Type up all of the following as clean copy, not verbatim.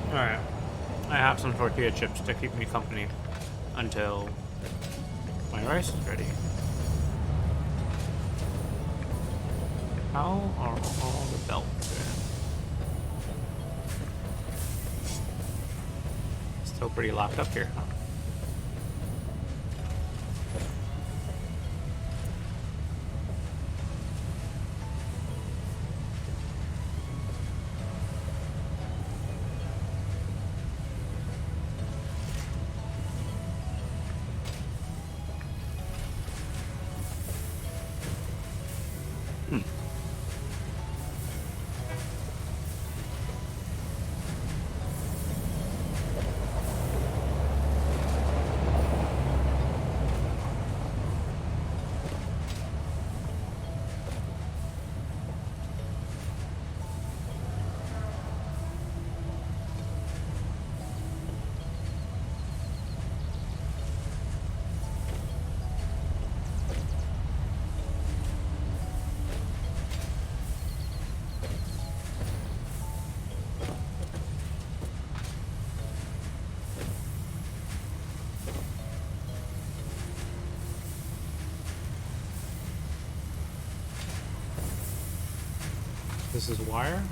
Alright. I have some tortilla chips to keep me company until my rice is ready. How are all the belts in? Still pretty locked up here, huh? This is wire.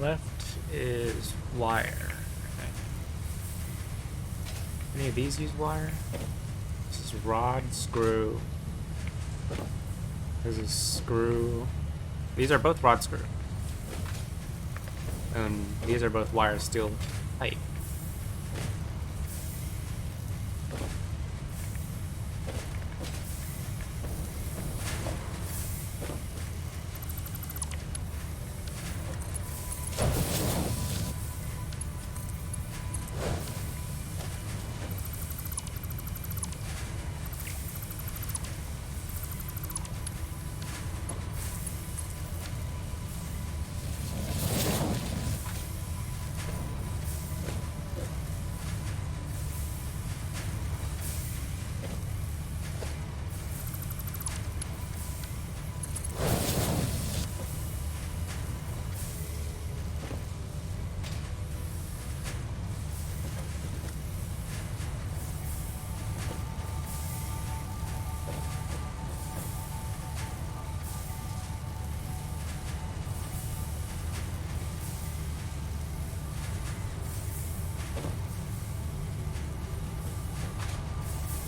Left is wire. Okay. Any of these use wire? This is rod, screw. This is screw. These are both rod screw. These are both wire steel pipe.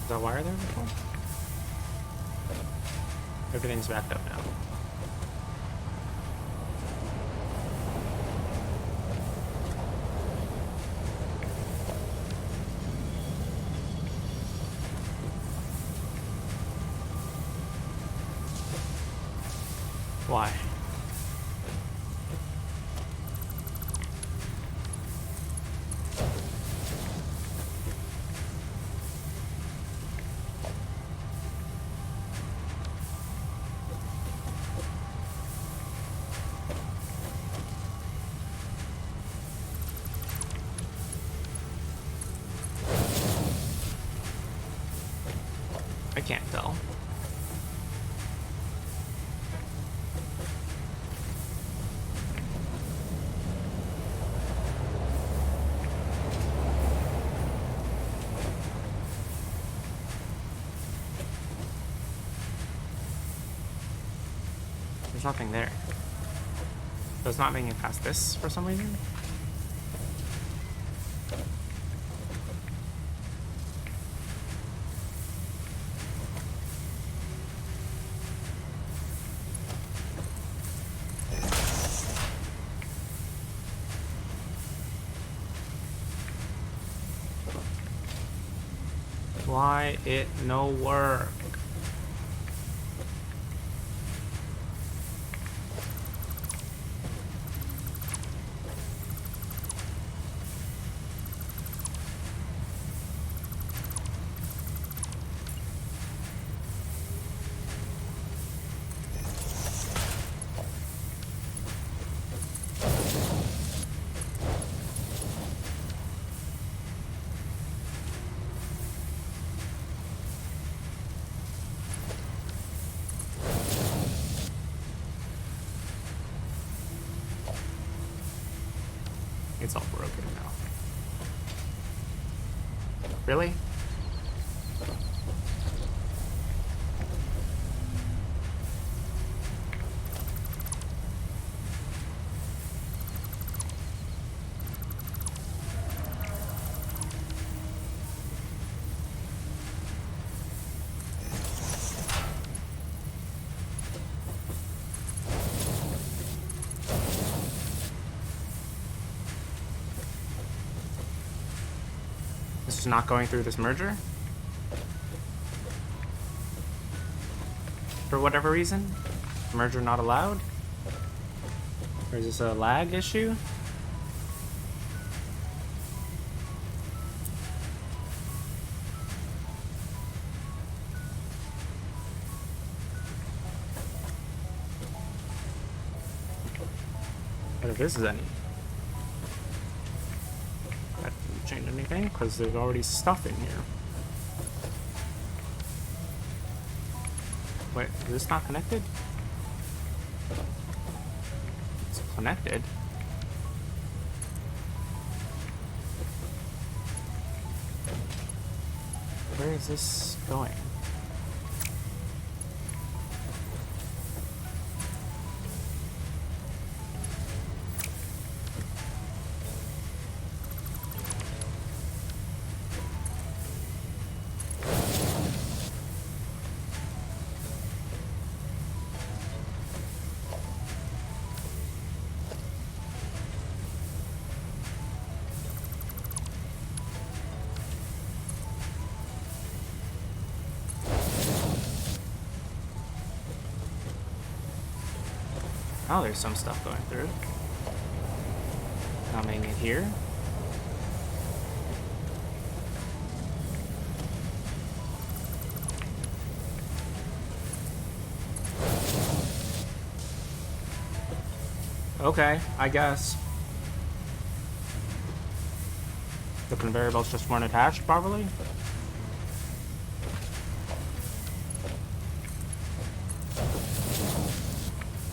Is that wire there before? Everything's backed up now. Why? I can't tell. There's nothing there. So it's not making it past this for some reason. Why it no work? It's all broken now. Really? This is not going through this merger? For whatever reason? Merger not allowed? Or is this a lag issue? What if this is any? That doesn't change anything because there's already stuff in here. Wait, is this not connected? It's connected. Where is this going? Oh, there's some stuff going through. Coming in here. Okay, I guess. The conveyor belts just weren't attached properly?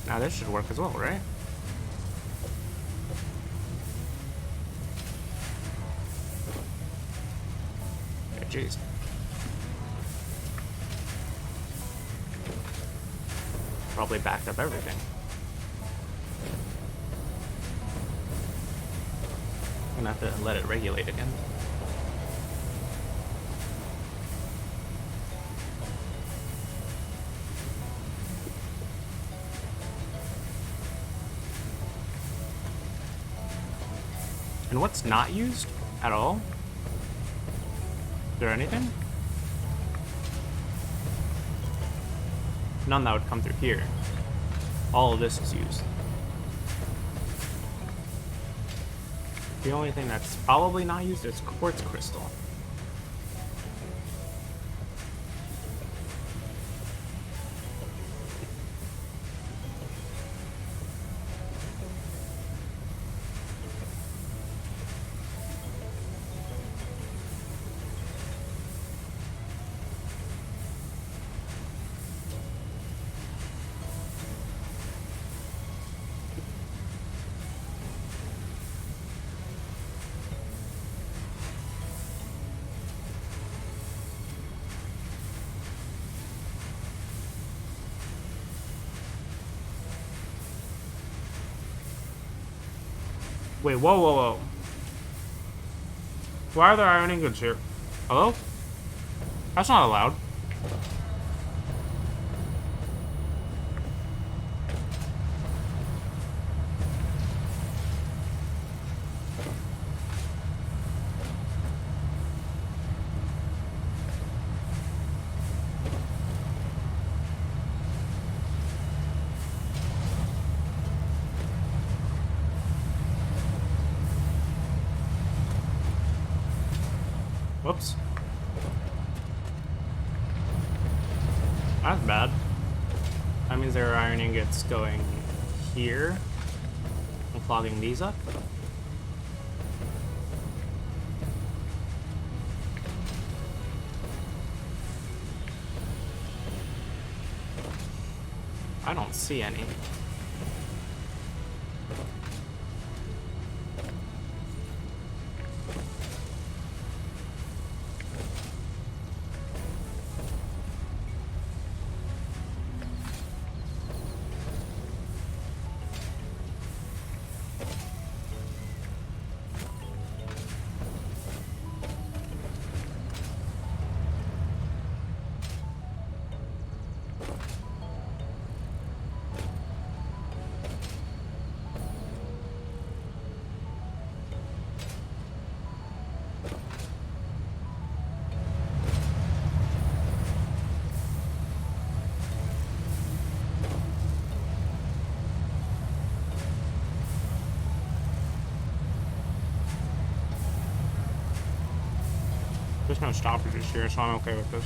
Now this should work as well, right? Okay, jeez. Probably backed up everything. I'm gonna have to let it regulate again. And what's not used at all? Is there anything? None that would come through here. All of this is used. The only thing that's probably not used is quartz crystal. Wait, whoa, whoa, whoa. Why are there iron ingots here? Hello? That's not allowed. Whoops. That's bad. That means there are iron ingots going here. I'm clogging these up. I don't see any. There's no stoppages here, so I'm okay with this.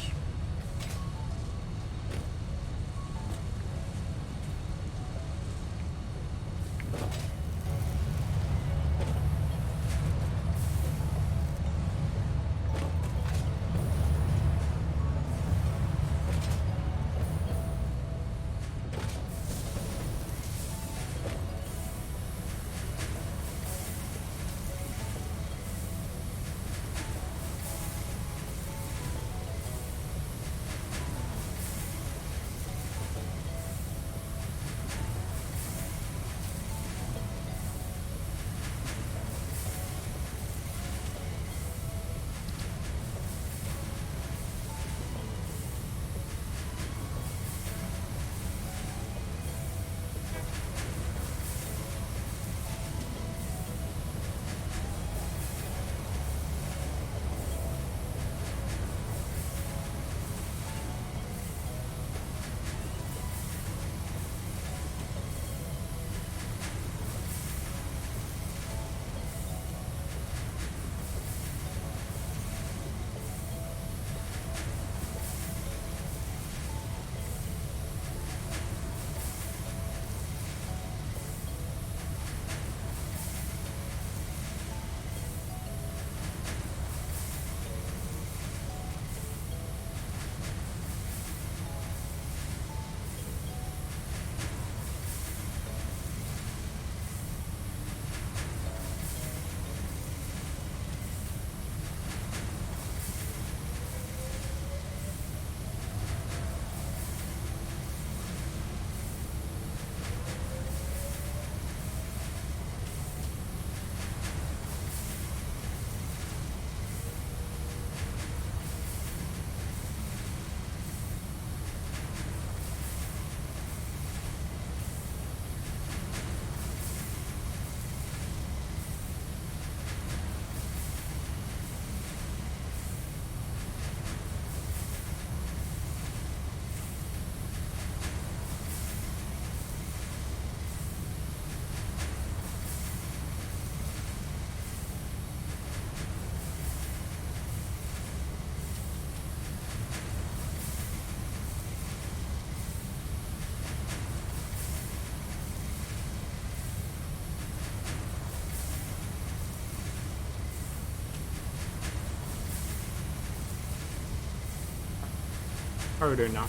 How are we doing now?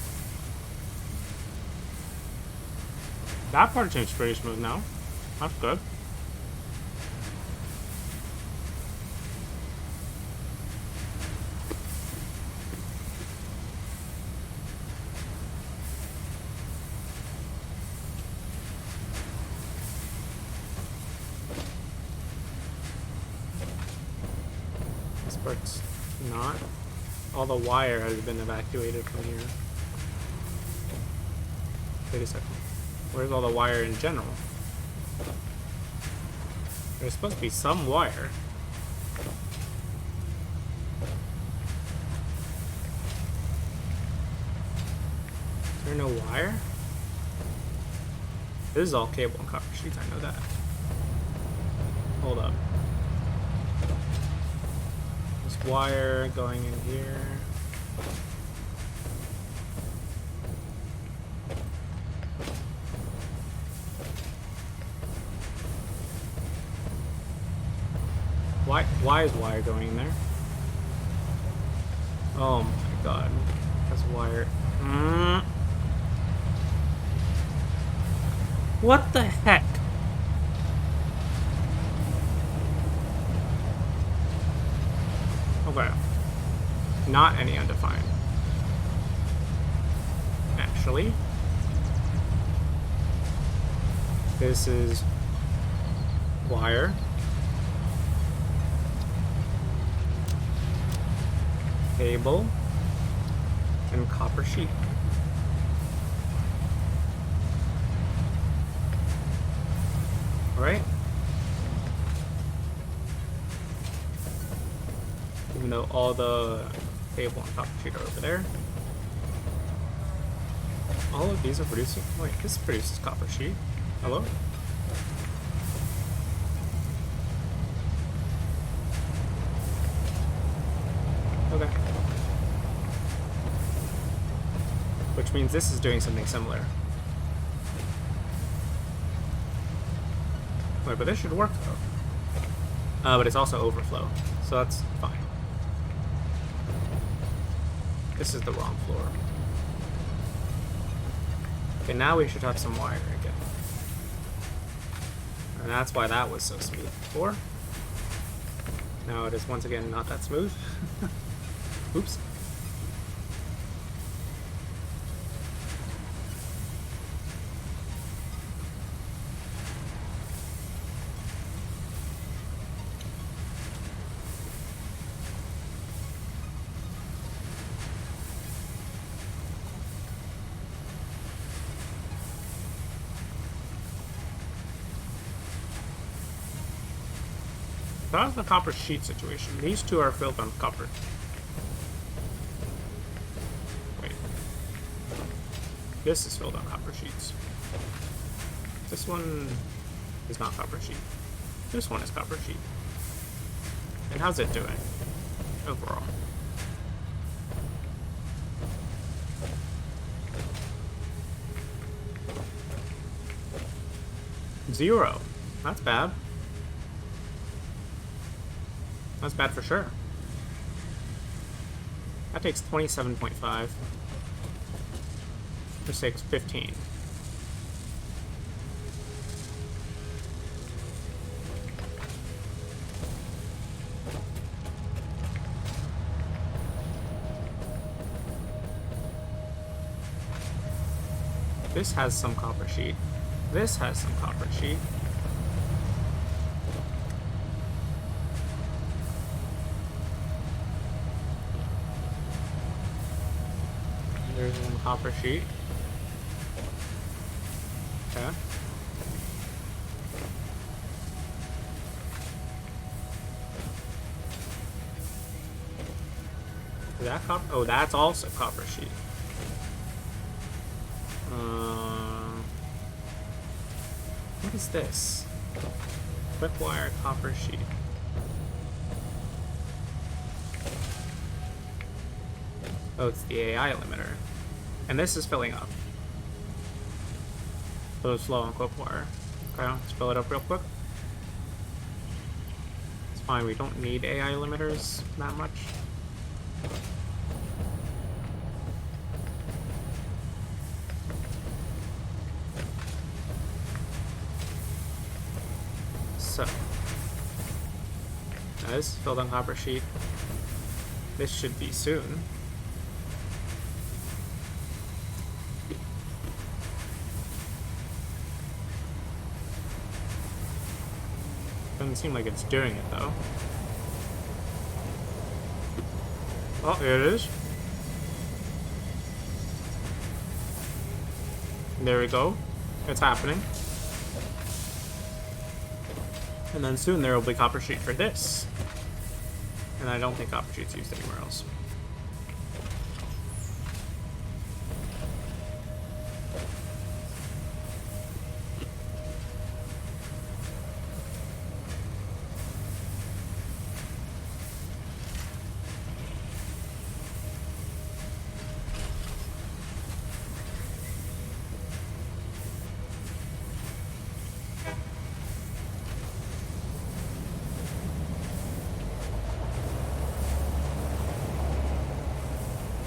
That part seems pretty smooth now. That's good. Or it's not. All the wire has been evacuated from here. Wait a second. Where's all the wire in general? There's supposed to be some wire. Is there no wire? This is all cable and copper sheets, I know that. Hold up. This wire going in here. Why is wire going in there? Oh my god. That's wire. What the heck? Okay. Not any undefined. Actually. This is wire. Cable. And copper sheet. Alright. Even though all the cable and copper sheet are over there. All of these are producing... Wait, this produces copper sheet. Hello? Okay. Which means this is doing something similar. Wait, but this should work though. But it's also overflow, so that's fine. This is the wrong floor. Okay, now we should have some wire again. And that's why that was so smooth before. Now it is once again not that smooth. Oops. That's the copper sheet situation. These two are filled on copper. Wait. This is filled on copper sheets. This one is not copper sheet. This one is copper sheet. And how's it doing overall? Zero. That's bad. That's bad for sure. That takes 27.5. This takes 15. This has some copper sheet. This has some copper sheet. There's one copper sheet. Okay. Is that copper? Oh, that's also copper sheet. What is this? Quick wire copper sheet. Oh, it's the AI limiter. And this is filling up. So it's slow on quick wire. Okay, let's fill it up real quick. It's fine, we don't need AI limiters that much. So, now this is filled on copper sheet. This should be soon. Doesn't seem like it's doing it though. Oh, here it is. There we go. It's happening. And then soon there will be copper sheet for this. And I don't think copper sheet's used anywhere else.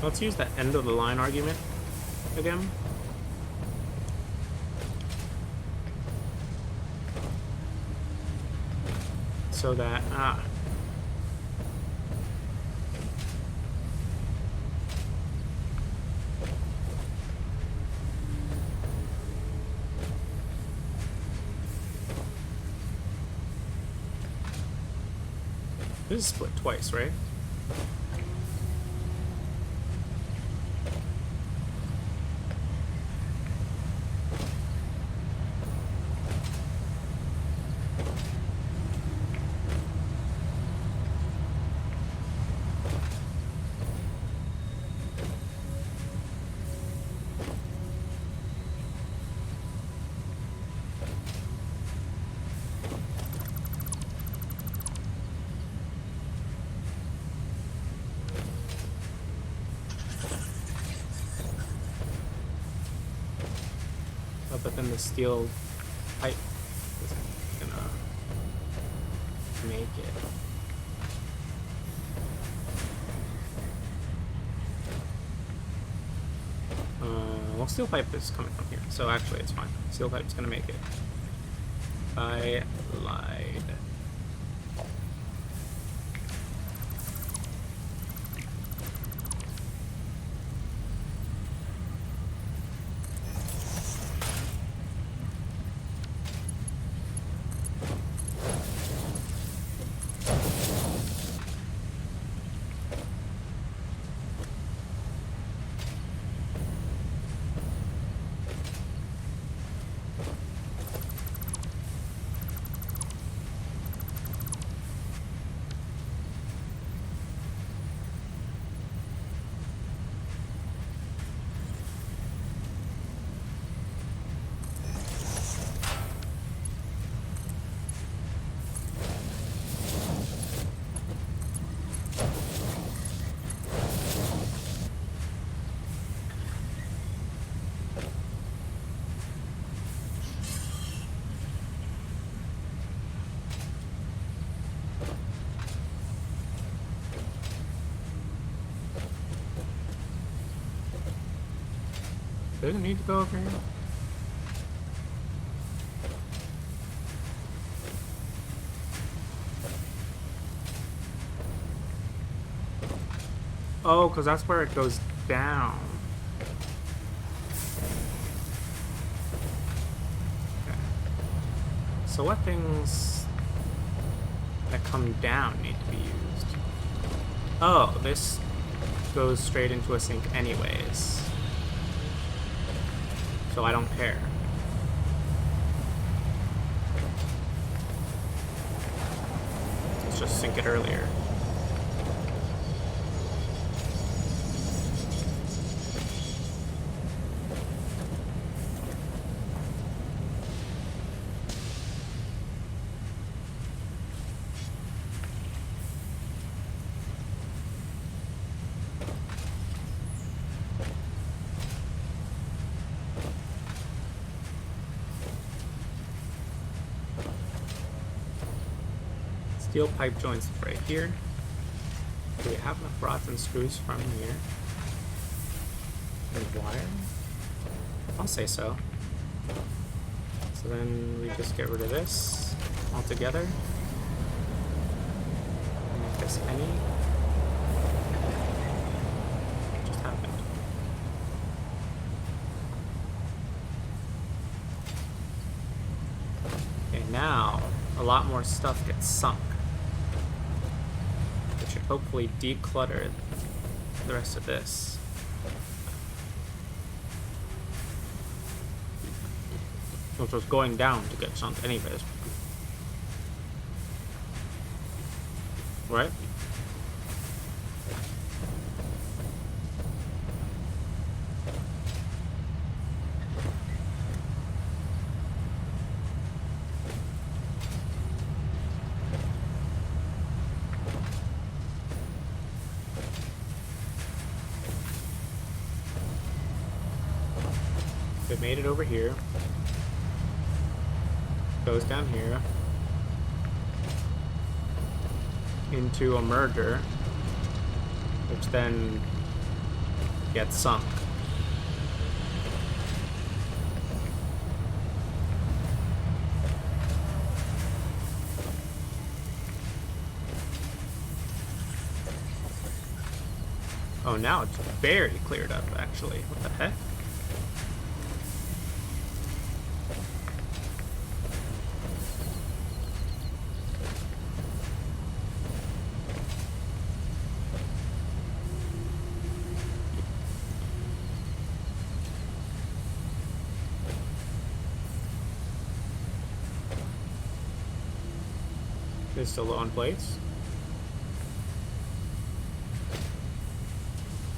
Let's use that end of the line argument again. So that, this is split twice, right? But then the steel pipe isn't gonna make it. Well, steel pipe is coming from here, so actually it's fine. Steel pipe's gonna make it. I lied. Doesn't need to go over here. Oh, because that's where it goes down. Okay. So what things that come down need to be used? Oh, this goes straight into a sink anyways. So I don't care. Let's just sink it earlier. Steel pipe joints right here. Do we have enough rods and screws from here? And wire? I'll say so. So then we just get rid of this altogether. Make this any. What just happened? Okay, now a lot more stuff gets sunk. Hopefully declutter the rest of this. Which was going down to get sunk anyways. Right? It made it over here. Goes down here. Into a merger. Which then gets sunk. Oh, now it's very cleared up, actually. What the heck? It's still low on plates.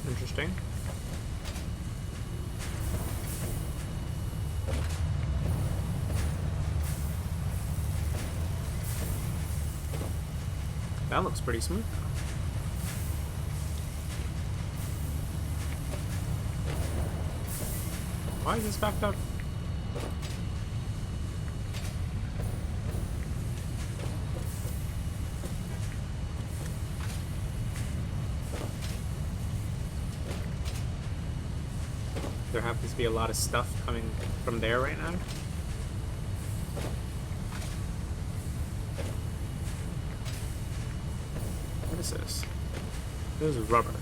Interesting. That looks pretty smooth. Why is this backed up? There happens to be a lot of stuff coming from there right now. What is this? This is rubber.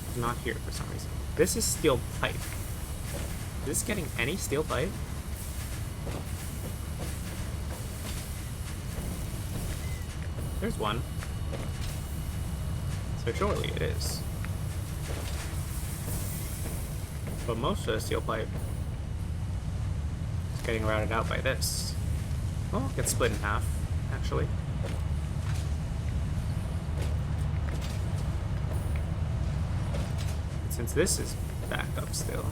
It's not here for some reason. This is steel pipe. Is this getting any steel pipe? There's one. So surely it is. But most of the steel pipe is getting routed out by this. Well, it gets split in half, actually. Since this is backed up still.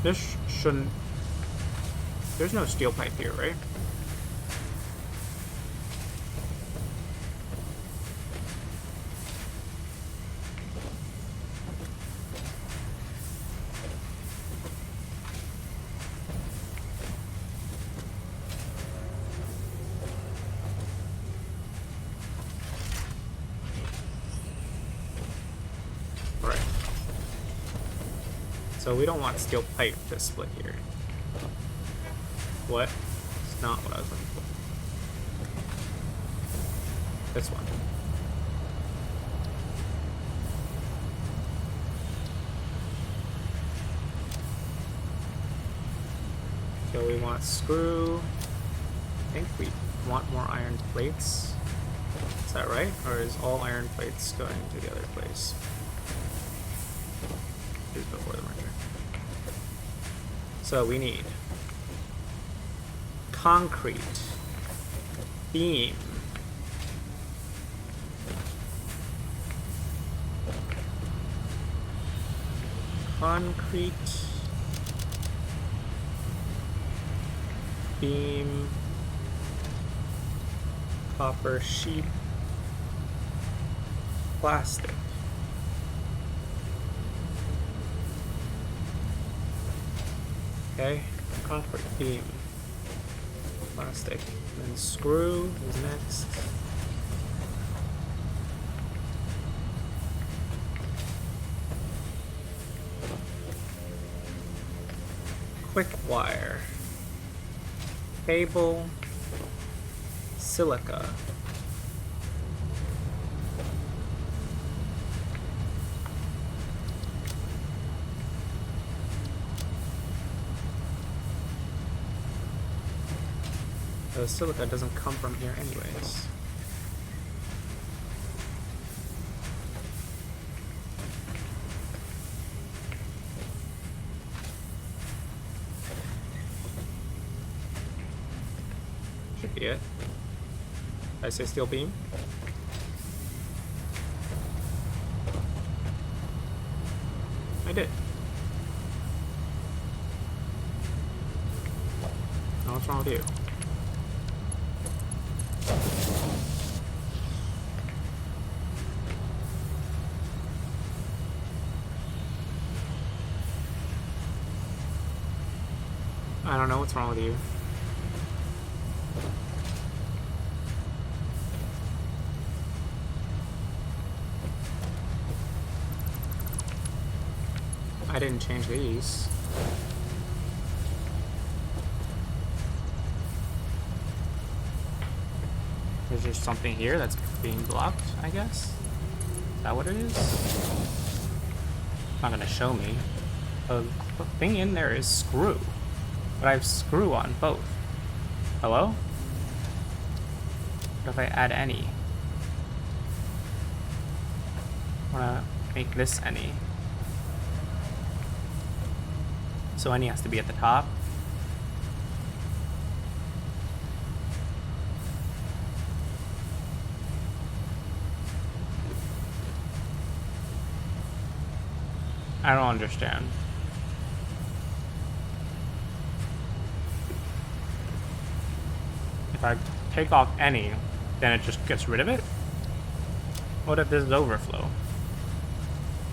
This shouldn't... There's no steel pipe here, right? Right. So we don't want steel pipe to split here. What? It's not what I was looking for. This one. So we want screw. I think we want more iron plates. Is that right? Or is all iron plates going to the other place? Here's before the merger. So we need concrete, beam, concrete, beam, copper sheet, plastic. Okay, concrete, beam, plastic, and then screw is next. Quick wire, cable, silica, The silica doesn't come from here anyways. Should be it. Did I say steel beam? I did. Now what's wrong with you? I don't know what's wrong with you. I didn't change these. There's just something here that's being blocked, I guess? Is that what it is? It's not gonna show me. The thing in there is screw. But I have screw on both. Hello? What if I add any? I wanna make this any. So any has to be at the top. I don't understand. If I take off any, then it just gets rid of it? What if this is overflow?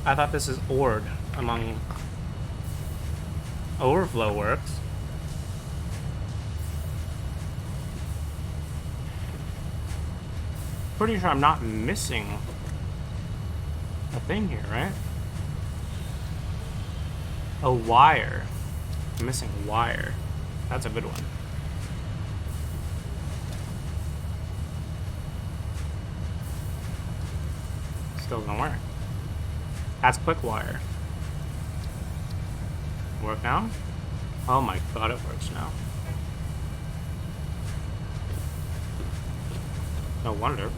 I thought this is ORed among... Overflow works. Pretty sure I'm not missing a thing here, right? A wire. I'm missing a wire. That's a good one. Still gonna work. That's quick wire. Work now? Oh my god, it works now. No wonder.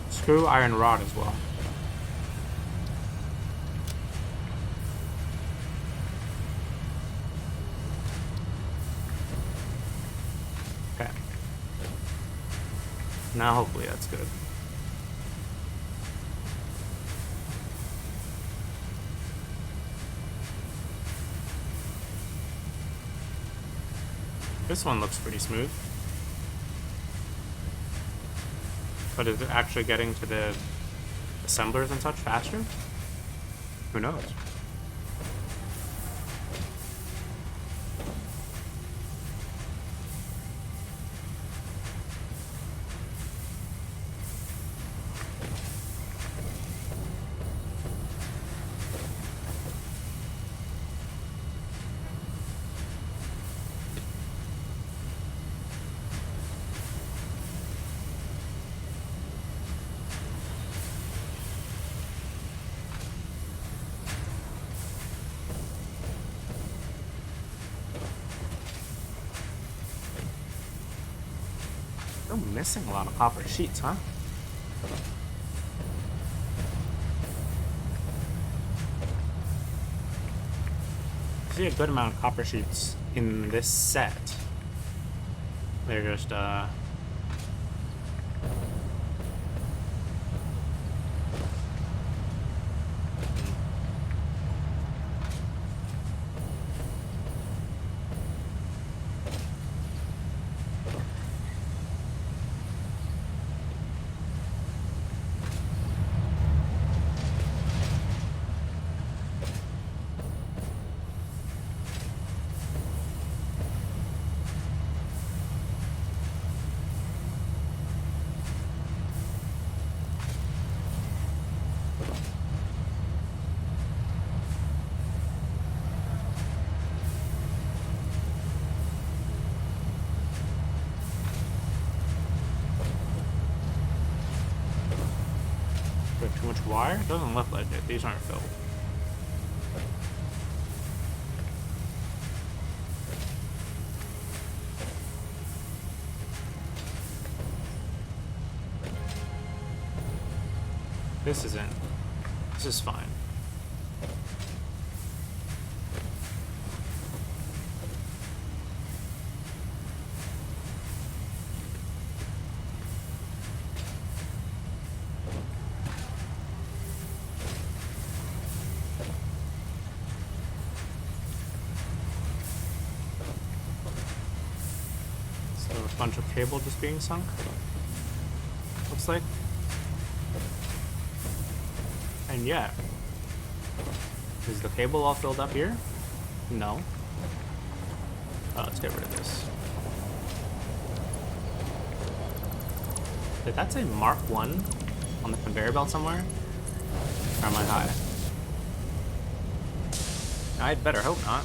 Screw iron rod as well. Okay. Now hopefully that's good. This one looks pretty smooth. But is it actually getting to the assemblers and such faster? Who knows? Still missing a lot of copper sheets, huh? I see a good amount of copper sheets in this set. They're just, too much wire? It doesn't look like it. These aren't filled. This isn't. This is fine. So a bunch of cable just being sunk. Looks like. And yeah. Is the cable all filled up here? No. Oh, let's get rid of this. Did that say Mark 1 on the conveyor belt somewhere? Or am I high? I'd better hope not.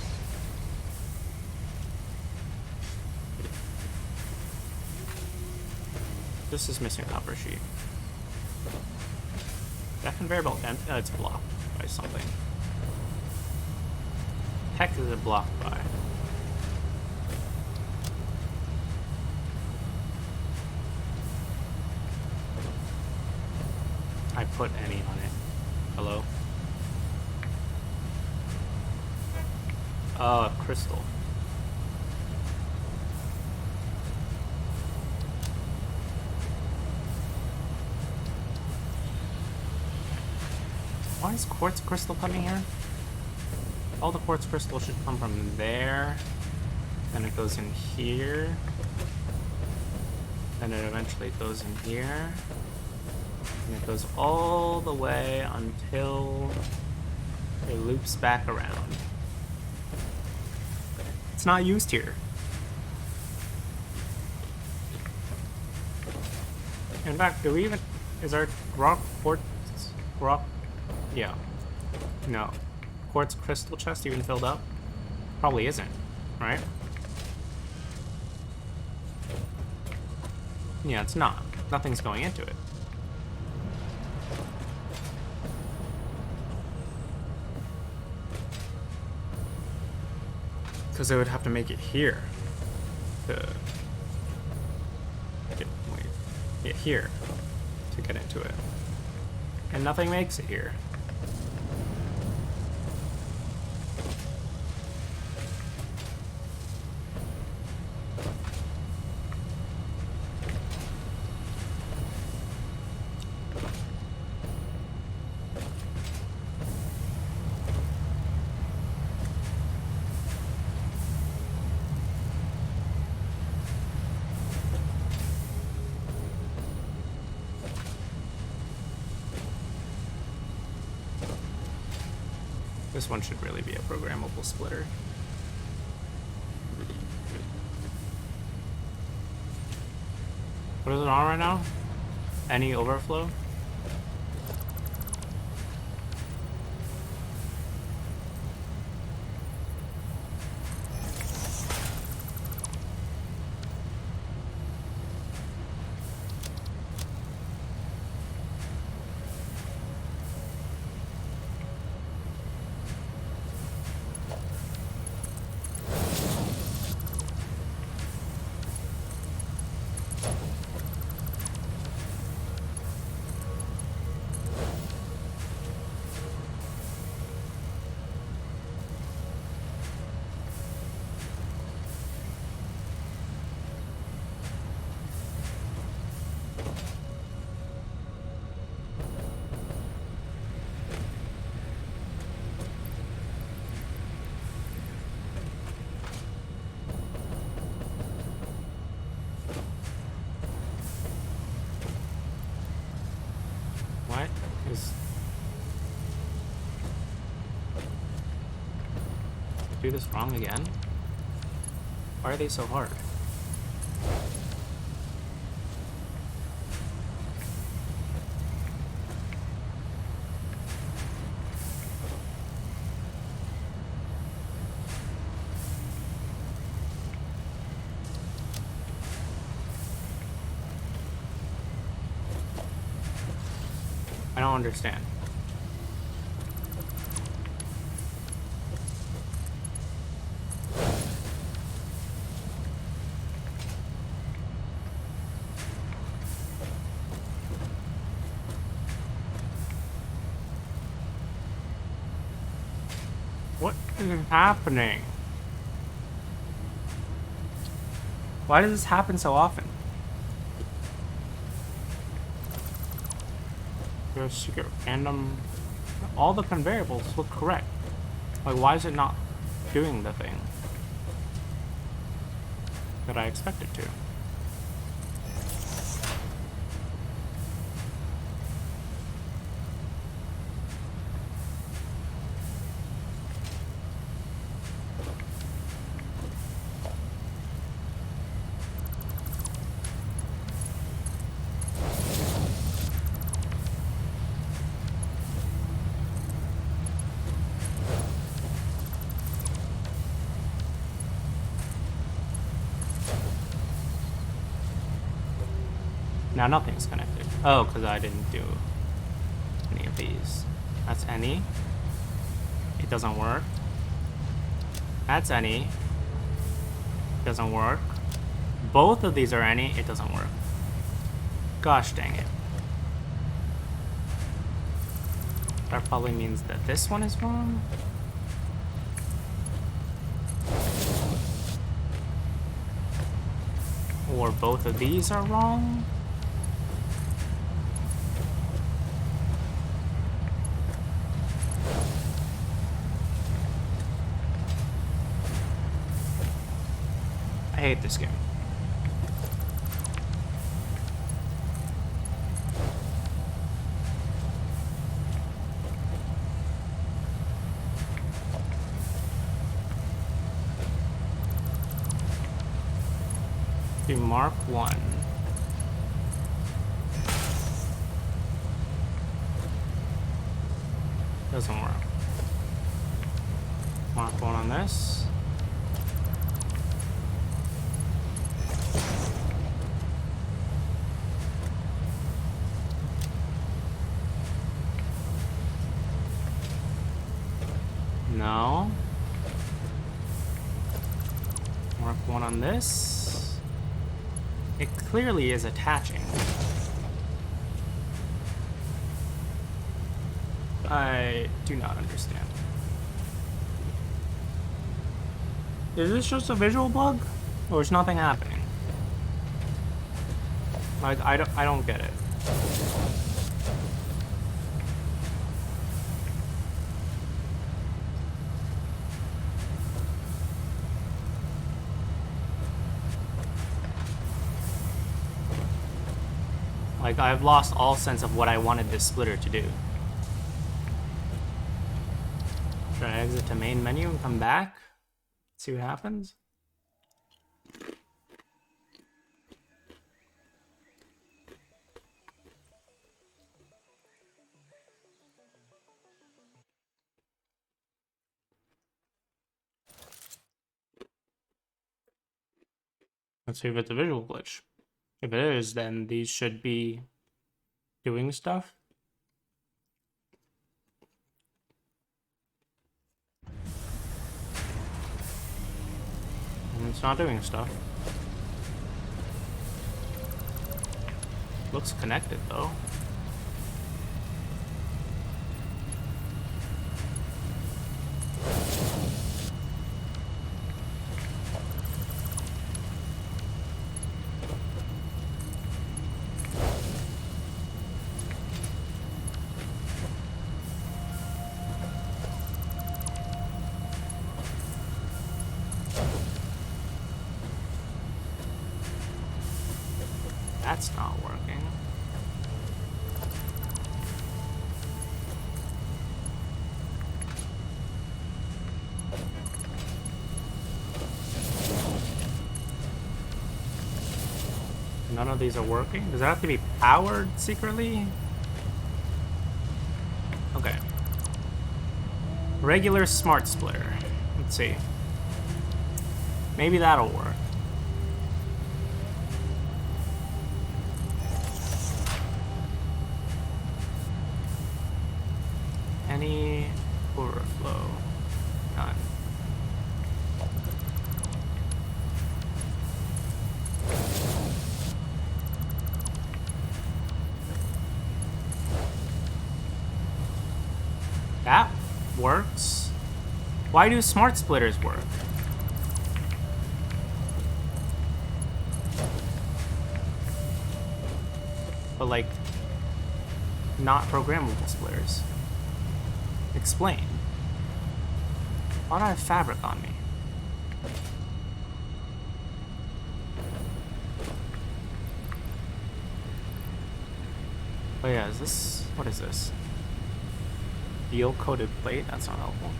This is missing a copper sheet. That conveyor belt, it's blocked by something. Heck is it blocked by? I put any on it. Hello? Crystal. Why is quartz crystal coming here? All the quartz crystal should come from there. Then it goes in here. Then it eventually goes in here. And it goes all the way until it loops back around. It's not used here. In fact, do we even... Is our quartz... Yeah. No. Quartz crystal chest even filled up? Probably isn't, right? Yeah, it's not. Nothing's going into it. Because they would have to make it here to get here to get into it. And nothing makes it here. This one should really be a programmable splitter. What is it on right now? Any overflow? What is... Do this wrong again? Why are they so hard? I don't understand. is happening? Why does this happen so often? There's secret random. All the variables look correct. Like, why is it not doing the thing that I expect it to? Now nothing's connected. Oh, because I didn't do any of these. That's any. It doesn't work. That's any. Doesn't work. Both of these are any. It doesn't work. Gosh dang it. That probably means that this one is wrong. Or both of these are wrong. I hate this game. Do Mark 1. Doesn't work. Mark 1 on this. No. Mark 1 on this. It clearly is attaching. I do not understand. Is this just a visual bug? Or is nothing happening? Like, I don't get it. Like, I've lost all sense of what I wanted this splitter to do. Should I exit to main menu and come back? See what happens? Let's see if it's a visual glitch. If it is, then these should be doing stuff. And it's not doing stuff. Looks connected though. That's not working. None of these are working? Does that have to be powered secretly? Okay. Regular smart splitter. Let's see. Maybe that'll work. Any overflow? None. That works. Why do smart splitters work? But, like, not programmable splitters. Explain. Why do I have fabric on me? Oh yeah, is this... what is this? Steel-coated plate? That's not helpful.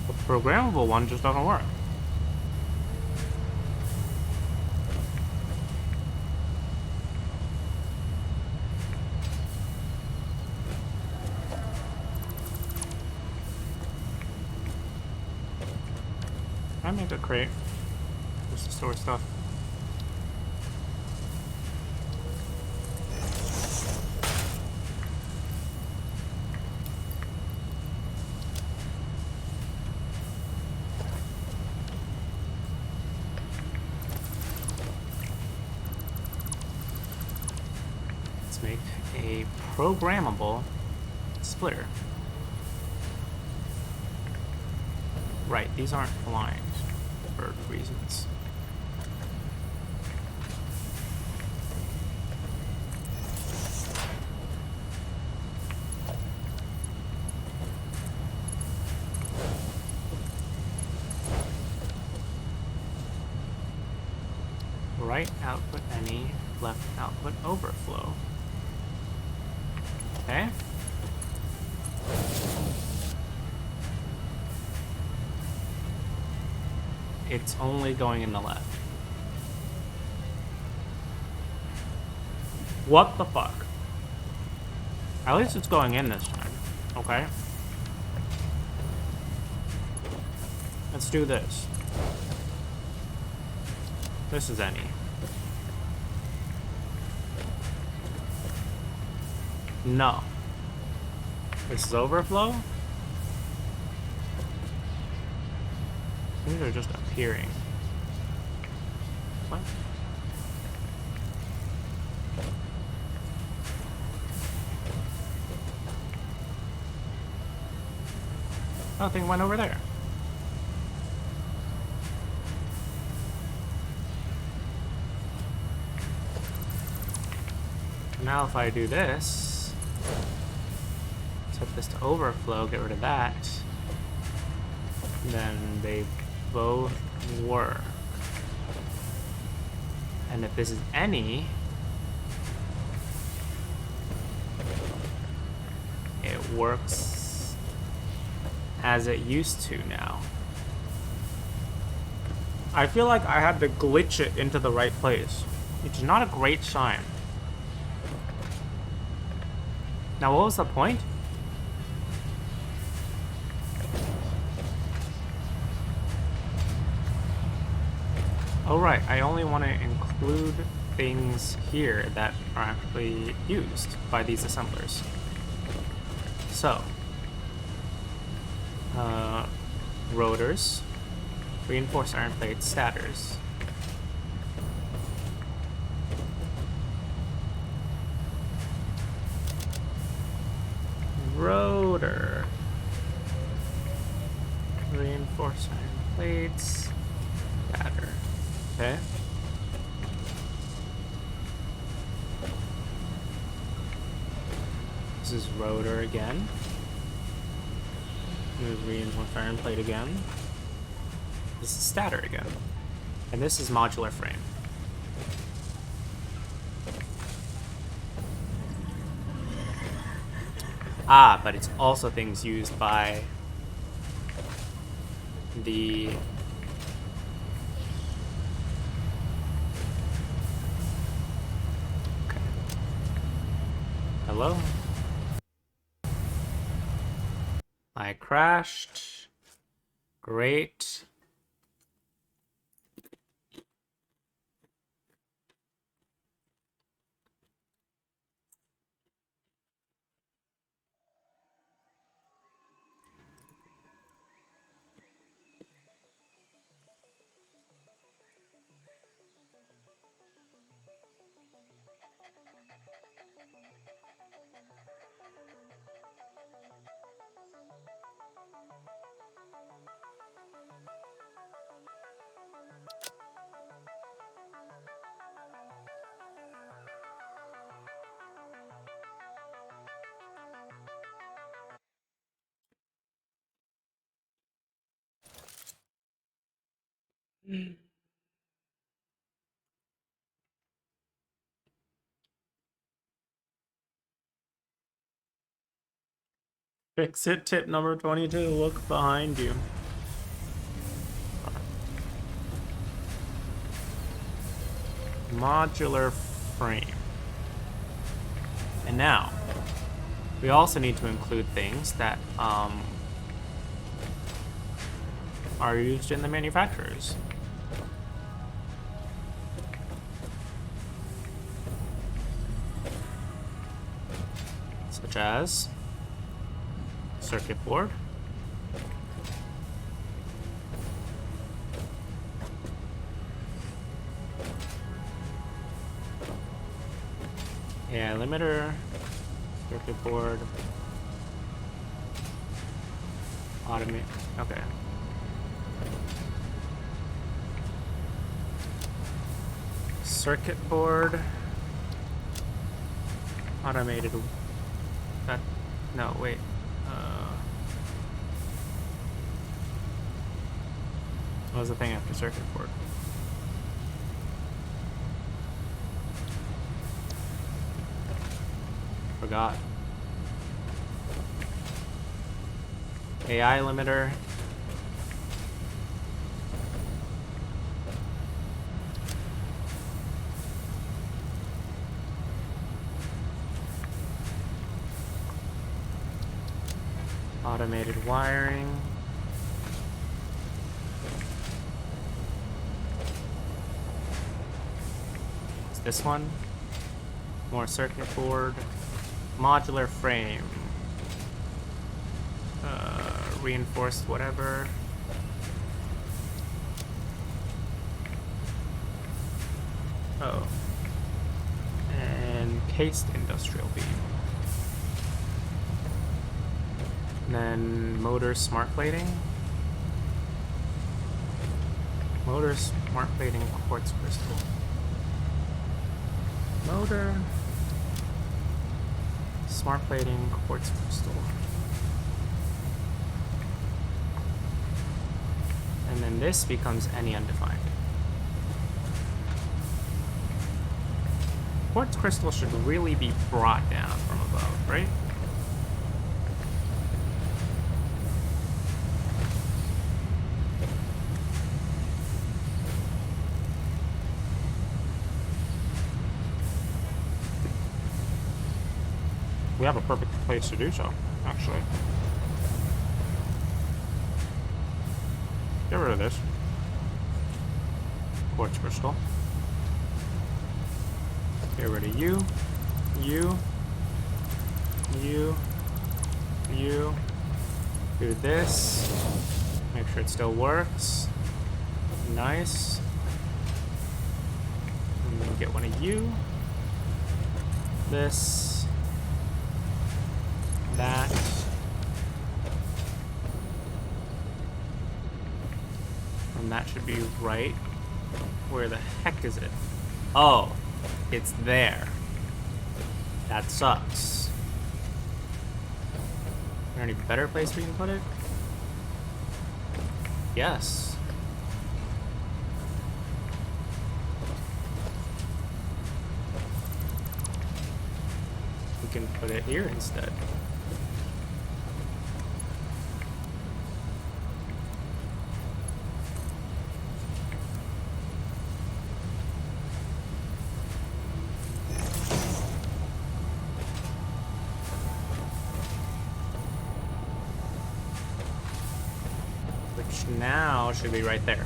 The programmable one just doesn't work. I made a crate just to store stuff. Let's make a programmable splitter. Right, these aren't aligned for reasons. Right output any, left output overflow. Okay. It's only going in the left. What the fuck? At least it's going in this time. Okay. Let's do this. This is any. No. This is overflow? These are just appearing. What? Oh, the thing went over there. Now if I do this, set this to overflow, get rid of that, then they both work. And if this is any, it works as it used to now. I feel like I had to glitch it into the right place, which is not a great sign. Now, what was the point? Oh, right. I only want to include things here that are actually used by these assemblers. So, rotors, reinforced iron plate, statters. Rotor, reinforced iron plates, statter. Okay. This is rotor again. Move reinforced iron plate again. This is statter again. And this is modular frame. Ah, but it's also things used by the... Okay. Hello? I crashed. Great. Fix it tip number 22. Look behind you. Modular frame. And now, we also need to include things that are used in the manufacturers. Such as circuit board, AI limiter, circuit board, automate. Okay. Circuit board, automated. That no wait. What was the thing after circuit board? Forgot. AI limiter. Automated wiring. It's this one. More circuit board. Modular frame. Reinforced whatever. Oh. And cased industrial beam. And then motor smart plating. Motor smart plating quartz crystal. Motor smart plating quartz crystal. And then this becomes any undefined. Quartz crystal should really be brought down from above, right? We have a perfect place to do so, actually. Get rid of this. Quartz crystal. Get rid of you. Do this. Make sure it still works. Nice. And then get one of you. This. That. And that should be right. Where the heck is it? Oh, it's there. That sucks. Is there any better place we can put it? Yes. We can put it here instead. Now should be right there.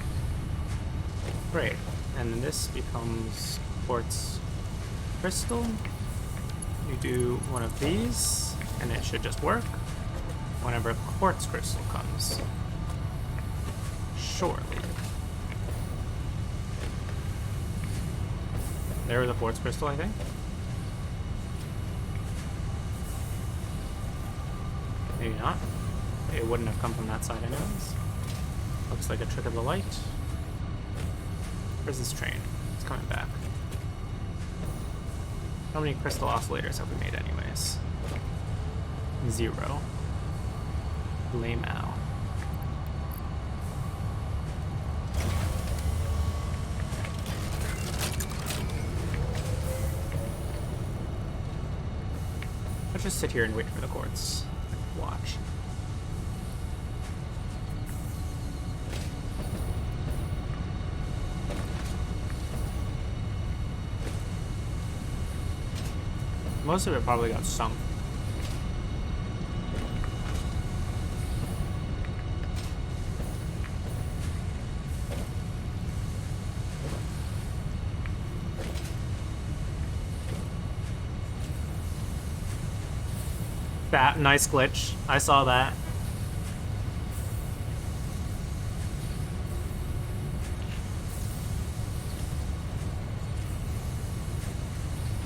Great. And then this becomes quartz crystal. You do one of these, and it should just work whenever a quartz crystal comes. Surely. There was a quartz crystal, I think. Maybe not. It wouldn't have come from that side anyways. Looks like a trick of the light. Where's this train? It's coming back. How many crystal oscillators have we made anyways? 0. Lame ow. Let's just sit here and wait for the quartz. Watch. Most of it probably got sunk. That nice glitch. I saw that.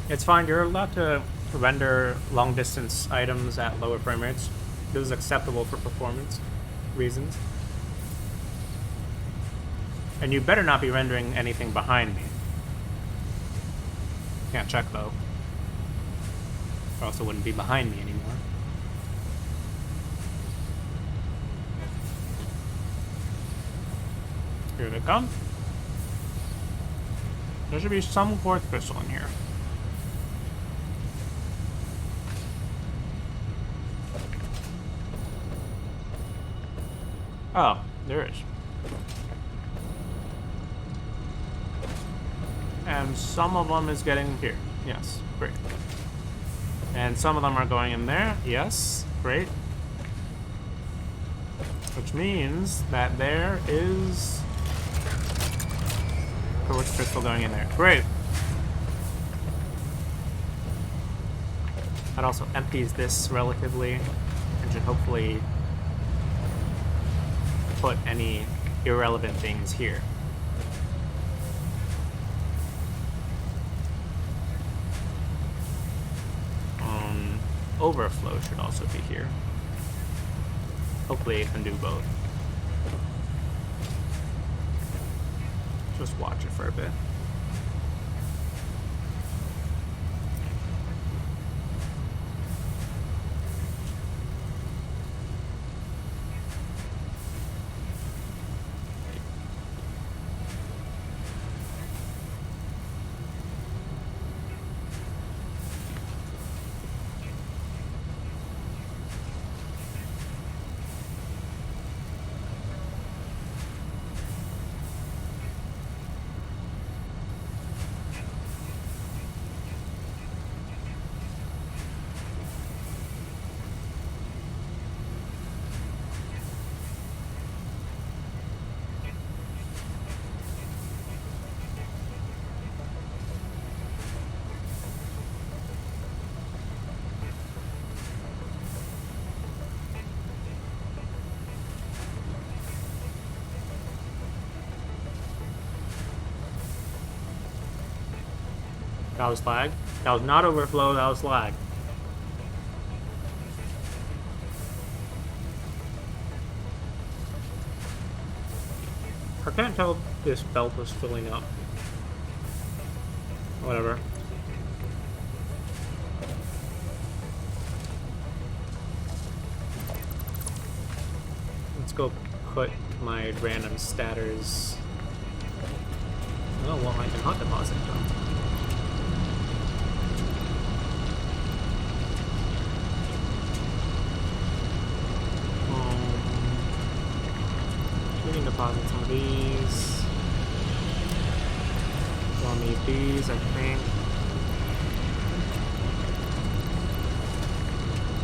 It's fine. You're allowed to render long distance items at lower frame rates. This is acceptable for performance reasons. And you better not be rendering anything behind me. Can't check though. Or else it wouldn't be behind me anymore. Here they come. There should be some quartz crystal in here. Oh, there is. And some of them is getting here. Yes, great. And some of them are going in there. Yes, great. Which means that there is quartz crystal going in there. Great. That also empties this relatively and should hopefully put any irrelevant things here. Overflow should also be here. Hopefully it can do both. Just watch it for a bit. That was lag. That was not overflow, that was lag. I can't tell if this belt was filling up. Whatever. Let's go put my random statters. Oh, well, I can hot deposit them. Deposit some of these. Don't need these, I think.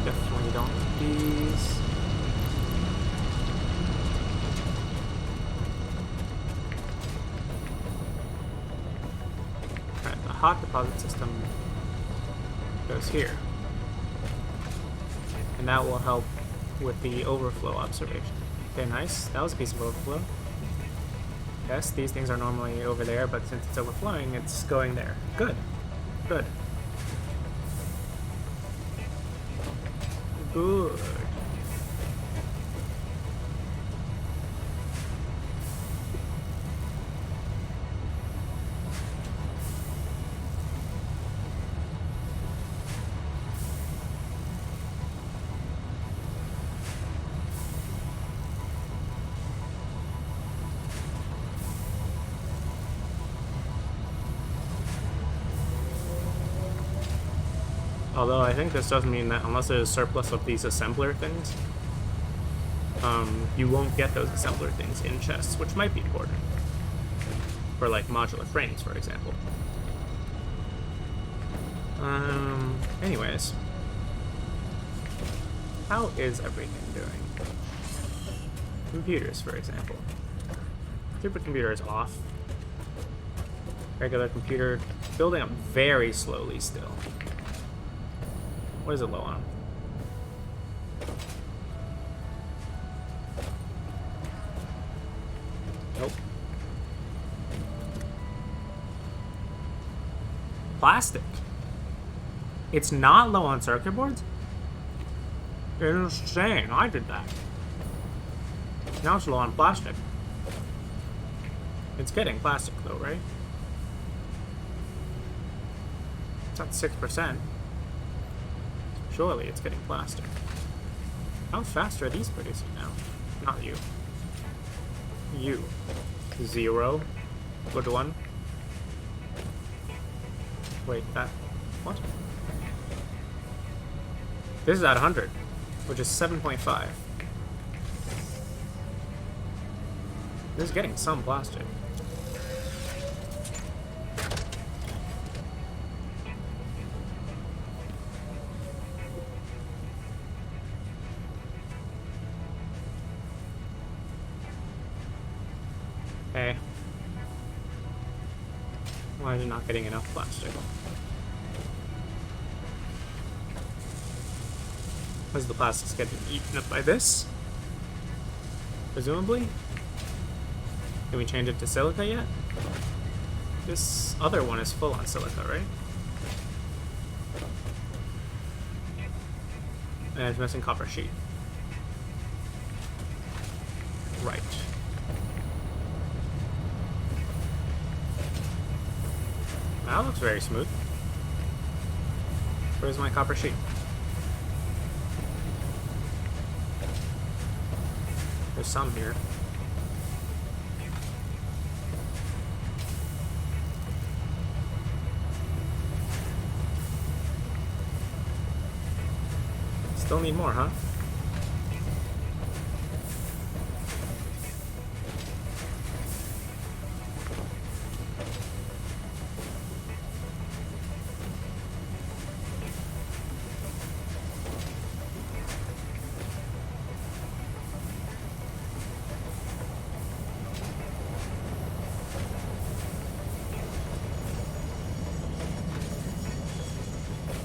Definitely don't need these. Alright, the hot deposit system goes here. And that will help with the overflow observation. Okay, nice. That was a piece of overflow. Yes, these things are normally over there, but since it's overflowing, it's going there. Good. Good. Good. Although I think this doesn't mean that unless there's a surplus of these assembler things, you won't get those assembler things in chests, which might be important. For like modular frames, for example. Anyways. How is everything doing? Computers, for example. Supercomputer is off. Regular computer building up very slowly still. What is it low on? Nope. Plastic. It's not low on circuit boards? Insane. I did that. Now it's low on plastic. It's getting plastic though, right? It's at 6%. Surely it's getting plastic. How fast are these producing now? Not you. You. 0. Good one. Wait, that... What? This is at 100, which is 7.5. This is getting some plastic. Hey. Why is it not getting enough plastic? Is the plastic's getting eaten up by this? Presumably? Can we change it to silica yet? This other one is full on silica, right? And it's missing copper sheet. Right. That looks very smooth. Where's my copper sheet? There's some here. Still need more, huh?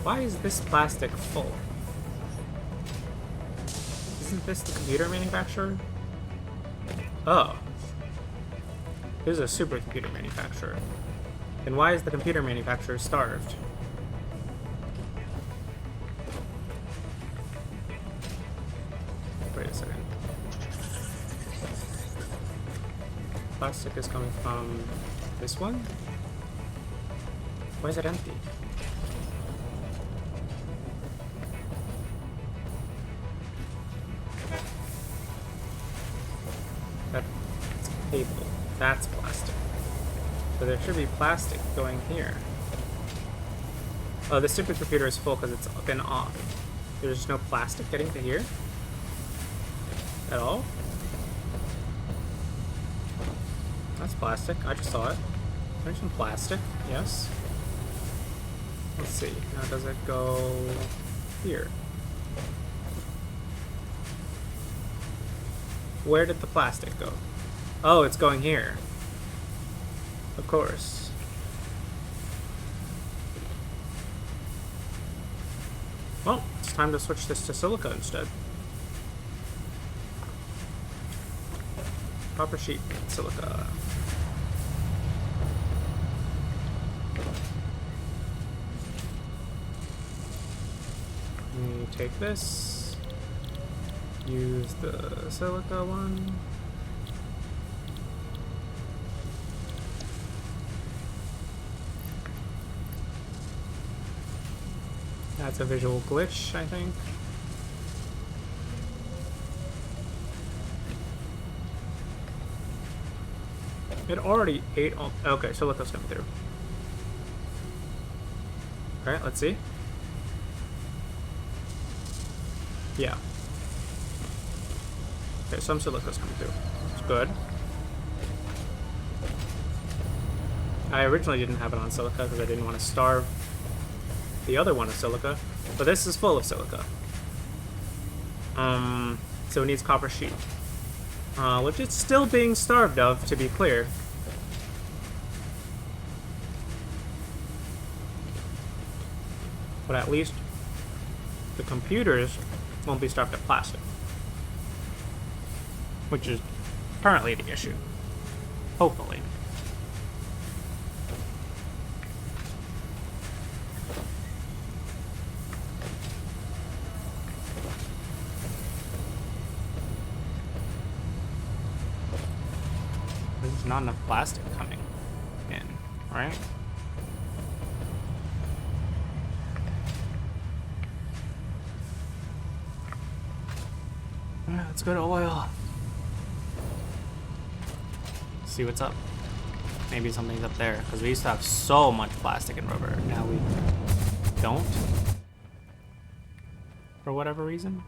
Why is this plastic full? Isn't this the computer manufacturer? Oh. This is a supercomputer manufacturer. Then why is the computer manufacturer starved? Wait a second. Plastic is coming from this one? Why is it empty? Cable. That's plastic. So there should be plastic going here. Oh, the supercomputer is full because it's been off. There's just no plastic getting to here? At all? That's plastic. I just saw it. There's some plastic. Yes. Let's see. Now does it go here? Where did the plastic go? Oh, it's going here. Of course. Well, it's time to switch this to silica instead. Copper sheet, silica. We take this. Use the silica one. That's a visual glitch, I think. It already ate all... Okay, so let those come through. Alright, let's see. Yeah. Okay, some silica's coming through. It's good. I originally didn't have it on silica because I didn't want to starve the other one of silica, but this is full of silica. So it needs copper sheet, which it's still being starved of, to be clear. But at least the computers won't be starved of plastic, which is currently the issue. Hopefully. There's not enough plastic coming in, right? Yeah, let's go to oil. See what's up. Maybe something's up there, because we used to have so much plastic and rubber. Now we don't, for whatever reason.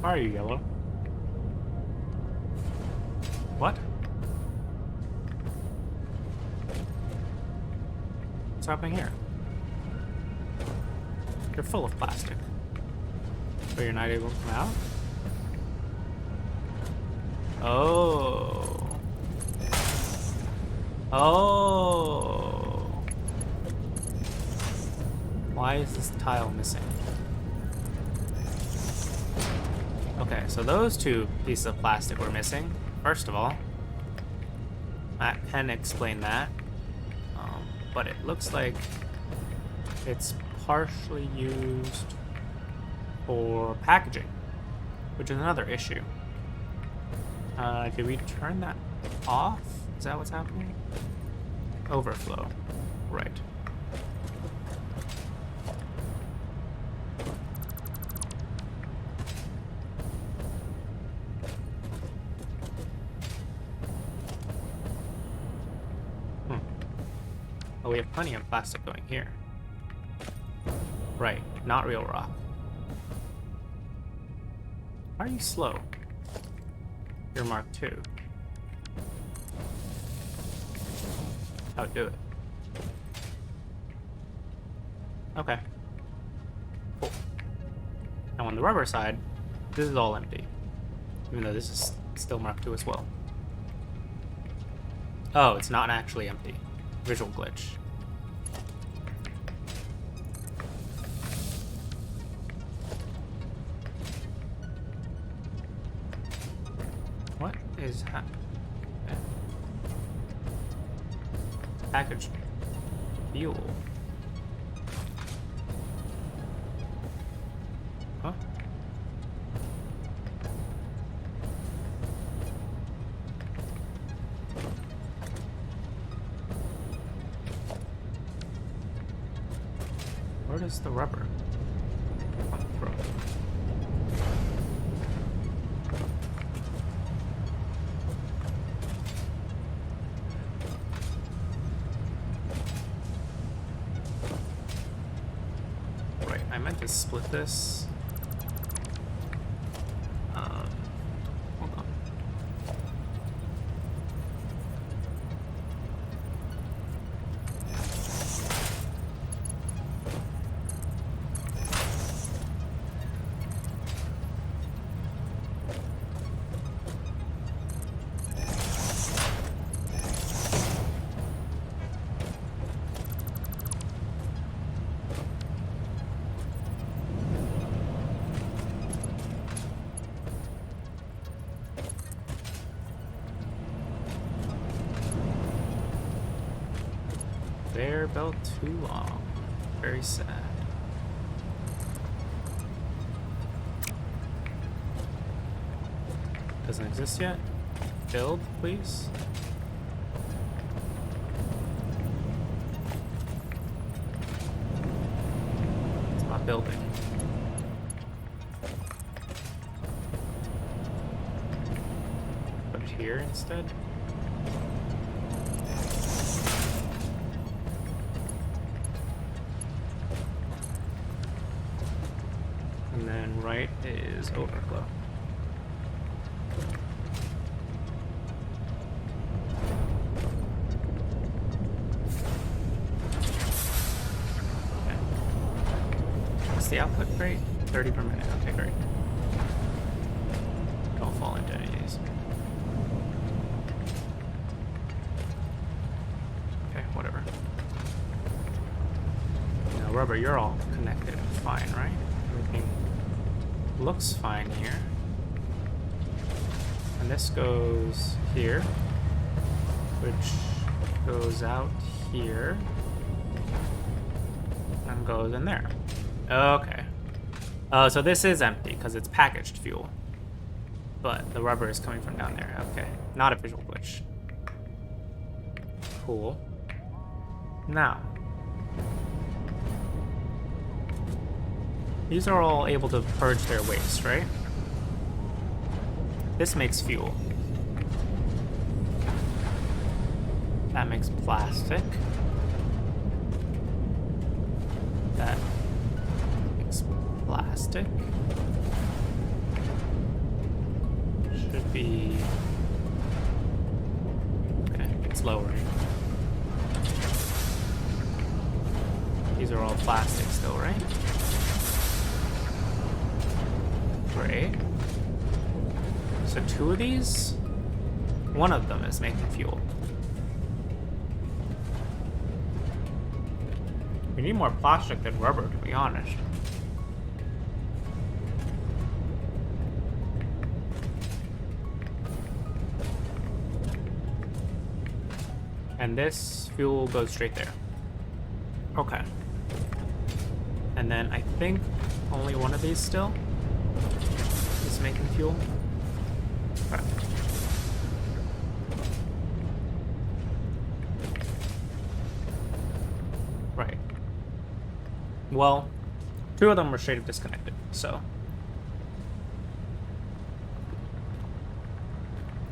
Why are you yellow? What? What's happening here? You're full of plastic. So you're not able to come out? Oh. Oh. Why is this tile missing? Okay, so those two pieces of plastic were missing, first of all. That can explain that. But it looks like it's partially used for packaging, which is another issue. Did we turn that off? Is that what's happening? Overflow. Right. Oh, we have plenty of plastic going here. Right, not real rock. Why are you slow? You're Mark II. Outdo it. Okay. Cool. Now on the rubber side, this is all empty. Even though this is still Mark II as well. Oh, it's not actually empty. Visual glitch. What is happening? Package fuel. Huh? Where does the rubber come from? Right, I meant to split this. Hold on. Conveyor belt too long. Very sad. Doesn't exist yet. Build, please. building. Put it here instead. And then right is overflow. Okay. What's the output rate? 30 per minute. Okay, great. Don't fall into any of these. Okay, whatever. Now, Rubber, you're all connected. Fine, right? Everything looks fine here. And this goes here, which goes out here, and goes in there. Okay. So this is empty because it's packaged fuel. But the rubber is coming from down there. Okay. Not a visual glitch. Cool. Now, these are all able to purge their waste, right? This makes fuel. That makes plastic. That makes plastic. Should be... Okay, it's lowering. These are all plastic still, right? Great. So 2 of these, one of them is making fuel. We need more plastic than rubber, to be honest. And this fuel goes straight there. Okay. And then I think only one of these still is making fuel. Okay. Right. Well, 2 of them were straight up disconnected, so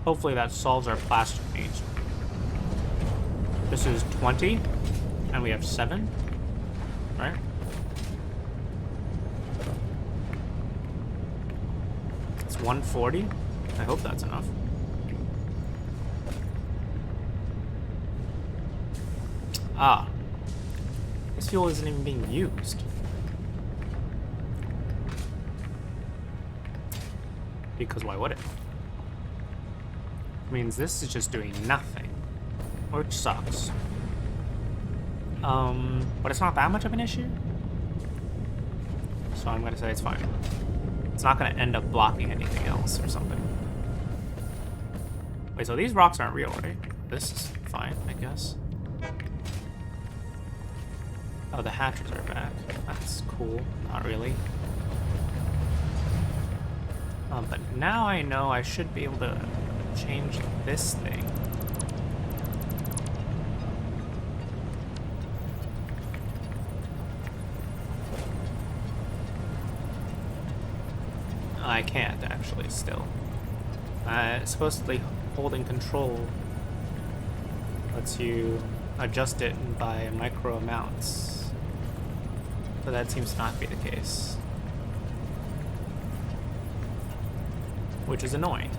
hopefully that solves our plastic needs. This is 20, and we have 7, right? It's 140. I hope that's enough. Ah. This fuel isn't even being used. Because why would it? Means this is just doing nothing. Which sucks. But it's not that much of an issue. So I'm gonna say it's fine. It's not gonna end up blocking anything else or something. Wait, so these rocks aren't real, right? This is fine, I guess. Oh, the hatches are back. That's cool. Not really. But now I know I should be able to change this thing. I can't, actually, still. Supposedly holding control lets you adjust it by micro amounts. But that seems to not be the case. Which is annoying.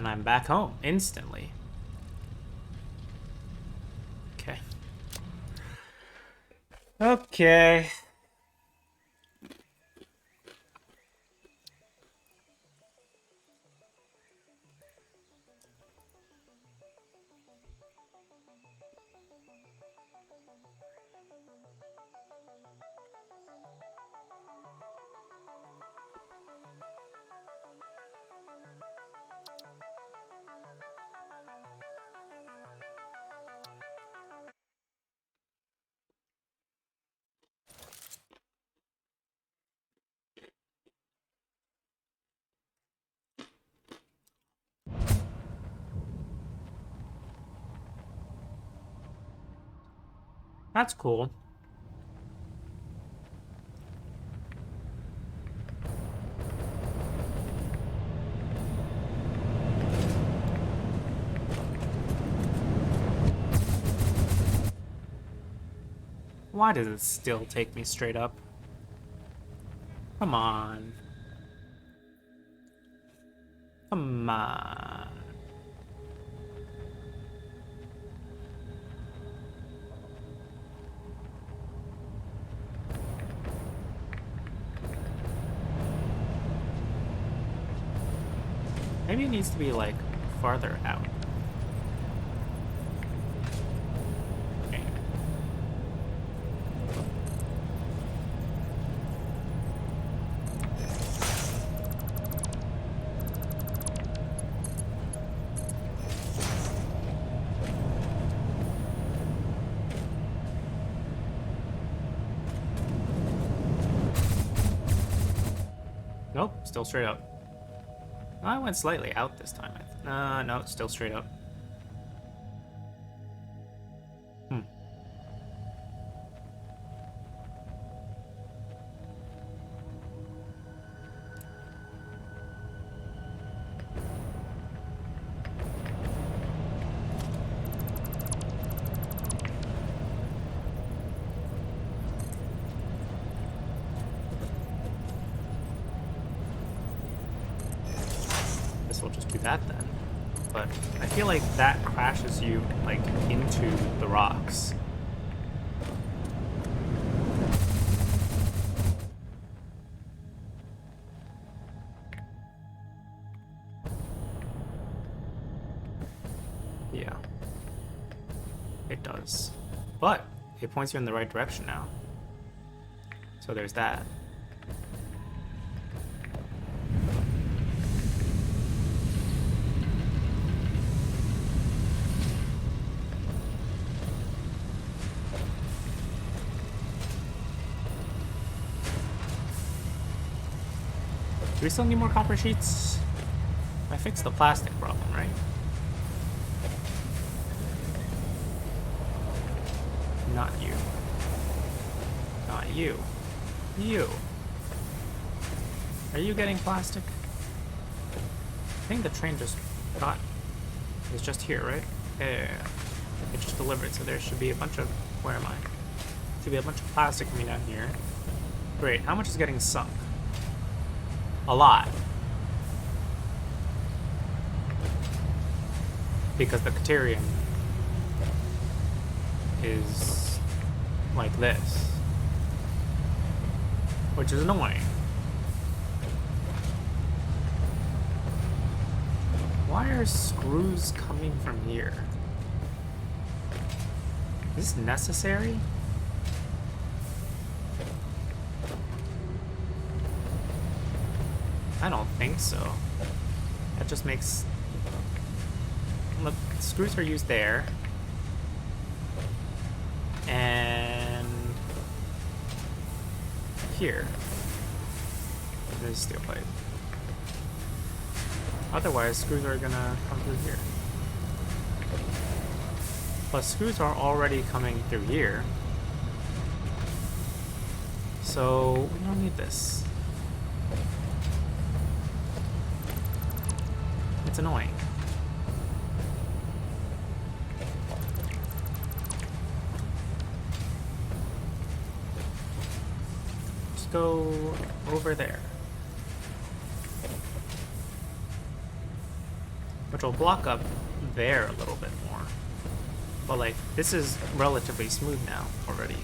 And I'm back home instantly. Okay. Okay. That's cool. Why does it still take me straight up? Come on. Come on. Maybe it needs to be, like, farther out. Okay. Nope, still straight up. I went slightly out this time. No, it's still straight up. We'll just do that then. But I feel like that crashes you, like, into the rocks. Yeah. It does. But it points you in the right direction now. So there's that. Do we still need more copper sheets? I fixed the plastic problem, right? Not you. Not you. You. Are you getting plastic? I think the train just got... It's just here, right? Yeah. It just delivered, so there should be a bunch of... Where am I? Should be a bunch of plastic coming down here. Great. How much is getting sunk? A lot. Because the Caterium is like this. Which is annoying. Why are screws coming from here? Is this necessary? I don't think so. That just makes... Look, screws are used there. And... here. There's steel pipe. Otherwise, screws are gonna come through here. Plus, screws are already coming through here. So, we don't need this. It's annoying. Just go over there. which will block up there a little bit more. But like, this is relatively smooth now already.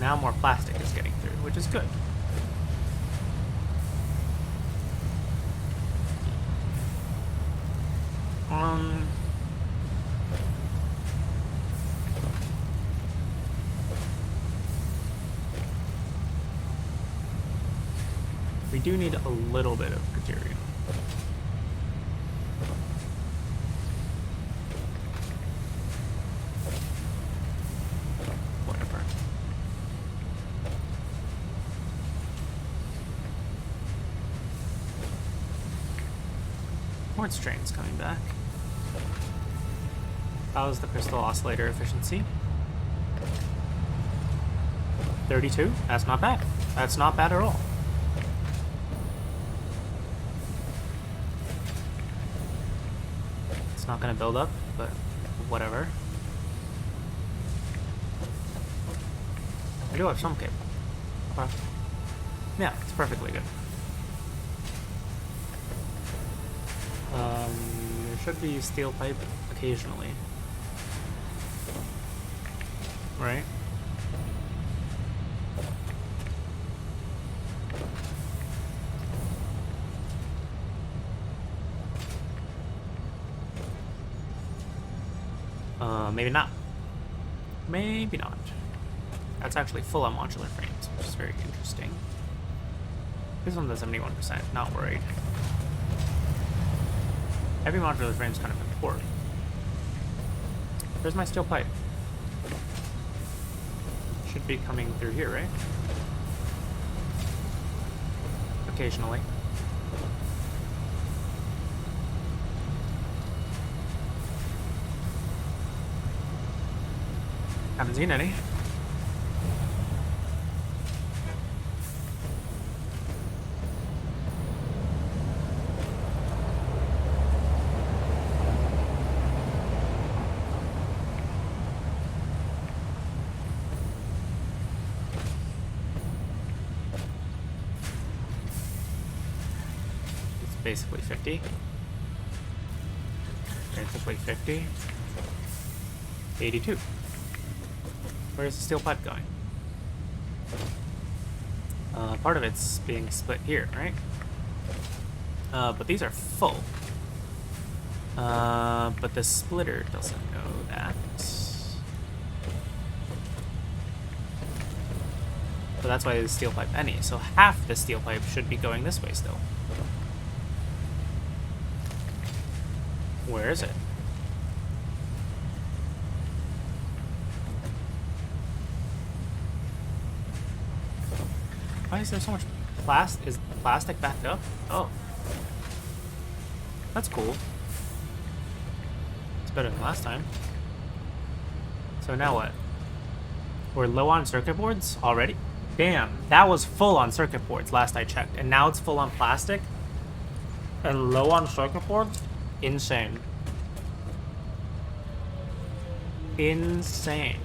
Now more plastic is getting through, which is good. We do need a little bit of material. Whatever. Quartz train's coming back. How's the crystal oscillator efficiency? 32? That's not bad. That's not bad at all. It's not gonna build up, but whatever. I do have some cable. Okay. Yeah, it's perfectly good. There should be steel pipe occasionally. Right? Maybe not. Maybe not. That's actually full on modular frames, which is very interesting. This one's at 71%, not worried. Every modular frame is kind of important. Where's my steel pipe? Should be coming through here, right? Occasionally. Haven't seen any. Basically 50. Basically 50. 82. Where's the steel pipe going? Part of it's being split here, right? But these are full. But the splitter doesn't know that. So that's why there's steel pipe any. So half the steel pipe should be going this way still. Where is it? Why is there so much plastic? Is plastic backed up? Oh. That's cool. It's better than last time. So now what? We're low on circuit boards already? Damn, that was full on circuit boards last I checked. And now it's full on plastic? And low on circuit boards? Insane. Insane.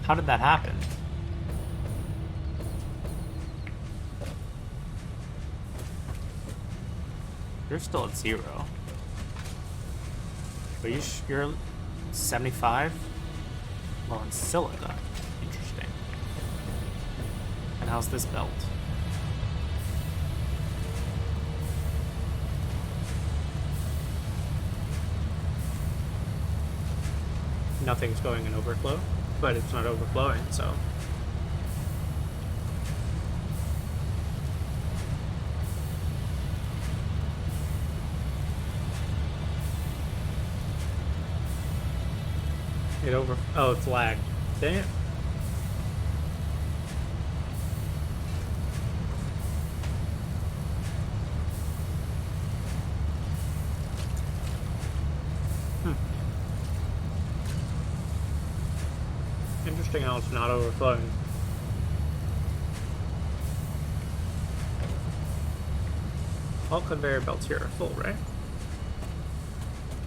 How did that happen? You're still at 0. But you're 75? Well, in silica. Interesting. And how's this belt? Nothing's going in overflow, but it's not overflowing, so. Oh, it's lagged. Dang it. Interesting how it's not overflowing. All conveyor belts here are full, right?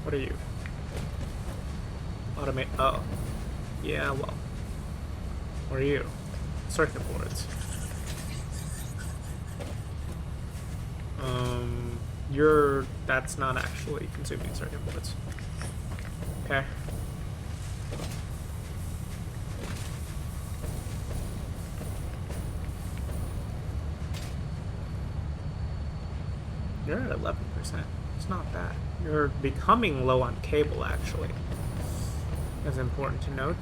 What are you? Automate. Oh. Yeah, well. What are you? Circuit boards. That's not actually consuming circuit boards. Okay. You're at 11%. It's not bad. You're becoming low on cable, actually. That's important to note.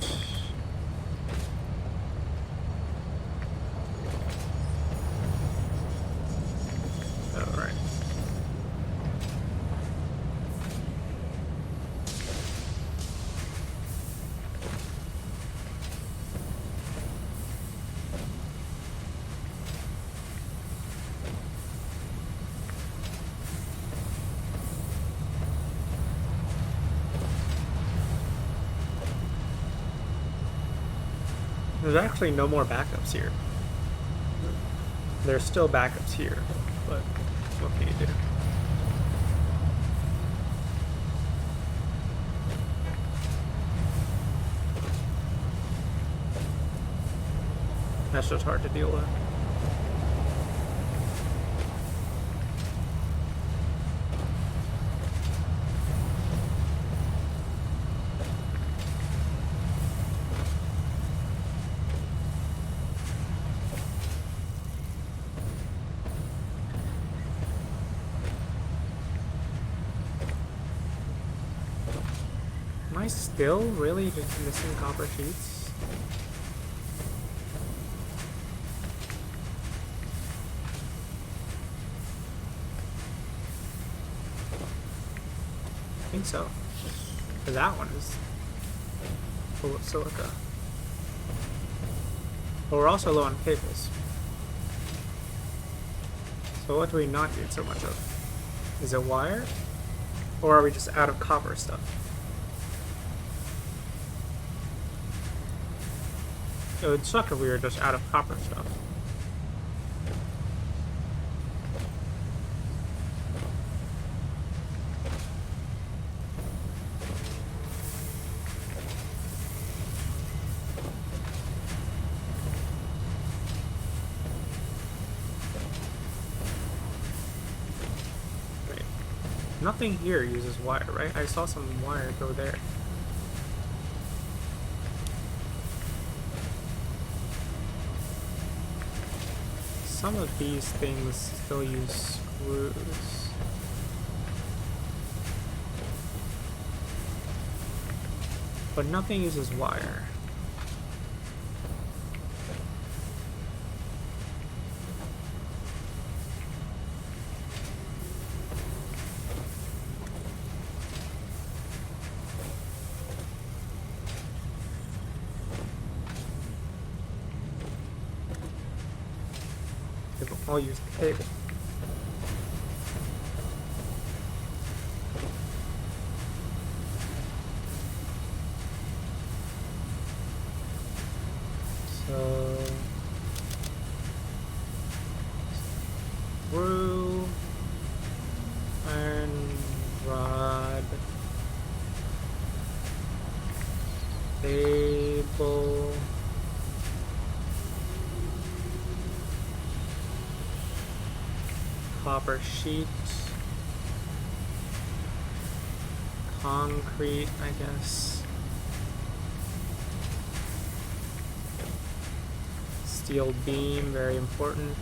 Alright. There's actually no more backups here. There's still backups here, but what can you do? That's just hard to deal with. Am I still really just missing copper sheets? I think so. Because that one is full of silica. But we're also low on cables. So what do we not need so much of? Is it wire? Or are we just out of copper stuff? It would suck if we were just out of copper stuff. Wait. Nothing here uses wire, right? I saw some wire go there. Some of these things still use screws. But nothing uses wire. I'll use the cable. So screw, iron rod, cable. Copper sheet, concrete, I guess, steel beam, very important,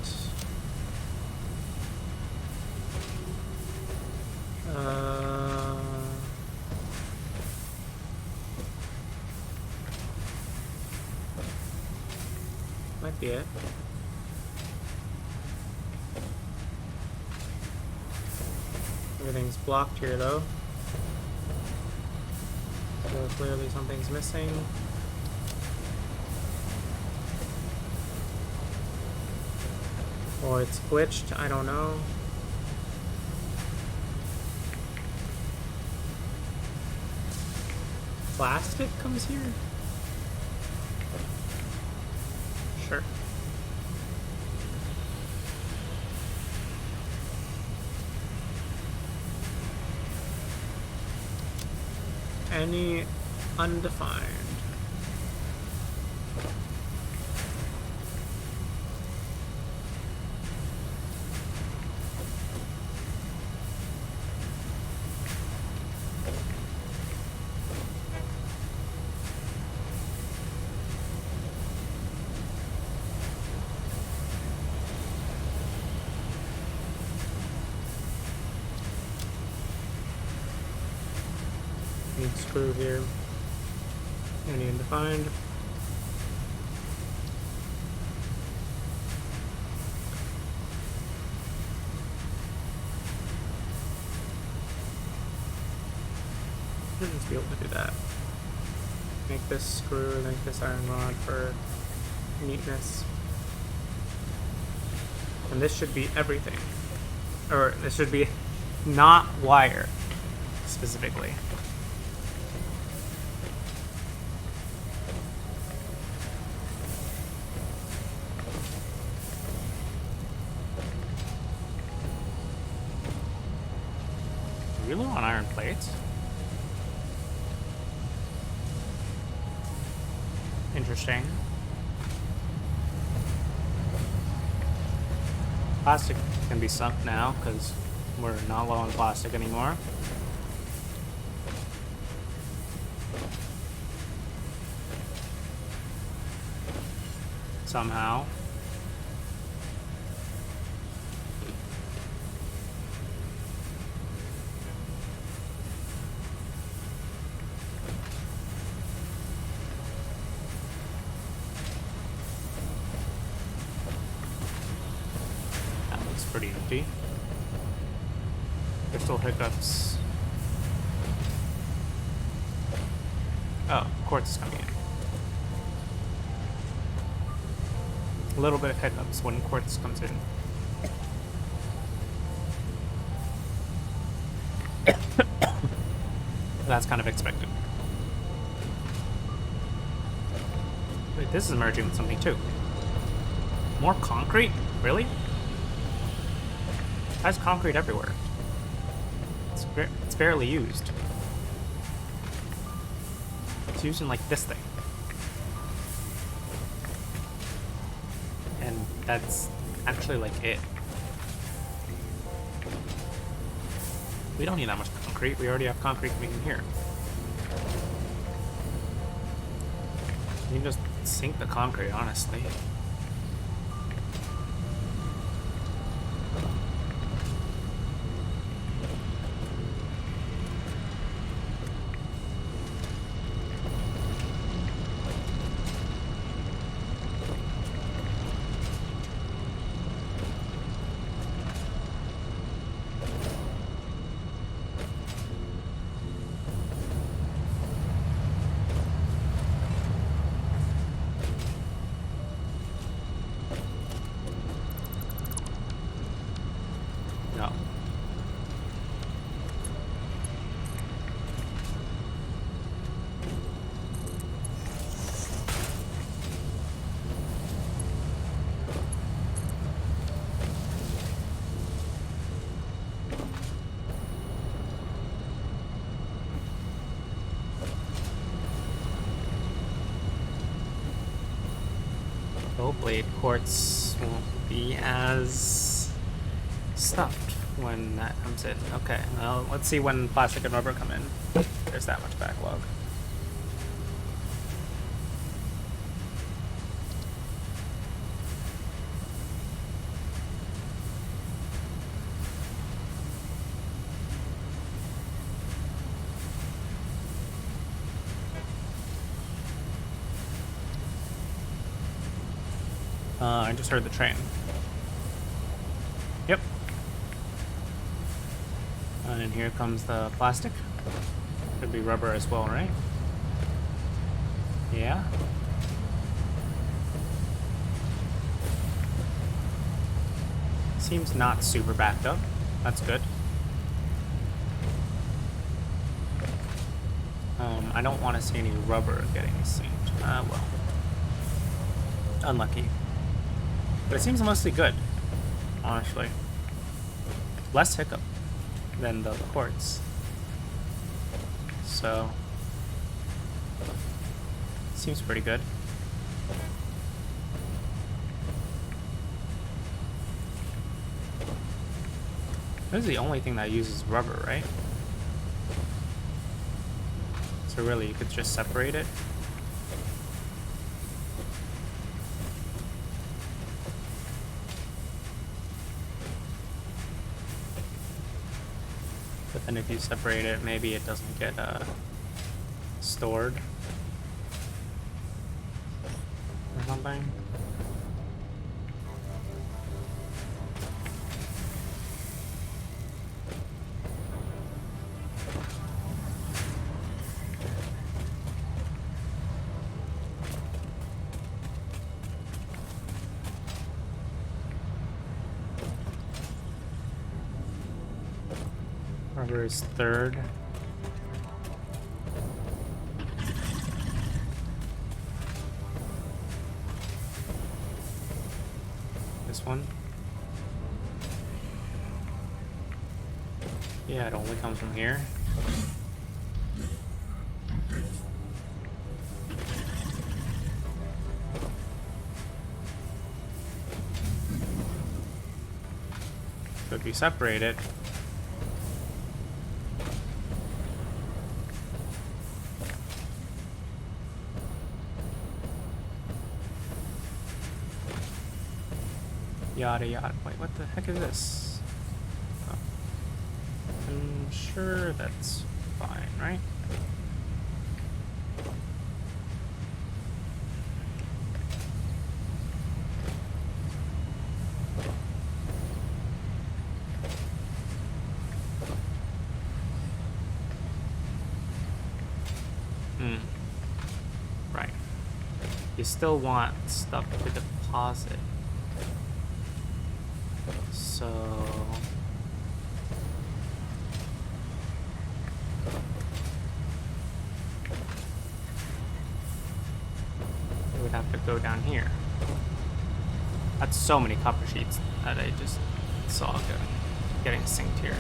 might be it. Everything's blocked here though. So clearly something's missing. Or it's glitched, I don't know. Plastic comes here? Sure. Any undefined. Need screw here. Any undefined. Shouldn't be able to do that. Make this screw, make this iron rod for neatness. And this should be everything. Or this should be not wire, specifically. Really on iron plates? Interesting. Plastic can be sunk now because we're not low on plastic anymore. Somehow. Pretty empty. There's still hiccups. Oh, quartz is coming in. A little bit of hiccups when quartz comes in. That's kind of expected. Wait, this is merging with something too. More concrete? Really? There's concrete everywhere. It's barely used. It's used in like this thing. And that's actually like it. We don't need that much concrete. We already have concrete coming in here. You can just sink the concrete, honestly. No. Blade quartz won't be as stuffed when that comes in. Okay, well, let's see when plastic and rubber come in. There's that much backlog. I just heard the train. Yep. And here comes the plastic. Could be rubber as well, right? Yeah. Seems not super backed up. That's good. I don't want to see any rubber getting synced. Well. Unlucky. But it seems mostly good, honestly. Less hiccup than the quartz. So, Seems pretty good. This is the only thing that uses rubber, right? So really, you could just separate it. But then if you separate it, maybe it doesn't get stored or something. Rubber is third. This one. Yeah, it only comes from here. So if you separate it, yada yada. Wait, what the heck is this? Oh. I'm sure that's fine, right? Right. You still want stuff to deposit. So it would have to go down here. That's so many copper sheets that I just saw getting synced here.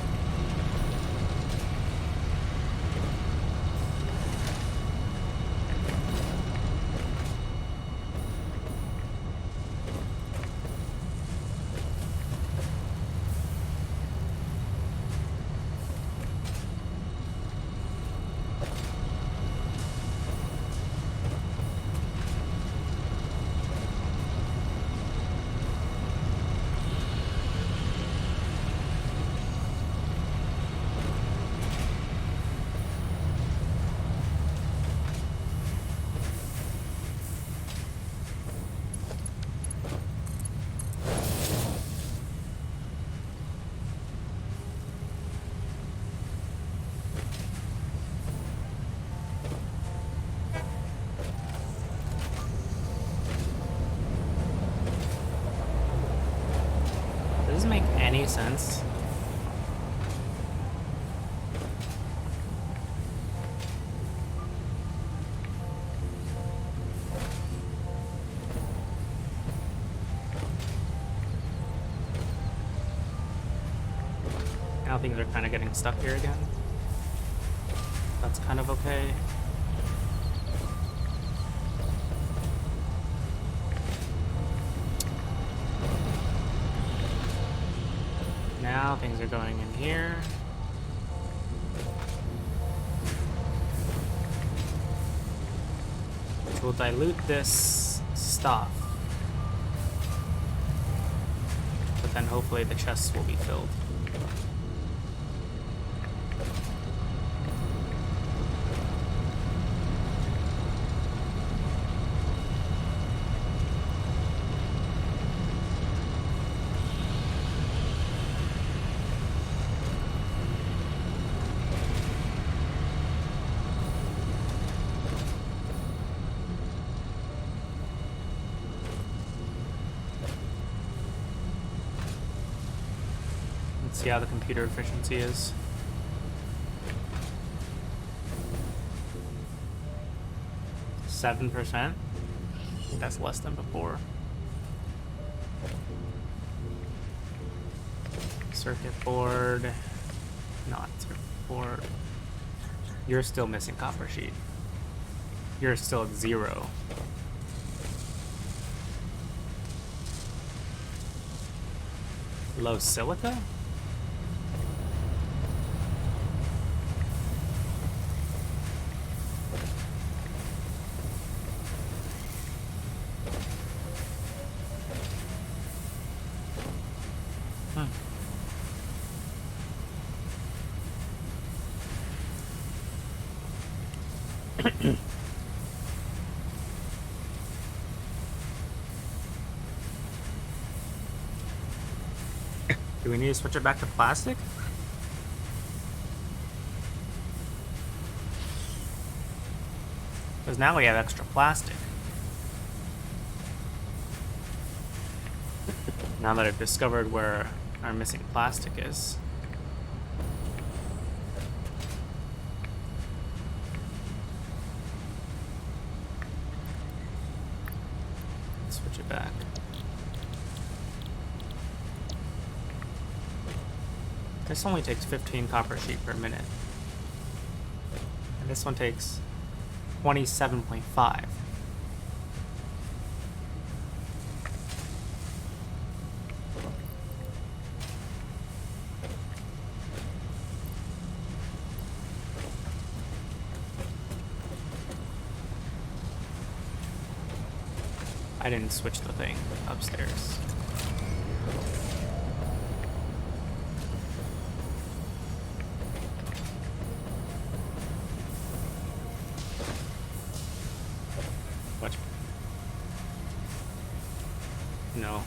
Does this make any sense? Now things are kind of getting stuck here again. That's kind of okay. Now things are going in here. Which will dilute this stuff. But then hopefully the chests will be filled. See how the computer efficiency is. %7%. I think that's less than before. Circuit board. Not circuit board. You're still missing copper sheet. You're still at 0. Low silica? Do we need to switch it back to plastic? Because now we have extra plastic. Now that I've discovered where our missing plastic is. Let's switch it back. This only takes 15 copper sheet per minute. And this one takes 27.5. I didn't switch the thing upstairs. What? No.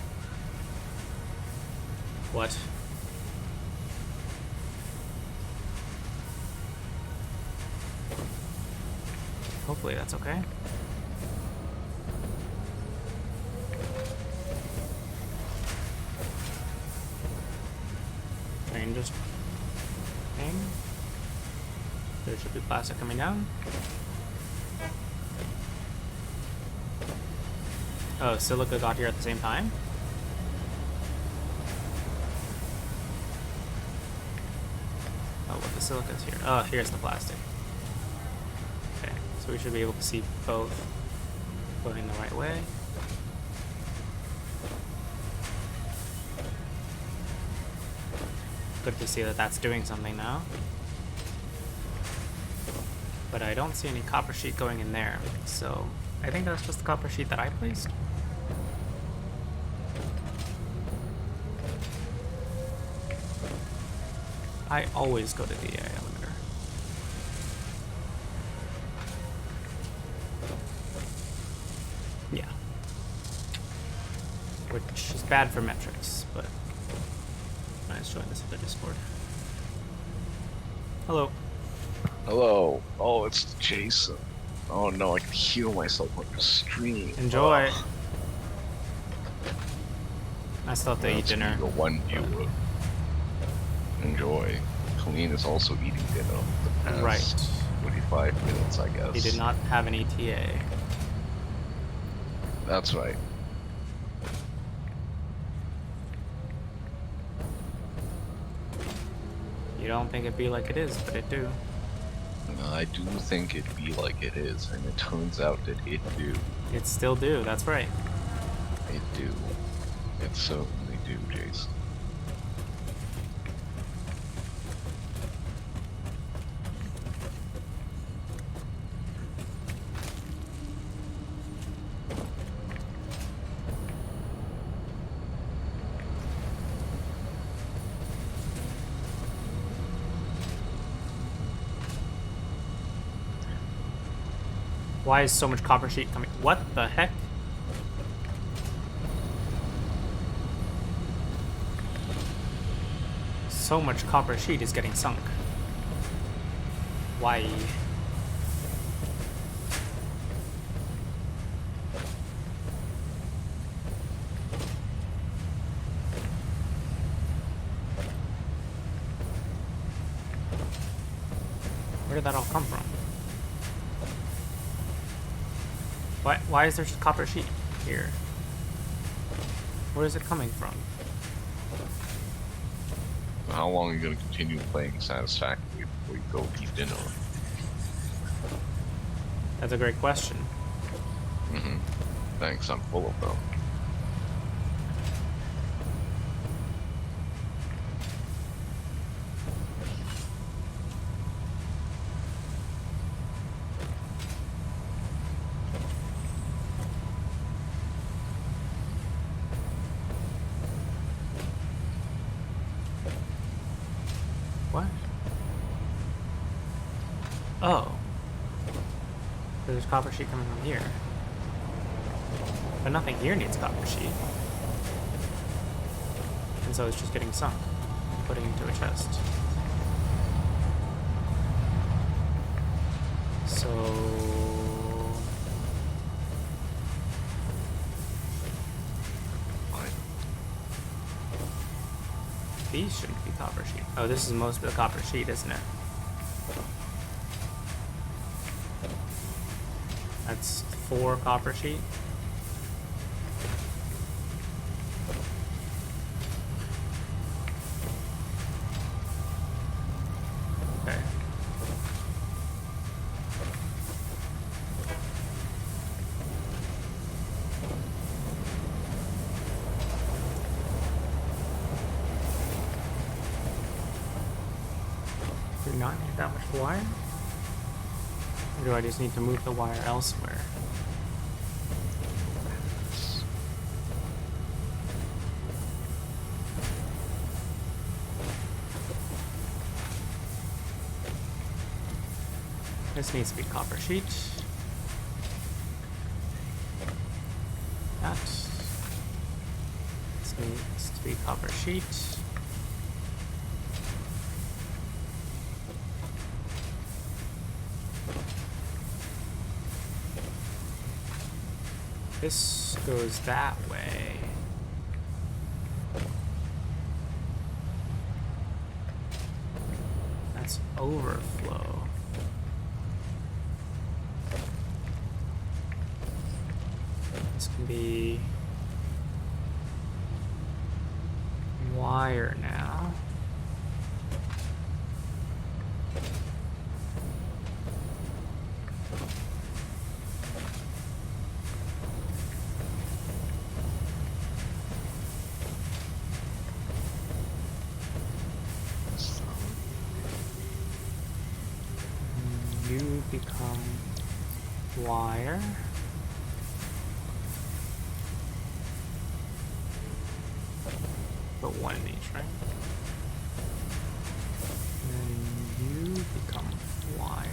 What? Hopefully that's okay. Train just came. There should be plastic coming down. Oh, silica got here at the same time? Oh, what the silica's here. Oh, here's the plastic. Okay, so we should be able to see both going the right way. Good to see that that's doing something now. But I don't see any copper sheet going in there, so I think that's just the copper sheet that I placed. I always go to the air limiter. Yeah. Which is bad for metrics, but let's join this other Discord. Hello. Hello. Oh, it's Jason. Oh no, I can heal myself on the stream. Enjoy. Oh. I still have to eat dinner. The one you would enjoy. Colleen is also eating dinner the past Right. 45 minutes, I guess. He did not have an ETA. That's right. You don't think it'd be like it is, but it do. I do think it be like it is, and it turns out that it do. It still do, that's right. It do. It certainly do, Jason. Why is so much copper sheet coming? What the heck? So much copper sheet is getting sunk. Why? Where did that all come from? Why is there just copper sheet here? Where is it coming from? How long are you going to continue playing Satisfactory before you go eat dinner? That's a great question. Mm-hmm. Thanks, I'm full of them. What? Oh. There's copper sheet coming from here. But nothing here needs copper sheet. And so it's just getting sunk. Putting into a chest. So... Fine. These shouldn't be copper sheet. Oh, this is most of the copper sheet, isn't it? That's 4 copper sheet. Okay. Do not need that much wire? Or do I just need to move the wire elsewhere? This needs to be copper sheet. That. This needs to be copper sheet. This goes that way. That's overflow. This can be wire now. You become wire. But one in each, right? And then you become wire.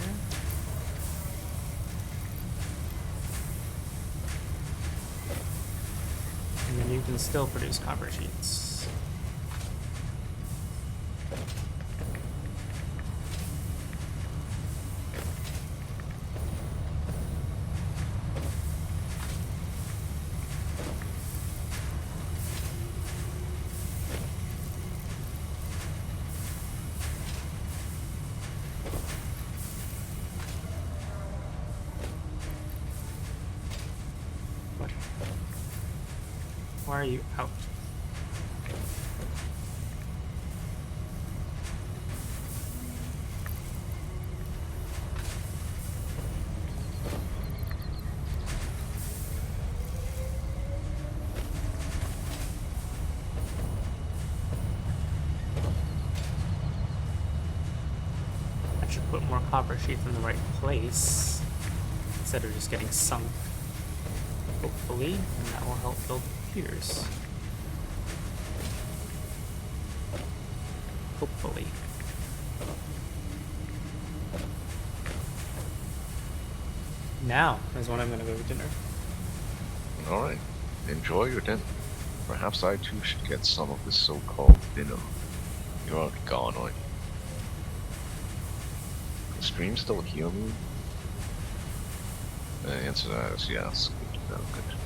And then you can still produce copper sheets. What? Why are you out? I should put more copper sheets in the right place instead of just getting sunk. Hopefully, and that will help build computers. Hopefully. Now is when I'm gonna go to dinner. Alright. Enjoy your dinner. Perhaps I too should get some of this so-called dinner. You're already gone, aren't you? The stream still hear me? The answer to that is yes. Good to know, good to know.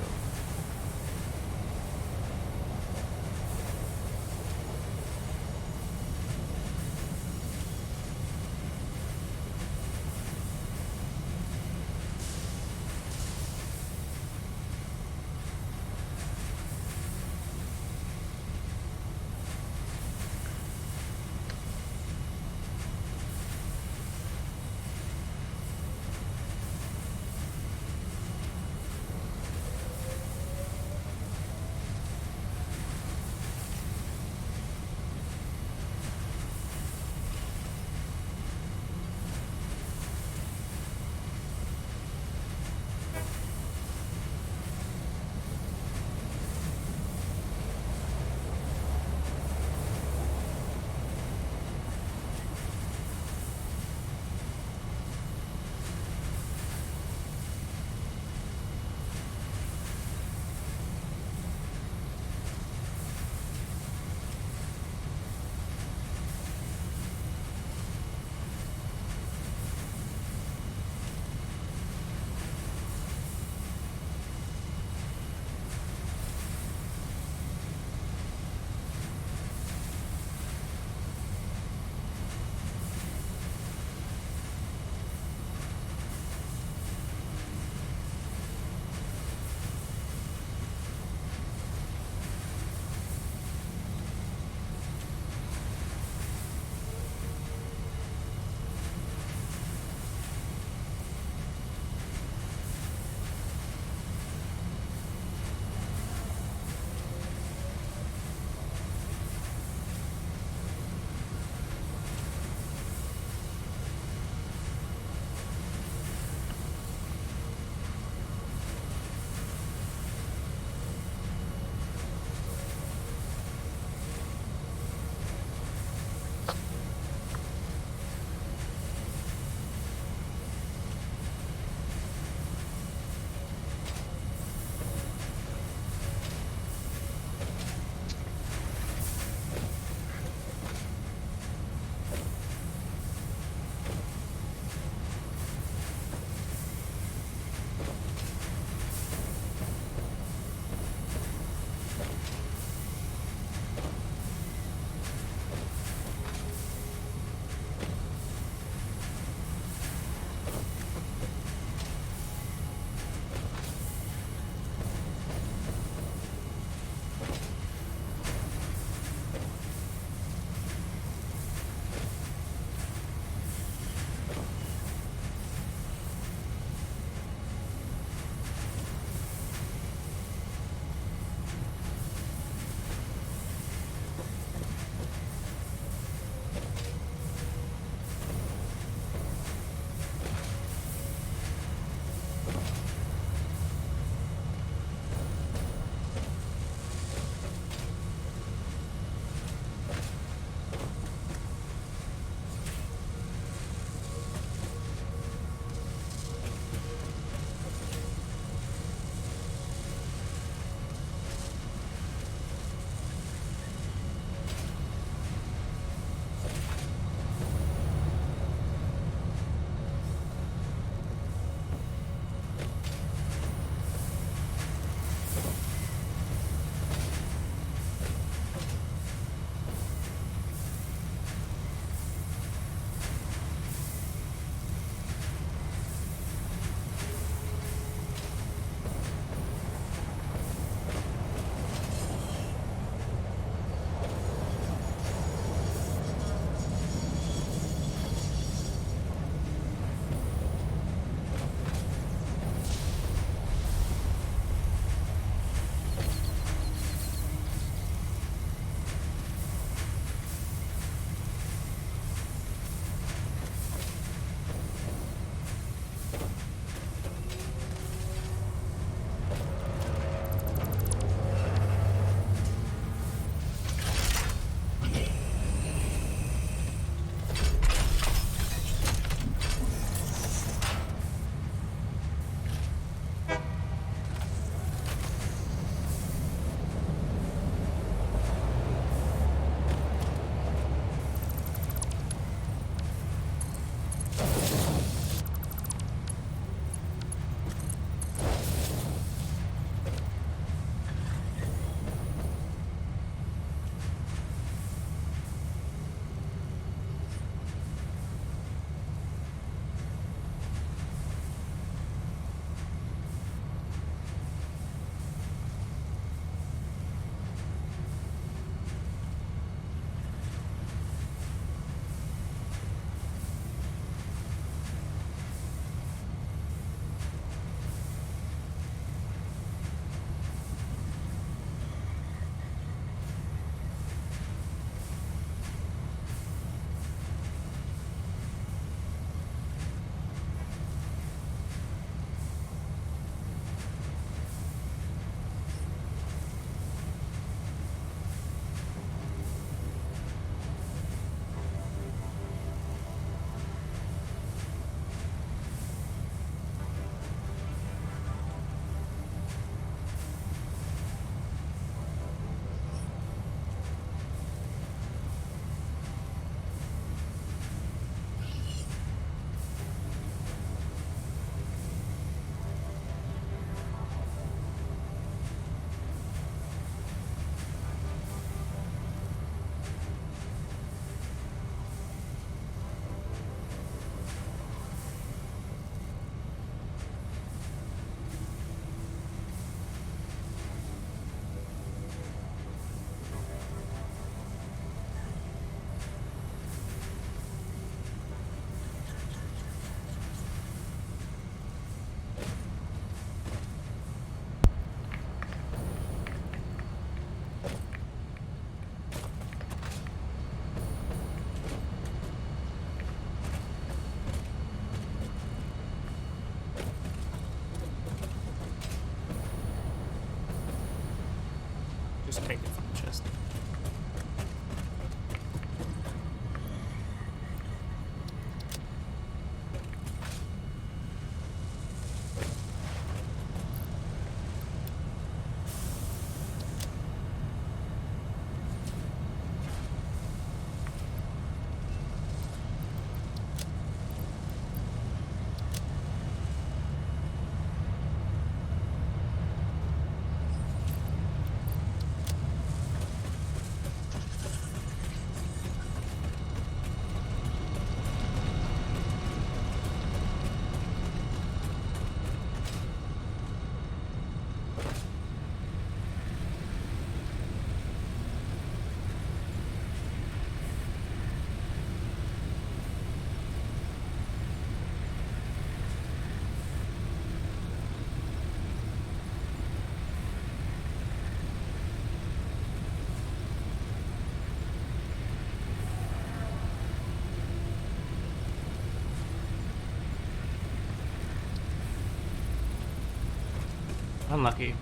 Unlucky.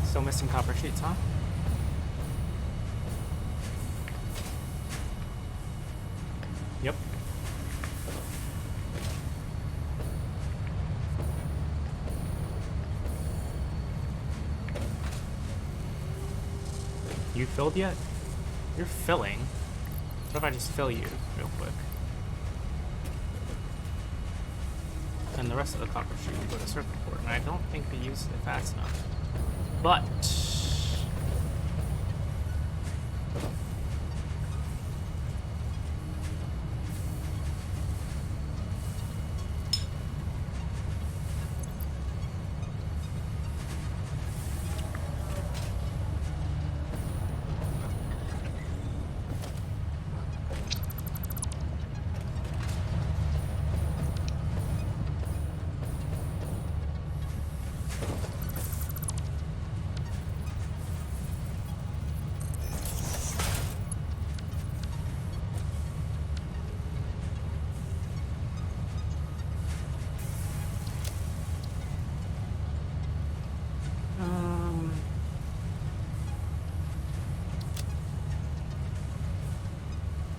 Still missing copper sheets, huh? Yep. You filled yet? You're filling. What if I just fill you real quick? And the rest of the copper sheet will go to circuit board, and I don't think we used it fast enough. But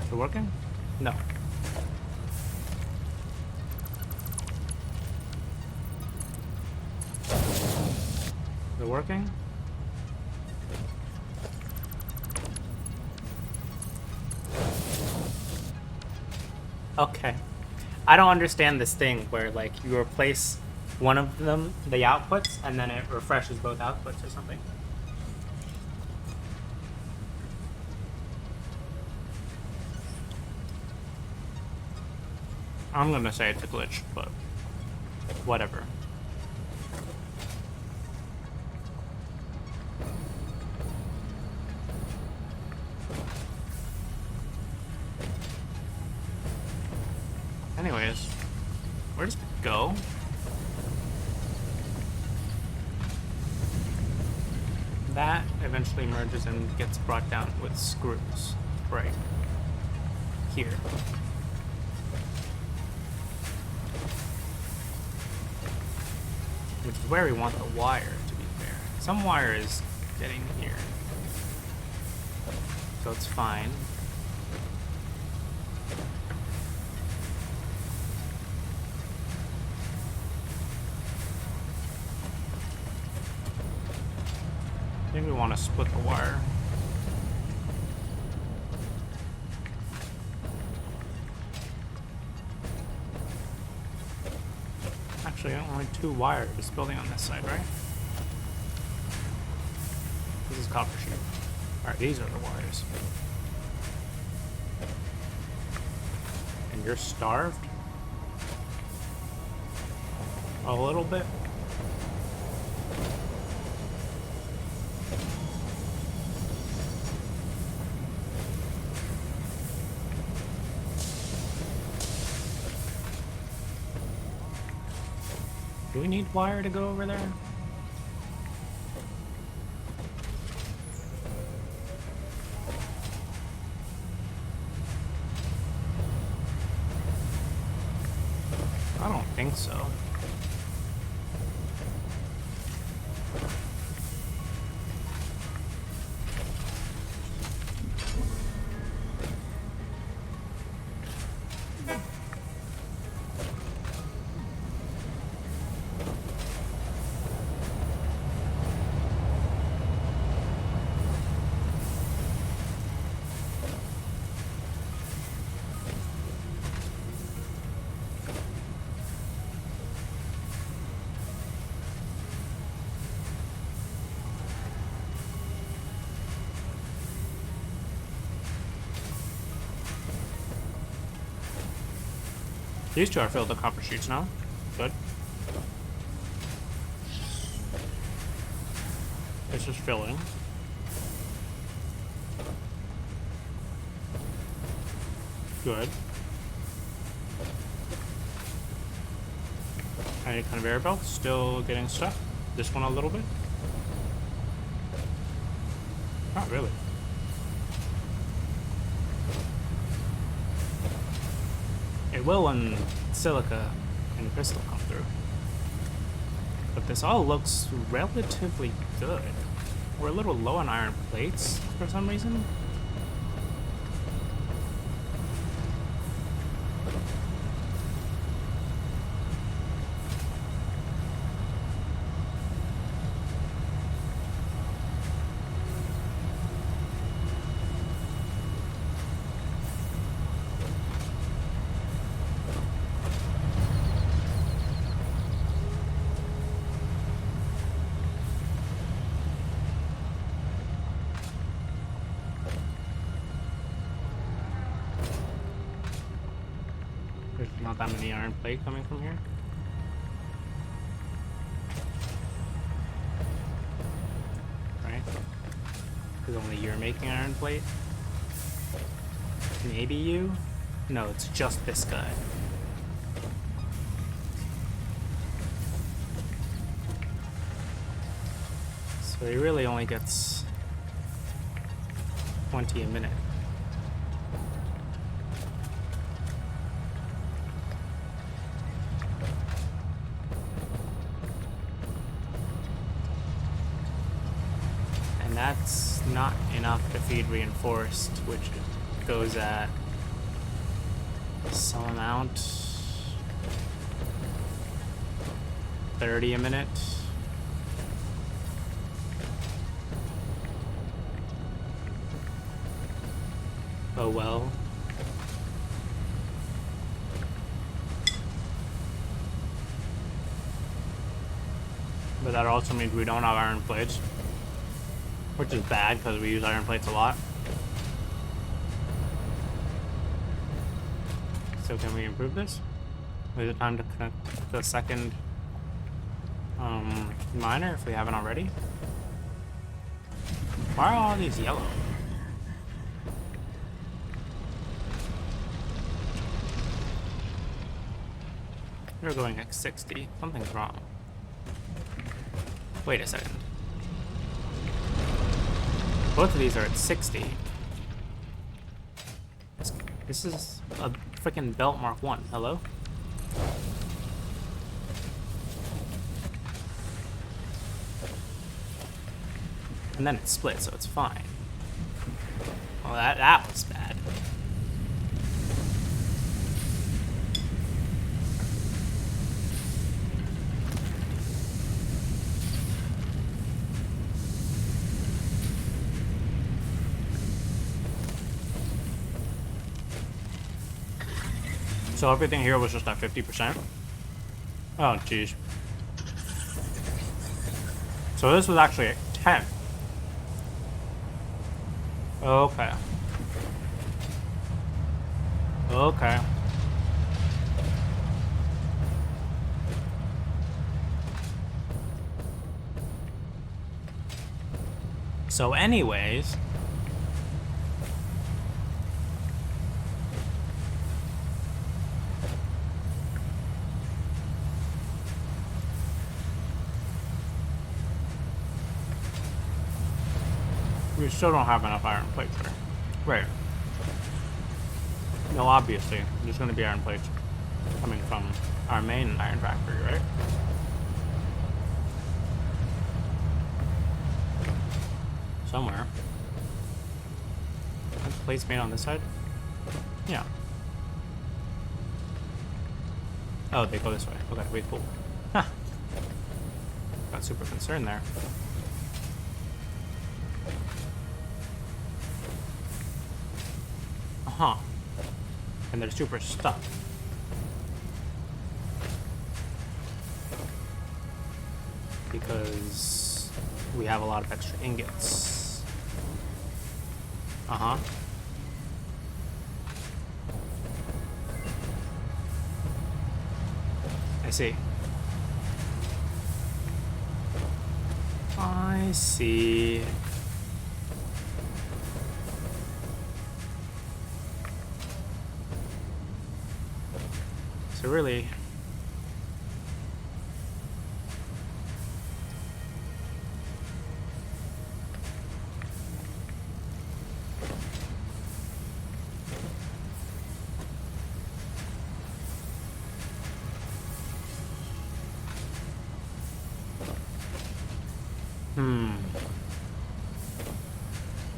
is it working? No. Is it working? Okay. I don't understand this thing where like you replace one of them, the outputs, and then it refreshes both outputs or something. I'm gonna say it's a glitch, but whatever. Anyways, where does it go? That eventually merges and gets brought down with screws, right here. Which is where we want the wire, to be fair. Some wire is getting here, so it's fine. I think we want to split the wire. Actually, only 2 wires building on this side, right? This is copper sheet. Alright, these are the wires. And you're starved? A little bit? Do we need wire to go over there? I don't think so. These two are filled with copper sheets now. Good. This is filling. Good. Any conveyor belt still getting stuck. This one a little bit. Not really. It will when silica and crystal come through. But this all looks relatively good. We're a little low on iron plates for some reason. There's not that many iron plate coming from here. Right? Because only you're making iron plate. Maybe you? No, it's just this guy. So he really only gets 20 a minute. And that's not enough to feed reinforced, which goes at some amount. 30 a minute. Oh well. But that also means we don't have iron plates. Which is bad because we use iron plates a lot. So can we improve this? Is it time to connect the second miner if we haven't already? Why are all these yellow? You're going at 60. Something's wrong. Wait a second. Both of these are at 60. This is a freaking belt mark 1. Hello? And then it split, so it's fine. Well, that was bad. So everything here was just at 50%? Oh, jeez. So this was actually at 10. Okay. Okay. So anyways, we still don't have enough iron plates there. Right. No, obviously, there's going to be iron plates coming from our main iron factory, right? Somewhere. Are plates made on this side? Yeah. Oh, they go this way. Okay, wait, cool. Huh. Got super concerned there. Uh-huh. And they're super stuck. Because we have a lot of extra ingots. Uh-huh. see. I see. So really,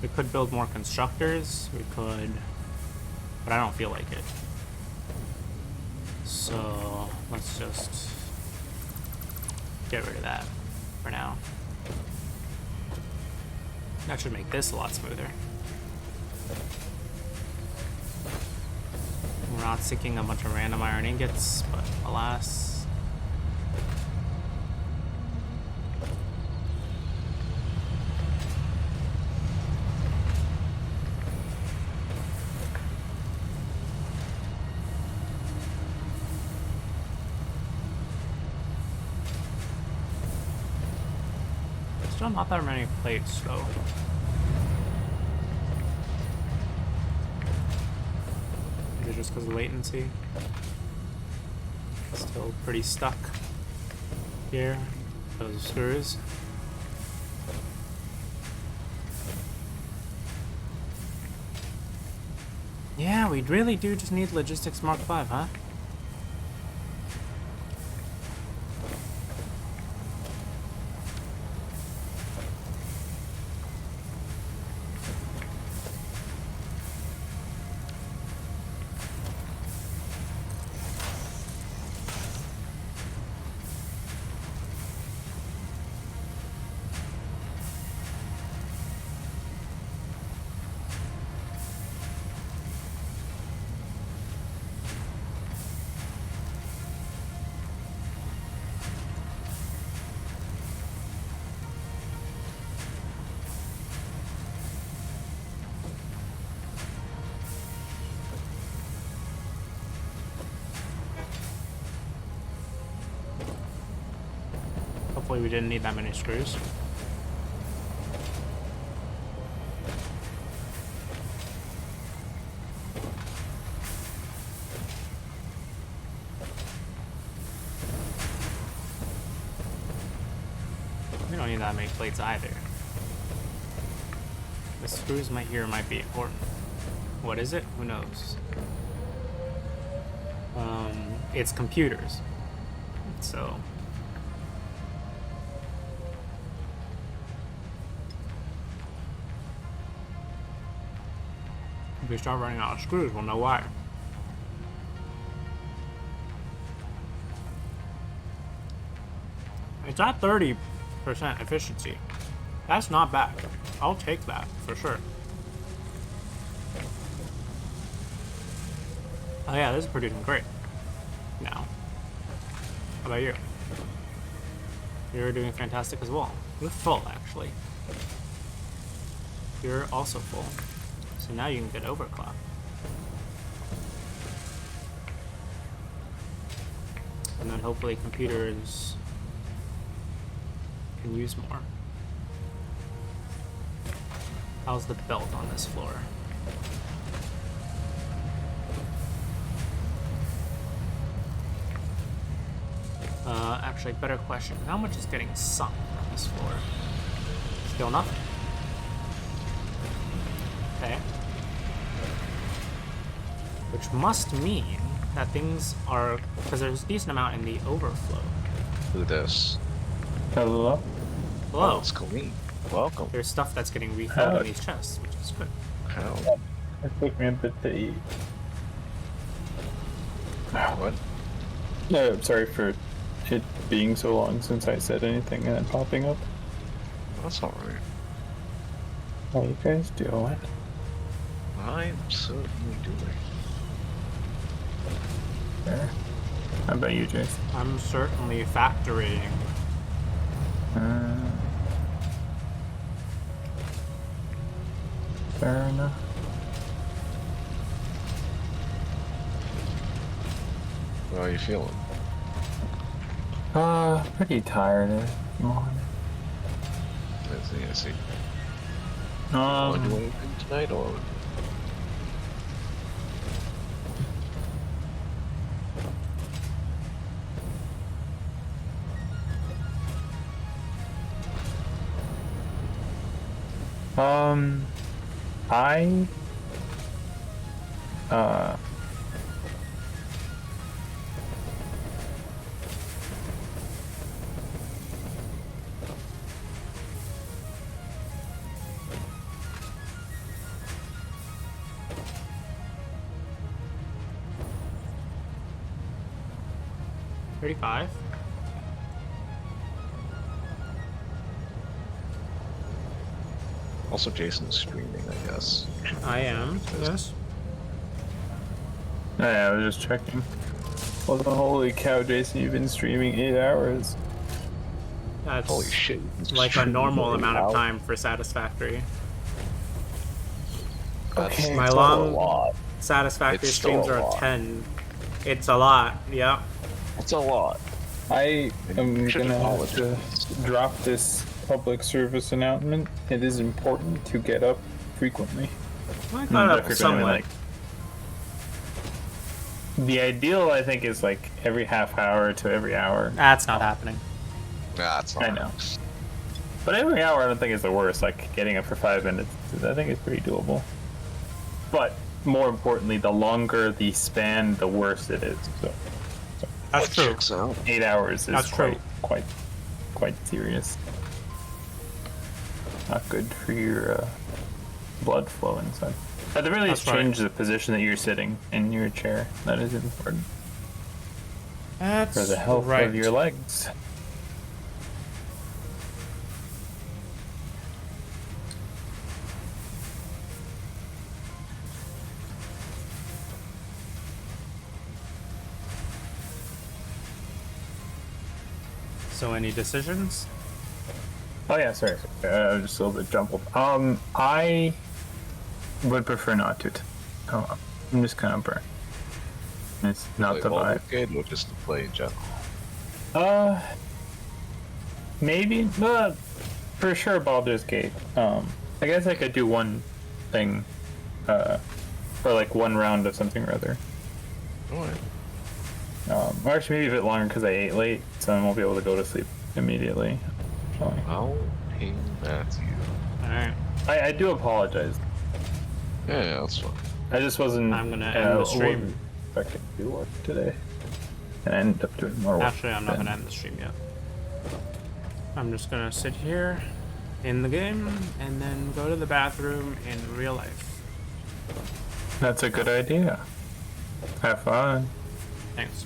we could build more constructors. We could, but I don't feel like it. So let's just get rid of that for now. That should make this a lot smoother. We're not sinking a bunch of random iron ingots, but alas. Still not that many plates, though. Is it just because of latency? Still pretty stuck here. Those screws. Yeah, we really do just need Logistics Mark V, huh? Hopefully we didn't need that many screws. We don't need that many plates either. The screws here might be important. What is it? Who knows? It's computers. So if we start running out of screws, we'll know why. It's at 30% efficiency. That's not bad. I'll take that for sure. Oh yeah, this is producing great. Now, how about you? You're doing fantastic as well. You're full, actually. You're also full. So now you can get overclock. And then hopefully computers can use more. How's the belt on this floor? Actually, better question. How much is getting sunk on this floor? Still nothing. Okay. Which must mean that things are... because there's a decent amount in the overflow. Look at this. Hello? Hello. Oh, it's clean. Welcome. There's stuff that's getting refilled in these chests, which is good. How? It took me a bit to eat. What? No, I'm sorry for it being so long since I said anything and then popping up. That's alright. How you guys doing? I'm certainly doing. Fair. How about you, Jace? I'm certainly factoring. Fair enough. How are you feeling? Pretty tired this morning. I see. Want to do Um, anything tonight, or? I, uh, $35. Also, Jason's streaming, I guess. I am. Yes. yeah, I was just checking. Well, the holy cow, Jason, you've been streaming 8 hours. That's Holy shit! he's like a streaming normal right amount of now? time for Satisfactory. That's Okay. My still long- a lot. Satisfactory It's still streams a are lot. 10. It's a lot. Yeah. That's a lot. I am You should gonna have to apologize. drop this public service announcement. It is important to get up frequently. I got up somewhat. The ideal, I think, is like every half hour to every hour. That's not happening. Nah, it's not. I know. But every hour, I don't think is the worst. Like getting up for 5 minutes, I think is pretty doable. But more importantly, the longer the span, the worse it is. So That's That true. checks out. 8 hours is That's true. quite serious. Not good for your blood flow inside. At the very least, That's right. change the position that you're sitting in your chair. That is important That's for the health right. of your legs. So, any decisions? Oh yeah, sorry. I was just a little bit jumbled. I would prefer not to. Oh, I'm just kind of burnt. It's not Play the vibe. Baldur's Gate or just to play in general? Maybe, for sure Baldur's Gate. I guess I could do one thing, or like one round of something or other. Alright. Or actually maybe a bit longer because I ate late, so I won't be able to go to sleep immediately. Actually. I'll ping Matthew. Alright. I do apologize. Yeah, that's fine. I just wasn't. I'm gonna end the stream. wasn't expecting to do work today, and I ended up doing more work. Actually, I'm not than- gonna end the stream yet. I'm just gonna sit here in the game and then go to the bathroom in real life. That's a good idea. Have fun. Thanks.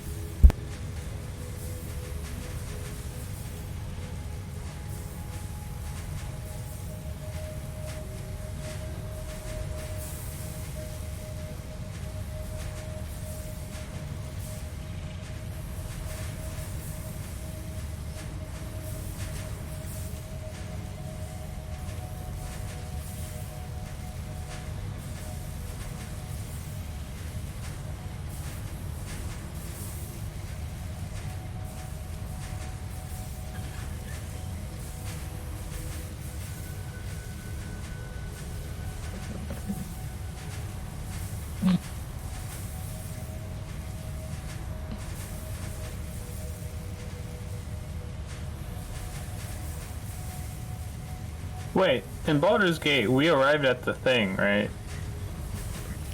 Wait, in Baldur's Gate, we arrived at the thing, right?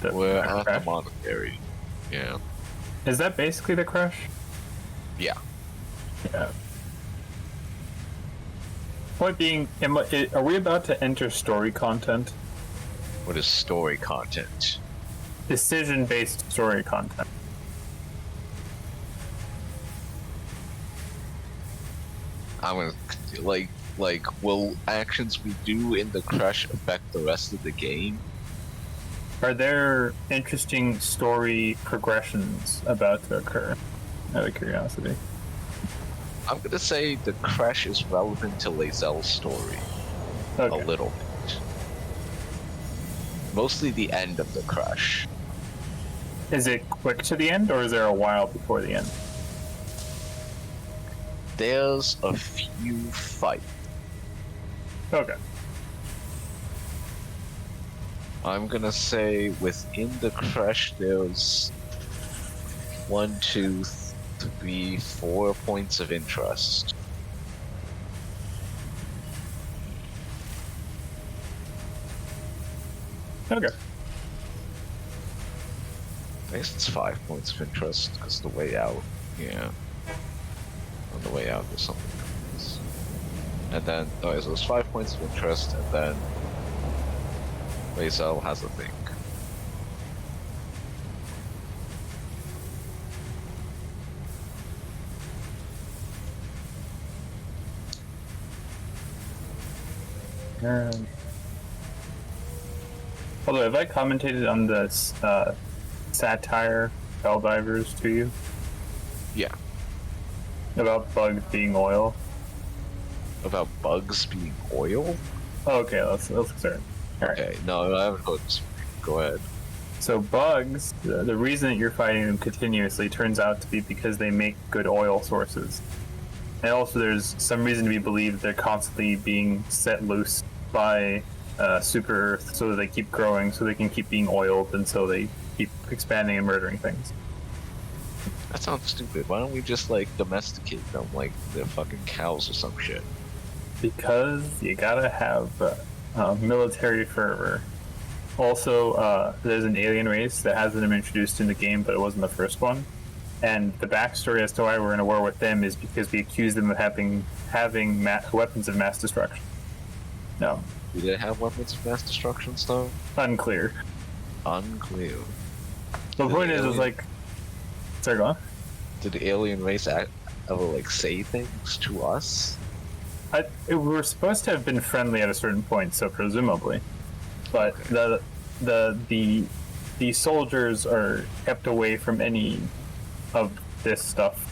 We're at the crash? monastery. Yeah. Is that basically the crush? Yeah. Yeah. Point being, are we about to enter story content? What is story content? Decision-based story content. I'm gonna will actions we do in the crash affect the rest of the game? Are there interesting story progressions about to occur? Out of curiosity. I'm gonna say the crash is relevant to Lae'zel's story Okay. a little bit. Mostly the end of the crash. Is it quick to the end, or is there a while before the end? There's a few fights. Okay. I'm gonna say within the crash there's 1, 2, 3, 4 points of interest. Okay. I guess it's 5 points of interest because the way out, yeah. On the way out there's something else. And then, alright, so there's 5 points of interest, and then Lazel has a thing. Although, have I commentated on the satire Helldivers to you Yeah. about bugs being oil? About bugs being oil? Okay, let's start. All right. Okay, no, I haven't heard this. Go ahead. So bugs, the reason that you're fighting them continuously turns out to be because they make good oil sources. And also there's some reason to be believed they're constantly being set loose by Super Earth so that they keep growing, so they can keep being oiled, and so they keep expanding and murdering things. That sounds stupid. Why don't we just, like, domesticate them like they're fucking cows or some shit? Because you gotta have military fervor. Also, there's an alien race that hasn't been introduced in the game, but it wasn't the first one. And the backstory as to why we're in a war with them is because we accuse them of having weapons of mass destruction. No, Do they have weapons of mass destruction stuff? unclear. Unclear. The Did point the is alien- like, sorry, go on. Did the alien race ever, like, say things to us? We were supposed to have been friendly at a certain point, so presumably, but Okay. the soldiers are kept away from any of this stuff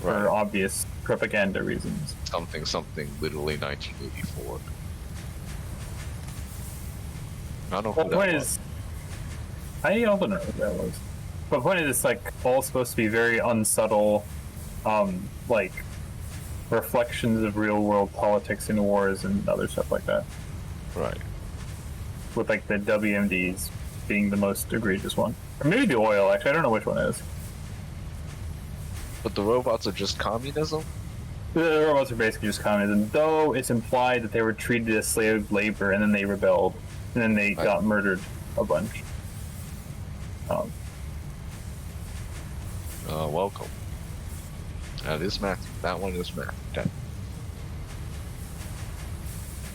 Right. for obvious propaganda reasons. Something, literally 1984. I don't know Well, who the point that was. is, I also don't know what that was. But the point is, it's like all supposed to be very unsubtle, like reflections of real world politics in wars and other stuff like that. Right. With like the WMDs being the most egregious one, or maybe the oil. Actually, I don't know which one it is. But the robots are just communism? The robots are basically just communism, though it's implied that they were treated as slave labor and then they rebelled and then they got murdered a bunch. Welcome. That is Matthew. That one is Matthew.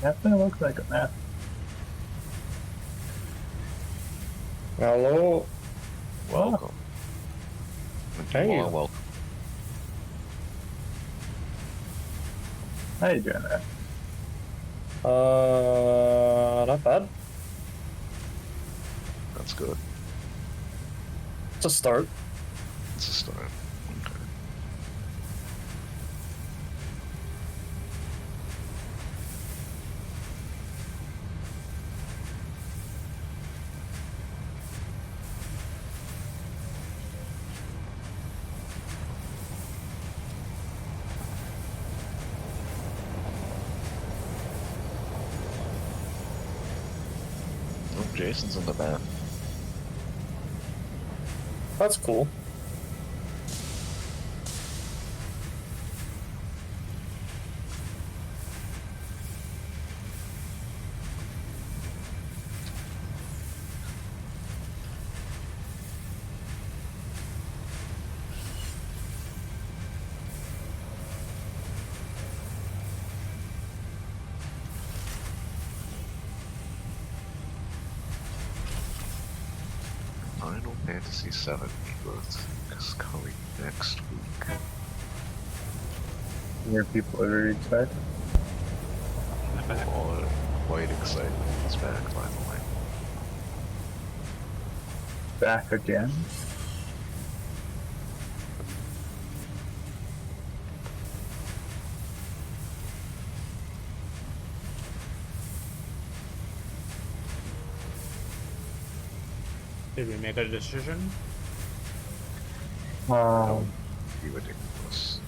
Definitely looks like a map. Hello. Welcome. And you Hey. are welcome. How you doing there? Not bad. That's good. It's a start. It's a start. Okay. Oh, Jason's in the bath. That's cool. Final Fantasy VII Rebirth is coming next week. Where people are very excited. People are quite excited it's back, by the way. Back again. Did we make a decision? Um, Be ridiculous.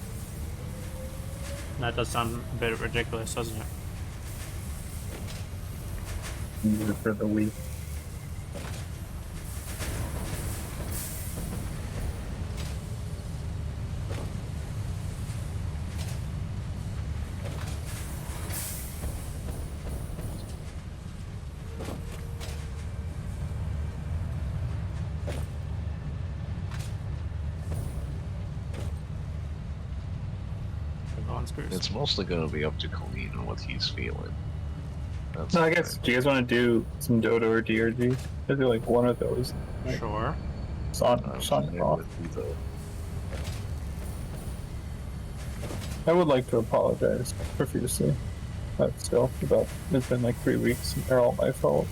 That does sound a bit ridiculous, doesn't it? Use it for the week. On screws. It's mostly gonna be up to Colleen and what he's feeling. That's So I the guess, thing. do you guys want to do some Dota or DRG? I do like one of those. Like, Sure. Son I'm off. with you though. I would like to apologize profusely. But still, it's been like 3 weeks and they're all my fault.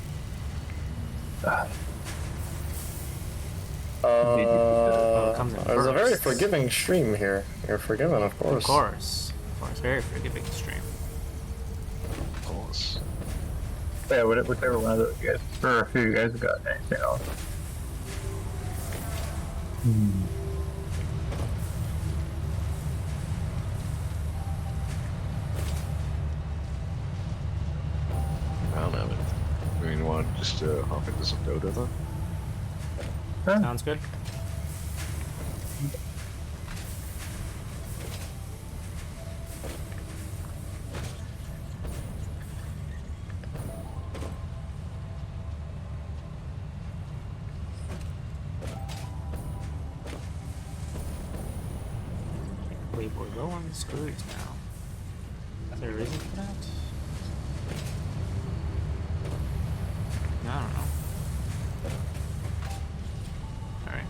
Well, it comes in There's a very first. forgiving stream here. You're forgiven, of course. Of course. Of course. Very forgiving stream. Of course. Yeah, whichever one of those guys, or if you guys got anything else. I don't have anything. I mean, you want just to hop into some Dota then? Sounds good. I believe we're low on the screws now. Is there a reason for that? I don't know. Alright.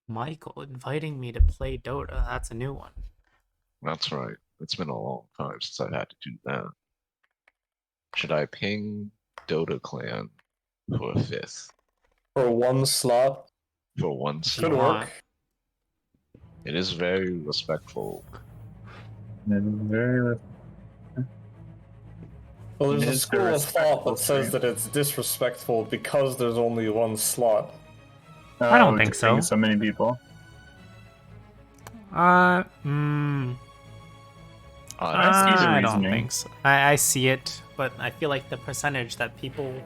Michael inviting me to play Dota. That's a new one. That's right. It's been a long time since I've had to do that. Should I ping Dota Clan for a 5th? For one slot, For one You slot? could want- work. It is very respectful. And very Well, there's It a is school a of thought respectful that says stream. that it's disrespectful because there's only one slot. I don't think so. So many people. I I see the don't reasoning. think so. I see it, but I feel like the percentage of people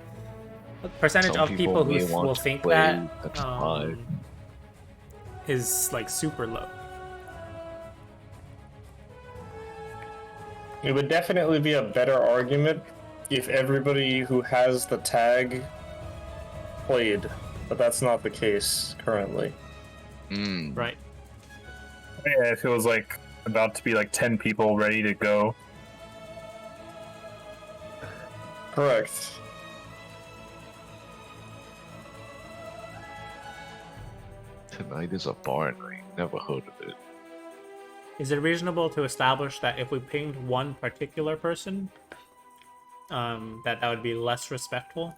who may want will to think play that at 5. is like super low. It would definitely be a better argument if everybody who has the tag played, but that's not the case currently. Right. Yeah, it feels like about to be like 10 people ready to go. Correct. Tonight is a bar night. Never heard of it. Is it reasonable to establish that if we pinged one particular person, that would be less respectful?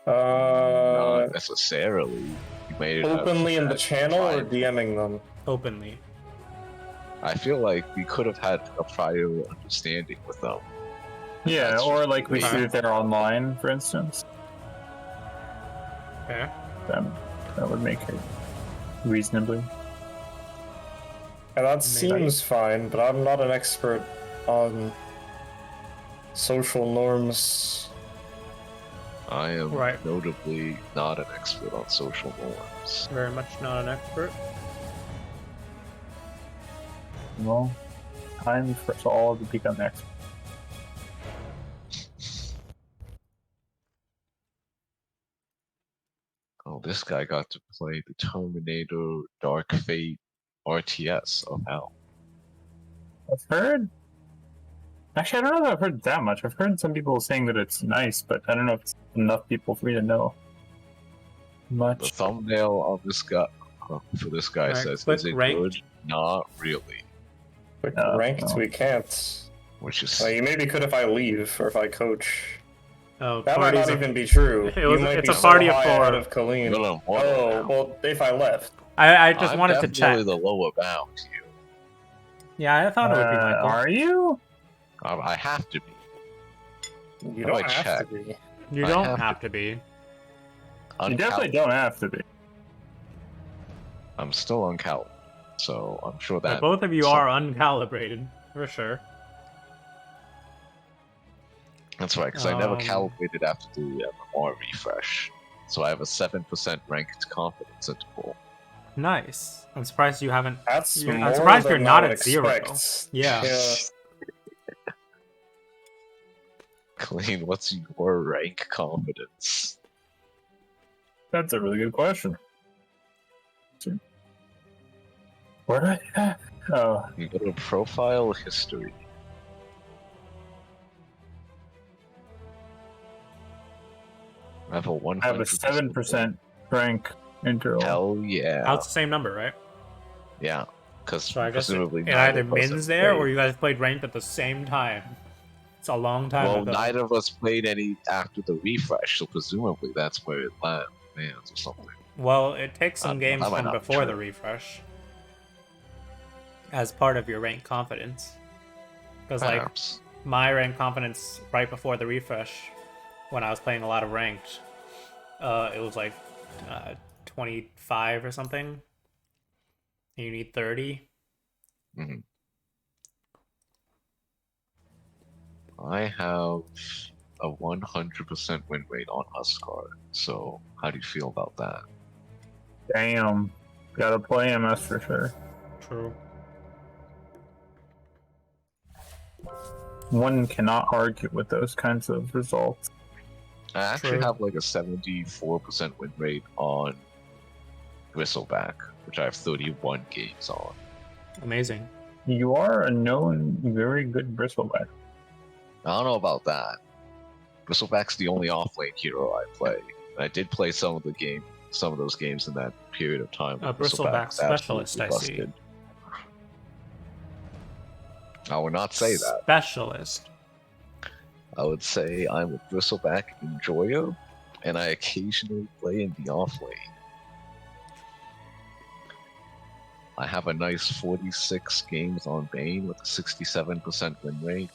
Not necessarily. You may have Openly in the had channel or prior- DMing them? Openly. I feel like we could have had a prior understanding with them. Yeah, That's or just like we the way- see that they're online, for instance. Fair. Then that would make it reasonably. And that seems fine, but I'm not an expert on social norms. I am Right. notably not an expert on social norms. Very much not an expert. Well, time for us all to become experts. Oh, this guy got to play the Terminator Dark Fate RTS of hell. I've heard. Actually, I don't know if I've heard that much. I've heard some people saying that it's nice, but I don't know if it's enough people for me to know The much. thumbnail of this guy for this guy Alright, says, click "Is it ranked. good? Not really." Quick No, ranked, no. we can't. Which is You maybe could if I leave or if I coach. Oh, That might parties not of- even be true. It's a so party of high 4. ahead of Colleen. No, more Oh, now. well, if I left. I just I'm wanted to definitely check. the lower bound to you. Yeah, I thought it would be Michael. Are you? I have to be. You How do don't I have check? to be. You I don't have have to be. You definitely don't have to be. I'm still uncalibrated, so I'm sure that. But both of you some- are uncalibrated, for sure. That's right, because I never Um, calibrated after the MMR refresh, so I have a 7% ranked confidence interval. Nice. I'm surprised you haven't. That's I'm more surprised than you're not I would at 0. expect. Yeah. Colleen, what's your rank confidence? That's a really good question. Where did I? Oh, You go to profile history. I have a 100%. I have a 7% rank interval. Hell yeah. That's the same number, right? Yeah, because So I guess it presumably either of us Min's have there or played. you guys played ranked at the same time. It's a long time Well, ago. neither of us played any after the refresh, so presumably that's where it lands or something. Well, it takes some games that might from not be before the true. refresh as part of your rank confidence. Because like Perhaps. my rank confidence right before the refresh, when I was playing a lot of ranked, it was like 25 or something. You need 30. Mhm. I have a 100% win rate on Huskar, so how do you feel about that? Damn. Gotta play him, that's for sure. True. One cannot argue with those kinds of results. I actually True. have like a 74% win rate on Bristleback, which I have 31 games on. Amazing. You are a known very good bristleback. I don't know about that. Bristleback's the only off-lane hero I play. And I did play some of those games in that period of time. A when Bristleback was specialist, absolutely I see. busted. I would not say that. Specialist. I would say I'm a Bristleback enjoyer, and I occasionally play in the off-lane. I have a nice 46 games on Bane with a 67% win rate.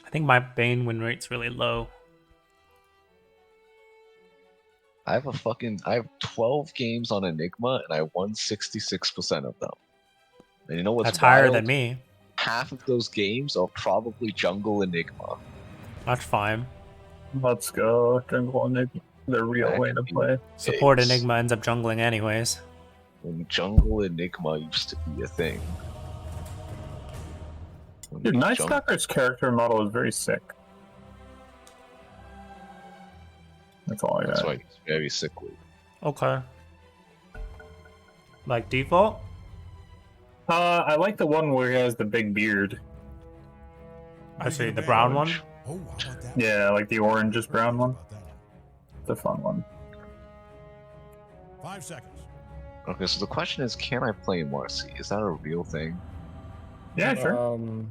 I think my Bane win rate's really low. I have 12 games on Enigma, and I won 66% of them. And you know what's That's higher wild? than me. Half of those games are probably Jungle Enigma. That's fine. Let's go. Jungle Enigma. The real Back way to in play. Support days Enigma ends up jungling anyways. when Jungle Enigma used to be a thing. When Dude, Night Jung- Stalker's character model is very sick. That's all I got. That's right, he's very sickly. Okay. Like default? I like the one where he has the big beard. I see the brown one. Oh, how about that? Yeah, like the orange brown one. How about that? It's a fun one. 5 seconds. Okay, so the question is, can I play Marcy? Is that a real thing? Yeah, sure.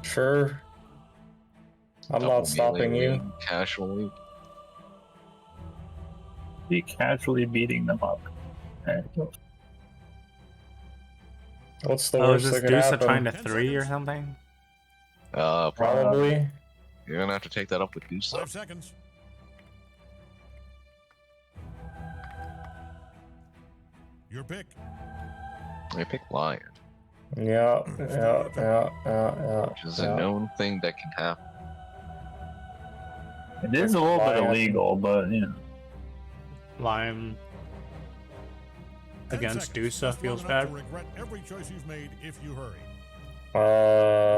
Sure. I'm Double not stopping melee you. win Casually? Be casually beating them up. Okay. What's the Oh, is worst this that could Dusa happen? trying to 3 or something? Probably. You're gonna have to take that up with Dusa. 5 seconds. Your pick. I pick Lion, Yeah, yeah. which is a known thing that can happen. It is a little bit Lion. illegal, but you know. Lion 10 against seconds. Dusa Just feels long enough bad. to regret every choice you've made if you hurry.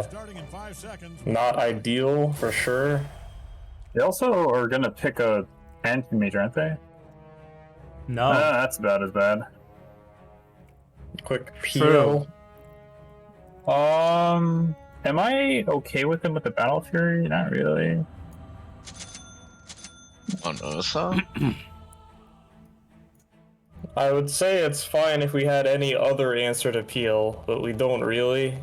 Starting in 5 seconds. Not ideal for sure. They also are gonna pick a anti-mage, aren't they? No. That's about as bad. Quick True. peel. Am I okay with him with the Battle Fury? Not really. On Ursa? I would say it's fine if we had any other answer to peel, but we don't really.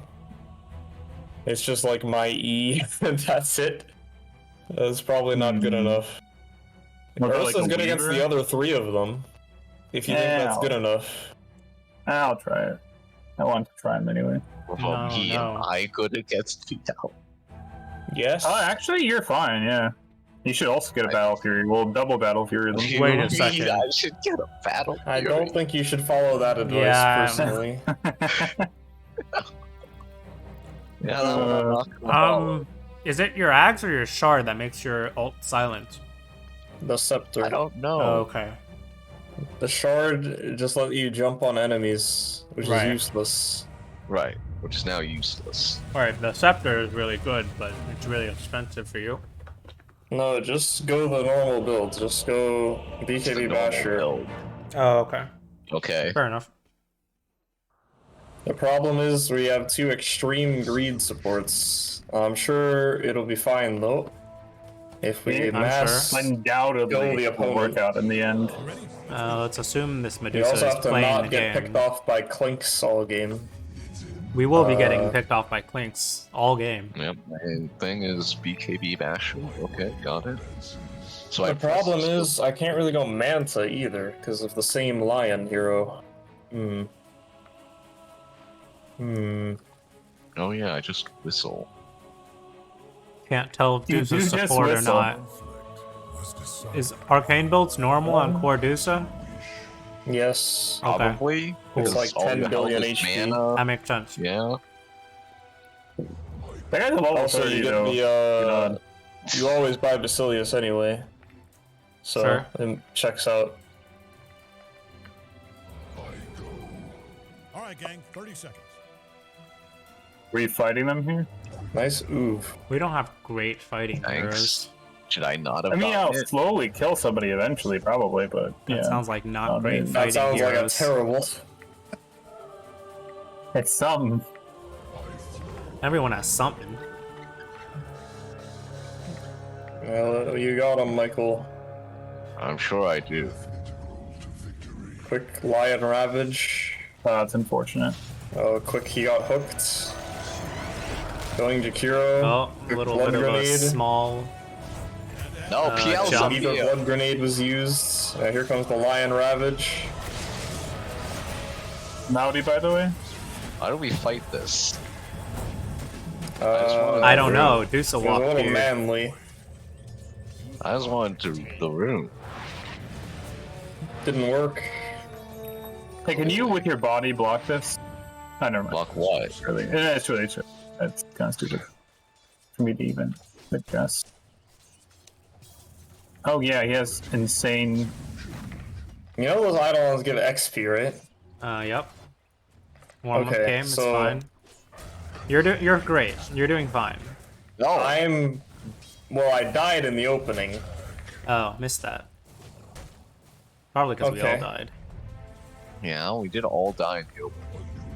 It's just like my E, and that's it. That's probably not good enough. Was it Ursa's like a good against weaver? the other 3 of them. If you think that's good enough. I'll try it. I want to try them anyway. Well, No, me, no. am I good against the elf? Yes. Oh, actually, you're fine. Yeah. You should also get a Battle Fury. We'll double Battle Fury them. Wait a You mean second. I should get a battle. I Fury? don't think you should follow that advice Yeah. personally. Yeah, that one I'm not gonna follow. Is it your axe or your shard that makes your ult silent? The scepter. I don't know. Oh, okay. The shard just let you jump on enemies, which Right. is useless. Right, which is now useless. Alright, the scepter is really good, but it's really expensive for you. No, just go the normal build. Just go It's the BKB normal Basher. build. Oh, okay. Okay. Fair enough. The problem is we have 2 extreme greed supports. I'm sure it'll be fine though. If we I'm mass sure. Undoubtedly, kill the it will opponent. work out in the end. Let's assume this We Medusa also is have to playing the not get game. picked off by Clinks all game. We will be getting picked off by Clinks all game. Yep, my thing is BKB Basher. Okay, got it. So The press problem this- is I can't really go Manta either because of the same lion hero. Oh yeah, I just whistle. Can't tell if You Dusa's do just support or whistle. not. Is arcane builds normal on core Dusa? Yes. Okay. Probably. It's because like all 10 you have billion is HP. mana. That makes sense. Yeah. That guy's a level Also, 30 you get though. the you always buy Basilius anyway, so Sure. it checks out. All right, gang. 30 seconds. Were you fighting them here? Nice oof. We don't have great fighting Thanks. heroes. Should I not have I mean, I'll gotten it? slowly kill somebody eventually, probably, but That yeah. sounds like not Oh, great man. fighting That sounds like a heroes. terrible. It's something. Everyone has something. Well, you got him, Michael. I'm sure I do. Quick Lion Ravage. That's unfortunate. Oh, quick, he got hooked. Going to Kiro. Oh, a Quick little blood bit of a grenade. small. No, PL's jump. up Beaver here. blood grenade was used. Here comes the Lion Ravage. Maldy, by the way? How do we fight this? I don't know. Dusa It was a walked little here. manly. I just wanted to the room. Didn't work. Hey, can you, with your body, block this? Oh, never mind. Block what? It's really, it's really, that's kind of stupid for me to even guess. Oh yeah, he has insane. You know those Eidolons give XP, right? Yep. Warm up Okay, game is so- fine. You're great. You're doing fine. No, Well, I died in the opening. Oh, missed that. Probably because we all Okay. died. yeah, we did all die in the open.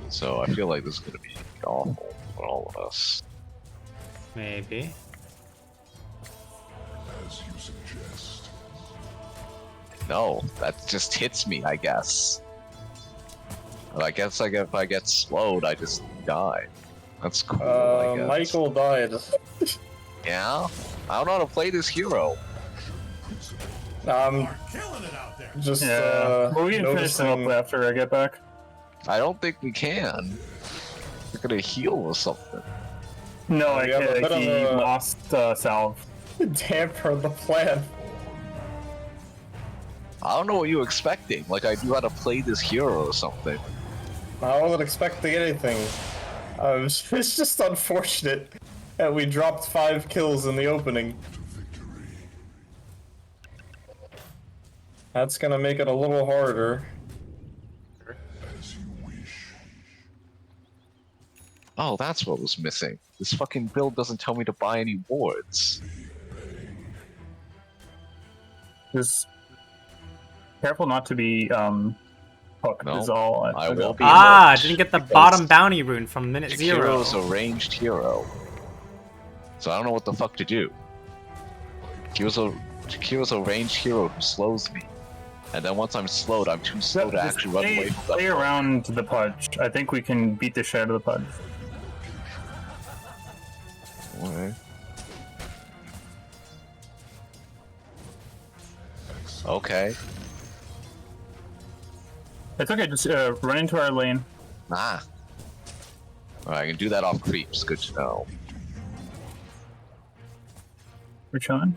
So I feel like this is gonna be awful for all of us. Maybe. No, that just hits me, I guess. But I guess like if I get slowed, I just die. That's cool, I guess. Michael died. Yeah? I don't know how to play this hero. Killing it out there. Just Yeah. Well, we can finish them noticing. up after I get back. I don't think we can. We're gonna heal or something. No, We have a bit of he a- lost salve. Damper the plan. I don't know what you were expecting. Like I knew how to play this hero or something. I wasn't expecting anything. It's just unfortunate that we dropped 5 kills in the opening. That's gonna make it a little harder. Oh, that's what was missing. This fucking build doesn't tell me to buy any wards. Just careful not to be hooked. No, is all. I will be. Ah, hooked didn't get the because bottom bounty rune from minute 0. Jakiro's a ranged hero. So I don't know what the fuck to do. Jakiro's a ranged hero who slows me. And then once I'm slowed, I'm too slow to actually run away from Play them. around the pudge. I think we can beat the shit out of the pudge. Okay. Okay. It's okay, just run into our lane. Ah. Alright, I can do that off creeps. Good to know. We're chilling.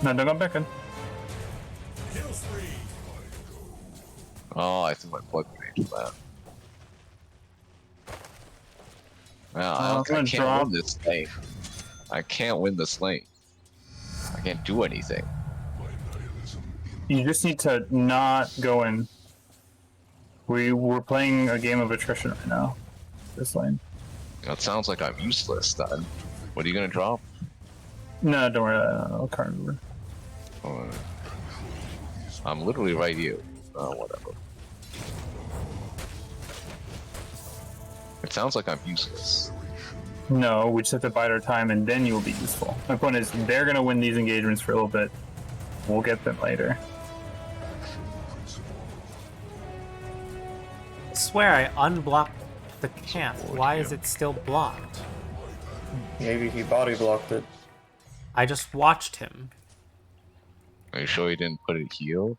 No, don't go back in. Kill spree. Oh, I think my plug range for that. Well, I'm I gonna can't drop. win this lane. I can't win this lane. I can't do anything. You just need to not go in. We're playing a game of attrition right now. This lane. That sounds like I'm useless then. What are you gonna drop? No, don't worry. I'll card over. Oh, I'm literally right here. Oh, whatever. It sounds like I'm useless. No, we just have to bide our time, and then you will be useful. My point is, they're gonna win these engagements for a little bit. We'll get them later. I swear I unblocked the camp. Why is it still blocked? Maybe he body blocked it. I just watched him. Are you sure you didn't put it heal?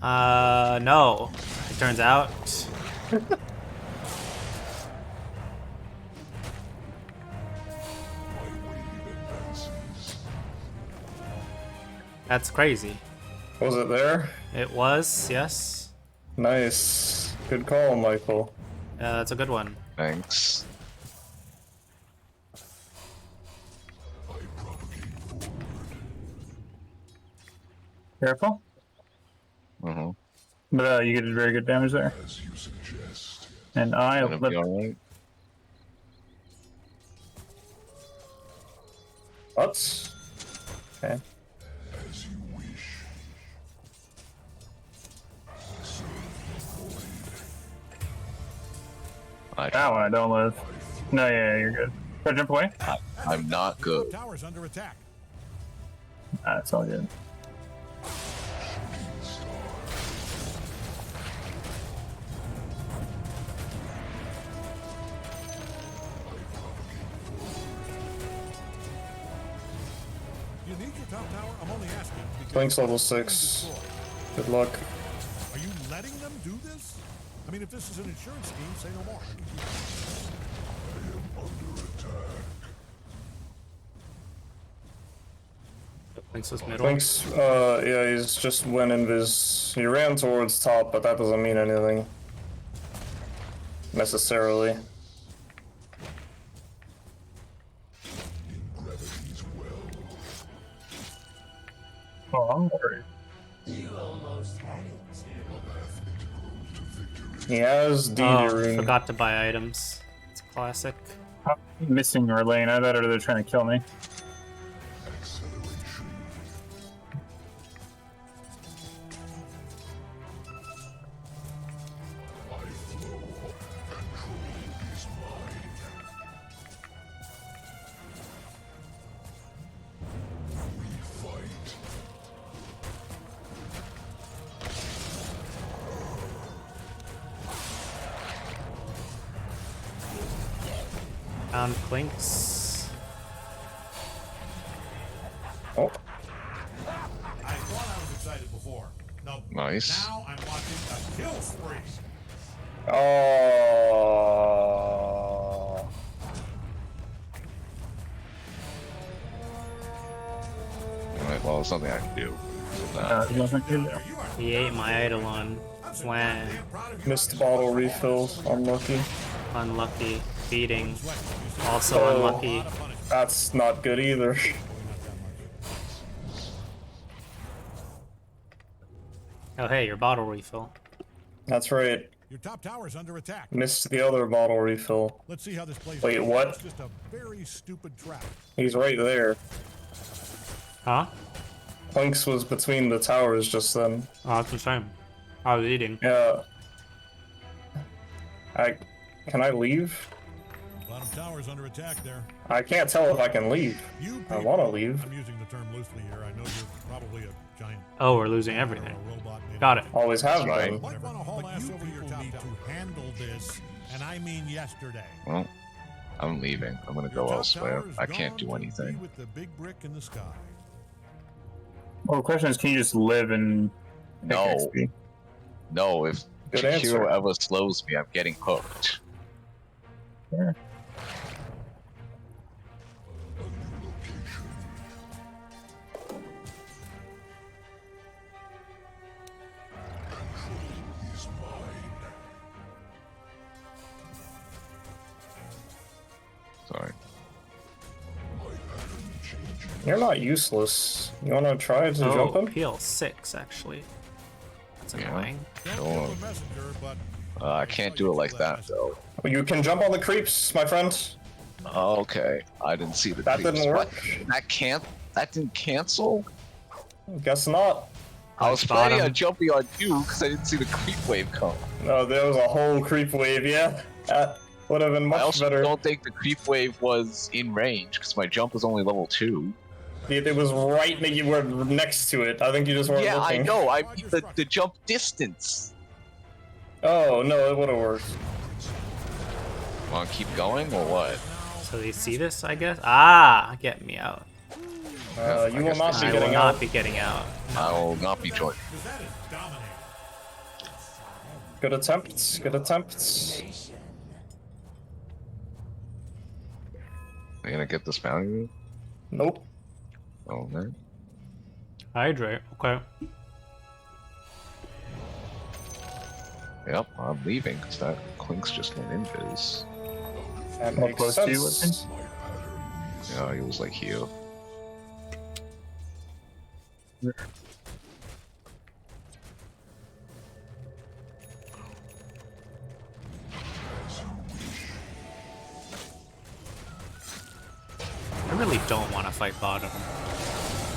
No. It turns out. That's crazy. Was it there? It was, yes. Nice. Good call, Michael. That's a good one. Thanks. Careful. Mm-hmm. But you get very good damage there. And I Gonna be alright. What? Okay. That one I don't live. No, yeah, you're good. Try to jump away? I'm not good. Tower's under attack. That's all good. You need your top tower? I'm only asking. because Link's level it's being 6. destroyed. Good luck. Are you letting them do this? I mean, if this is an insurance scheme, say no more. Link's was middle. Link's, yeah, he's just went invis. He ran towards top, but that doesn't mean anything. Necessarily. Oh, I'm worried. He has DD Oh, rune. forgot to buy items. It's a classic. I'm missing your lane. I thought they're trying to kill me. Found Clinks. Oh, I thought I was excited before. No. Nice. Now I'm watching a kill spree. oh. Alright, well, there's something I can do. with that. There's nothing to do there. You are He ate my Eidolon. Wham. damn proud of you. Missed bottle refills. Unlucky. Unlucky. Feeding. Also Oh. unlucky. That's not good either. Oh hey, your bottle refill. That's right. Your top tower's under attack. Missed the other bottle refill. Let's see how this plays Wait, out. what? It's just a very stupid trap. He's right there. Huh? Planks was between the towers just then. Oh, it's the same. I was eating. Yeah. Can I leave? Bottom tower's under attack there. I can't tell if I can leave. You I people- want to leave. I'm using the term loosely here. I know you're probably a giant Oh, we're losing or everything. a robot made Got of it. Always have That's right. been. Might want to haul But ass you over your people top need tower. to handle this, And I mean yesterday. Well, I'm leaving. I'm gonna Your go top elsewhere. tower is I can't gone do to be anything. With the big brick in the sky. Well, the question is, can you just live and take No. XP? No, if Good Hero answer. ever slows me, I'm getting hooked. Sure. Sorry. You're not useless. You want to try to jump Oh, him? PL6 actually. That's Yeah. annoying. Don't Sure. kill the messenger, but I can't do it like that though. You can jump on the creeps, my friend. Oh, okay, I didn't see the That creeps. didn't What? work. That didn't cancel? Guess not. I was Bottom. planning on jumping on you because I didn't see the creep wave come. No, there was a whole creep wave, yeah. That would have been I much also better. don't think the creep wave was in range because my jump was only level 2. It was right that you were next to it. I think you just weren't Yeah, looking. I know. I mean the jump distance. Oh, no, it would have worked. Want to keep going or what? So they see this, I guess? Ah, get me out. You will guess not they be I see will getting not out. be getting out. I will not be joining. because that is dominating. Good attempts. Good attempts. Are you gonna get this bounty? Nope. Oh man. Hydrate, okay. Yep, I'm leaving because that Clinks just went invis. That How makes close to you, sense. Yeah, he was like here. I really don't want to fight bottom.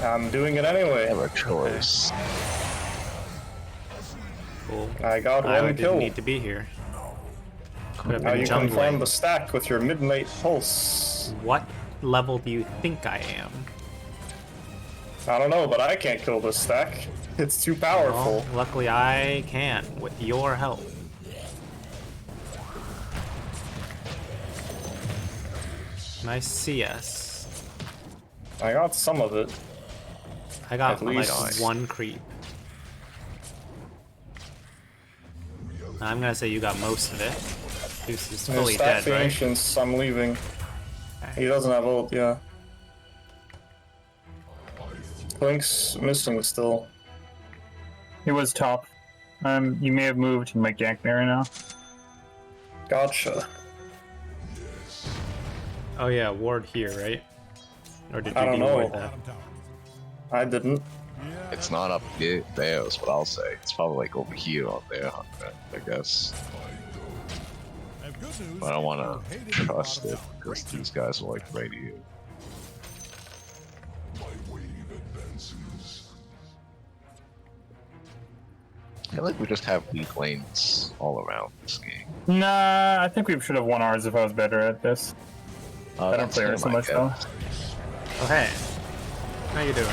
I'm doing it I anyway. have a choice. Cool. I got I one didn't kill. need to be here. Could have Now been you can farm jungling. the stack with your midnight pulse. What level do you think I am? I don't know, but I can't kill this stack. It's too powerful. Well, luckily I can, with your help. Nice CS. I got some of it. I got At like least. one creep. I'm gonna say you got most of it. Deuce is fully Stack dead, the right? ancients, I'm leaving. Okay. He doesn't have ult, yeah. Blink's missing still. He was top. You may have moved. He might gank me right now. Gotcha. Oh yeah, ward here, right? Or did you I don't de-ward know. that? Bottom tower. I didn't. Yeah, It's not up there, is what I'll say. It's probably like over here on there, I guess. I have good news. But I don't want You to hated the trust bottom it tower. because Great these job. guys are like right here. I feel like we just have weak lanes all around this game. Nah, I think we should have won ours if I was better at this. I don't that's play her him, so I much though. guess. Oh hey. How you doing?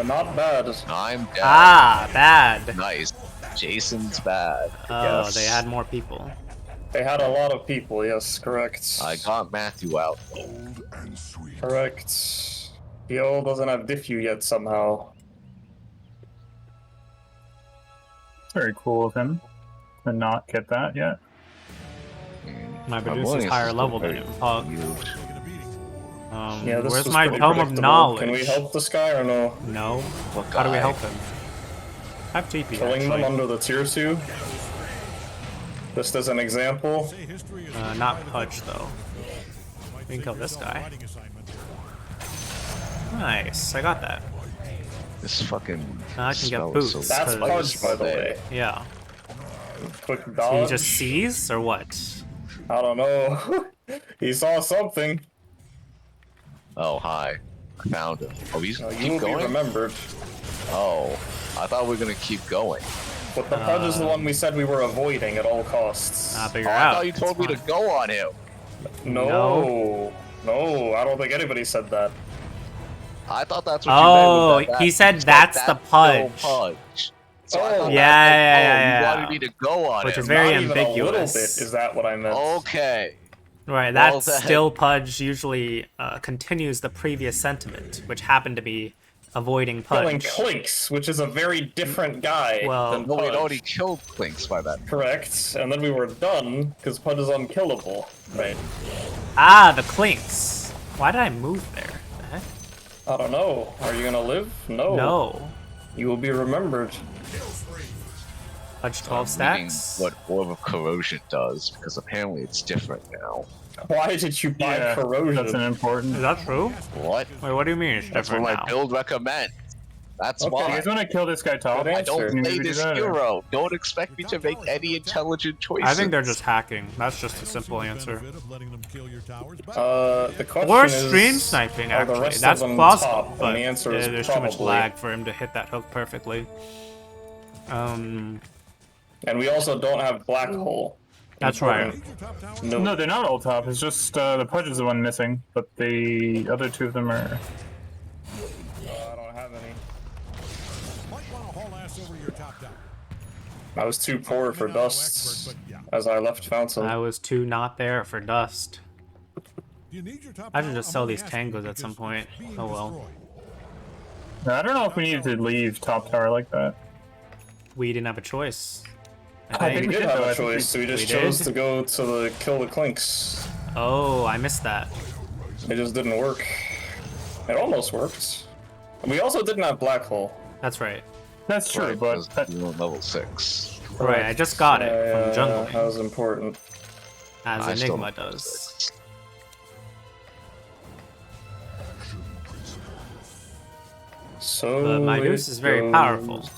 Not bad. I'm down. Ah, bad. Nice. Jason's bad. Oh, Yes. they had more people. They had a lot of people, yes, correct. I got Matthew out. Correct. Yo doesn't have diffu yet somehow. Very cool of him to not get that yet. My My producer's willingness higher is level still than him. very Pog. huge. Taking a beating. Yeah, this Where's was my pretty tome of predictable. knowledge? Can we help this guy or no? No. What How do we guy? help him? I have TP Killing them actually. under the tier 2? Just as an example. Say history is Not written by the Pudge veterans. though. Might We can save kill this yourself a guy. writing assignment. Nice, I got that. This fucking Now I can get spell is boots. so That's Cause- Pudge, by the way. Yeah. Quick He dodge. just sees or what? I don't know. He saw something. Oh, hi. I found him. Oh, he's You keep will going? be remembered. Oh, I thought we were gonna keep going. But the pudge is the one we said we were avoiding at all costs. But Oh, you're I out. thought you told me to go on him. No, I don't think anybody said that. I thought that's what Oh, you meant. he said that's the pudge. Pudge. So I Oh. thought Yeah, that's yeah, like, yeah. you wanted me to go on Which him. is very Not even a little bit. ambiguous. Is that what I meant? Okay. Right, Well, that then- still pudge usually continues the previous sentiment, which happened to be avoiding Killing pudge. Clinks, which is a very different guy Well- than No, we'd Pudge. already killed Clinks by that. Correct, and then we were done because Pudge is unkillable. Right. Ah, the Clinks. Why did I move there? The heck? I don't know. Are you gonna live? No. No. You will be remembered. Pudge 12 Reading stacks. what Orb of Corrosion does, because apparently it's different now. Why did you buy Yeah, corrosion? that's an important. Is that true? What? Wait, what do you mean it's That's what different my now? build recommends. That's Okay. You why. guys want to kill this guy top? Good I don't answer. You need play to do this that, or- hero. Don't expect me to make any intelligent choices. I think they're just hacking. That's just a simple answer. The question Or is, stream sniping, are the actually. rest of That's them plausible, top? but And the answer is there's probably. too much lag for him to hit that hook perfectly. And we also don't have black hole. That's right. No, they're not all top. It's just the Pudge is the one missing, but the other two of them are. I don't have any. Might want to haul ass over your top down. I was too poor for dust as I left Fountain. I was too not there for dust. You need your top I should down, just I'm sell only these asking tangos at because some point. it's being Oh well. destroyed. I don't know if we needed to leave top tower like that. We didn't have a choice. I think We we did did, have though. I a think we- choice. We just we chose did? to go to the kill the Clinks. Oh, I missed that. It just didn't work. It almost worked. We also didn't have black hole. That's right. That's true, Right, but because we were level 6. Right, I just got it from That jungling, was important. as I still Enigma don't know does. 6. So But Medusa is very powerful.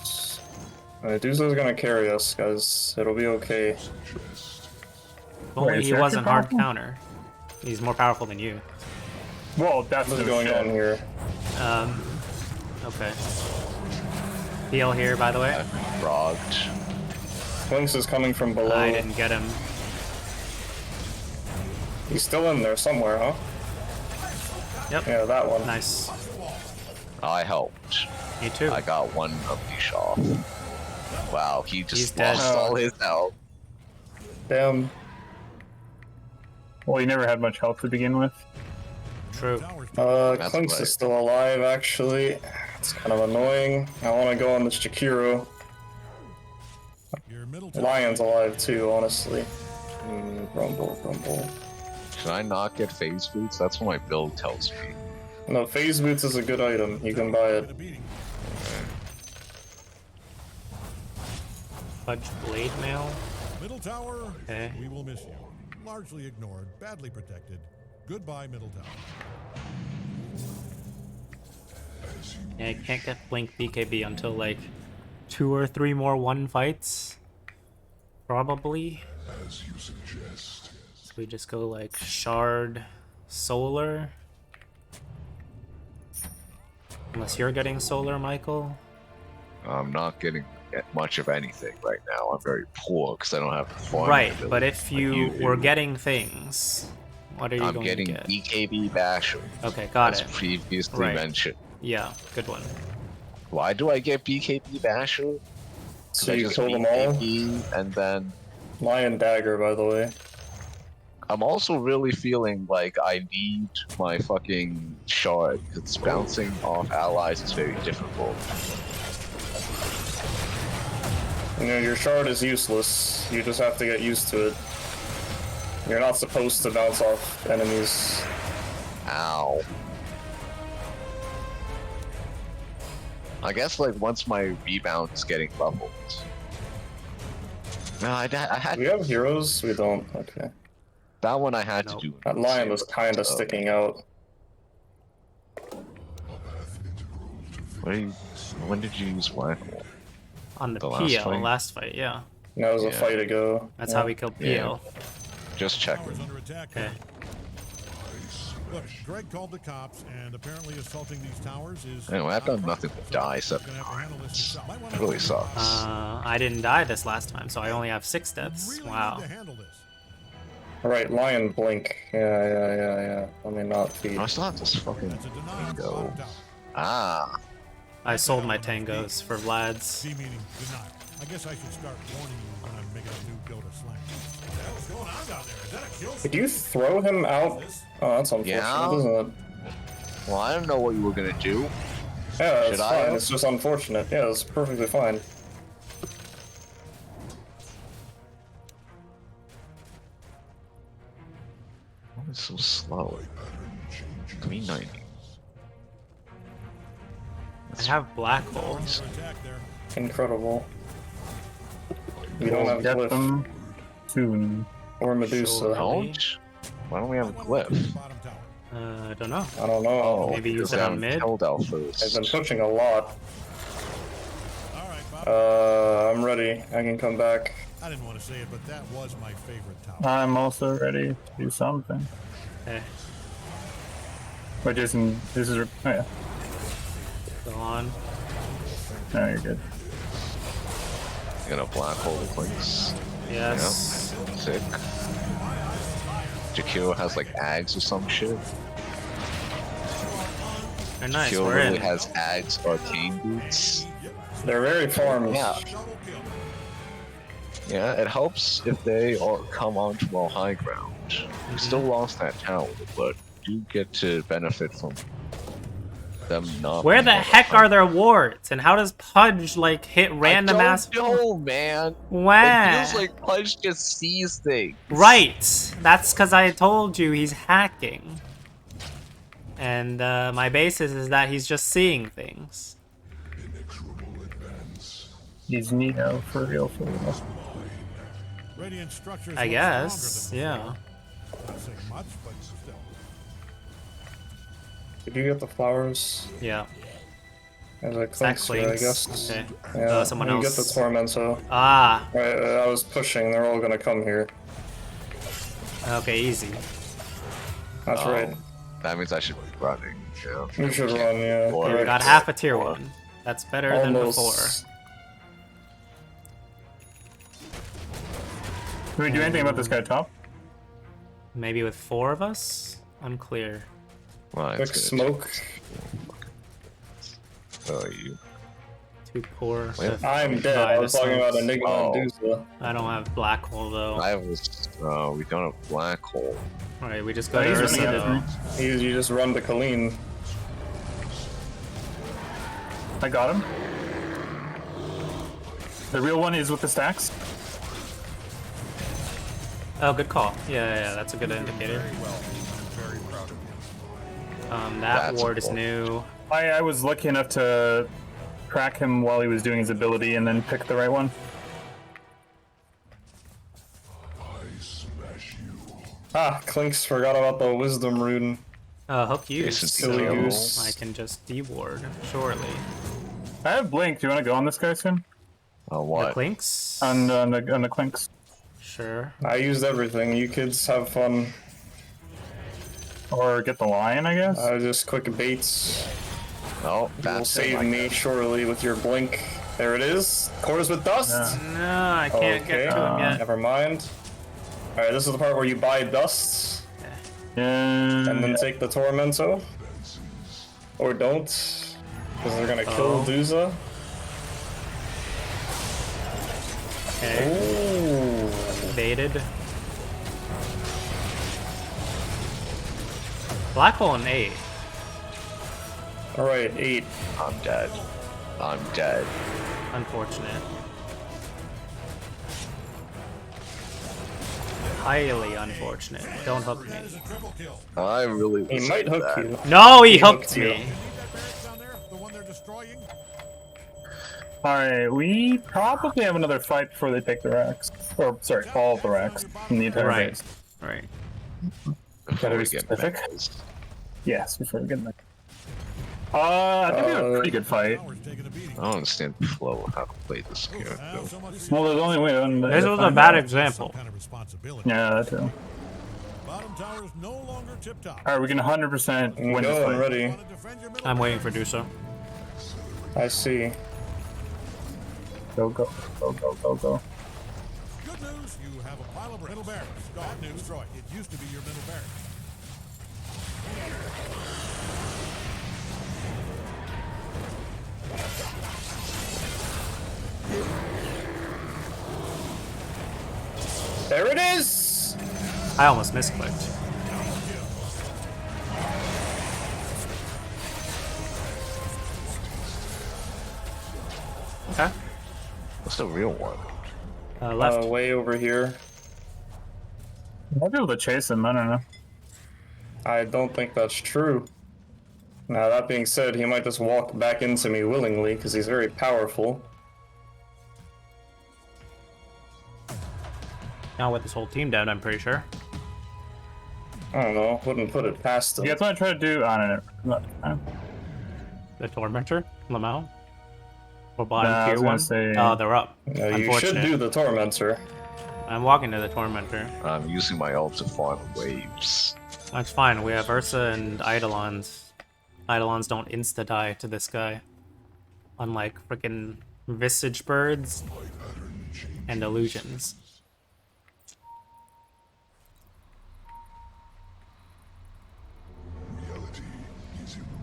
Medusa is gonna carry us, guys. It'll be okay. If only is he he wasn't actually hard powerful? counter. He's more powerful than you. well, that's What's no going shit. on here? Okay. Heal here, by the way. I frogged. Clinks is coming from below. I didn't get him. He's still in there somewhere, huh? Yep. Yeah, that one. Nice. I helped. Me too. I got one unleash off. Wow, he He's just dead. lost all his health. Damn. Well, he never had much health to begin with. True. That's Clinks right. is still alive, actually. It's kind of annoying. I want to go on this Jakiro. Your middle tower Lion's alive too, honestly. Rumble. Should I not get phase boots? That's what my build tells me. No, phase boots is a good item. You can buy a it. beating. Fudge blade mail. Middle tower, Okay. we will miss you. Largely ignored, badly protected. Goodbye, middle tower. Yeah, I can't get Blink BKB until like 2 or 3 more 1 fights. Probably. As you suggest. So we just go like Shard, Solar. Unless you're getting Solar, Michael. I'm not getting much of anything right now. I'm very poor because I don't have the farm. Right, but if like you do. were getting things, what are you I'm going getting to get? BKB Basher, Okay, got as it. previously Right. mentioned. Yeah, good one. Why do I get BKB Basher? So I you just kill them all? BKB, and then Lion Dagger, by the way. I'm also really feeling like I need my fucking shard because bouncing off allies is very difficult. You know, your shard is useless. You just have to get used to it. You're not supposed to bounce off enemies. Ow. I guess like once my rebound is getting leveled. No, I had Do we have heroes? We don't. Okay. that one. I had Nope. to do. That lion was kind of So, sticking out. When did you use black hole? On the, The last PL, fight? last fight, yeah. That was a Yeah. fight ago. That's Yeah. how we killed Yeah. PL. Just checking. Tower's under attack. Okay. Look, Greg called the cops, and apparently assaulting these towers is. Anyway, I've done nothing but die You're 7 gonna have to handle this times. yourself. Might wanna It really look sucks. I didn't die this last time, so I only have 6 You deaths. really Wow. need to handle this. Alright, lion blink. Yeah. Let me not feed. I still have this fucking That's a denial for tango. bottom tower. Ah, I sold my tangos for Vlad's. C meaning denial. I guess I should start warning you when I'm making a new Dota slang. What the hell's going on down there? Is that a kill? Did you throw him out? Oh, that's unfortunate, Yeah. isn't it? well, I don't know what you were gonna do. Yeah, it's Should I fine. have? It's just unfortunate. Yeah, it's perfectly fine. Why is it so slow? 390. I have black hole. Attack there. Incredible. We don't have Get Glyph them soon. or Medusa. Sure. Don't? Why don't we have a glyph? Bottom tower. I don't know. I don't know. Oh, Maybe use because it they on haven't mid? killed I've been Alphas. pushing a lot. All right, Bob. I'm ready. I can come back. I didn't want to say it, but that was my favorite tower. I'm also ready to do something. Okay, But Jason, this is. Oh, yeah. go on. No, you're good. You got a black hole clinks. Yes. Yeah. Sick. Jakiro has like Ags or some shit. They're nice. Jakiro We're really in. has Ags arcane boots. They're very farmed. Yeah. Yeah, it helps if they all come onto our high ground. We still lost that tower, but you get to benefit from them not. Where being the on heck high are their wards? And how does Pudge like hit random ass? I don't know, man. When? It feels like Pudge just sees things. Right. That's because I told you he's hacking. And my basis is that he's just seeing things. He's Neo for real, for real. Radiant structures I look guess. stronger than Yeah. before. Not saying much, but still. Did you get the flowers? Yeah. As a That clinks here, I clinks. guess. Okay. Yeah, Someone you else. get the Tormento. Ah. Right, I was pushing. They're all gonna come here. Okay. Easy. That's Oh, right. That means I should be running. Yeah. You should run, yeah. Or- Okay, we correct. got half a tier 1. That's better than before. Almost. Can we do anything about this guy top? Maybe with 4 of us? Unclear. Right, Quick it's smoke. Oh, you. Too poor. Wait. to I'm dead. buy I the was talking about smokes. Enigma Oh. and Dusa. I don't have black hole though. I was. We don't have black hole. Alright, we just go Oh, to he's Ursa running out of though. me. You just run to Colleen. I got him. The real one is with the stacks. Oh, good call. Yeah, that's a good indicator. Very well. I'm very proud of you. That That's ward is important. new. I was lucky enough to track him while he was doing his ability and then pick the right one. I smash you. Ah, Clinks forgot about the Wisdom Rune. Hook use, Jason's so Silly Silly goose. I can just deward, surely. I have Blink. Do you want to go on this guy soon? The What? clinks? On the Clinks. Sure. I used everything. You kids have fun. Or get the lion, I guess? Just quick baits. No, You'll that's save me surely with your blink. There it is. Cores with dust. Yeah. No, I can't Okay. get to him yet. Never mind. Alright, this is the part where you buy dust Yeah. and then take the Tormento. Or don't. Because they're gonna kill Oh. Dusa. Okay, Ooh. baited. Black hole and 8. Alright, 8. I'm dead. I'm dead. Unfortunate. Highly unfortunate. Don't hook me. It's a triple kill. I really. He was might like hook that. you. No, he He hooked hooked you. me. See that barracks down there? The one they're destroying? Alright, we probably have another fight before they take the racks. Or, sorry, all of the racks in the entire Right. base. Right. Before Better we be get specific. back. Yes, before we get there. I think we have a pretty good fight. Tower's taking a beating. I don't understand the flow of how to play this I character. have so much Well, there's only one. This was a bad example. some kind of responsibility. Yeah, that too. But bottom tower is no longer tip top. All right, we can 100% I'm win this going fight. ready. Want to defend your middle I'm waiting for barracks. Duso. I see. Go, go, go, go, go, go. Good news, you have a pile of middle barracks. Bad news, destroyed. It used to be your middle barracks. There it is! I almost misclicked. Okay. What's the real one? Left. Way over here. I'll be able to chase him. I don't know. I don't think that's true. Now, that being said, he might just walk back into me willingly, because he's very powerful. Now with this whole team down, I'm pretty sure. I don't know, wouldn't put it past him. You guys want to try to do? I don't know. The Tormentor, Lamau. Or Nah, bottom I tier was gonna one. say- Oh, they're up. You should Unfortunate. do the Tormentor. I'm walking to the Tormentor. I'm using my ult to farm waves. That's fine. We have Ursa and Eidolons. Eidolons don't insta-die to this guy. Unlike freaking Visage Birds and Illusions.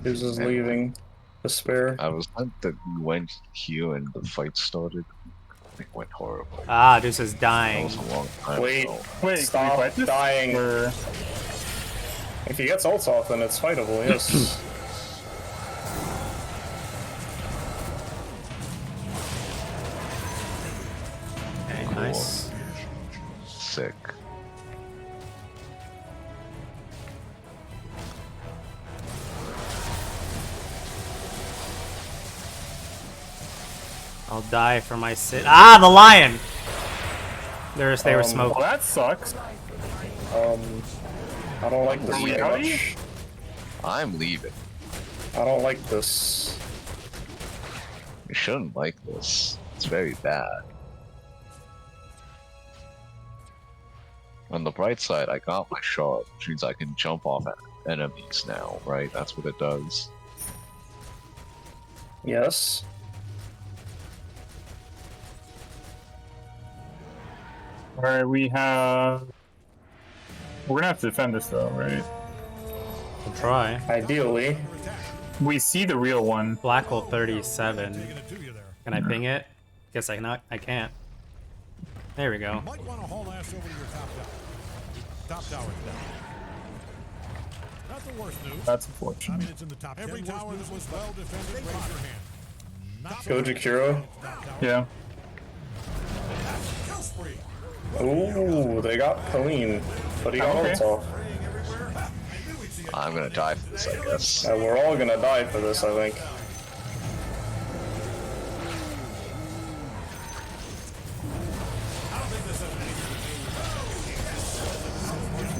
Who's just leaving? Despair. I was at the went Q and the fight started. It went horrible. Ah, Deuce is That dying. was a long time Wait. ago. Wait, Stop can we fight this? dying. Or... If he gets ults off, then it's fightable, yes. Okay, nice. Sick. I'll die for my sit. Ah, the lion! They were Well, smoked. that sucks. I don't like this Are we very out? much. I'm leaving. I don't like this. You shouldn't like this. It's very bad. On the bright side, I got my shard, which means I can jump off at enemies now, right? That's what it does. Yes. All right, we have. We're gonna have to defend this though, right? We'll try. Ideally. We see the real one. Black hole 37. Taking it to you there. Can I ping it? Guess I not. I can't. There we go. Might want to haul ass over to your top tower. Top tower's down. Not the worst news. That's I unfortunate. mean, it's in the top. Every tower that was well defended, raise your hand. Not so Goji Kuro. Yeah. kill spree. Ooh, they got Colleen, but he got Okay. ults off. I'm gonna die for this, I guess. We're all gonna die for this, I think.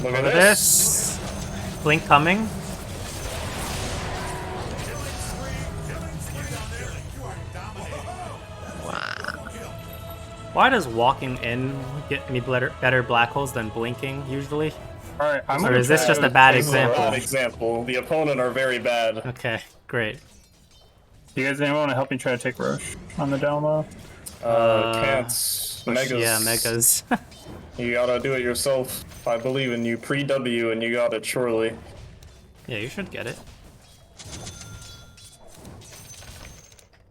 Look at Look at this. this. Blink coming. Why does walking in get me better black holes than blinking usually? All right, I'm Or gonna is this try- just a bad This is a bad example? example. The opponent are very bad. Okay, great. Do you guys anyone want to help me try to take Roche on the down low? Can't. Megas. Yeah, megas. You gotta do it yourself. I believe in you. Pre-W and you got it, surely. Yeah, you should get it.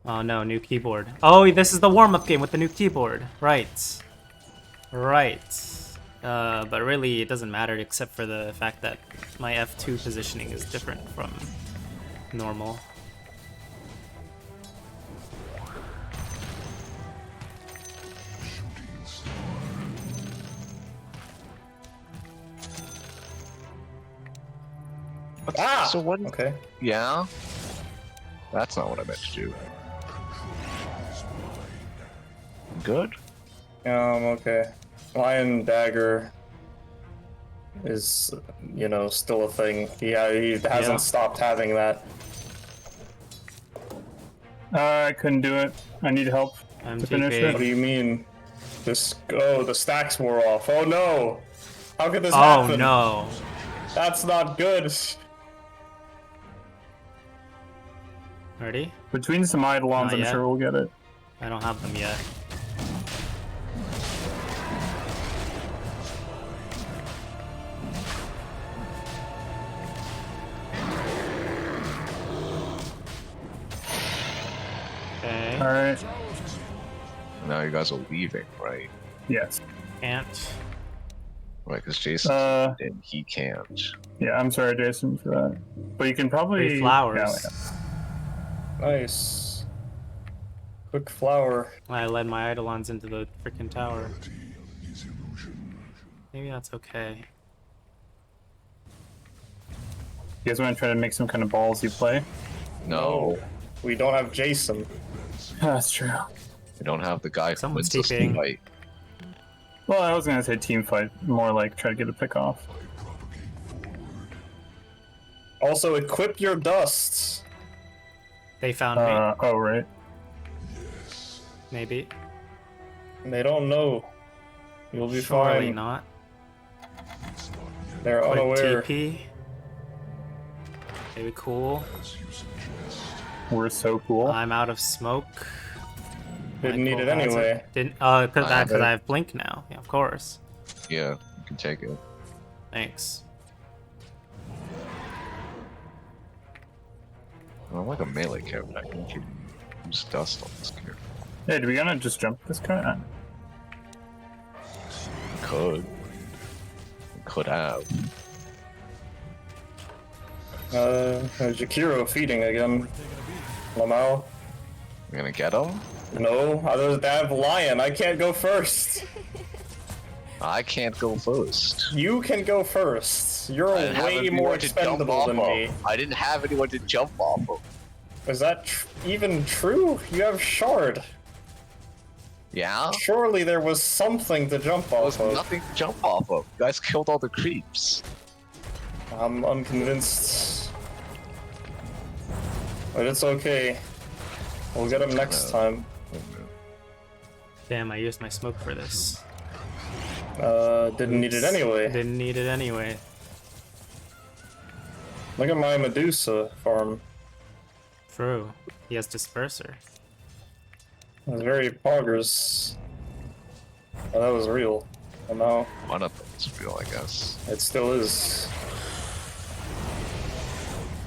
Oh no, new keyboard. Oh, this is the warm-up game with the new keyboard. Right. Right. But really, it doesn't matter except for the fact that my F2 positioning is different from normal. Ah! So what? Okay. Yeah? That's not what I meant to do. Good? Okay. Lion Dagger is, still a thing. Yeah, he hasn't Yeah. stopped having that. I couldn't do it. I need help I'm to finish TK. What do it. you mean? The stacks wore off. Oh no! How could this Oh happen? no. That's not good. Ready? Between some Eidolons, Not I'm yet. sure we'll get it. I don't have them yet. Okay. Alright. Now you guys are leaving, right? Yes. Can't. Right, because Jason and he can't. Yeah, I'm sorry, Jason, for that. But you can probably... 3 flowers. Yeah. Nice. Quick flower. I led my Eidolons into the freaking tower. Maybe that's okay. You guys want to try to make some kind of ballsy play? No, We don't have Jason. That's true. we don't have the guy who Someone's wins us the TPing. fight. Well, I was gonna say team fight, more like try to get a pick off. Also, equip your dusts. They found me. Oh, right. Maybe. They don't know. You'll be Surely fine. not. They're Quick unaware. TP. Maybe cool. We're so cool. I'm out of smoke. Didn't need it Michael has anyway. Didn't. I Because have it. I have blink now. Yeah, of course. Yeah, you can take it. Thanks. I'm like a melee character. I can use dust on this character. Hey, do we gonna just jump this guy? Could. Could have. Jakiro feeding again. Lamau. You're gonna get him? No, I have lion. I can't go first. I can't go first. You can go first. You're I didn't have way anyone more to jump expendable off than of. me. I didn't have anyone to jump off of. Is that even true? You have shard. Yeah? Surely there was something to jump There was off of. nothing to jump off of. You guys killed all the creeps. I'm unconvinced. But it's okay. We'll get him next time. Damn, I used my smoke for this. Didn't need it anyway. Didn't need it anyway. Look at my Medusa farm. True. He has disperser. It's very poggers. Oh, that was real. Well, now One of them is real, I guess. it still is.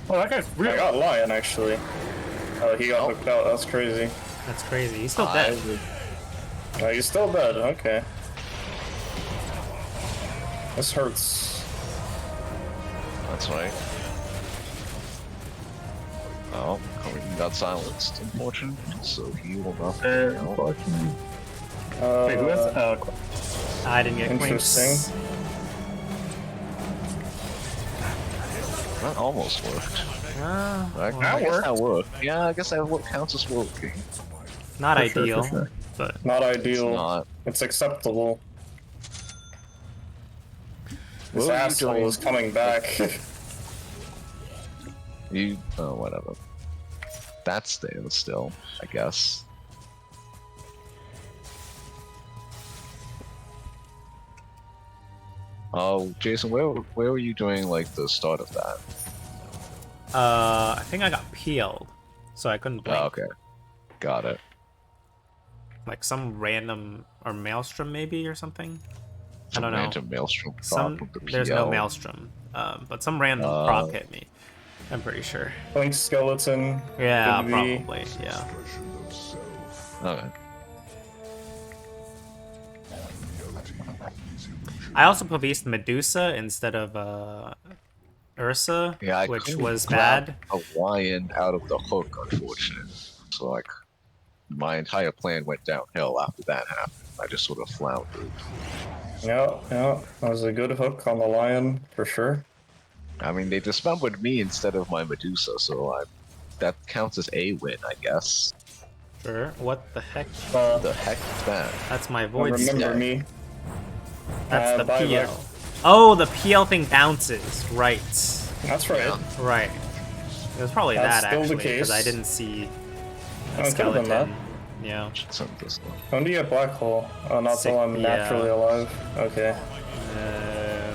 Oh, that guy's I real. got lion actually. Oh, he got hooked out. That's crazy. That's crazy. He's still dead. Oh, he's still dead. Okay. This hurts. That's right. Oh, Corinne got silenced, unfortunately, so he will not be out. Unfortunately. Wait, who has? I didn't get Interesting. clinks. That almost worked. Ah, I well, guess that worked. Yeah, I guess that counts as working. not For sure, ideal, for sure. but Not It's ideal. not. It's acceptable. This What are you asshole doing? is coming back. Oh, whatever. That's there still, I guess. Oh, Jason, where were you doing, like, the start of that? I think I got peeled, so I couldn't blink. Oh, okay. Got it. Like some random or maelstrom maybe or something. I Some don't know. random maelstrom Some from the there's no PL. maelstrom, but some random proc hit me. I'm pretty sure. Blink skeleton. Yeah, could be. probably. Yeah. Okay. I also police Medusa instead of Ursa, Yeah, I which couldn't was grab bad. a lion out of the hook, unfortunately. So, like, my entire plan went downhill after that happened. I just sort of floundered. Yeah, that was a good hook on the lion for sure. I mean, they dismembered me instead of my Medusa, so that counts as a win, I guess. Sure. What the heck? What the heck is that? That's my void Remember step. me? That's the bye, PL. bye. Oh, the PL thing bounces. Right. That's right. Yeah. Right. It was probably That's that still the actually, because I case. didn't see Oh, a it could've been skeleton. Yeah. Send this one. When do you get black hole? Oh, not till I'm Yeah. naturally alive. Okay.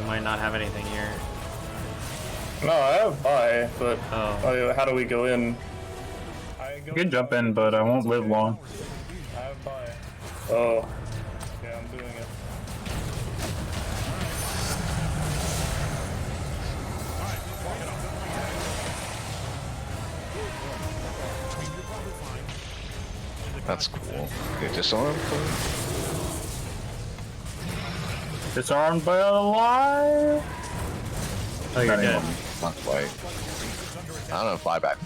might not have anything here. No, I have buy, but Oh. how do we go in? You can jump in, but I won't live long. I have buy. Oh. Yeah, I'm doing it. That's cool. Okay, disarm. Disarmed by a lie. Oh, you're dead. Not quite. I don't know, buyback.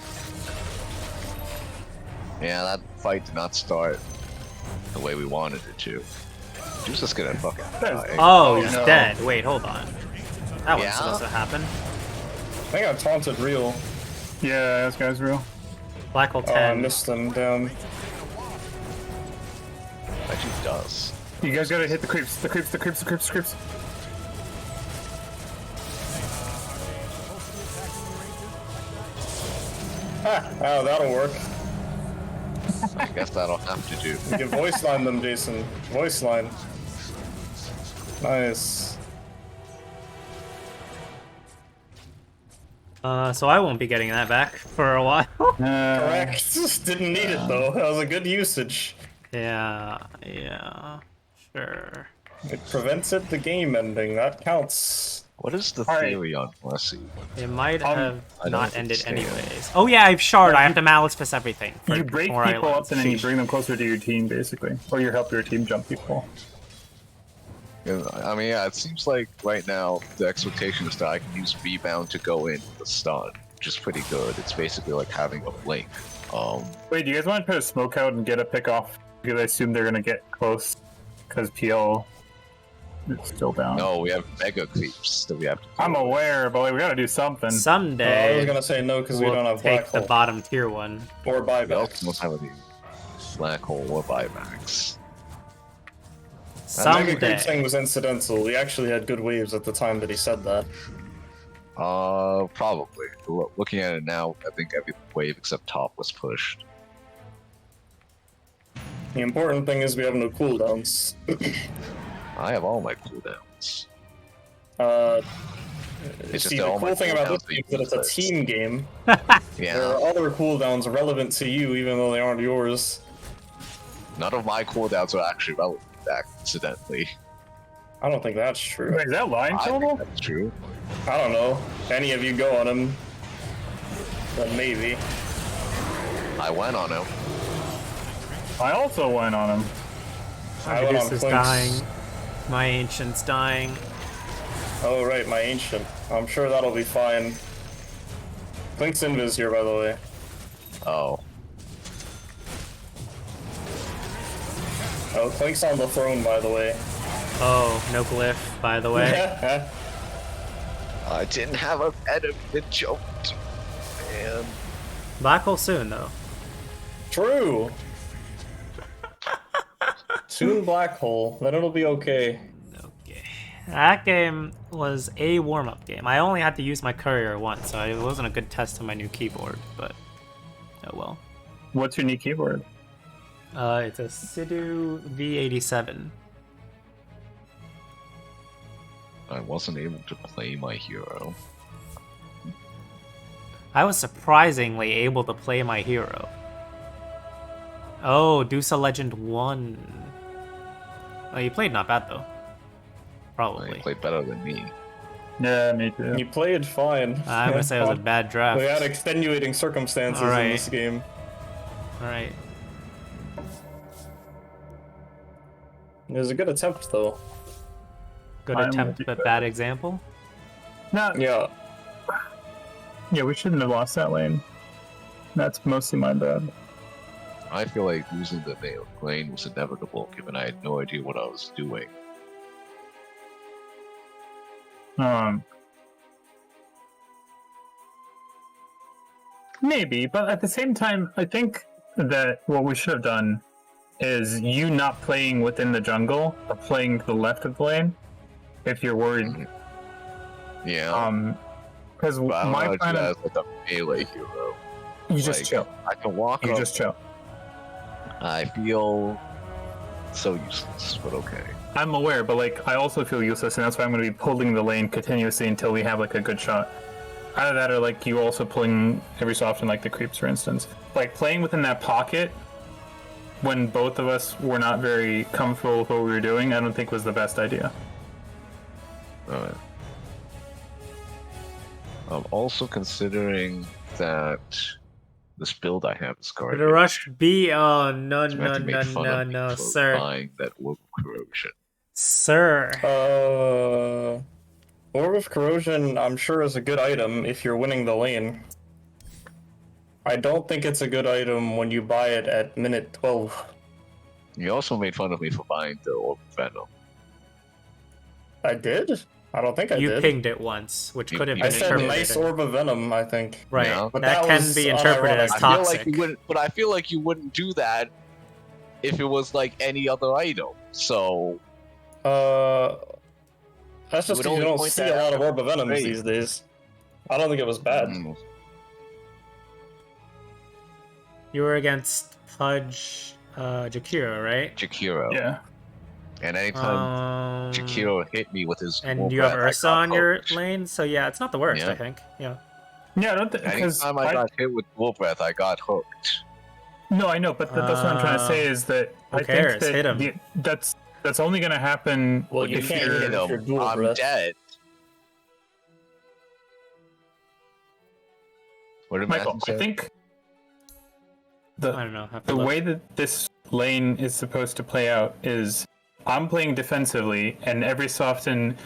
Yeah, that fight did not start the way we wanted it to. He was just gonna fucking die. Oh, he's no. dead. Wait, hold on. That wasn't Yeah? supposed to happen. I think I taunted real. Yeah, this guy's real. Black hole Oh, I 10. missed him down. Actually does. You guys gotta hit the creeps. The creeps. The creeps. The creeps. The creeps. Oh, that'll work. I guess that'll have to do. You can voice line them, Jason. Voice line. Nice. So I won't be getting that back for a while. Correct. Didn't need it though. That was a good usage. Yeah, sure. It prevented the game ending. That counts. What is the Alright. theory on Mercy? It might have I don't not think ended it's anyways. Oh yeah, I've shard. I have to malice fist everything. You break before I people land. up and then you bring them closer to your team, basically, or you help your team jump people. Yeah, I mean, yeah, it seems like right now the expectation is that I can use rebound to go in with a stun, which is pretty good. It's basically like having a blink. Wait, do you guys want to put a smoke out and get a pick off? Because I assume they're gonna get close. Because PL is still down. No, we have mega creeps that we have to. I'm aware, but like, we gotta do something. I was Someday gonna say no because we we'll don't have take black the hole bottom tier one. or We buyback. also don't have any black hole or buybacks. Mega creep Someday. thing was incidental. We actually had good waves at the time that he said that. Probably. Looking at it now, I think every wave except top was pushed. The important thing is we have no cooldowns. I have all my cooldowns. It's See, just that the all my cool thing about this cooldowns game is that it's a useless. team game. There Yeah, are other cooldowns relevant to you, even though they aren't yours. none of my cooldowns are actually relevant, accidentally. I don't think that's true. Wait, is that line I total? think that's true. I don't know. Any of you go on him, then maybe. I went on him. I also went on him. I went on This is Clinks. dying. My ancient's dying. Oh, right, my ancient. I'm sure that'll be fine. Clink's invis here, by the way. Oh. Oh, Clink's on the throne, by the way. Oh, no glyph, by the way. I didn't have a edit that joked. Man. Black hole soon, though. True. Soon black hole. Then it'll be okay. Okay. That game was a warm-up game. I only had to use my courier once, so it wasn't a good test of my new keyboard, but oh well. What's your new keyboard? It's a Sidhu V87. I wasn't able to play my hero. I was surprisingly able to play my hero. Oh, Dusa Legend 1. Oh, you played not bad, though. He Probably. played better than me. Yeah, me too. You played fine. I'm gonna say it was a bad draft. We had extenuating circumstances in Alright. this game. Alright. It was a good attempt, though. Good I'm attempt, with but you. bad example. No, Yeah. yeah, we shouldn't have lost that lane. That's mostly my bad. I feel like losing the lane was inevitable, given I had no idea what I was doing. Maybe, but at the same time, I think that what we should have done is you not playing within the jungle, but playing to the left of the lane, if you're worried. Yeah. Because but I don't my know plan how is to do that as like a melee hero. you just Like, chill. I can walk You up. just chill. I feel So useless, but okay. I'm aware, but like I also feel useless, and that's why I'm going to be pulling the lane continuously until we have like a good shot. Either that, or like you also pulling every so often, like the creeps, for instance. Like playing within that pocket when both of us were not very comfortable with what we were doing, I don't think was the best idea. Alright. I'm also considering that this build I have is garbage. Could have rushed B. Oh, no, So you have no, to make no, fun no, of me no, for sir. buying that orb of corrosion. Sir. Orb of Corrosion, I'm sure, is a good item if you're winning the lane. I don't think it's a good item when you buy it at minute 12. You also made fun of me for buying the orb of venom. I did? I don't think I You did. pinged it once, which You- could have you I been said pinged it. nice interpreted. Orb of Venom, I think. Right. Yeah. But that that can was be interpreted unironic. as I feel toxic. like you wouldn't, but I feel like you wouldn't do that if it was like any other item. So That's just would because you only don't point see that a lot out of Orb of Venoms great. these days. I don't think it was bad. You were against Pudge Jakiro, right? Jakiro. Yeah. And anytime Jakiro hit me with his And war you have breath, I Ursa got on your hooked. lane, so yeah, it's not the worst, Yeah. I think. Yeah. Yeah, I don't think because Anytime I got hit with war breath, I got hooked. No, I know, but that's what I'm trying to say is that who I cares? think Hit that him. that's only going to happen Well, you if can't you're. hit him. You're dual I'm breath. dead. What did Michael, Matthew I say? think I don't know. Have to the look. way that this lane is supposed to play out is I'm playing defensively, and every so often,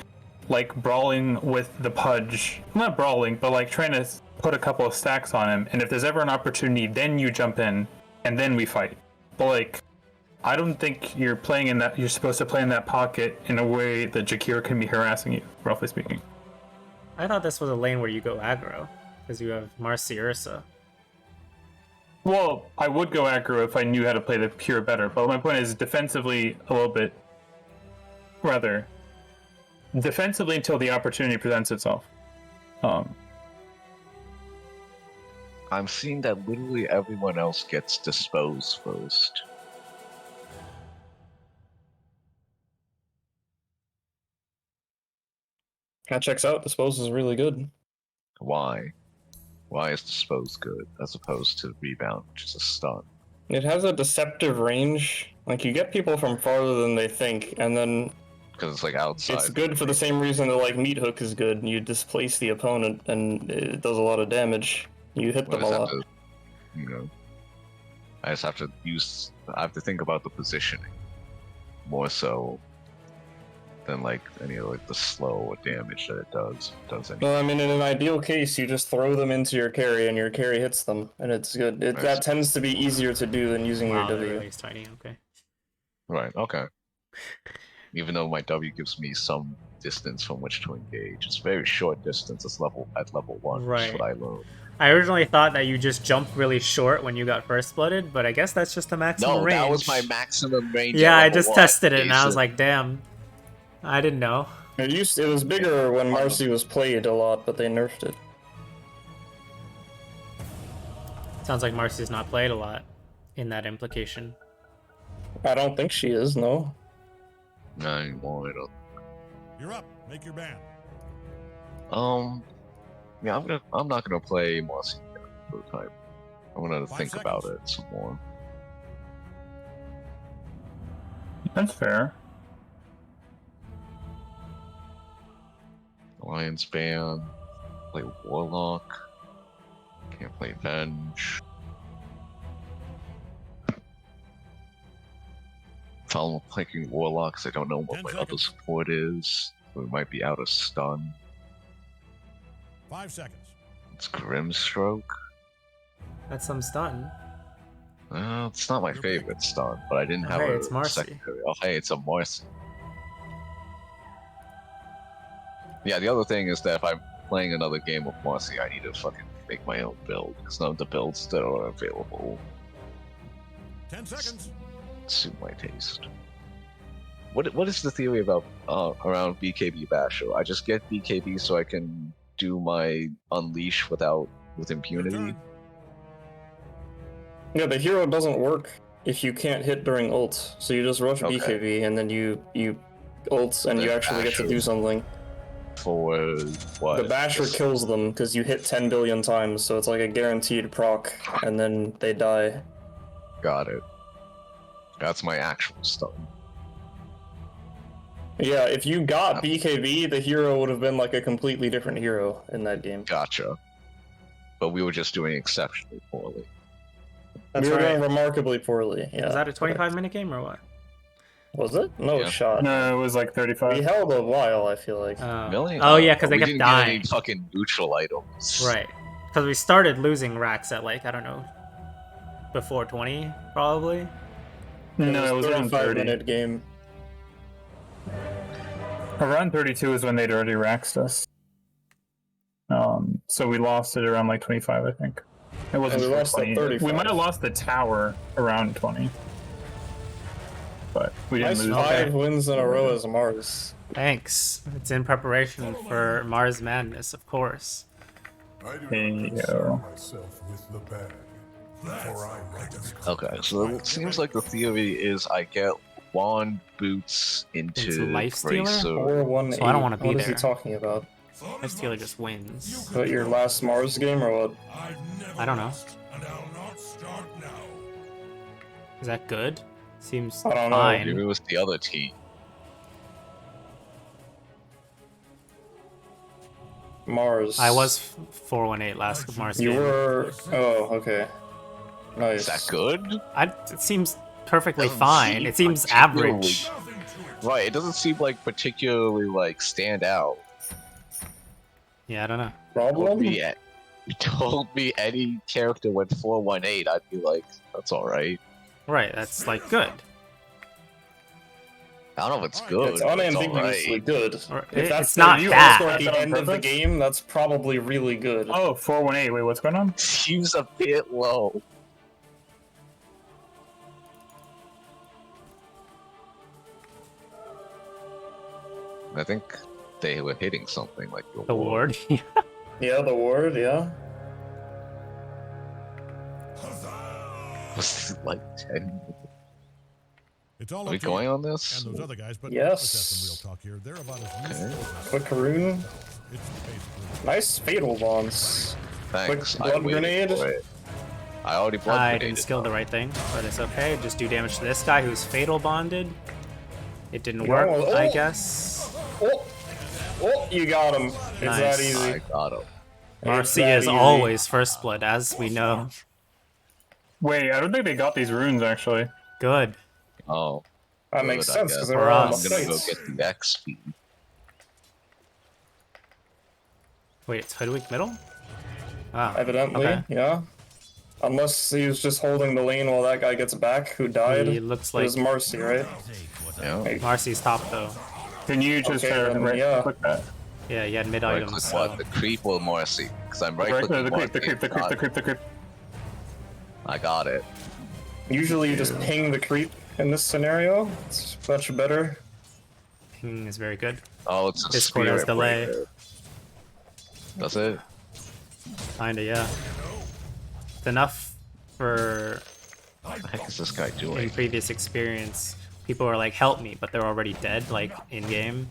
like brawling with the Pudge, not brawling, but like trying to put a couple of stacks on him. And if there's ever an opportunity, then you jump in, and then we fight. But like, I don't think you're playing in that. You're supposed to play in that pocket in a way that Jakir can be harassing you, roughly speaking. I thought this was a lane where you go aggro, because you have Marcy Ursa. Well, I would go aggro if I knew how to play the pure better, but my point is defensively a little bit, rather, defensively until the opportunity presents itself. I'm seeing that literally everyone else gets disposed first. That checks out. Dispose is really good. Why? Why is dispose good as opposed to rebound, which is a stun? It has a deceptive range. Like, you get people from farther than they think, and then Because it's like outside. it's good for the same reason that, like, Meat Hook is good. You displace the opponent, and it does a lot of damage. You hit Well, them I a just lot. have to, I just have to I have to think about the positioning more so than like any of like the slow damage that it does anything. Well, I mean, in an ideal case, you just throw them into your carry, and your carry hits them, and it's good. That tends to be easier to do than using Wow, your that W. really is tiny. Okay. Right, okay. Even though my W gives me some distance from which to engage. It's very short distance at level 1, which is Right. what I learned. I originally thought that you just jumped really short when you got first blooded, but I guess that's just the maximum No, range. that was my maximum range. Yeah, at I level just 1, tested it, and I was Jason. like, damn. I didn't know. It was bigger when Marcy was played a lot, but they nerfed it. Sounds like Marcy's not played a lot in that implication. I don't think she is, no. Not anymore, I don't. You're up. Make your ban. Yeah, I'm not gonna play Mossy for the time. I'm gonna 5 think about seconds. it some more. That's fair. Alliance ban, play Warlock, can't play Venge. If I'm playing Warlocks, I don't know what 10 my seconds. other support is. We might be out of stun. 5 seconds. It's Grimstroke. That's some stun. It's not my Your favorite stun, but I didn't have Hey, a it's Marcy. secondary. Oh, hey, it's a Marcy. Yeah, the other thing is that if I'm playing another game of Marcy, I need to fucking make my own build, because none of the builds that are available 10 seconds. suit my taste. What is the theory about around BKB Basho? I just get BKB so I can do my Unleash with Your impunity. turn. Yeah, the hero doesn't work if you can't hit during ult. So you just rush Okay. BKB and then you ult and you Then actually get to Basher. do something. For what? The Basher Just- kills them because you hit 10 billion times, so it's like a guaranteed proc, and then they die. Got it. That's my actual stun. Yeah, if you got BKB, the hero would have been like a completely different hero in that game. Gotcha. But we were just doing exceptionally poorly. That's we were right. doing remarkably poorly. Yeah. Was that a correct. 25-minute game or what? Was it? No Yeah. shot. No, it was like We 35. held a while, I feel like. Really? Oh yeah, because we they kept didn't dying. get any fucking neutral items. Right. Because we started losing racks at like, I don't know, before 20, probably. No, it was around 30. 35-minute game. Around 32 is when they'd already raxed us. So we lost it around like 25, I think. It wasn't we for lost at 20. 35. We might have lost the tower around 20. But we didn't Nice lose 5 it. wins in a row as Mars. Thanks. It's in preparation for Mars Madness, of course. I do Hey, not yo. concern myself with the bag, for I recognize Okay, so it seems like the theory is I get wand boots into Into Lifestealer? Bracer. 4-1-8. So I don't wanna be What is he there. talking about? Lifestealer just wins. But your last Mars game or what? I've never I don't know. lost, and I'll not start now. Is that good? Seems I don't know. fine. Maybe it was the other team. Mars. I was 418 last Mars You game. were. Oh, okay. Nice. Is that good? It seems perfectly Doesn't fine. seem It seems particularly- average. Nothing to it. Right, it doesn't seem like particularly like stand out. Yeah, I don't know. Problem? You told me any character went 418, I'd be like, that's alright. Right, that's like good. I don't know if it's good. It's but unambiguously alright. good. Or- If that's it's not the bad. score at the Is that on end of the purpose? game, that's probably really good. Oh, 418. Wait, what's going on? Seems a bit low. I think they were hitting something like The ward. Yeah, the ward, yeah. Was it like 10? It's all Are up we to going you on this? and those other guys, but Yes. let's have some real talk here. They're about as Okay. useful as us. Quick rune. It's basically Nice fatal bonds. Thanks. Quick blood I waited grenade. for it. I already blood I grenaded. didn't skill the right thing, but it's okay. Just do damage to this guy who's fatal bonded. It didn't work, Oh, I oh. guess. Oh! Oh, you got him. It's Nice. that I easy. got him. Marcy that is easy. always first blood, as we know. Wait, I don't think they got these runes actually. Good. Oh. That makes good, I sense guess. because they For were all in us. the I'm gonna go fights. get the XP. Wait, it's Hoodwink middle? Ah, Evidently, okay. yeah. Unless he was just holding the lane while that guy gets back, who died. He looks It was like Marcy, right? Yeah. Hey, Marcy's top though. Can you just Okay, then, yeah. click that? Yeah, he had mid Right items. click So. what? The creep or Morrissey? Because I'm right Right, clicking the creep, the creep, the creep, the creep, the creep. I got it. Usually you just ping the creep in this scenario. It's much better. Ping is very good. Oh, it's a Discord has spirit delay. breaker. That's it? Kinda, yeah. It's enough for What the heck is this guy in doing? previous experience. People were like, help me, but they're already dead, like, in game.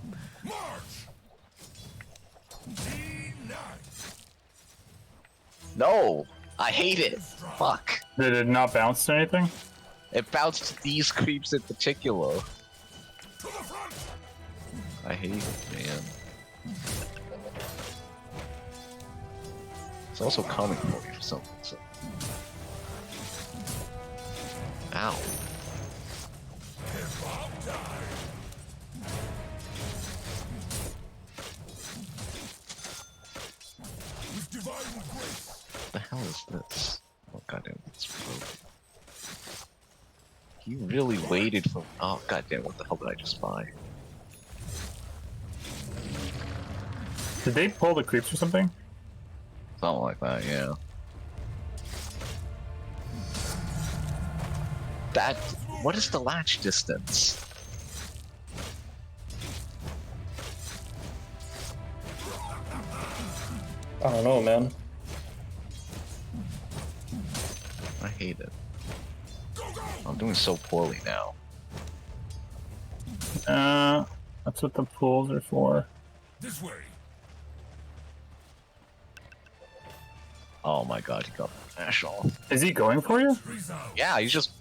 No! I hate it! Fuck. Did it not bounce to anything? It bounced these creeps in particular. I hate it, man. It's also coming for me for something, so. Ow. What the hell is this? Oh goddamn, it's broken. He really waited for. Oh goddamn, what the hell did I just buy? Did they pull the creeps or something? Something like that, yeah. That. What is the latch distance? I don't know, man. I hate it. I'm I'm doing so poorly now. That's what the pools are for. This way. Oh my god, he got national. Is he going for you? Freeze out. Yeah, he's just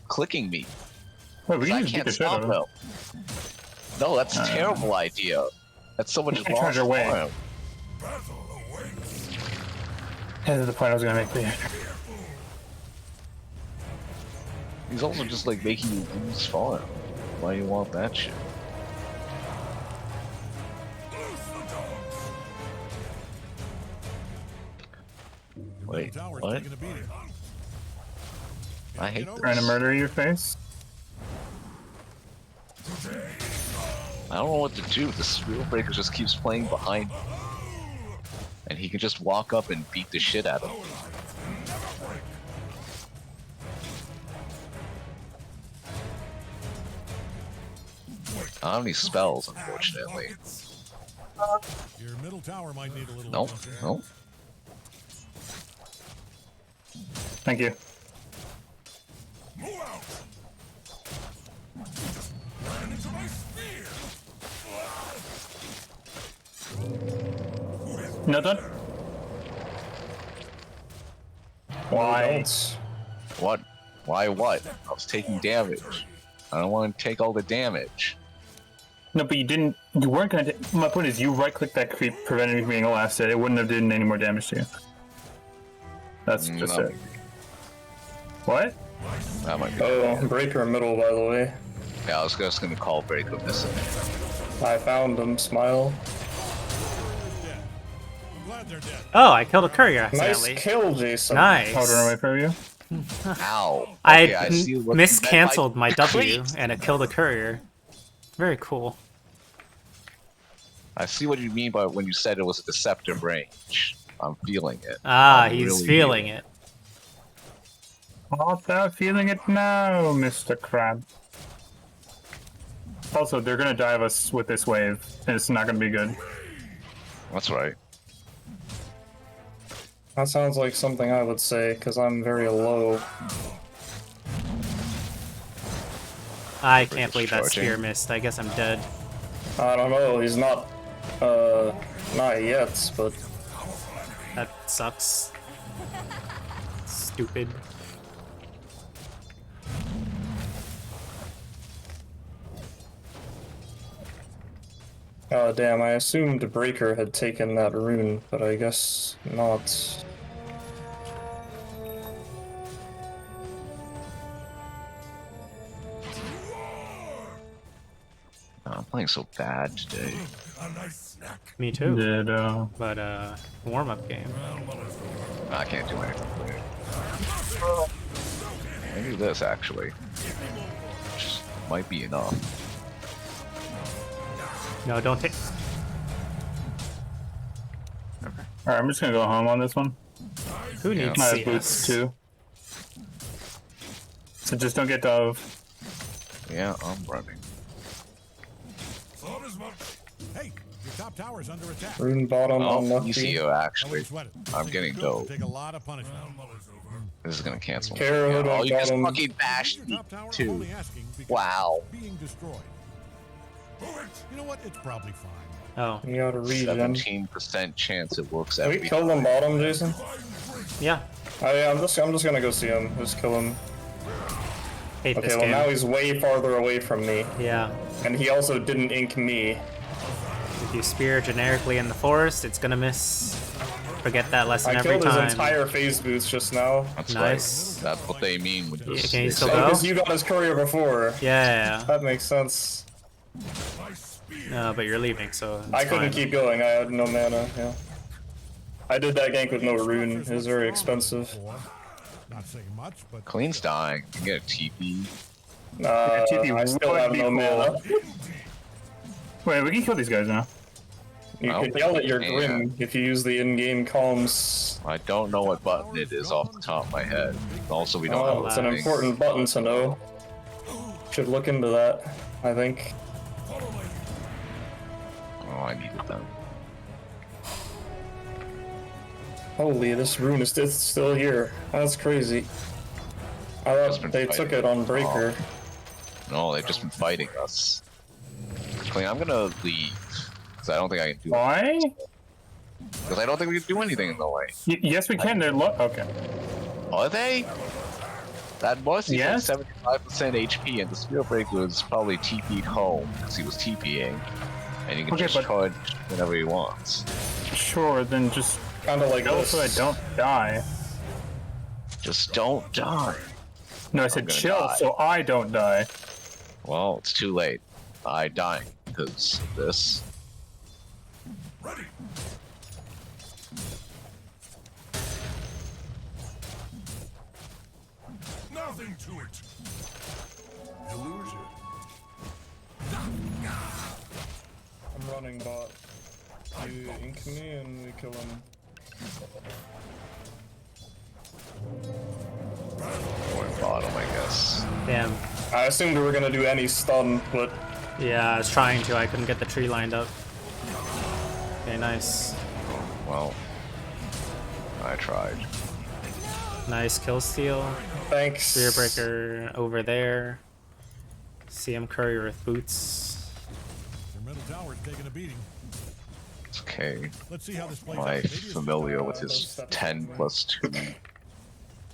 clicking me. Wait, we 'Cause can I just beat can't the shit out stop of him. him. No, that's a terrible idea. That's so much can't loss charge our way. for him. Battle awaits. This is the point I was gonna make there. He's also just like making you lose farm. Why do you want that shit? Loose the dogs. Wait, Middle tower's what? taking a beating. I hate Trying to this. murder your face? I don't know what to do. This Wheel Breaker just keeps playing behind me. And he can just walk up and beat the shit out of me. I don't have any spells, unfortunately. Your middle tower might need a little Nope, attention. nope. Thank you. Move out. Ran into my spear. No done? Why? Don't. What? Why what? I was taking damage. I don't want to take all the damage. No, but you didn't. You weren't gonna. My point is, you right-click that creep, preventing me from being elasted. It wouldn't have done any more damage to you. That's just No. it. What? That might be. Oh, breaker middle, by the way. Yeah, I was just gonna call break with this. I found him. Smile. Dead. I'm glad they're dead. Oh, I killed a courier Nice accidentally. kill, Jason. Nice. I'll run away from you. Ow. I Okay, I see what miscanceled my W Great. and it killed a courier. Very cool. I see what you mean by when you said it was a deceptive range. I'm feeling it. Ah, I'm he's really feeling it. Art thou feeling it now, Mr. Crab? Also, they're gonna dive us with this wave, and it's not gonna be good. That's right. That sounds like something I would say, because I'm very low. I can't believe that charging. spear missed. I guess I'm dead. I don't know, he's not yet, but That sucks. Stupid. oh damn, I assumed Breaker had taken that rune, but I guess not. I'm playing so bad today. A nice snack. Me too. Did But warm-up game. I can't do anything. I do this actually. Which might be enough. No, don't take. Alright, I'm just gonna go home on this one. Who needs I have CS? boots too. So just don't get dove. Yeah, I'm running. Thought as much. Hey, your top tower's under attack. Rune bottom Oh, unlucky. ECU Don't actually. sweat it. I'm Think getting you're good. dope. Take a lot of punishment. This is gonna cancel. Kara, Yeah, oh, you just bottom. fucking bashed Your me top tower, I'm too. only asking because Wow. it's being destroyed. You know what? It's probably fine. Oh, You gotta regen. 17% chance it works Can we every kill them bottom, Jason? yeah. Oh yeah, I'm just gonna go see him. Just kill him. Hate Okay, this well game. now he's way farther away from me. Yeah. And he also didn't ink me. If you spear generically in the forest, it's gonna miss. Forget that lesson I every killed time. his entire phase boost just now. That's Nice. right. That's what they mean with Yeah, this. can you still Oh, go? because you got his courier before. Yeah. That makes sense. No, but you're leaving, so it's I couldn't fine. keep going, I had no mana, yeah. I did that gank with no rune, it was very expensive. Not saying much, but Clean's dying. You can get a TP. TP I still would have be no cool. mana. Wait, we can kill these guys now. You Oh, could yell at your yeah. Grim if you use the in-game comms. I don't know what button it is off the top of my head. Also, we don't Oh, know it's an anything. important button to know. Should look into that, I think. Oh, I needed them. Holy, this rune is still here. That's crazy. I Just thought been they took fighting. it on Breaker. No, they've just been fighting us. Clean, I'm gonna leave. Because I don't think I can do it. Why? Because I don't think we can do anything in the lane. Yes, we can. They're okay. Are they? That Marcy's Yes. like 75% HP, and the Spear Break was probably TP'd home because he was TPing. And he can Okay, just but- charge whenever he wants. Sure, then just Kind of like chill this. so I don't die. Just don't die. No, I said gonna chill die. so I don't die. Well, it's too late. I dying because of this. Ready. Nothing to it. Illusion. I'm running bot. You ink me and we kill him. Going bottom, I guess. Damn. I assumed we were gonna do any stun, but Yeah, I was trying to. I couldn't get the tree lined up. Okay, nice. Well, I tried. Nice kill steal. thanks. Spear breaker over there. CM Courier with boots. Your middle tower's taking a beating. It's okay. Let's see how this plays Am out. I Maybe it's familiar with his 10 plus 2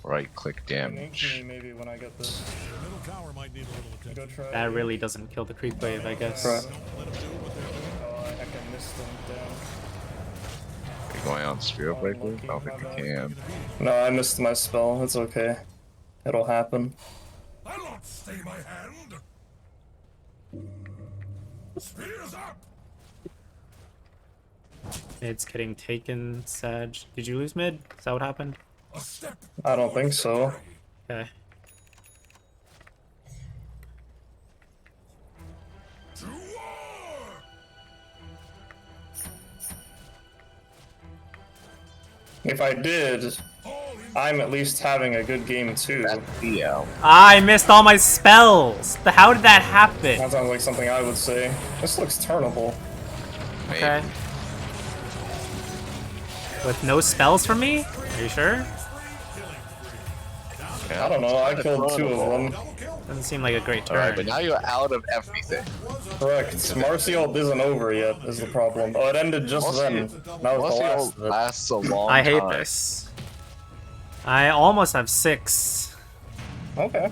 right click Ink me damage? maybe when I get this. your middle tower might need a little Go attention. try. That really doesn't kill the creep wave, I guess. Right. Don't let them do what they're doing. Oh, I heck, I missed them. Damn. Are you going on Spear Breaker? I don't think you can. No, I missed my spell. It's okay. It'll happen. I'll not stay my hand. Spears up. Mid's getting taken, Sag. Did you lose mid? Is that what happened? A step. I don't think so. Okay. To war. If I did, I'm at least having a good game too. Yeah. I missed all my spells! How did that happen? That sounds like something I would say. This looks turnable. Maybe. Okay. With no spells for me? Are you sure? Yeah, I don't know, I it's killed kinda 2 of turnable. them. Doesn't seem like a great turn. Alright, but now you're out of everything. Correct. Marcy ult isn't over yet, is the problem. Oh, it ended just Marcy- then. That was the Marcy last of it. lasts a long I hate time. this. I almost have 6. Okay.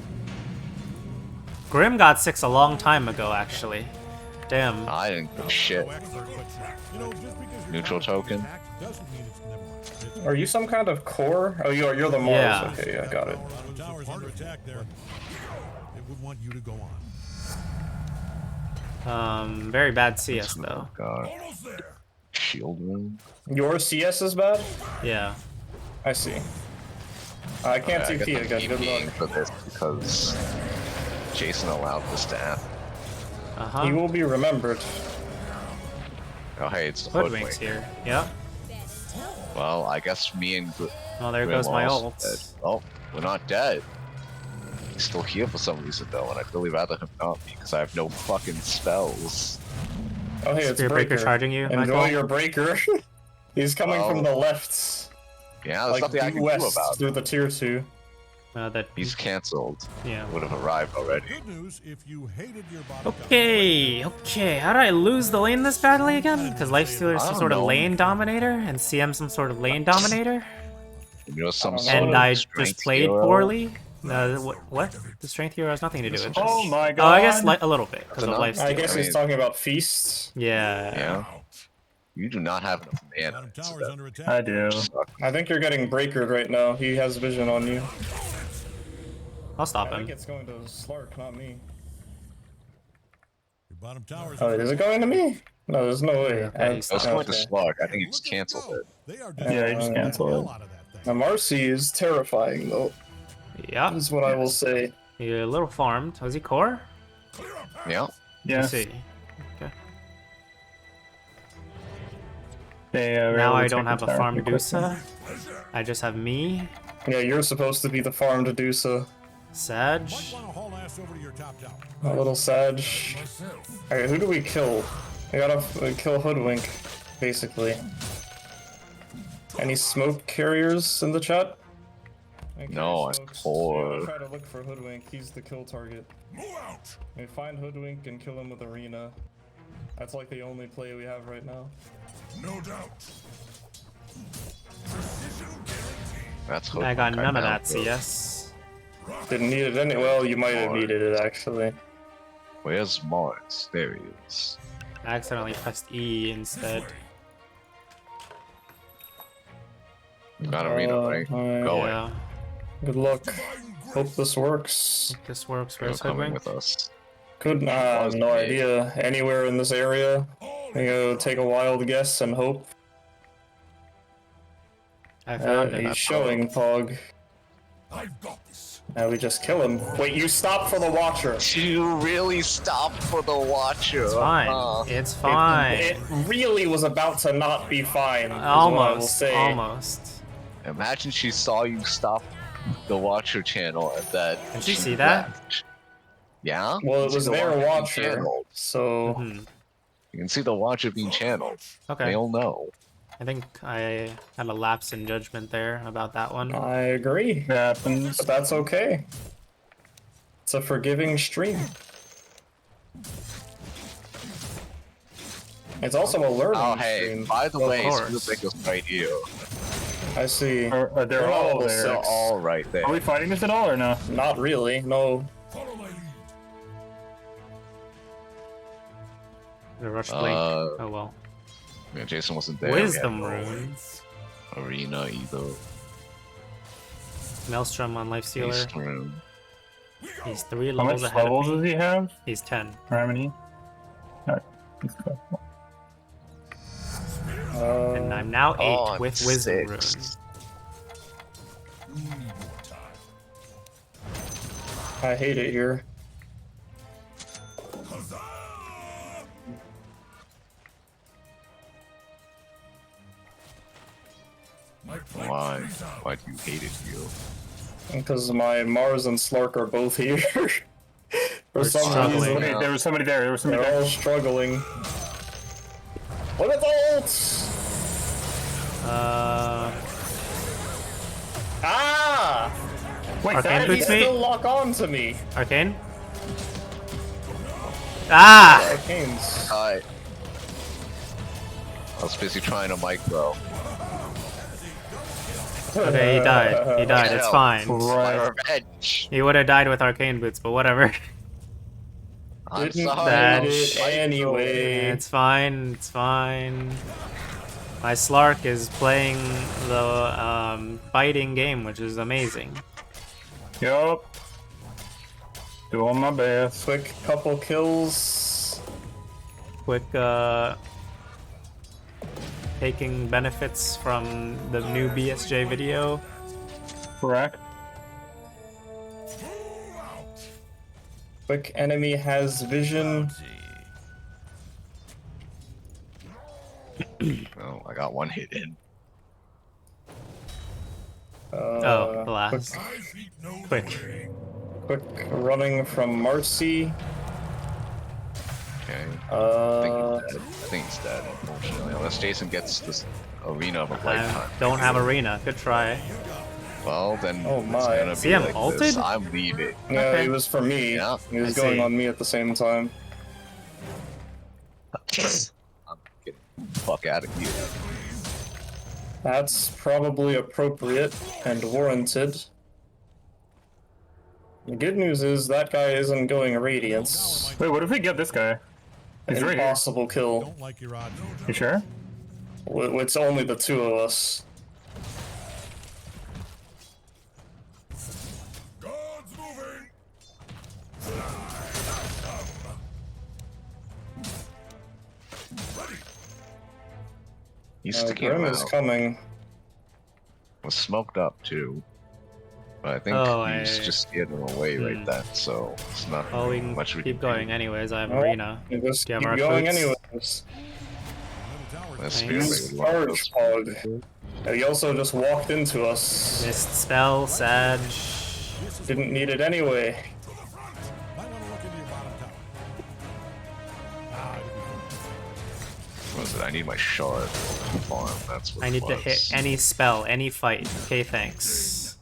Grim got 6 a long time ago, actually. Damn. I didn't give a shit. No expert, but, you know, just because you're Neutral not token. attacked doesn't mean it's never mind. It's- Are you some kind of core? Oh, you're the Mars. Yeah. Okay, yeah, got it. The tower's under attack there. They would want you to go on. Very bad CS though. God. Almost there. Shield room. Your CS is bad? Yeah. I see. I can't I TP guess I'm again, good TPing luck. for this because Jason allowed this to happen. He Uh-huh. will be remembered. Oh, hey, it's the Hoodwinks Hoodwink. here. Yep. Well, I guess me and Well, there Grim goes my lost. ult. Oh, we're not dead. He's still here for some reason though, and I'd really rather him not be because I have no fucking spells. Oh, hey, it's Spear breaker Breaker. charging you, Enjoy Michael? your breaker. He's coming Oh. from the left. Yeah, there's Like nothing I due can do west about it. through the tier 2. That. He's cancelled. Yeah. Would have arrived already. Good news, if you hated your bottom Okay. Okay. How did I lose the lane this badly again? Because Lifestealer is I some don't sort of know. lane dominator, and CM some sort of lane dominator, You know, some And sort and of I strength just played hero. poorly. What? The strength hero has nothing to do with this. Oh my god. Oh, I guess a little bit because of enough. lifestealer. I guess I he's mean- talking about feasts. Yeah. Yeah. You do not have enough mana. bottom so tower's that under attack. I do. sucks. I think you're getting breakered right now. He has vision on you. I'll stop I think him. it's going to Slark, not me. Your bottom tower's Oh, wait, is it going to me? No, there's no way. Okay, he's Let's not. go into Okay. Slug. I think he Look just at canceled go. it. They are Yeah, he just the canceled hell it. out of that thing. Now, Marcy is terrifying, though. Yeah. Is what I will say. You're a little farmed. Was he core? Yeah. Yeah. Let's see. Okay. They, Now really I take don't the have a tower farm pretty quickly. Medusa. I just have me, Yeah, you're supposed to be the farm Dedusa. Sag. Might want to haul ass over to your top tower. A little Sag. Alright, who do we kill? We gotta kill Hoodwink, basically. Any smoke carriers in the chat? Okay, No, smokes. Or Try to look for Hoodwink. He's the kill target. Move out! We find Hoodwink and kill him with Arena. That's like the only play we have right now. No doubt. Precision guarantee. that's I got Hoodwink, none of now that go. CS. Didn't need it any. Well, you might have needed it actually. Where's Mars? There he is. I accidentally pressed E instead. You got Arena, right? alright. Go it. Yeah. Good luck. Hope this works. Hope this works. You're Where's coming Hoodwink? with us. Couldn't. I have no Mars, idea. Anywhere in this area. You go take a wild guess and hope. I found He's it. showing Pog. I've got this. Now we just kill him. Wait, you stop for the Watcher. You really stopped for the Watcher. It's fine. It's fine. It really was about to not be fine. is what I will Almost. say. Almost. Imagine she saw you stop the Watcher channel and that. Did she see that? left. Yeah? Well, You it see was the their being Watcher, channeled. so Hmm. You can see the Watcher being channeled. Okay. They'll know. I think I had a lapse in judgment there about that one. I agree. It happens. But that's okay. It's a forgiving stream. It's also a learning Oh, hey, stream. by the Of way, course. Snoop is right here. I see. They're all level there. They're 6. all right there. Are we fighting this at all or no? Not really. No. Follow my lead. The rush blink. Uh, Oh well. Yeah, Jason wasn't there. We had Wisdom no runes. Arena either. Maelstrom on Life Stealer. East room. He's 3 How levels much ahead levels of me. does he have? He's 10. Or how many? Alright. Let's go. And I'm now 8 Oh, I'm with Wisdom 6. runes. You need more time. I hate it here. Huzzah! My plank Why? frees out. Why do you hate it here? Because my Mars and Slark are both here. For We're some struggling. reason, Okay, there was somebody there. There was somebody they're there. all struggling. What are the ults? Ah! Wait, Arcane How did he boots me? still lock on to me? Arcane? Ah! Arcanes. Hi. I was busy trying to micro. Okay, he died. He died. It's Hell, fine. My revenge. He would have died with Arcane Boots, but whatever. I'm Didn't sorry. That- need it anyway. It's fine. It's fine. My Slark is playing the fighting game, which is amazing. Yup. Doing my best. Quick couple kills. Quick, taking benefits from the new BSJ video. Correct. Quick enemy has vision. Oh, I got one hit in. Oh, blast. My feet know the Quick. way. Quick running from Marcy. Okay. I Uh, think he's dead, unfortunately. Unless Jason gets this arena of a I lifetime. don't have arena. Good try. Well, then Oh it's my. gonna See be him like this. ulted? I'm leaving. no, Okay. it was for me. Yeah, He was I going see. on me at the same time. I'm getting the fuck out of here. That's probably appropriate and warranted. The good news is that guy isn't going Radiance. Wait, what if we get this guy? He's right here. Impossible kill. Don't like your odds. You sure? It's only the two of us. God's moving. Ready. He's sticking Grim is around. coming. Was smoked up too. But I think Oh, he's I- just getting away right Hmm. then, so it's not Oh, we can much we keep can do. going anyways. I have Oh, arena. You just Do you have keep our going boots? anyways. Middle tower. That's Nice. really Use one of Charge those- Pog. He also just walked into us. Missed spell, Sag. Didn't need it anyway. Might want to look into your bottom tower. Ah, What was it? I need my shard farm. That's what I it need to was. hit any spell, any fight. Okay, thanks.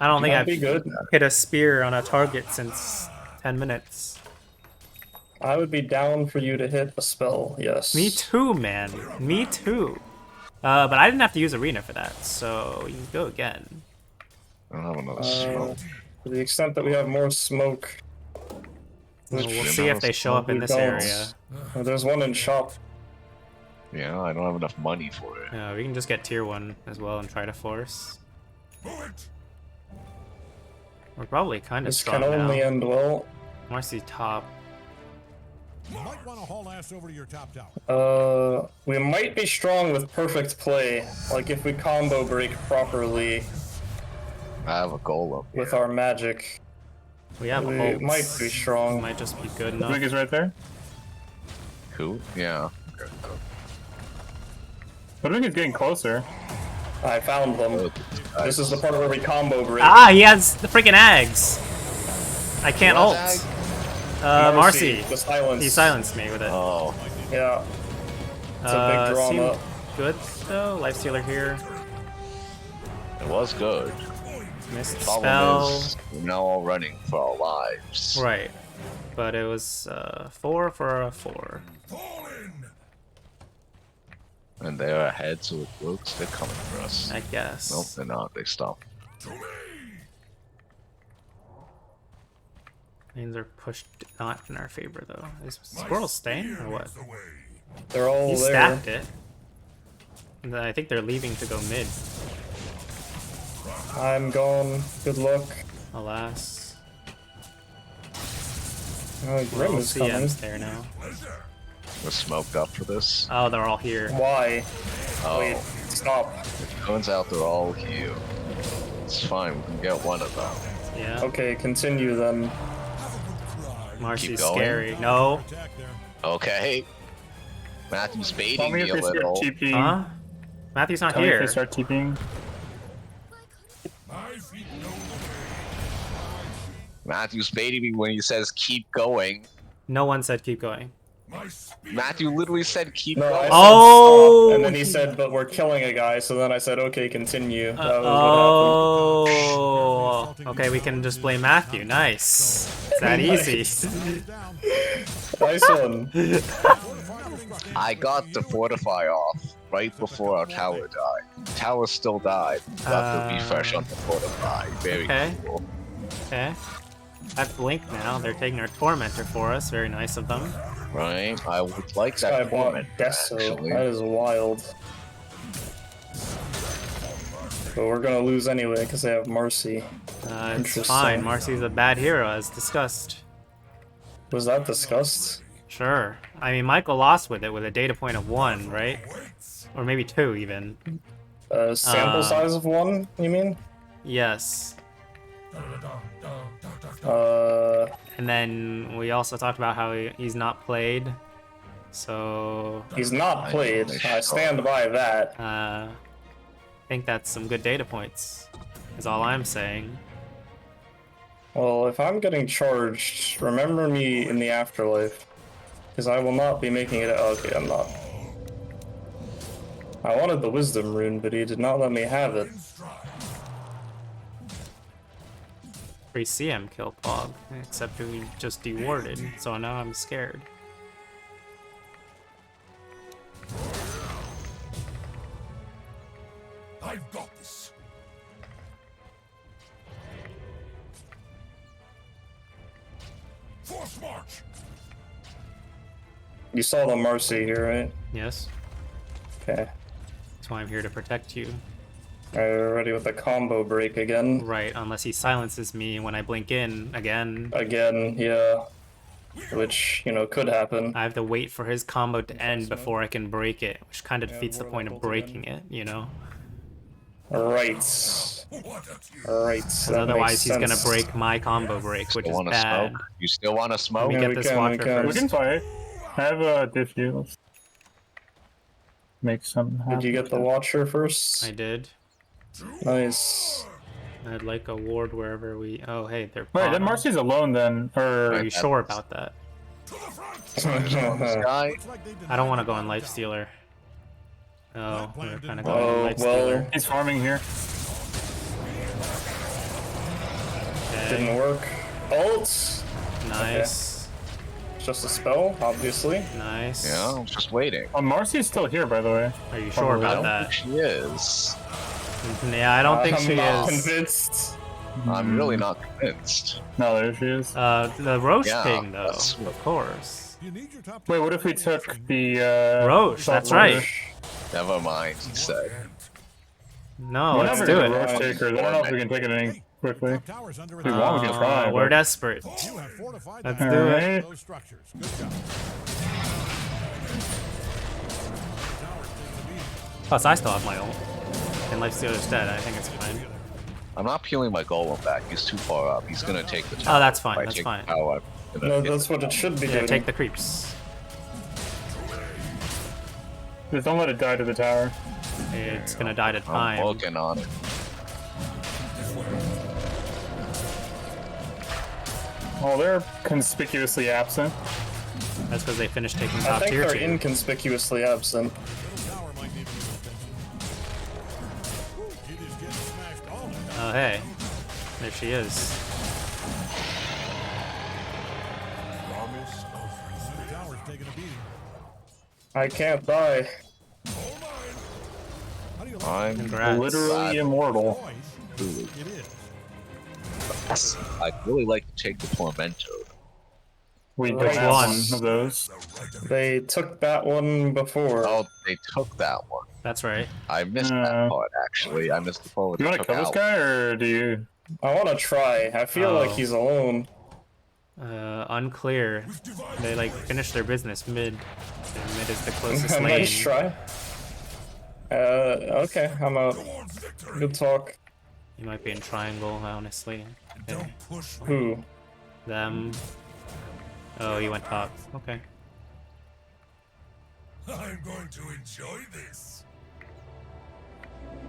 I don't think Might I've be good. hit a spear on a target since 10 minutes. I would be down for you to hit a spell, yes. Me too, man. Me too. But I didn't have to use arena for that, so you can go again. I don't have another Uh, smoke. to the extent that we have more smoke. Well, Which we'll Shouldn't see have if a they show smoke. up in we this don't. area. There's one in shop. Yeah, I don't have enough money for it. We can just get tier 1 as well and try to force. We're probably kind of This strong can only now. end well. Marcy top. You might want to haul ass over to your top tower. We might be strong with perfect play. Like if we combo break properly I have a golem. with our magic. We have We ults. might be strong. Might just be good Blink enough. is right there. Who? Yeah. Blink is getting closer. I found them. This is the part where we combo break. Ah, he has the freaking Ags! I can't What ult. Marcy. The silence. He silenced me with it. Oh, Yeah. It's a big Seem drama. good though. Lifestealer here. it was good. Missed Problem spell. is, we're now all running for our lives. Right. But it was 4 for a 4. And they're ahead, so it looks they're coming for us. I guess. Nope, they're not. They stopped. Means they're pushed not in our favor though. Is Squirrel staying or what? They're all He there. stacked it. And then I think they're leaving to go mid. I'm gone. Good luck. Alas. Oh, Grim Well, is coming. CM's there now. We're smoked up for this. Oh, they're all here. Why? Oh, Wait, stop. turns out they're all here. It's fine. We can get one of them. Yeah. Okay, continue then. Marcy's going? scary. No. Attack there. Okay. Matthew's Tell baiting me me if a they start little. TPing. Huh? Matthew's not Tell me if here. they start TPing. Matthew's baiting me when he says keep going. No one said keep going. Matthew literally said keep No, I going. said Oh! stop, and then he said, but we're killing a guy, so then I said, okay, continue. That was Oh. Okay, we can just blame Matthew. Nice. It's that easy. Down. what happened. Nice one. I got the fortify off right before our tower died. The tower still died. We got the refresh on the fortify. Very Okay. cool. Okay. I've blinked now. They're taking our tormentor for us. Very nice of them. Right? I would like This guy that bought torment, Deso. actually. That is wild. But we're gonna lose anyway because they have Marcy. It's Interesting. fine. Marcy's a bad hero, as discussed. Was that discussed? Sure. I mean, Michael lost with it with a data point of 1, right? Or maybe 2 even. Sample size of 1, you mean? Yes. And then we also talked about how he's not played. So, He's not played. I stand by that. I think that's some good data points, is all I'm saying. Well, if I'm getting charged, remember me in the afterlife. Because I will not be making it. Okay, I'm not. I wanted the wisdom rune, but he did not let me have it. Free CM kill Pog, except we just dewarded, so now I'm scared. I've got this. Force march. You saw the Marcy here, right? Yes? Okay. That's why I'm here to protect you. Alright, ready with the combo break again. Right, unless he silences me when I blink in again. Again, yeah. Which, you know, could happen. I have to wait for his combo to end before I can break it, which kind of defeats the point of breaking it, you know? Right. Right. Because otherwise he's gonna break my combo break, which Still is want to bad. smoke? You still want to smoke? Let me Yeah, get we this can, we Watcher can. We can first. play. I have a diffuse. Let's make some happen. Did you get the Watcher first? I did. Nice. I'd like a ward wherever we... Oh, hey, they're Wait, bottom. then Marcy's alone then, Are or you sure about that? This guy? Looks like they did I don't want to not go on like Lifestealer. Oh, we're kind of Oh, going on well. Lifestealer. he's farming here. Didn't work. Ult! Nice. It's just a spell, obviously. Nice. Yeah, I'm just waiting. Marcy's still here, by the way. Are you sure I about don't that? think she is. Yeah, I don't think I'm she not is. convinced. I'm really not convinced. No, there she is. The Roche Yeah, ping, though, that's- of course. You need your top Wait, what if we took the Roche, that's right. Never mind, he said. No, We're let's never do gonna it. Roche takers. I don't know if we can take it any quickly. top tower's under If we want, we can try. We're but- desperate. You have fortified Let's that do it. Alright. those structures. Good job. Tower's taking a beating. Plus, I still have my ult. And Lifestealer's dead. I think it's fine. I'm not peeling my golem back. He's too far up. He's gonna take the tower. Oh, that's fine, If I that's take fine. The tower, I'm gonna No, hit that's the what it tower. should be Yeah, doing. take the creeps. Just don't let it die to the tower. It's gonna die to I'm time. working on it. Oh, they're conspicuously absent. That's because they finished taking I top think tier they're 2. inconspicuously absent. Middle tower might need a little attention. It is getting smashed all the time. Oh, hey. There she is. Promise of The tower's taking a beating. I can't die. How do you like I'm Congrats. Literally immortal. voice? It is. I'd really like to take the Tormentor. We Which don't have one? one of those. They took that one before. Oh, they took that one. That's right. I missed No. that part, actually. I missed the part where You they want to took kill this out. guy, or do you? I want to try. I feel like Oh. he's alone. Unclear. They like finished their business mid. And mid is the closest lane. Nice try. Okay, I'm out. Good talk. You might be in triangle, honestly. Okay. Who? Them. Oh, you went top. Okay. I'm going to enjoy this.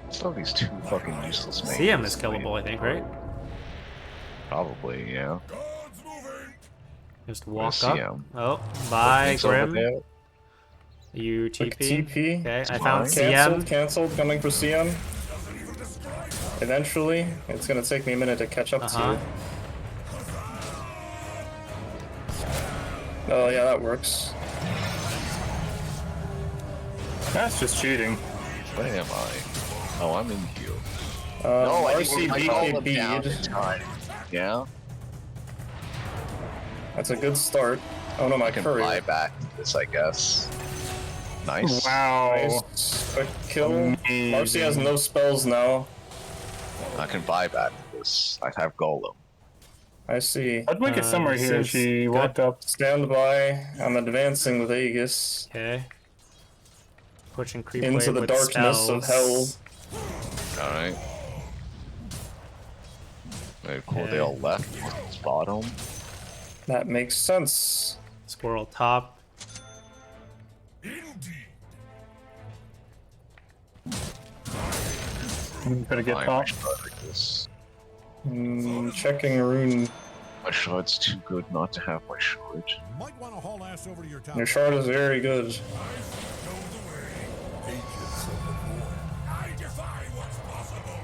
Some of these two fucking useless mains. CM is killable, I think, right? Probably, yeah. God's moving. Just walk Where's up. CM? Oh, bye, Things over Grim. there. You Quick TP. TP. Okay, I Fine. found Cancelled, CM. cancelled, coming for CM. Eventually, it's gonna take me a minute to catch up to Uh-huh. you. Oh yeah, that works. That's just cheating. Where am I? Oh, I'm in here. No, I think we're all RCB down bead. in time. Yeah? That's a good start. Oh no, my I can courier. buy back this, I guess. Nice. Wow. Nice. Quick kill. Amazing. Marcy has no spells now. I can buy back this. I have Golem. I see. I'd make it somewhere this here. is She good. walked up. Stand by. I'm advancing with Aegis. Okay. Pushing creep Into wave the with darkness of spells. Alright. Very cool. They all left. It's bottom. That makes sense. Squirrel top. I'm gonna get Fine, top. my shard like this. Checking rune. My shard's too good not to have my shard. You might want to haul ass over to your top. Your shard is very good. Agents of the void. I defy what's possible.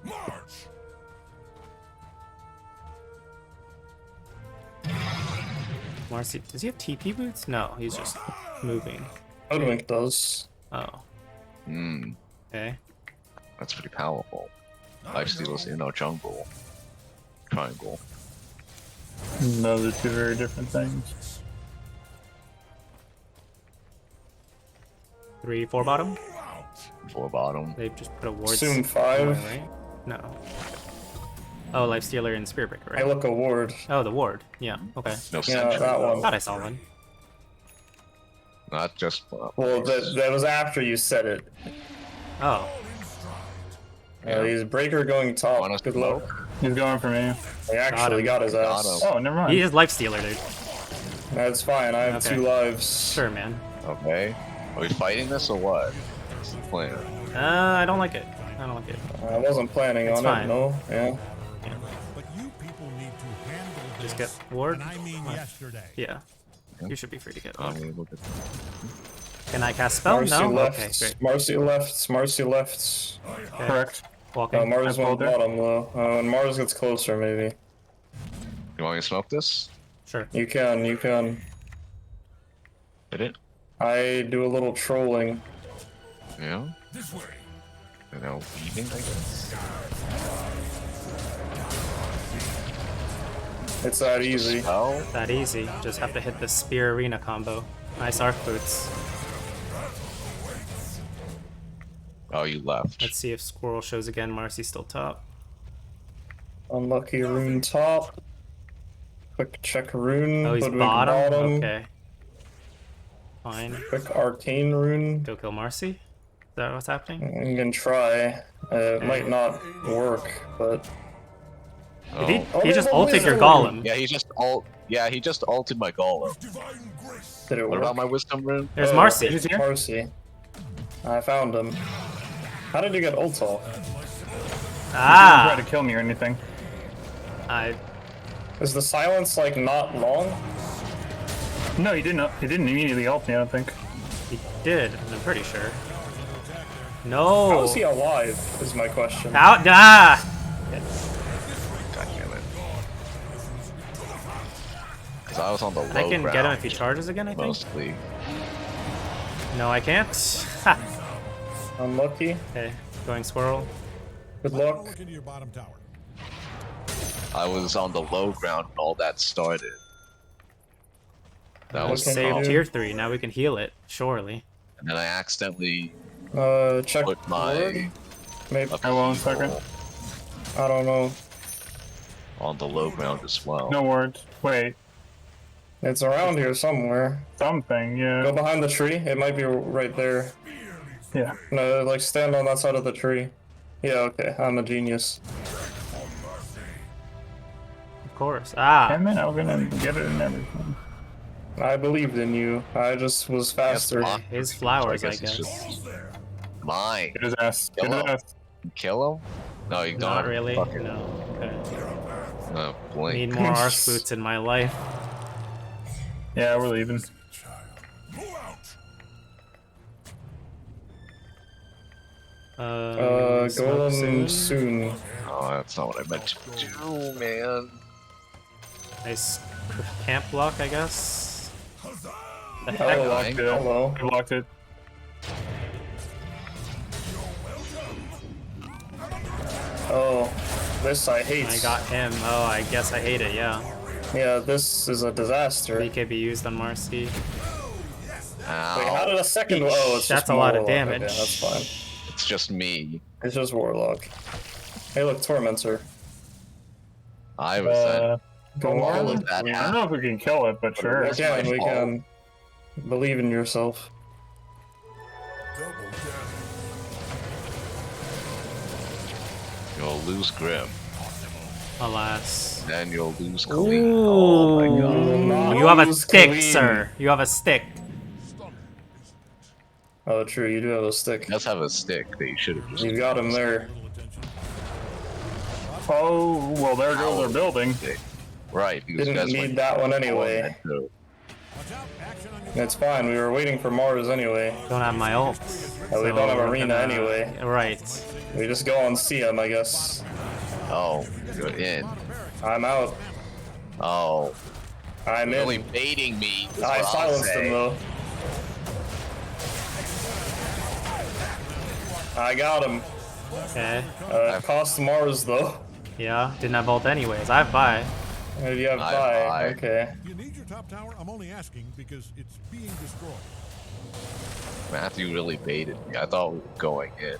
March. Marcy, does he have TP boots? No, he's just moving. Hoodwink does. Oh, Hmm. okay. That's pretty powerful. Lifesteal's in our jungle. Triangle. No, they're two very different things. 3, 4 bottom? Four bottom. They've just put a ward. Soon 5. somewhere, right? No. Oh, Lifestealer and Spirit Breaker, I right? look a ward. Oh, the ward. Yeah, okay. No Yeah, sentry. that one. Thought I saw one. Not just. Well, that was after you said it. Oh, He's breaker going top. Want us Good to luck. smoke? He's going for me. He actually him. got his Got ass. him. Oh, never mind. he is Lifestealer, dude. That's fine. I have Okay. 2 lives. Sure, man. Okay. Are we fighting this or what? What's the plan? I don't like it. I don't like it. I wasn't planning It's on fine. it. No. Yeah. But you people need to handle this. Just get ward. And I mean yesterday. Yeah. You should be free to get I'm back. gonna look at Can I cast spell? Marcy No? left. Okay, great. Marcy left. Marcy left. Okay. Correct. Walking. Mars I went pulled her. bottom though. When Mars gets closer, maybe. You want me to smoke this? Sure. You can. You can. Hit it? I do a little trolling. Yeah? This way. You know, weaving, I guess? It's that easy. Oh, That easy. Just have to hit the spear arena combo. Nice arc boots. oh, you left. Let's see if Squirrel shows again. Marcy's still top. Unlucky rune top. Quick check rune. Oh, he's Hoodwink bottom? Okay. Fine. Quick arcane rune. Go kill Marcy? Is that what's happening? You can try. It might not work, but Oh. Did he Oh, just no, ulted your wisdom. golem. Yeah, he just ulted my golem. Divine grace. did it What work? about my wisdom rune? There's Oh, Marcy. He's here. Marcy. I found him. How did you get ult off? He didn't try Ah! to kill me or anything. I Is the silence like not long? No, he didn't. He didn't immediately ult me. I don't think. he did. I'm pretty sure. How No. is he alive? Is my question. How? Ah! God damn it. Because I was on the low I can ground, get him if he charges again. I think. mostly. No, I can't. Ha. Unlucky. Okay, going Squirrel. Good Go luck. look into your bottom tower. I was on the low ground when all that started. That was Okay. Save do? tier 3. Now we can heal it. Surely. and then I accidentally Check put my word? Maybe. I will in a second. I don't know. on the low ground as well. No words. Wait. It's around here somewhere. Something. Go Yeah. behind the tree. It might be right there. Yeah. No, like stand on that side of the tree. Yeah, okay. I'm a genius. Of course. Ah! Damn it! I was gonna get it and everything. I believed in you. I just was faster. fuck. His flowers, I it's guess. just mine. Get his ass. Get his Hello. ass. Kill him? No, you don't. Not really. Fucking, No. Okay. no, blink. Need more arc boots in my life. Yeah, we're leaving. Move out. Smoke Golem soon. Oh, that's not what I meant to do, man. Nice camp block, I guess. The I heck? blocked it. Hello. I blocked it. Oh, this I hate. I got him. Oh, I guess I hate it, yeah. Yeah, this is a disaster. BKB used on Marcy. Ow. Wait, how did a second? Oh, it's That's just a lot of Warlock. damage. Okay, that's fine. It's just me. It's just Warlock. Hey, look, Tormentor. I was at Go all on. of that I don't happened. know if we can kill it, but sure. We can, we fault. can. Believe in yourself. Double damage. You'll lose Grim. Alas. Then you'll lose Khalid. Oh my god. Not You have a lose stick, Khalid. sir. You have a stick. Oh, true, you do have a stick. He does have a stick that you should have just You got him there. Little attention. Oh, well, there goes our building. right. Because you Didn't guys need went that one all anyway. that through. Watch out. Action on your It's fine, we were waiting for Mars anyway. Don't have my ult. Oh, we don't have we're arena gonna- anyway. Right. We just go on CM, I guess. Oh, you're in. I'm out. Oh, I'm you're only in. baiting me. is I what I'll silenced say. him though. I got him. Okay. Cost Mars though. Yeah. Didn't have ult anyways. I have buy. Maybe you have I buy. buy. Okay. Do you need your top tower? I'm only asking because it's being destroyed. Matthew really baited me. I thought we were going in.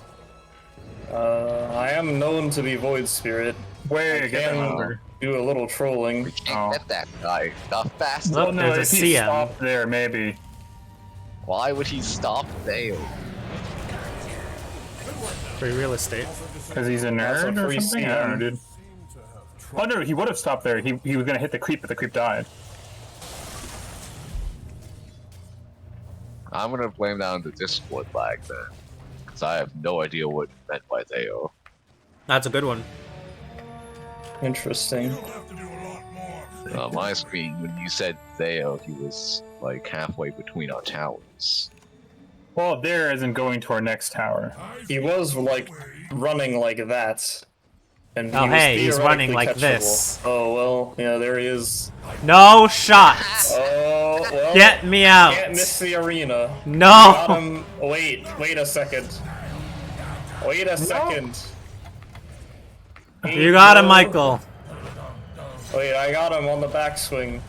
I am known to be Void Spirit. Wait, get that can- number. Do a little trolling. We can't get that guy. Not fast Look, Well, no, there's if a he CM. stopped there, maybe. Why would he stop Dale? Free real estate. Because he's a That's a nerd or free something? I don't know, CM. dude. Oh, no, he would have stopped there. He was going to hit the creep, but the creep died. I'm gonna blame that on the Discord lag then. Because I have no idea what you meant by Theo. That's a good one. Interesting. You'll have to do a lot more. My screen, when you said Theo, he was like halfway between our towers. Well, there isn't going to our next tower. He was like running like that. And Oh, he was hey, he's running theoretically like catchable. this. Oh, well, yeah, there he is. No shot! Oh, well. Get me out! Can't miss the arena. No! Got him. Wait a second. Wait a second. You got him, Michael. Wait, I got him on the backswing.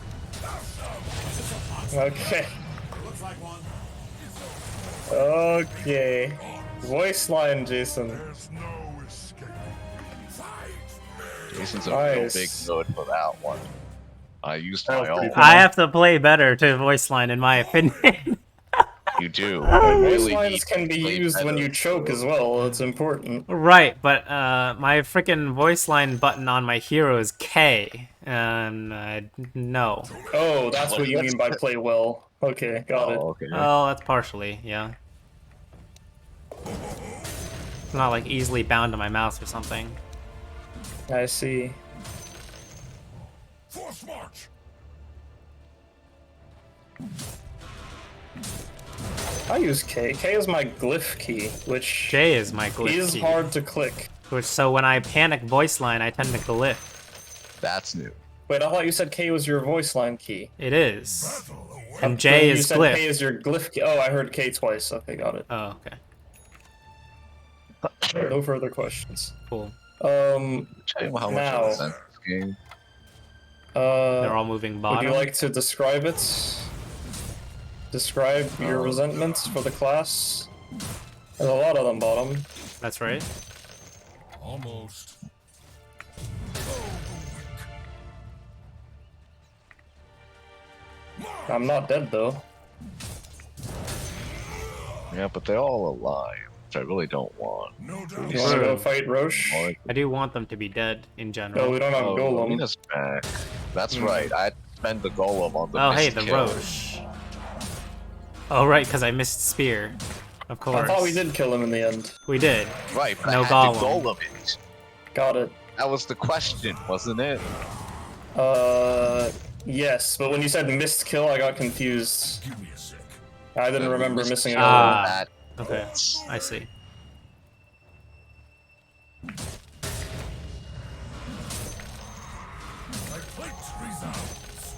Okay. Okay. Voice line, Jason. There's no escape. Jason's a real Nice. big nerd for that one. I used That my was own. pretty I have to play better to voice line, in my opinion. You do. Voice Really lines need can to be play used when better. you choke as well. It's important. Right, but my freaking voice line button on my hero is K. No. Oh, that's what you mean by play well. Okay, got it. Oh, okay. Oh, that's partially, yeah. It's not like easily bound to my mouse or something. I see. Force march. I use K. K is my glyph key, which J is my glyph is key. hard to click. Which, so when I panic voice line, I tend to glyph. That's new. Wait, I thought you said K was your voice line key. It is. Battle away. And Then J you is said glyph. K is your glyph key. Oh, I heard K twice. Okay, got it. Oh, okay. No further questions. Cool. Tell you how much Now. I resent this game. They're all moving Would bottom. you like to describe it? Describe your resentments for the class? There's a lot of them, bottom. That's right. Almost. I'm not dead, though. Yeah, but they're all alive, which I really don't want. No doubt. You wanna go True. fight Roche? Like, I do want them to be dead in No, general. we don't have oh, Golem. Lena's back. That's right. I spend the golem on the Oh, hey, missed the kill. Roche. Oh, right, because I missed Spear. Of course. I thought we did kill him in the end. We did. Right, but No I had golem. to golem it. Got it. That was the question, wasn't it? Yes, but when you said missed kill, I got confused. Give me a sec. I didn't remember missing a Ah. golem. That Okay, I see. My plate resounds.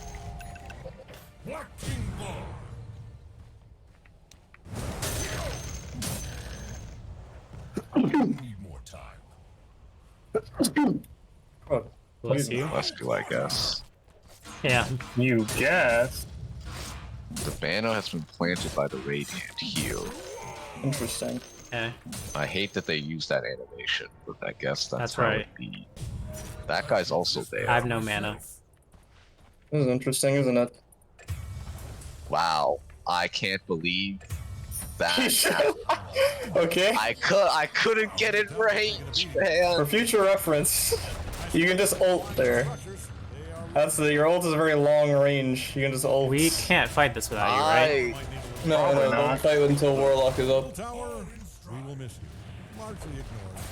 Black King Ball. Need more time. Oh, Bless you. must do, I guess. Yeah. You guess. The banner has been planted by the Radiant here. interesting. Yeah. I hate that they use that animation, but I guess that's how right. it be. That guy's also there. I have no mana. This is interesting, isn't it? Wow, I can't believe that happened. Okay. I couldn't get it range, man. For future reference, you can just ult there. Your ult is a very long range. You can just ult. We can't fight this without you, right? No, Probably don't not. fight until Warlock is up. Tower, we will miss you. Largely ignored.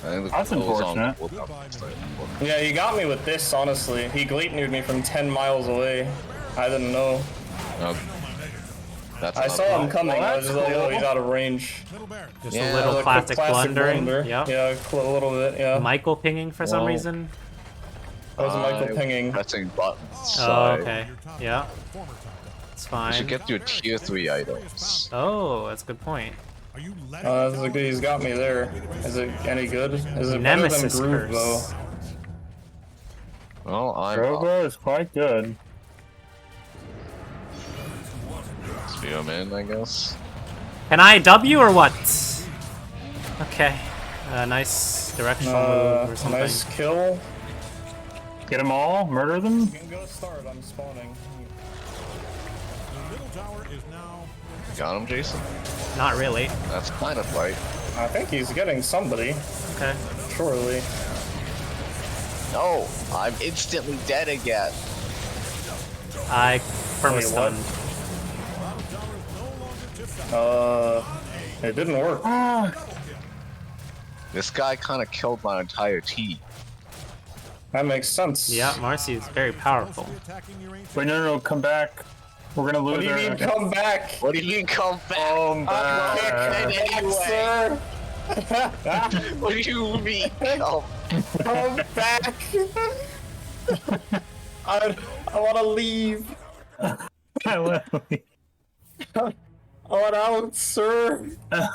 I think the That's clothes on unfortunate. will come next time. Yeah, you got me with this, honestly. He Gleitnered me from 10 miles away. I didn't know. No, that's I not saw him wrong. coming. Well, I was just like, oh, he's out of range. Little Baron. Just Yeah, a little Like classic blundering. blunder. Yep. Yeah, a little bit, yeah. Michael pinging for some Well, reason. That was Michael I'm pinging. Pressing buttons. Oh, so okay. Yeah, Former top dog. it's You fine. should get your tier 3 items. Oh, that's a good point. Are you letting He's got me there. Is it any good? Is it Nemesis better than Groove, curse. though? Well, I'm Drogo is quite good. Spearman, I guess. Can I W or what? Okay. Nice directional move or something. Nice kill. Get them all, murder them. You can go start, I'm spawning. the middle tower is now Got him, Jason? Not really. That's kind of right. I think he's getting somebody, Okay. surely. No, I'm instantly dead again. I perma Wait, what? stunned. It didn't work. This guy kind of killed my entire team. That makes sense. Yeah, Marcy is very powerful. attacking your ancient. Wait, no, come back. We're gonna What lose do you our. mean come back? What do you mean come back? Come back, sir. What do you mean come? Come back. I want to leave. I will. I want out, sir. I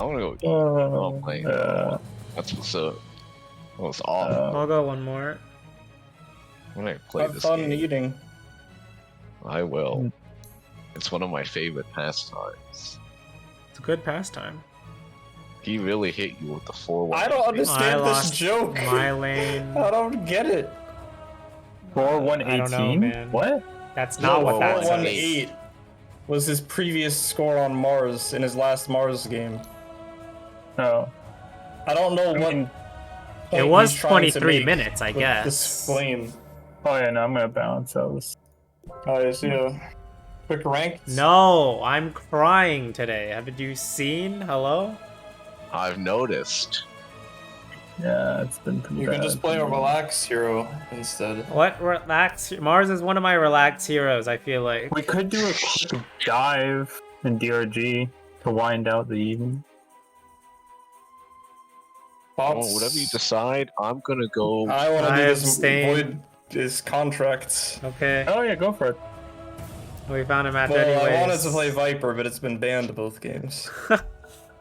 wanna go eat. Oh, playing. That's what's up. What's off? I'll go one more. When I play Have this fun game, eating. I will. It's one of my favorite pastimes. It's a good pastime. He really hit you with the 4-1. I don't I understand this lost joke. my lane. I don't get it. 4-1-18? I don't know, man. What? That's not No, what that says. 418 was his previous score on Mars in his last Mars game. Oh. I don't know I what. mean, It point was he's trying to 23 make minutes, I with guess. This flame. oh yeah, no, I'm gonna balance those. Oh, you see a quick rank? No, I'm crying today. Haven't you seen? Hello? I've noticed. Yeah, it's been pretty You bad. can just play a relax hero instead. What relax? Mars is one of my relax heroes, I feel like. We could do a quick dive in DRG to wind out the evening. Well, whatever you decide, I'm gonna go. I want to I do this abstain. void this contract. Okay, Oh yeah, go for it. we found a match Well, anyways. I wanted to play Viper, but it's been banned both games.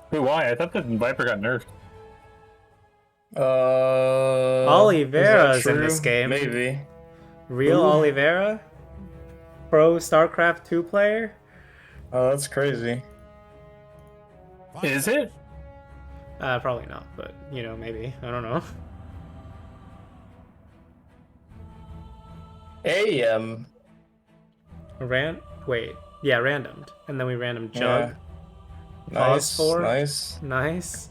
Wait, why? I thought the Viper got nerfed. Oliveira's is that in this true? game. Maybe. Real Who? Oliveira? Pro StarCraft 2 player? Oh, that's crazy. Is it? Probably not, but, you know, maybe. I don't know. AM. Wait. Yeah, randomed. And then we random Yeah. jug. Nice. for? Nice. Nice.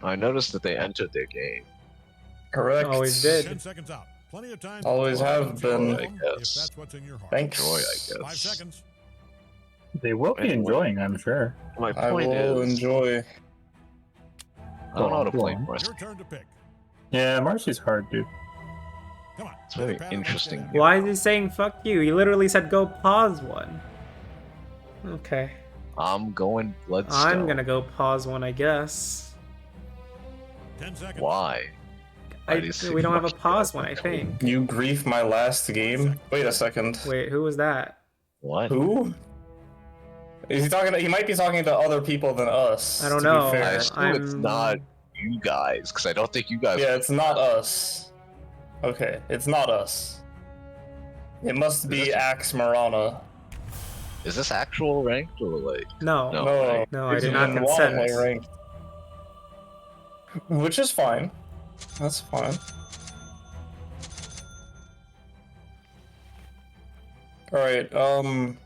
I noticed that they entered their game. Correct. Always did. 10 seconds out. Plenty of time. Always have been. If guess. that's what's in your heart. Thanks. Joy, I 5 guess. seconds. They will be Anyway. enjoying, I'm sure. My I point will is, enjoy. I don't know how to Go play on. Mars. Your turn to pick. Yeah, Marcy's hard, dude. Come on. It's very Pitter-patter, interesting. let's get Why is he saying fuck you? He literally said go pause one. Okay. I'm going Bloodstone. I'm gonna go pause one, I guess. it. 10 seconds. Why? Why do you We don't have a see pause that? one, I think. You grief my last game. Wait a second. Wait, who was that? What? Who? Is he talking? He might be talking to other people than us. I don't to know. Be I fair. assume it's not you guys, because I don't think you guys. Yeah, it's not us. Okay, it's not us. It must be Is this- Axe Marana. Is this actual ranked or like? No. No. No, No, I it's did not been consent. wrongly ranked. Which is fine. That's fine. Alright, I'm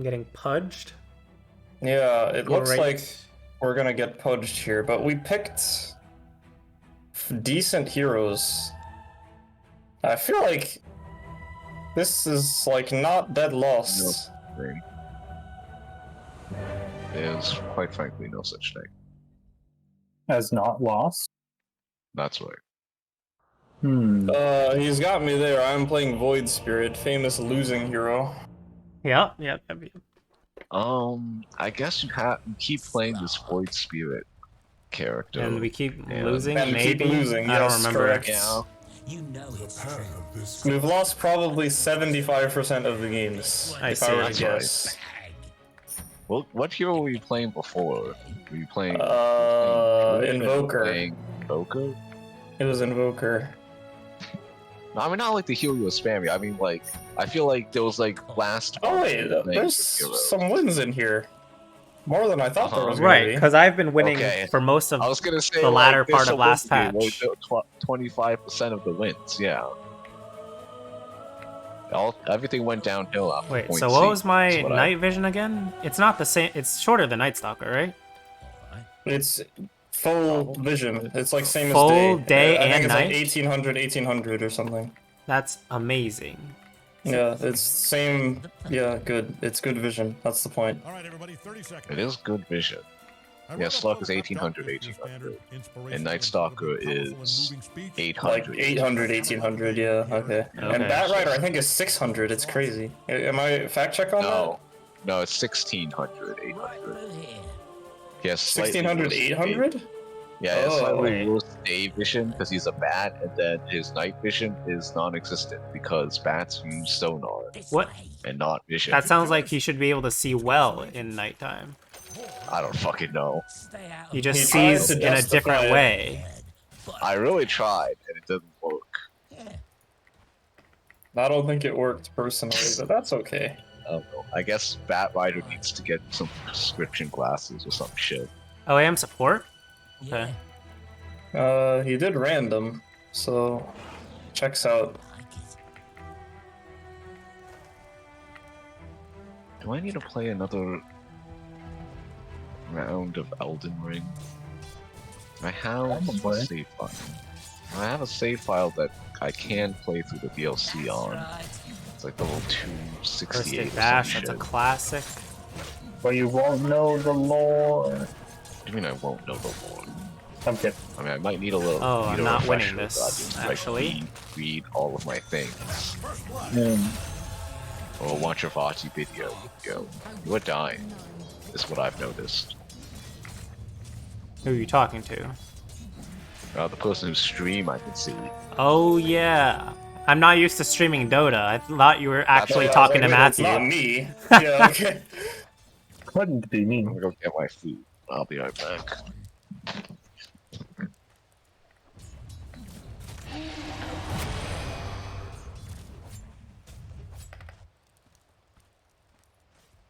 getting pudged. yeah, it looks Great. like we're gonna get pudged here, but we picked decent heroes. I feel like this is like not dead lost. Thing. There's quite frankly no such thing. Has not lost. That's right. He's got me there. I'm playing Void Spirit, famous losing hero. Yep. I guess you keep playing this Void Spirit character. And we keep Yeah. losing, And maybe? keep losing, I don't yes, remember. correct. Yeah. You know The it's path true. of this We've lost probably 75% of the games. I if see. I were to That's right. guess. What hero were you playing before? Were you playing? Invoker. Playing Invoker? It was Invoker. No, I mean not like the hero you were spamming. I mean like I feel like there was like last. Oh wait, month playing there's with heroes. some wins in here. More than I thought there was gonna Right, be. because I've been winning Okay. for most of I was gonna say the latter like, there's part of last supposed to be, patch. like, 25% of the wins. Yeah. Everything went downhill after Wait, point so what C, was my is what I- night vision again? It's not the same. It's shorter than Night Stalker, right? It's full vision. It's like same Full as day I think and it's night? like 1800 or something. That's amazing. Yeah, it's same. Yeah, good. It's good vision. That's the point. All right, everybody, 30 seconds. It is good vision. Yeah, Slug is 1800, 1800. And Night Stalker is 800. Like 800, 1800, yeah, okay. And Okay. Bat Rider, I think, is 600. It's crazy. Am I fact check on No, it's 1600, 800. He has that? slightly 1600, worse 800? Yeah, it's slightly wait. worse day vision because he's a bat, and then his night vision is non-existent because bats use sonar What? and not vision. That sounds like he should be able to see well in nighttime. I don't fucking know. He just He tries sees to in a justify different it. way. I really tried, and it didn't work. I don't think it worked personally, but that's okay. I don't know. I guess Bat Rider needs to get some prescription glasses or some shit. Oh, AM support? Okay. He did random, so checks out. Do I need to play another round of Elden Ring? I have a save file. I have a save file that I can play through the DLC on. It's like level 268 First Aid or Bash, some that's a shit. classic. But you won't know the lore. What do you mean I won't know the lore? I'm kidding. I mean, I might need a little. Oh, need I'm a not winning refresher, this, but I just, like, actually. read all of my things. Or watch a Vati video. Go. You are dying. Is what I've noticed. Who are you talking to? The person whose stream I can see. Oh, yeah. I'm not used to streaming Dota. I thought you were actually Yeah, talking to wait, Matthew. It's not me. Yeah, okay. Couldn't be me. I'm gonna go get my food. I'll be right back.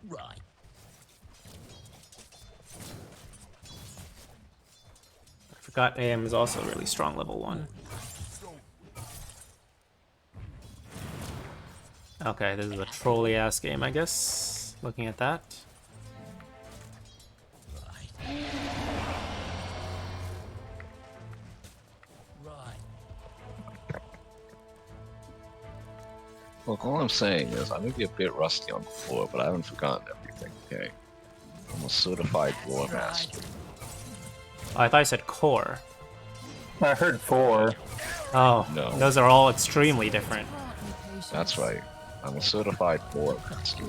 Right. I forgot AM is also really strong level 1. Okay, this is a trolly ass game, I guess. Looking at that. Look, all I'm saying is I may be a bit rusty on the floor, but I haven't forgotten everything, okay? I'm a certified lore master. Oh, I thought I said core. I heard 4. Oh, No. those are all extremely different. That's right. I'm a certified lore master.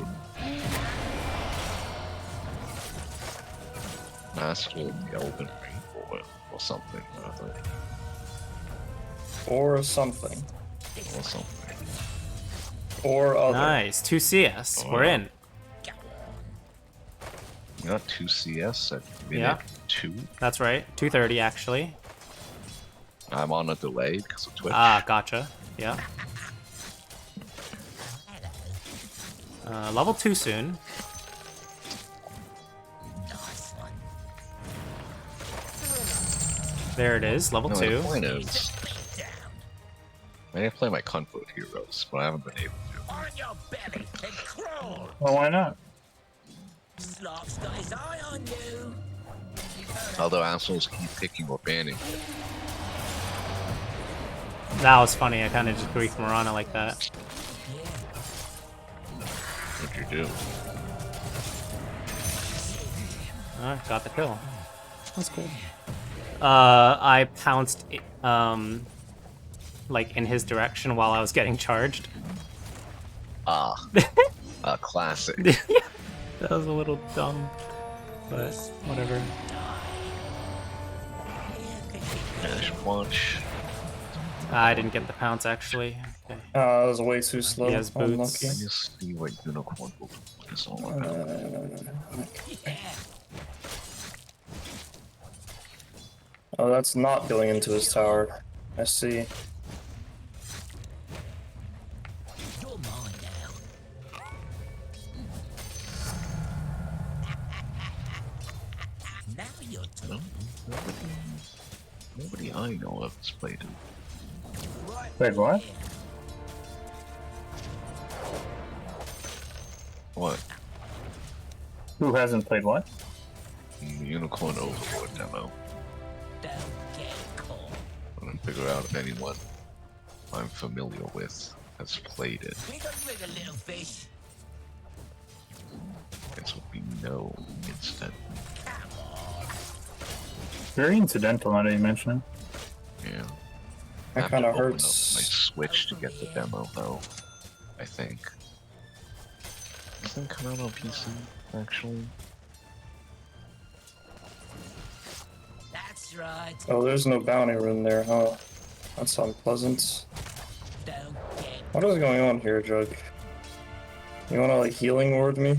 Master of the Elden Ring or something or other. Or something. Or something. Or other. Nice, 2 CS. We're in. You got 2 CS at minute Yeah. 2? That's right. 230 actually. I'm on a delay because of Twitch. Ah, gotcha. Yeah. Level 2 soon. There it is, level No, 2. the point is, I need to play my comfort heroes, but I haven't been able to. On your belly and crawl. Well, why not? Sloth's got his eye on you. Although assholes keep picking or banning. That was funny, I kind of just briefed Marana like that. What'd you do? Alright, got the kill. That's cool. I pounced, like, in his direction while I was getting charged. Ah. A classic. That was a little dumb, but whatever. Dash punch. I didn't get the pounce, actually. Okay. That was way too slow. He has boots. Unlucky. Let me see what unicorn will is all about. Oh, that's not going into his tower. I see. You're mine now. Now you're No, nobody I know of has played it. Wait, what? What? Who hasn't played what? The Unicorn Overlord demo. Don't get caught. I'm gonna figure out if anyone I'm familiar with has played it. We don't rig a little fish. This will be no instant. Come on. Very incidental now that you mention it. Yeah. I That have kind to of open up hurts. my Switch to get the demo, though. I think. Doesn't it come out on PC, actually? That's right. Oh, there's no bounty rune there, huh? That's unpleasant. Don't get What is going on here, Jug? You wanna like healing ward me?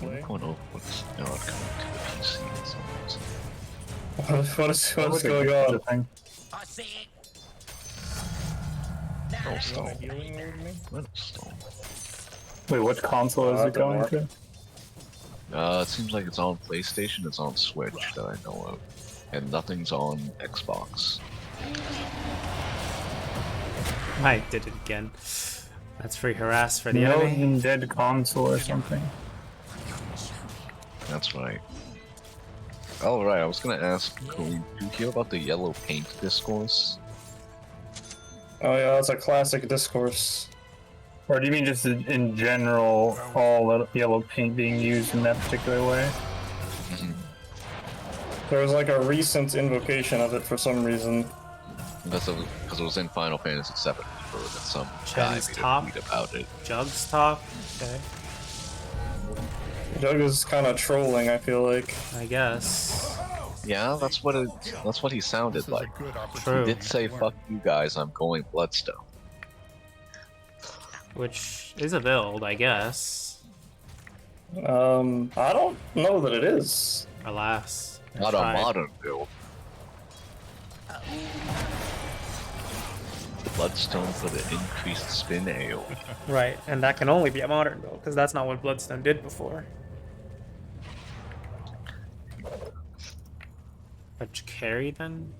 I'm going over what's not coming to the PC in some reason. What is going on? Thing. I see it. Oh, You stone. wanna healing ward me? What stone? Wait, which console is that it didn't going work. to? It seems like it's on PlayStation, it's on Switch that I know of. And nothing's on Xbox. I did it again. That's free harass for the enemy. Million Dead console or something. That's right. Oh, right, I was gonna ask, did you hear about the yellow paint discourse? Oh yeah, that's a classic discourse. Or do you mean just in general, all yellow paint being used in that particular way? There was like a recent invocation of it for some reason. Because it was in Final Fantasy VII, that some guy Chen's made top. a tweet about it. Jug's top. Okay, Jug is kind of trolling, I feel like. I guess. Yeah, that's what he sounded like. True. He did say, "Fuck you guys, I'm going Bloodstone." Which is a build, I guess. I don't know that it is. Alas. I Not a tried. modern build. Bloodstone for the increased spin AoE. Right, and that can only be a modern build, because that's not what Bloodstone did before. But you carry then?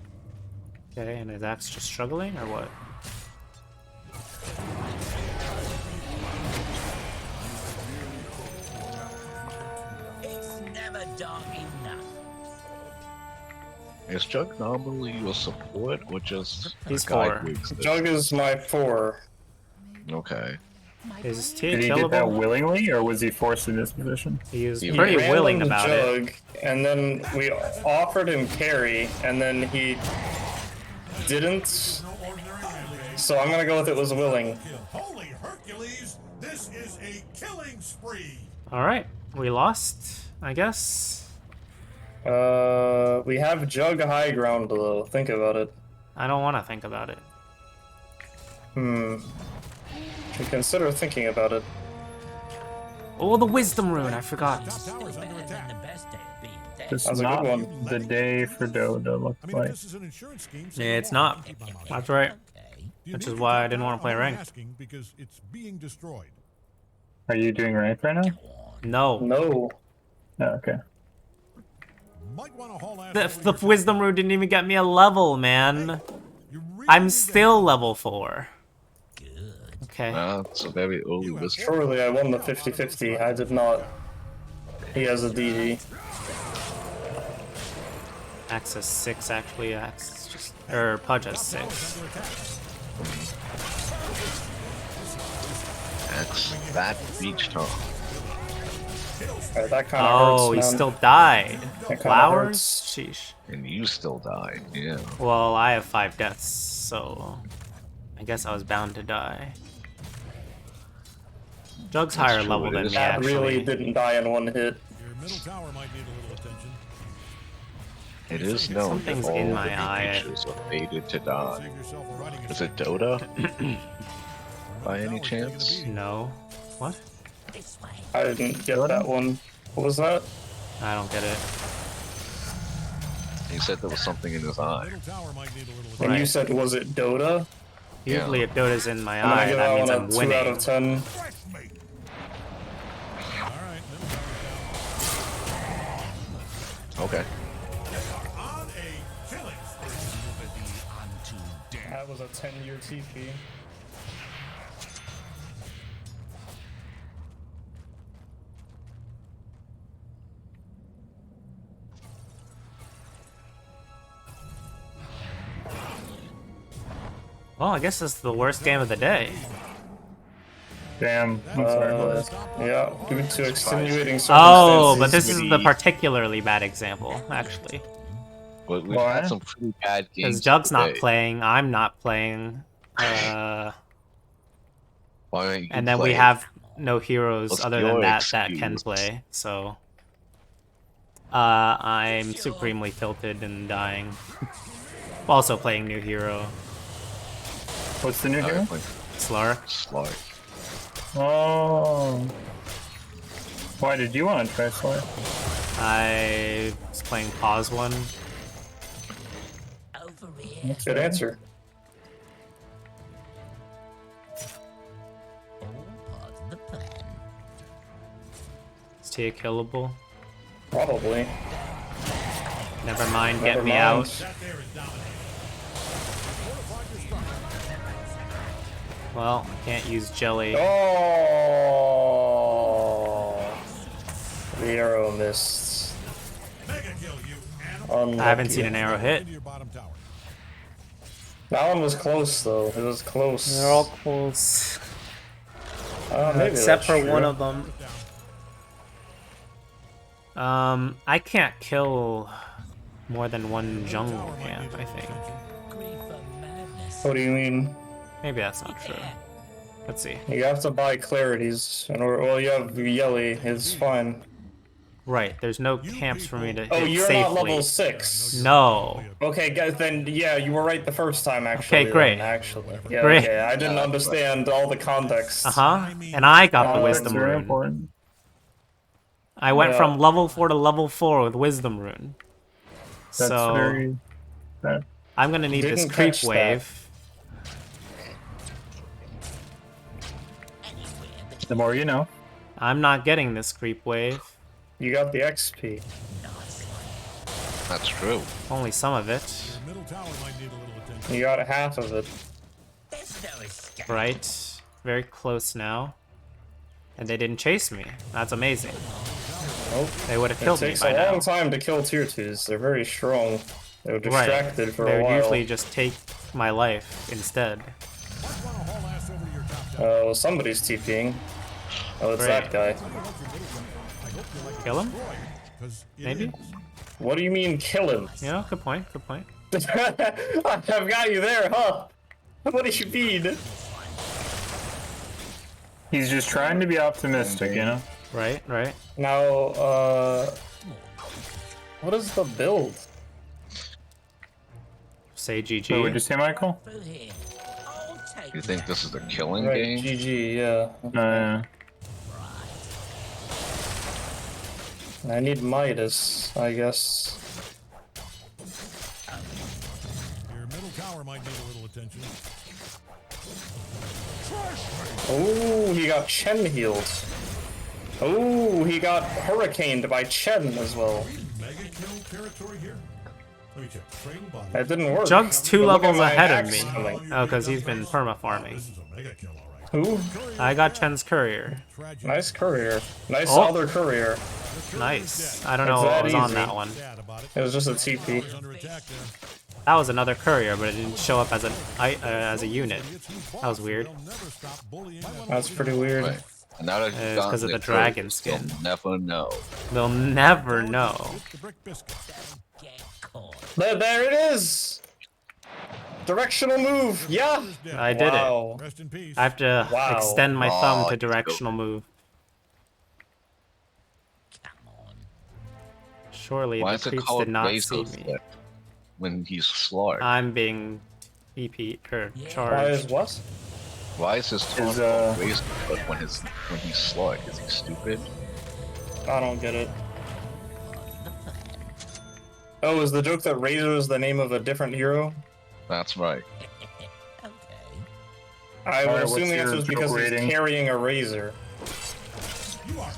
Okay, and his axe just struggling, or what? It's never dark enough. Is Jug normally your support or just He's a guy four. who exists? Jug is my 4. Okay. Is Tia Did he did that killable? willingly, or was he forced in this position? He was He pretty Random willing about it. Jug, and then we offered him carry, and then he didn't. So I'm gonna go with it was willing. Holy Hercules, this is a killing spree. Alright, we lost, I guess. We have Jug high ground though. Think about it. I don't want to think about it. Should consider thinking about it. Oh, the wisdom rune, I forgot. Top tower's under Better than attack. the best day of being dead. It's That's a good not one. the day for Dodo, looks I mean, like. if this is an insurance scheme, so Yeah, you it's won't not. have to keep my mouth That's shut. right. Okay. Do you Which need is to why I top didn't want to tower? play I'm ranked. asking because it's being destroyed. Are you doing rank right now? No. No. Oh, okay. Might want to haul ass The, over the your- wisdom rune didn't even get me a level, man. You really I'm need to still help. level 4. Good. Okay. It's a very early wisdom. Surely I won the 50-50. I did not. He has a DD. Axe has 6, actually. Axe is just... Or Pudge has Top tower's 6. under attack. That's that reached huh? Alright, that kind of Oh, hurts, he man. still died. That kinda Flowers? hurts. Sheesh. And you still died, yeah. Well, I have 5 deaths, so... I guess I was bound to die. Jug's higher true, level it than is. me, That actually. really didn't die in one hit. Your middle tower might need a little attention. It is known that Something's all in the my eye. creatures are fated to die. Save yourself a riding Is it Dota? By any tower's taking a chance? beating. No. What? This way. I didn't get that one. What was that? I don't get it. He said there was something in his eye. Middle tower might need a little And Right. you said, was it Dota? Usually if Dota's in my I'm gonna eye, give that that means one I'm a 2 winning. out of 10. All right, middle tower's down. Okay. On a killing spree. That was a 10-year TP. Well, I guess this is the worst game of the day. Damn. I'm sorry, boys. Yeah, due to extenuating circumstances. Oh, but this is the we- particularly bad example, actually. But we've Why? had some pretty bad Because games Jug's not today. playing, I'm not playing, Why don't you and then we play? have no heroes What's other than your that can excuse? play, so... I'm supremely tilted and dying. Also playing new hero, What's the new hero? Slar. Slart. Oh. Why did you want to try Slayer? I was playing Pause one. Over here. Good answer. All part of the plan. Is Tia killable? Probably. Never mind, Never get me mind. out. That there is dominated. Well, I can't use jelly. Oh, the arrow missed. Mega kill, you animal. I haven't seen Unlucky. an arrow hit. Into your bottom tower. That one was close though. It was close. They're all close. Maybe Except that's for one true. of them. I can't kill more than one jungle camp, I think. Grief and madness. What do you mean? Maybe that's not true. Let's see. You have to buy clarities, in order. Well, you have Yelly. It's fine. Right, there's no camps for me to Oh, hit you're safely. not level 6. No. Okay, guys. Then yeah, you were right the first time. Actually. Okay, great. Then, actually. Yeah. Great. Okay. I didn't understand all the context. Uh-huh. And I got the Oh, That's wisdom very rune. important. I went Yeah. from level 4 to level 4 with wisdom rune. That's So very bad. I'm gonna need this Didn't creep catch that. wave. Anywhere but The more you know. I'm not getting this creep wave. You got the XP. nice. That's true. Only some of it. Your middle tower might need a little attention. You got half of it. There's no escape. Right. Very close now. And they didn't chase me. That's amazing. Nope. They would have It killed me takes by a now. long time to kill tier 2s. They're very strong. They were Right. distracted for They a would while. usually just take my life instead. Might want to haul ass over to your top tower. Oh, somebody's TPing. Oh, it's Great. that guy. Kill him? 'Cause it Maybe? is. What do you mean kill him? Yeah, good point, good point. I've got you there, huh? What do you mean? He's just trying to be optimistic, you know? Right, right. Now, what is the build? Say So would you GG. say, Michael? Through here. I'll take You think this is a killing Right, game? GG, yeah. I need Midas, I guess. Your middle tower might need a little attention. Oh, he got Chen healed. Oh, he got hurricaned by Chen as well. Mega kill territory here. Let me check. Trading body. That didn't work. Jug's 2 But look at levels my ahead of axe me. coming. Oh, because he's been perma-farming. This is a mega kill, all right. Who? I got Chen's courier. Tragic. Nice courier. Nice Oh. other courier. Nice. I don't know It's what that was on easy. that one. Sad about it. It was just a TP. Tower's under attack there. That was another courier, but it didn't show up as a unit. It's who's That was boss. weird. They'll never stop bullying them. That's pretty weird. Right. And now that It's you've 'cause gotten of the the dragon codes, skin. you'll never know. They'll never know. It's the brick biscuit. Get caught. There it is! Directional move! Yeah! I did it. Wow. Rest in peace. I have to Wow. extend my Oh, thumb to you directional move. Come on. Surely Why the is it creeps called did not razor see me. flip when he's slaughtered? I'm being TP or Why charged. is what? Why is his taunt Is, called razor flip when he's slaughtered? Is he stupid? I don't get it. Oh, is the joke that Razor is the name of a different hero? That's right. Okay. I would Alright, assume what's the answer your is because joke he's rating? carrying a razor.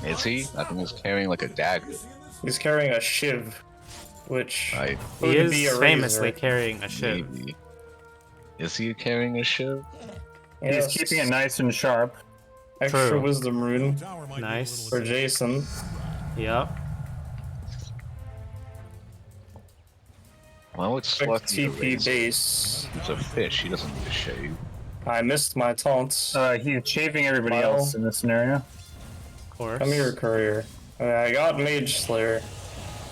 Is he? I think he's carrying like a dagger. He's carrying a shiv, which Right? He would be is a famously razor. carrying a shiv. Maybe. Is he carrying a shiv? Yes. He's keeping it nice and sharp. Extra True. wisdom rune Tower might need a Nice. for little attention. Jason. Yep. Why would Quick Slut need a TP razor? base. He's a fish. He doesn't need a shave. I missed my taunts. He's shaving everybody Wow. else in this scenario. Of course. Come here, courier. I got Mage Slayer.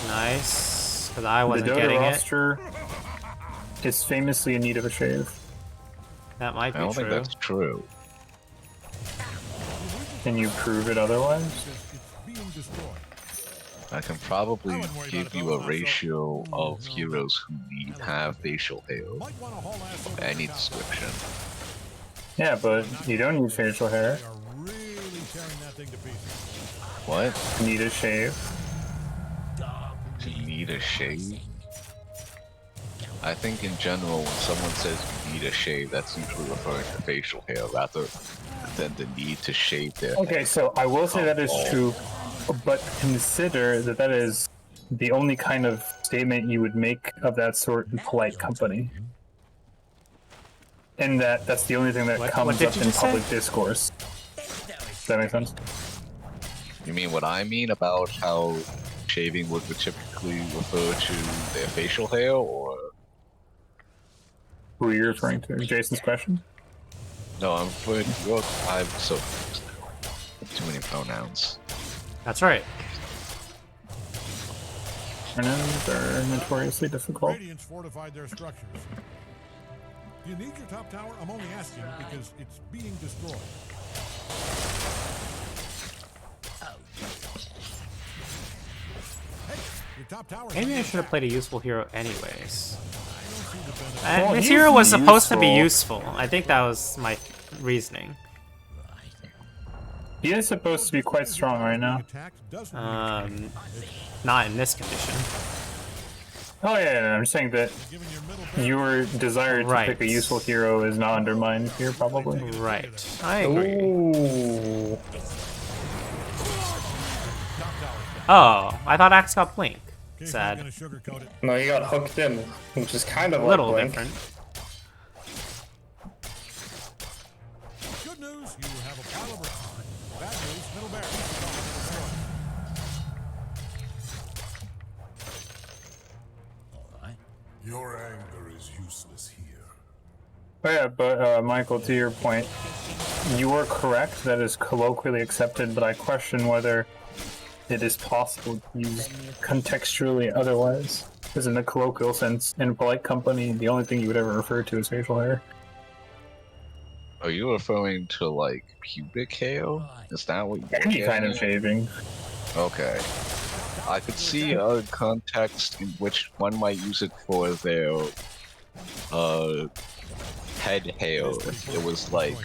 Nice. Because I The wasn't Dota getting it. roster is famously in need of a shave. That might I be don't think true. that's true. Can you prove it otherwise? It's being destroyed. I can probably I wouldn't worry give about it, you though. a ratio of No, heroes who have facial hair Might want to haul ass of over any the top. description. Yeah, but you don't need facial hair. They are really tearing that thing to pieces. What? You need a shave. You need a shave? I think in general, when someone says you need a shave, that's usually referring to facial hair rather than the need to shave their Okay, head. so I will say that is true, but consider that that is the only kind of statement you would make of that sort in polite company. And that's the only thing that What comes did up you in just say? public discourse. Does that make sense? You mean what I mean about how shaving would typically refer to their facial hair, or? Who are you referring to? Jason's question? No, I'm referring to your. I'm so confused now. Too many pronouns. That's right. Pronouns are notoriously difficult. Radiant's fortified their structures. Do you need your top tower? I'm only asking because it's being destroyed. Hey, your top tower. Maybe I should have played a useful hero anyways. Well, This he's hero was supposed to be useful. useful. I think that was my reasoning. He is supposed to be quite strong right now. Not in this condition. Oh yeah, I'm just saying that your desire to Right. pick a useful hero is not undermined here, probably. Right. I agree. Ooh. Oh, I thought Axe got Blink. Sad. No, he got hooked in, which is kind of A like little Blink. different. Good news, you have a pile of bricks. Bad news, middle barracks. Your anger is useless here. Oh yeah, but Michael, to your point, you are correct. That is colloquially accepted, but I question whether it is possible to use contextually otherwise. Because in the colloquial sense, in a polite company, the only thing you would ever refer to is facial hair. Are you referring to like pubic hair? Is that what you're Any kind of getting at? shaving. Okay. I could see a context in which one might use it for their head hair. It was like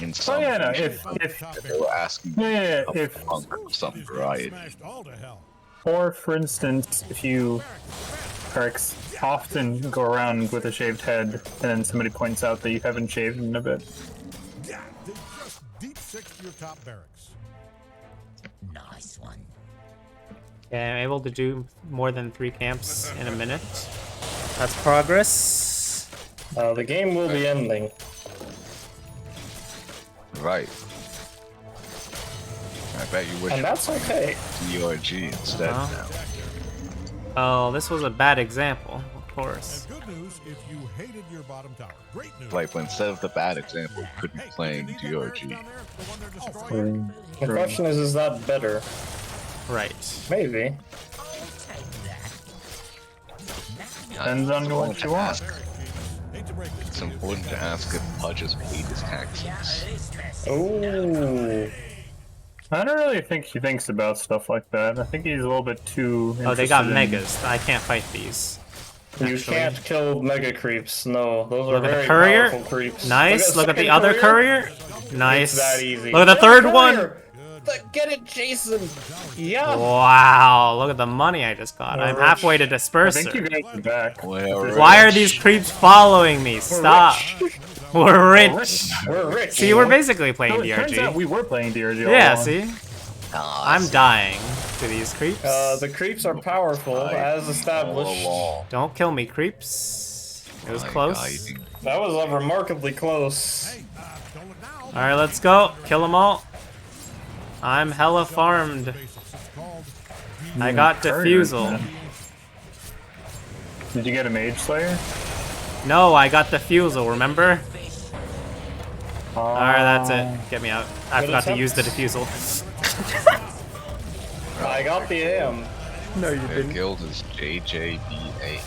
in some Oh yeah, no, region, if they were asking yeah, a if monk of some variety. or for instance, if you often go around with a shaved head, and then somebody points out that you haven't shaved in a bit. Yeah, they just deep sixed your top barracks. Nice one. Okay, I'm able to do more than 3 camps in a minute. That's progress. The game will be ending. Right. I bet you wish And that's okay. DRG instead Uh-huh. now. Oh, this was a bad example, of course. And good news if you hated your bottom tower. Great news. Like, when instead of the bad example, you could be Hey, playing did you need that barracks DRG. down there? The one they're destroying? The question is that better? Right. Maybe. I'll take that. Depends on what you want. Hate to break this It's to you. important to ask if Pudge's paid his taxes. Ooh. I don't really think he thinks about stuff like that. I think he's a little bit too. Oh, they got interested in- megas. I can't fight these. You Actually. can't kill mega creeps. No, those Look are at very the courier. powerful creeps. Nice. Look at the second other courier. Nice. It's that easy. Look at the third one. Get it, Jason. Yeah. Wow. Look at the money I just got. I'm rich. halfway to I disperser. think you guys are back. Why are these creeps following me? Stop. We're rich. We're rich. See, we're basically So playing it turns out DRG. we were playing DRG all Yeah, along. see? I'm dying to these creeps. The creeps are powerful, as established. Don't kill me, creeps. It was close. That was remarkably close. Don't look now. Alright, let's go. Kill them all. I'm hella farmed. Basics. It's called I got Couriers, defusal. man. Did you get a Mage Slayer? No, I got the Fusel, remember? Fish. Alright, that's it. Get me out. I Good forgot to attempt. use the diffusal. I got the AM. No, you Their guild is JJBA.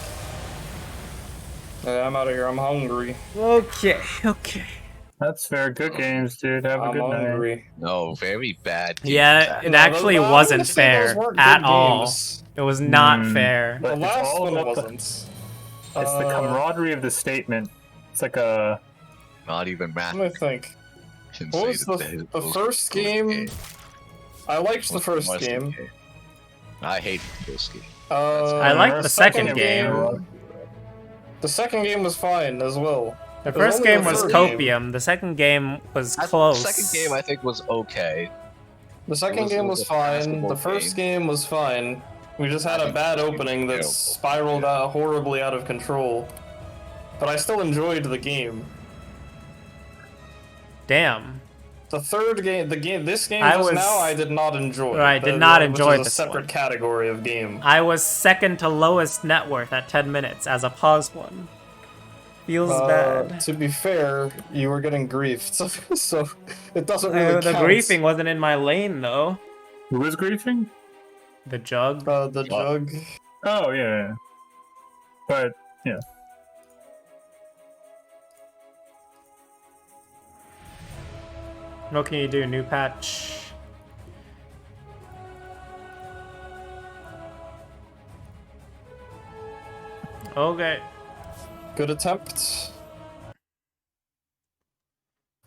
I'm out of here. I'm hungry. Okay, okay. That's fair. Good games, dude. Have a I'm good night. hungry. No, very bad. Yeah, it No, actually those- wasn't honestly, those fair weren't at good all. games. It was not Hmm. fair. But The it's last all one about wasn't. It's the camaraderie of the statement. It's like a. Not even Matt Let me think. can What say was that the those first were good game? games. I liked the What's first worst game. I hate the first game. I liked the second game. The second game was fine as well. The It was first only game the was third Copium. The second game was The close. second game I think was okay. The second It game was was a fine. passable The first game was fine. We just had I a think bad the first game opening was that terrible. spiraled out horribly out of control. But I still enjoyed the game. Damn. The third game, this game I just was- now, I did not enjoy. I did not which enjoy is a this separate one. category of game. I was second to lowest net worth at 10 minutes as a pause one. Feels bad. To be fair, you were getting griefed, so it doesn't really The count. griefing wasn't in my lane though. Who was griefing? The jug. The jug. Oh yeah. But yeah. What can you do? New patch. Okay. Good attempt.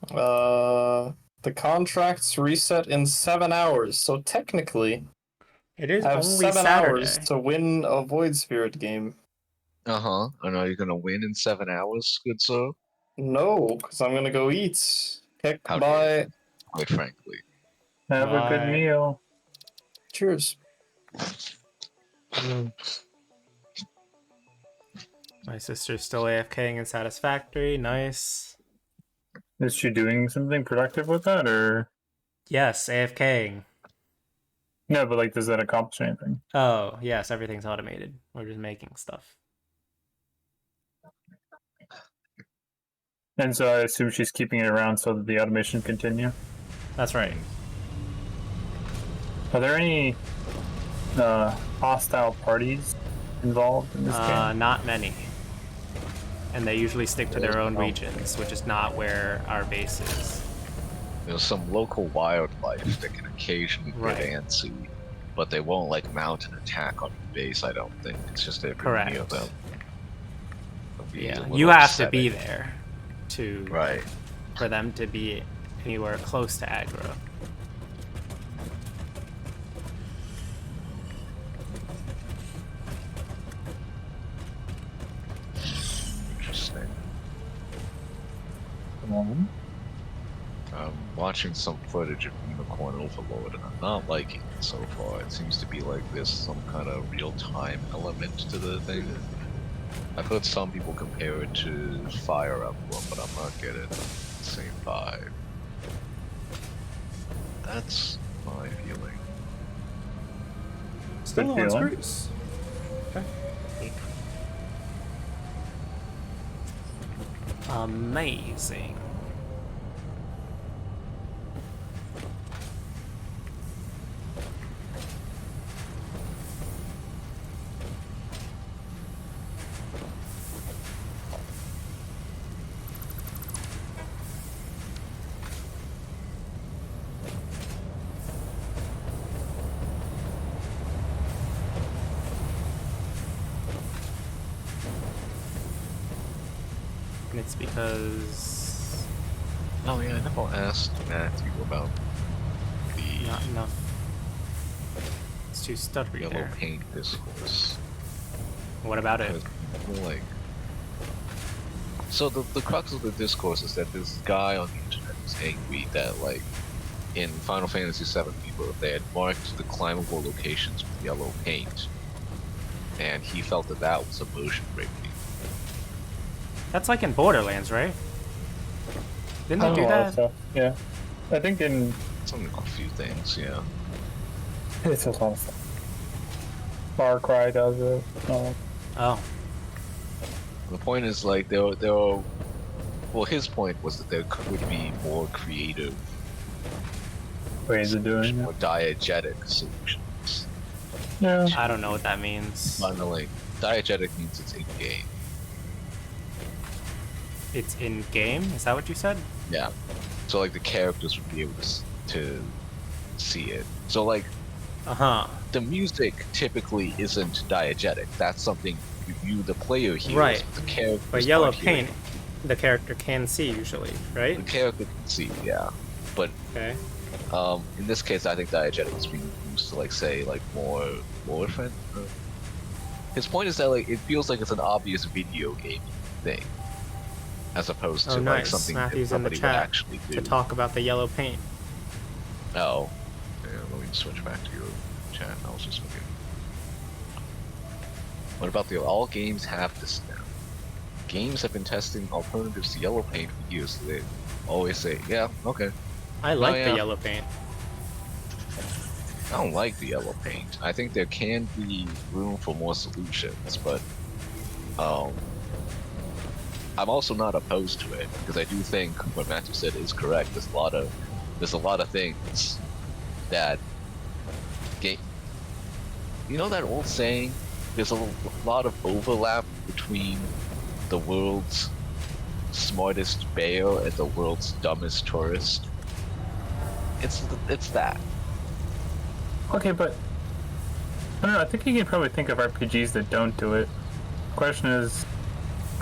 The contracts reset in 7 hours, so technically, It is I have only 7 Saturday. hours to win a Void Spirit game. Uh-huh. And are you gonna win in 7 hours, good sir? No, because I'm gonna go eat. Heck, How bye. Quite frankly. Have a good Bye. meal. Cheers. My sister's still AFKing in Satisfactory. Nice. Is she doing something productive with that, or Yes, AFKing. no? But like, does that accomplish anything? Oh, yes, everything's automated. We're just making stuff. And so I assume she's keeping it around so that the automation continue. That's right. Are there any hostile parties involved in this game? Not many. And they usually stick to their own No. regions, which is not where our base is. There's some local wildlife that can occasionally Right. get antsy, but they won't like mount an attack on your base, I don't think. It's just every Correct. near them. It'll be a Yeah, little you have to be upsetting. there to Right. for them to be anywhere close to aggro. Interesting. Um, I'm watching some footage of Unicorn Overlord and I'm not liking it so far. It seems to be like there's some kind of real-time element to the thing. I've heard some people compare it to Fire Emblem, but I'm not getting the same vibe. That's my feeling. Still on feeling. screws. Okay. Amazing. And it's because Oh yeah, I never asked Matthew about the not enough. It's too stuttery yellow there. paint discourse. What about it? I feel like so the crux of the discourse is that this guy on the internet was angry that like in Final Fantasy VII Rebirth they had marked the climbable locations with yellow paint, and he felt that that was immersion breaking. That's like in Borderlands, right? Didn't they I do don't know, a lot of that? stuff. Yeah, I think in Some a few things, yeah. it's a lot of stuff. Far Cry does it. Oh. The point is like well, his point was that there could be more creative, Ways of doing more it. diegetic solutions. Yeah. I don't know what that means. Bundling. Diegetic means it's in game. It's in game? Is that what you said? Yeah. So like the characters would be able to see it. So like Uh-huh. the music typically isn't diegetic. That's something you the player hears. Right. The character. But yellow paint, the character can see usually, right? The character can see, yeah. But Okay. in this case, I think diegetic is being used to like say like more friend. His point is that like it feels like it's an obvious video game thing, as opposed to Oh, like nice. something Matthew's that in the somebody would chat actually do. to talk about the yellow paint. Oh, yeah, let me switch back to your chat. I was just looking. What about the all games have this now? Games have been testing alternatives to yellow paint for years. They always say, "Yeah, okay." I like yeah. the yellow paint. I don't like the yellow paint. I think there can be room for more solutions, but I'm also not opposed to it because I do think what Matthew said is correct. There's a lot of things that game. You know that old saying? There's a lot of overlap between the world's smartest bear and the world's dumbest tourist. It's that. Okay, but I don't know. I think you can probably think of RPGs that don't do it. The question is,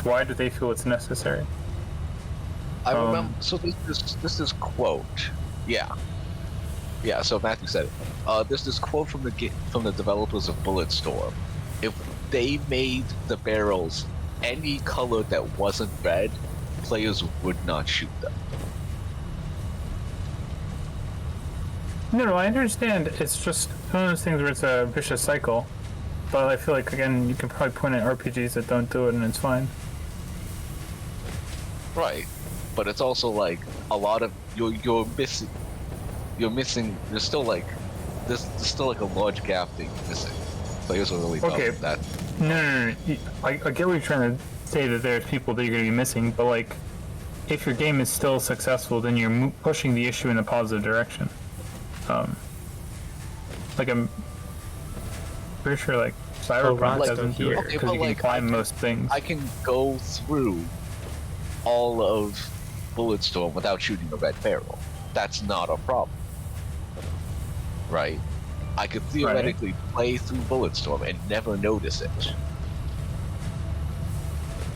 why do they feel it's necessary? I remember. So this is quote. Yeah. So Matthew said it. There's this quote from the developers of Bulletstorm. If they made the barrels any color that wasn't red, players would not shoot them. No, I understand. It's just one of those things where it's a vicious cycle. But I feel like, again, you can probably point at RPGs that don't do it and it's fine. Right, but it's also like a lot of you're missing. There's still like there's still like a large gap that you're missing. Players are really dumb at that. No. I get what you're trying to say, that there's people that you're going to be missing, but like, if your game is still successful, then you're pushing the issue in a positive direction. Like I'm pretty sure like Cyberpunk Rod's doesn't do here. it Okay, because but you can like, climb most things. I can go through all of Bulletstorm without shooting a red barrel. That's not a problem, right? I could theoretically play through Bulletstorm and never notice it.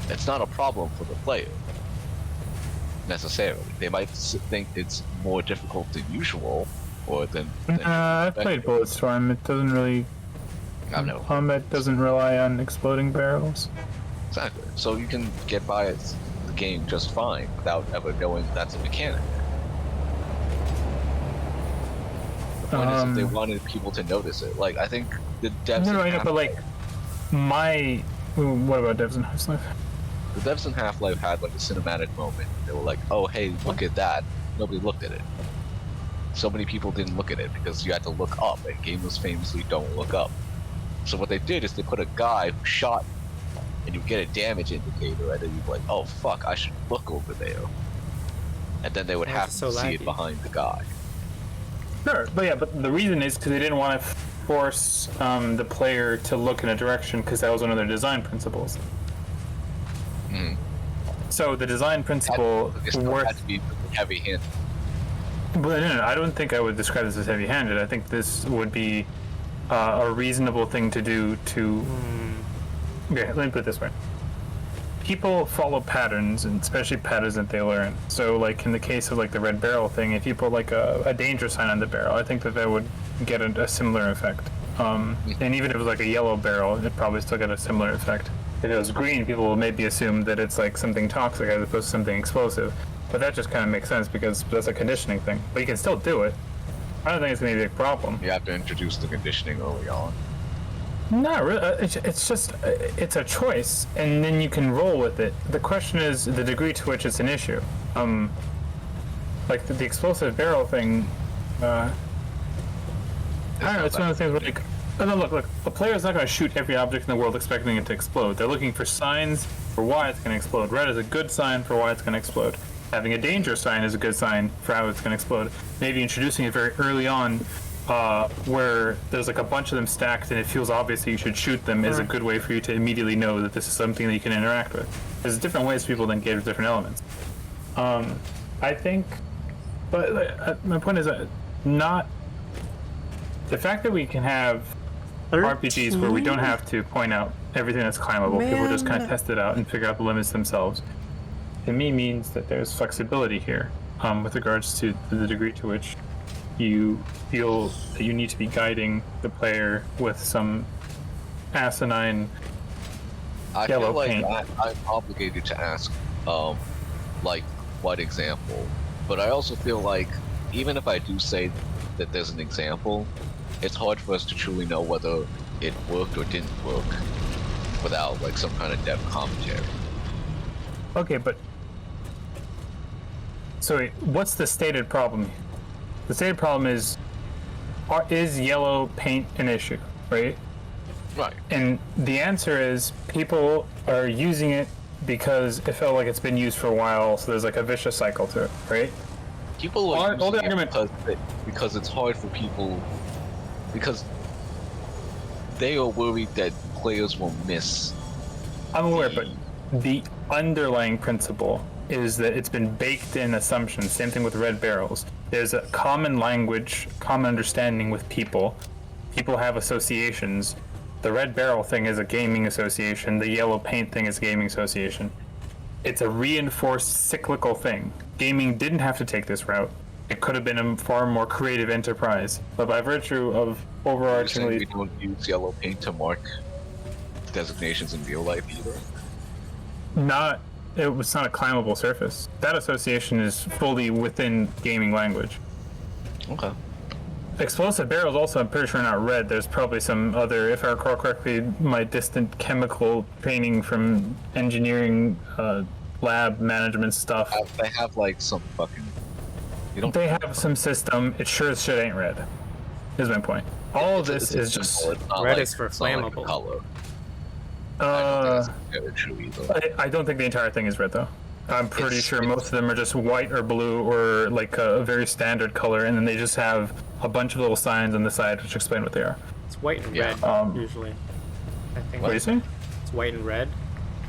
It's not a problem for the player, necessarily. They might think it's more difficult than usual, or than I've played Bulletstorm. It doesn't really. I don't know. Combat doesn't rely on exploding barrels. Exactly. So you can get by the game just fine without ever knowing that's a mechanic. The point is if they wanted people to notice it. Like, I think the devs... No, I know, but like, what about devs in Half-Life? The devs in Half-Life had like a cinematic moment. They were like, oh, hey, look at that. Nobody looked at it. So many people didn't look at it because you had to look up, and gamers famously don't look up. So what they did is they put a guy who shot, and you get a damage indicator, and then you're like, oh fuck, I should look over there. And then they would have to see it behind the guy. Sure, but the reason is because they didn't want to force the player to look in a direction, because that was one of their design principles. So the design principle It still had to be heavy-handed. But no, I don't think I would describe this as heavy-handed. I think this would be a reasonable thing to do to... Okay, let me put it this way. People follow patterns, and especially patterns that they learn. So, like, in the case of, like, the red barrel thing, if you put, like, a danger sign on the barrel, I think that would get a similar effect. And even if it was, like, a yellow barrel, it'd probably still get a similar effect. If it was green, people will maybe assume that it's, like, something toxic as opposed to something explosive. But that just kind of makes sense because that's a conditioning thing. But you can still do it. I don't think it's going to be a big problem. You have to introduce the conditioning early on. No, really, it's just, it's a choice, and then you can roll with it. The question is the degree to which it's an issue. Like the explosive barrel thing, I don't know, it's one of the things where, like, oh, no, look, a player's not going to shoot every object in the world expecting it to explode. They're looking for signs for why it's going to explode. Red is a good sign for why it's going to explode. Having a danger sign is a good sign for how it's going to explode. Maybe introducing it very early on, where there's like a bunch of them stacked and it feels obvious that you should shoot them, is a good way for you to immediately know that this is something that you can interact with. There's different ways people then engage with different elements. I think, but my point is not the fact that we can have RPGs where we don't have to point out everything that's climbable. People just kind of test it out and figure out the limits themselves. To me, means that there's flexibility here with regards to the degree to which you feel that you need to be guiding the player with some asinine yellow paint. I feel like I'm obligated to ask, like, what example? But I also feel like, even if I do say that there's an example, it's hard for us to truly know whether it worked or didn't work without, like, some kind of depth commentary. Okay, but so what's the stated problem? The stated problem is yellow paint an issue, right? Right. And the answer is people are using it because it felt like it's been used for a while, so there's like a vicious cycle to it, right? People are all the using argument it because it's hard for people, because they are worried that players will miss. I'm aware, but the underlying principle is that it's been baked in assumptions. Same thing with red barrels. There's a common language, common understanding with people. People have associations. The red barrel thing is a gaming association. The yellow paint thing is a gaming association. It's a reinforced cyclical thing. Gaming didn't have to take this route. It could have been a far more creative enterprise. But by virtue of overarchingly... We don't use yellow paint to mark designations in real life either? It was not a climbable surface. That association is fully within gaming language. Okay. Explosive barrels also, I'm pretty sure, not red. There's probably some other, if I recall correctly, my distant chemical training from engineering lab management stuff. They have like some fucking... They have some system. It sure as shit ain't red, is my point. All of this is just... Red is for flammable. Color. I don't think the entire thing is red, though. I'm pretty sure most of them are just white or blue or like a very standard color, and then they just have a bunch of little signs on the side which explain what they are. It's white and red, usually. I think. What are you saying? It's white and red.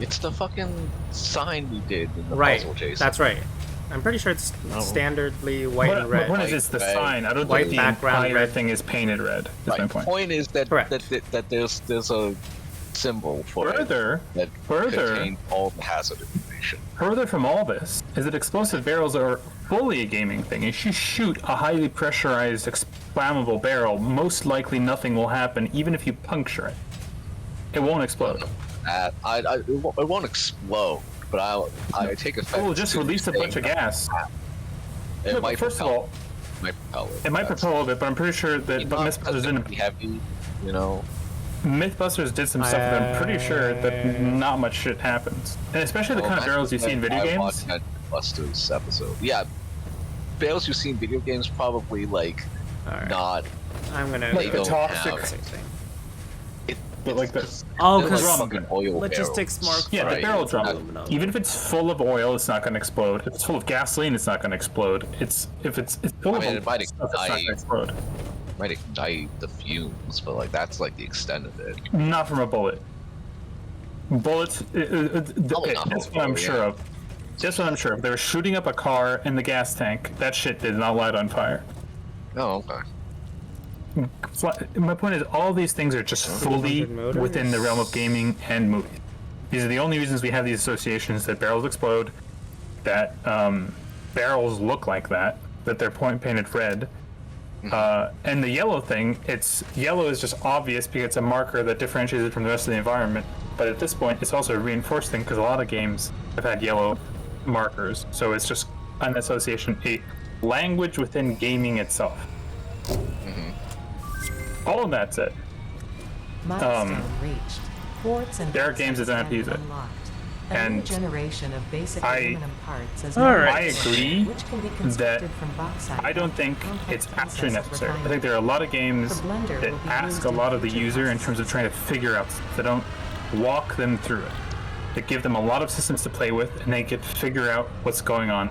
It's the fucking sign we did in the Right, puzzle chase. that's right. I'm pretty sure it's standardly white and red. What is it's the sign? I don't White think the background entire red. thing is painted red. Is my point. Point is that Correct. that there's a symbol for it that contains all the hazard information. Further from all this is that explosive barrels are fully a gaming thing. If you shoot a highly pressurized, flammable barrel, most likely nothing will happen, even if you puncture it. It won't explode. It won't explode, but I take offense. It will just release a bunch of gas. It might first of all, it might propel a little bit, but I'm pretty sure that Mythbusters didn't. Heavy, you know. Mythbusters did some stuff that I'm pretty sure that not much shit happens, and especially the kind of barrels you see in video games. Watched that Mythbusters episode. Yeah, barrels you see in video games probably like not. I'm gonna like the toxic. But like the logistics mark. Yeah, the barrel drum. Even if it's full of oil, it's not going to explode. If it's full of gasoline, it's not going to explode. If it's full of it might stuff, it's not going to explode. Might ignite the fumes, but like that's like the extent of it. Not from a bullet. Bullets. That's what I'm sure of. That's what I'm sure of. They were shooting up a car in the gas tank. That shit did not light on fire. Oh, okay. My point is, all these things are just fully within the realm of gaming and movies. These are the only reasons we have these associations that barrels explode, that barrels look like that they're painted red. And the yellow thing, yellow is just obvious because it's a marker that differentiates it from the rest of the environment. But at this point, it's also a reinforced thing because a lot of games have had yellow markers. So it's just an association, a language within gaming itself. All of that's it. Milestone reached. Ports and there are games that don't have to use it. And generation of basic aluminum parts as I agree which can be that from bauxite I don't think it's actually necessary. I think there are a lot of games that ask a lot of the user in terms of trying to figure out stuff. They don't walk them through it. that give them a lot of systems to play with, and they can figure out what's going on.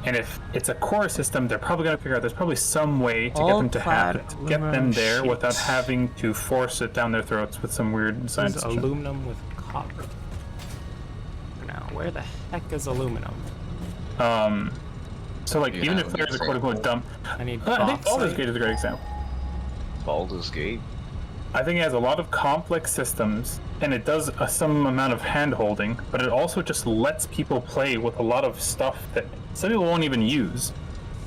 And if it's a core system, they're probably going to figure out there's probably some way to get them to have it, to get them there without having to force it down their throats with some weird science. This is aluminum with copper. Now, where the heck is aluminum? So like, even if players are quote unquote dumb, I need I think Baldur's bauxite. Gate is a great example. Baldur's Gate. I think it has a lot of complex systems, and it does some amount of hand-holding, but it also just lets people play with a lot of stuff that some people won't even use.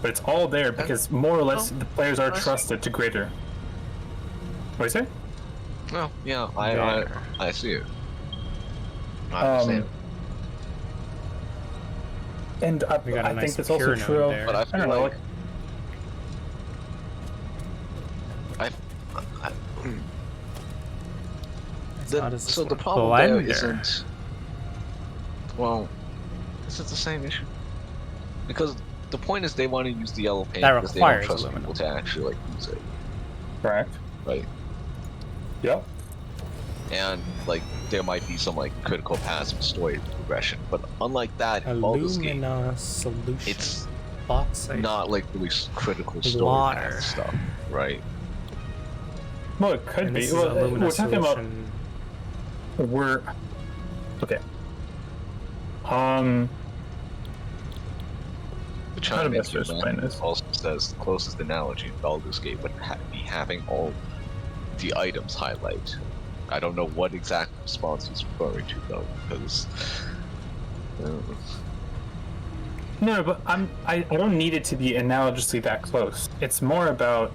But it's all there because more or less the players are trusted to greater. What do you say? No, yeah, I see it. I understand. And We got a I nice think that's also pure node true. there. But I I feel don't know, like How does this so the work? problem there Blender. isn't. Well, is it the same issue? Because the point is they want to use the yellow paint That because they don't requires trust aluminum. people to actually use it, Correct. right? Yep. And like there might be some like critical paths of story progression, but unlike that, in Baldur's Gate, Alumina solution. it's bauxite. not like really critical story Water. path stuff, right? Well, it could And be. this is Well, alumina we're talking about. solution. We're okay. The How to China best explain this? also says the closest analogy in Baldur's Gate would be having all the items highlight. I don't know what exact response he's referring to though, because No, but I don't need it to be analogously that close. It's more about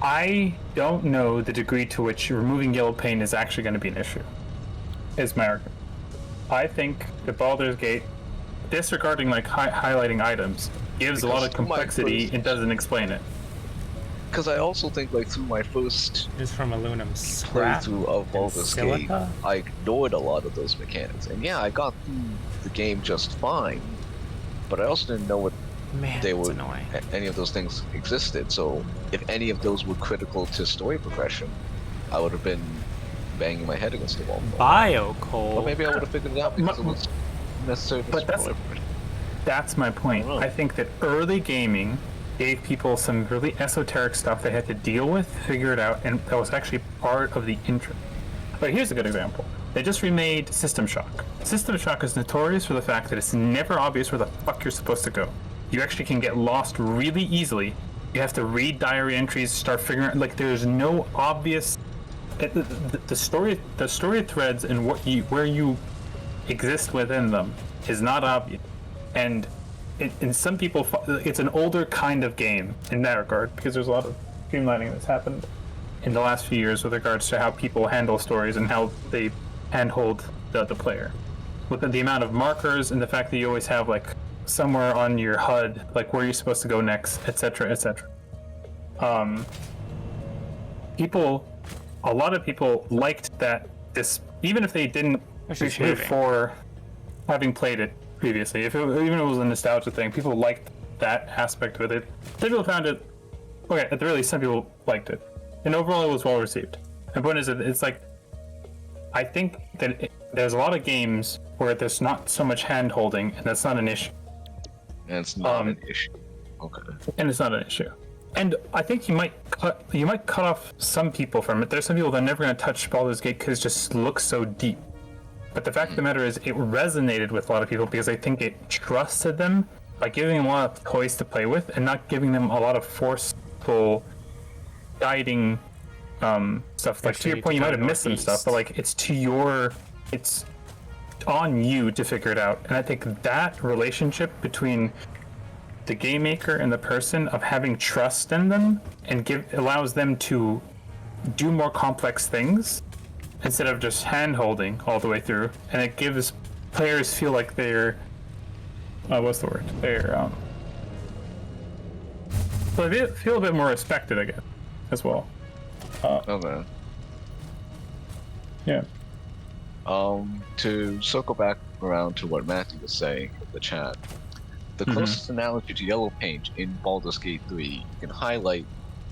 I don't know the degree to which removing yellow paint is actually going to be an issue. Is my argument. I think that Baldur's Gate, disregarding like highlighting items, gives a lot of Because my complexity first- and doesn't explain it. because I also think like through my first Is from aluminum scrap. playthrough of Baldur's Gate, silica? I ignored a lot of those mechanics, and yeah, I got through the game just fine, but I also didn't know what Man, they that's would annoying. any of those things existed. So if any of those were critical to story progression, I would have been banging my head against the wall. Bio coal. Or maybe I would have figured it out because it was necessary for But that's- story progression. That's my point. I don't know. I think that early gaming gave people some really esoteric stuff they had to deal with, figure it out, and that was actually part of the interest. But here's a good example. They just remade System Shock. System Shock is notorious for the fact that it's never obvious where the fuck you're supposed to go. You actually can get lost really easily. You have to read diary entries, start figuring out, like there's no obvious the story threads and where you exist within them is not obvious. And in some people, it's an older kind of game in that regard because there's a lot of streamlining that's happened in the last few years with regards to how people handle stories and how they handhold the player. With the amount of markers and the fact that you always have like somewhere on your HUD like where you're supposed to go next, etc., etc. A lot of people liked that this, even if they didn't appreciate it for having played it previously. Even if it was a nostalgia thing, people liked that aspect of it. Some people found it okay. At the very least, some people liked it, and overall, it was well received. The point is, that it's like I think that there's a lot of games where there's not so much hand holding, and that's not an issue. And it's not an issue. Okay. And it's not an issue. And I think you might cut off some people from it. There's some people that are never going to touch Baldur's Gate because it just looks so deep. But the fact of the matter is, it resonated with a lot of people because I think it trusted them by giving them a lot of toys to play with and not giving them a lot of forceful guiding stuff. Like to your point, you might have missed some stuff, but like it's on you to figure it out. And I think that relationship between the game maker and the person of having trust in them and allows them to do more complex things instead of just hand holding all the way through, and it gives players feel like they're what's the word? They're so they feel a bit more respected, I guess, as well. Okay. Yeah. To circle back around to what Matthew was saying in the chat, the closest analogy to yellow paint in Baldur's Gate 3, you can highlight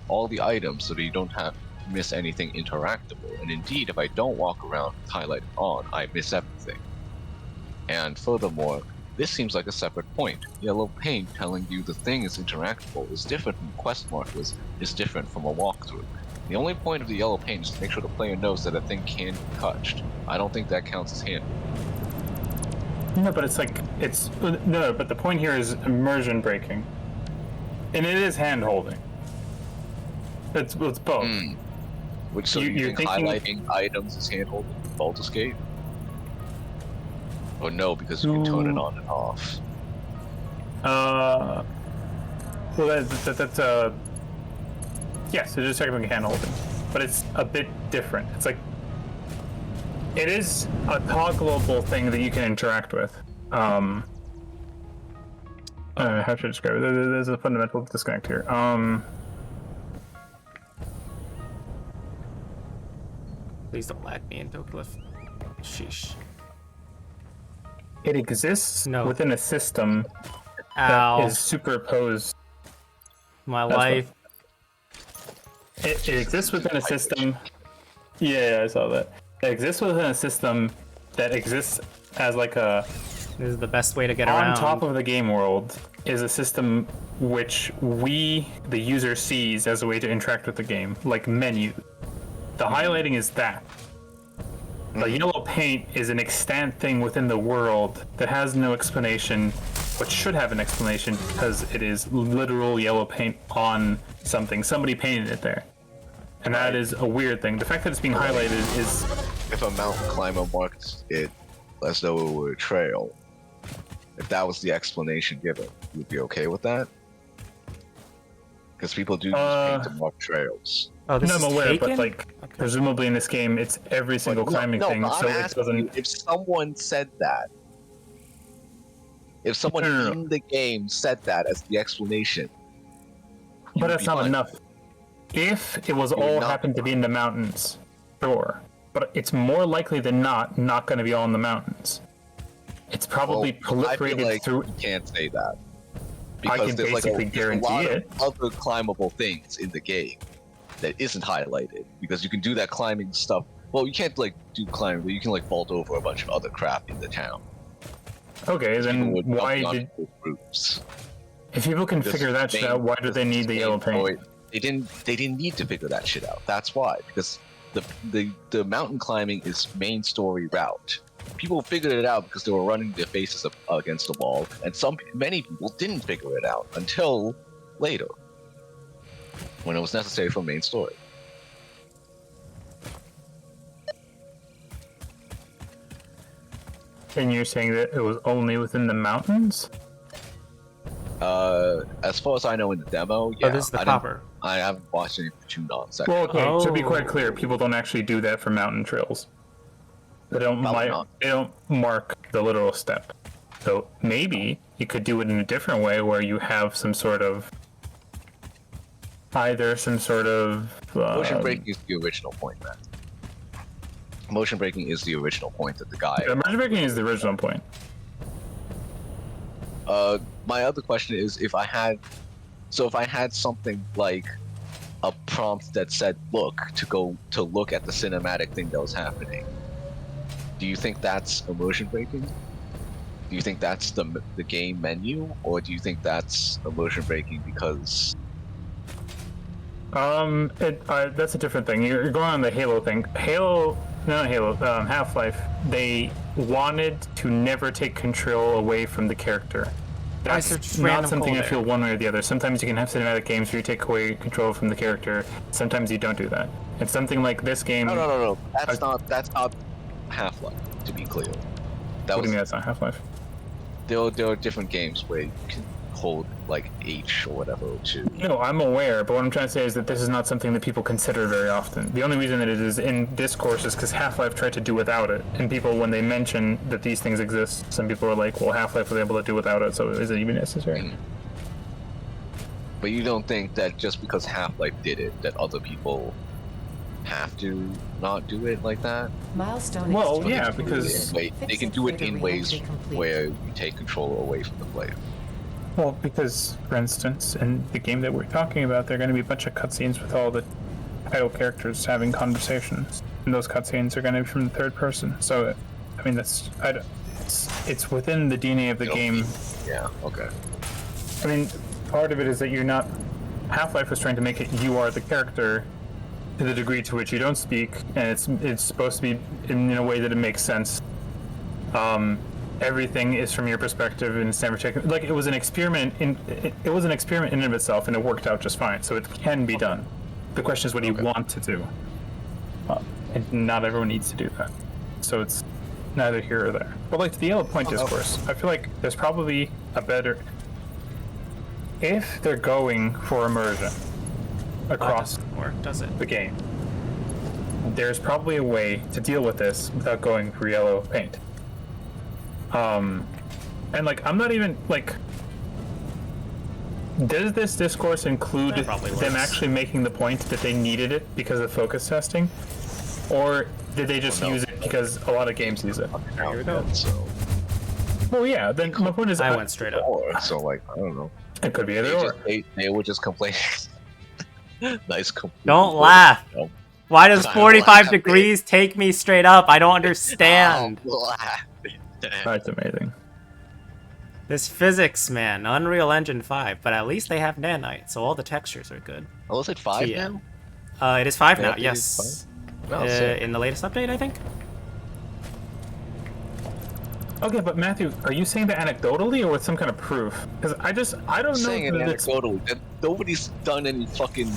all the items so that you don't have miss anything interactable. And indeed, if I don't walk around with highlighting on, I miss everything. And furthermore, this seems like a separate point. Yellow paint telling you the thing is interactable is different from quest markers, is different from a walkthrough. The only point of the yellow paint is to make sure the player knows that a thing can be touched. I don't think that counts as hand. No, but but the point here is immersion breaking. And it is hand holding. It's both. Which, so you think highlighting items is hand holding Baldur's Gate? Or no, because you can turn it on and off. Well, that's yes, it is technically hand holding, but it's a bit different. It's like it is a toggleable thing that you can interact with. How should I describe it? There's a fundamental disconnect here. Please don't lag me into a cliff. Sheesh. It exists within a system Ow. that is superposed. My life. It exists within a system. Yeah, I saw that. It exists within a system that exists as like a. This is the best way to get on around. top of the game world is a system which we, the user, sees as a way to interact with the game, like menu. The highlighting is that. The yellow paint is an extant thing within the world that has no explanation, but should have an explanation because it is literal yellow paint on something. Somebody painted it there. And that is a weird thing. The fact that it's being highlighted is... If a mountain climber marked it as though it were a trail, if that was the explanation given, you'd be okay with that? Because people do use paint to mark trails. Oh, this no, I'm is aware, taken? but like, presumably in this game, it's every single climbing thing, but so I'm it asking doesn't... you, if someone said that, if someone in the game said that as the explanation, But that's not enough. If it was all happened to be in the mountains, sure. But it's more likely than not going to be all in the mountains. It's probably proliferated I feel like through... You can't say that. I Because can there's basically there's guarantee a lot it. of other climbable things in the game that isn't highlighted. Because you can do that climbing stuff. Well, you can't like do climbing, but you can like vault over a bunch of other crap in the town. Okay, then People would why jump did... onto groups. If people can Because figure that shit out, why do they need the yellow paint? They didn't need to figure that shit out. That's why. Because the mountain climbing is main story route. People figured it out because they were running their faces up against the wall, and many people didn't figure it out until later, when it was necessary for main story. And you're saying that it was only within the mountains? As far as I know in the demo, yeah. this is the copper. I haven't watched any of the tune-on section. Well, okay, to be quite Oh. clear, people don't actually do that for mountain trails. They don't, Probably not. they don't mark the literal step. So maybe you could do it in a different way where you have some sort of... Motion breaking is the original point, man. Motion breaking is the original point that the guy... Motion breaking is the original point. My other question is, if I had something like a prompt that said look to look at the cinematic thing that was happening, do you think that's immersion breaking? Do you think that's the game menu, or do you think that's immersion breaking because... That's a different thing. You're going on the Halo thing. Half-Life, they wanted to never take control away from the character. That's not something I feel one way or the other. Sometimes you can have cinematic games where you take away control from the character. Sometimes you don't do that. It's something like this game. No. That's not Half-Life, to be clear. What do you mean that's not Half-Life? There are different games where you can hold like H or whatever to... No, I'm aware, but what I'm trying to say is that this is not something that people consider very often. The only reason that it is in discourse is because Half-Life tried to do without it. And people, when they mention that these things exist, some people are like, well, Half-Life was able to do without it, so is it even necessary? But you don't think that just because Half-Life did it, that other people have to not do it like that? Milestone Well, exchange yeah, completed. because- They can do it in ways Re-entry complete. where you take control away from the player. Well, because, for instance, in the game that we're talking about, there are going to be a bunch of cutscenes with all the idle characters having conversations, and those cutscenes are going to be from the third person. So, I mean, it's within the DNA of the game. Yeah. Okay. I mean, part of it is that you're not. Half-Life was trying to make it you are the character to the degree to which you don't speak, and it's supposed to be in a way that it makes sense. Everything is from your perspective, and it's never taken. Like, it was an experiment it was an experiment in and of itself, and it worked out just fine. So it can be done. The question is, what do you want to do? And not everyone needs to do that. So it's neither here or there. But like the Yellow Point discourse, I feel like there's probably a better. If they're going for immersion across does it? the game, there's probably a way to deal with this without going for yellow paint. And like, I'm not even like. Does this discourse include them actually making the point that they needed it because of focus testing, or did they just use it because a lot of games use it? Here we go. So. Well, yeah. Then my point is, I went straight up. So like, I don't know. It could be either or. They would just complain. Nice. Don't laugh. No. Why does I'm 45 laughing. degrees take me straight up? I don't understand. That's amazing. This physics, man. Unreal Engine 5, but at least they have nanite, so all the textures are good. Oh, is it 5 Yeah. now? It is 5 Yeah, now, it is yes. 5? Oh, sick. In the latest update, I think? Okay, but Matthew, are you saying that anecdotally or with some kind of proof? Because I don't know Saying it that it's... anecdotally. That nobody's done any fucking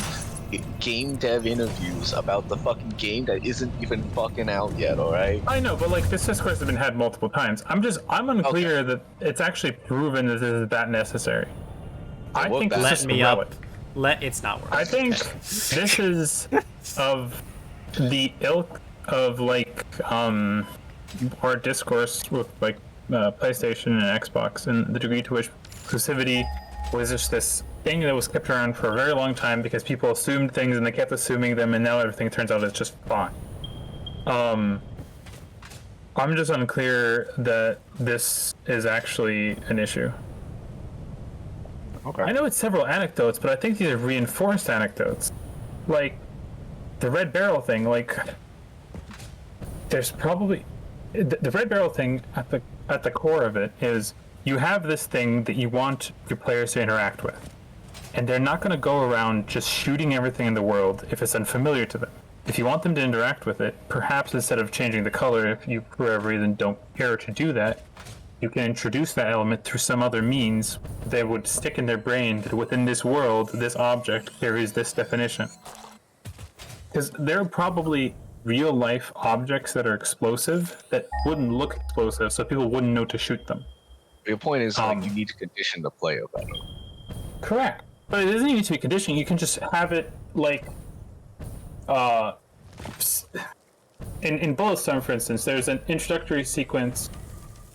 game dev interviews about the fucking game that isn't even fucking out yet, alright? I know, but like this discourse has been had multiple times. I'm unclear that it's actually proven that this is that necessary. I think that. it's Let just me relic. up. It's not working. I think this is of the ilk of like our discourse with like PlayStation and Xbox, and the degree to which exclusivity was just this thing that was kept around for a very long time because people assumed things and they kept assuming them, and now everything turns out it's just fine. I'm just unclear that this is actually an issue. Okay. I know it's several anecdotes, but I think these are reinforced anecdotes. Like, the red barrel thing, like, there's probably... The red barrel thing, at the core of it, is you have this thing that you want your players to interact with. And they're not going to go around just shooting everything in the world if it's unfamiliar to them. If you want them to interact with it, perhaps instead of changing the color, if you, for whatever reason, don't care to do that, you can introduce that element through some other means that would stick in their brain that within this world, this object carries this definition. Because there are probably real-life objects that are explosive that wouldn't look explosive, so people wouldn't know to shoot them. Your point is, like, you need to condition the player better. Correct. But it doesn't need to be conditioning. You can just have it, like, in Bulletstorm, for instance, there's an introductory sequence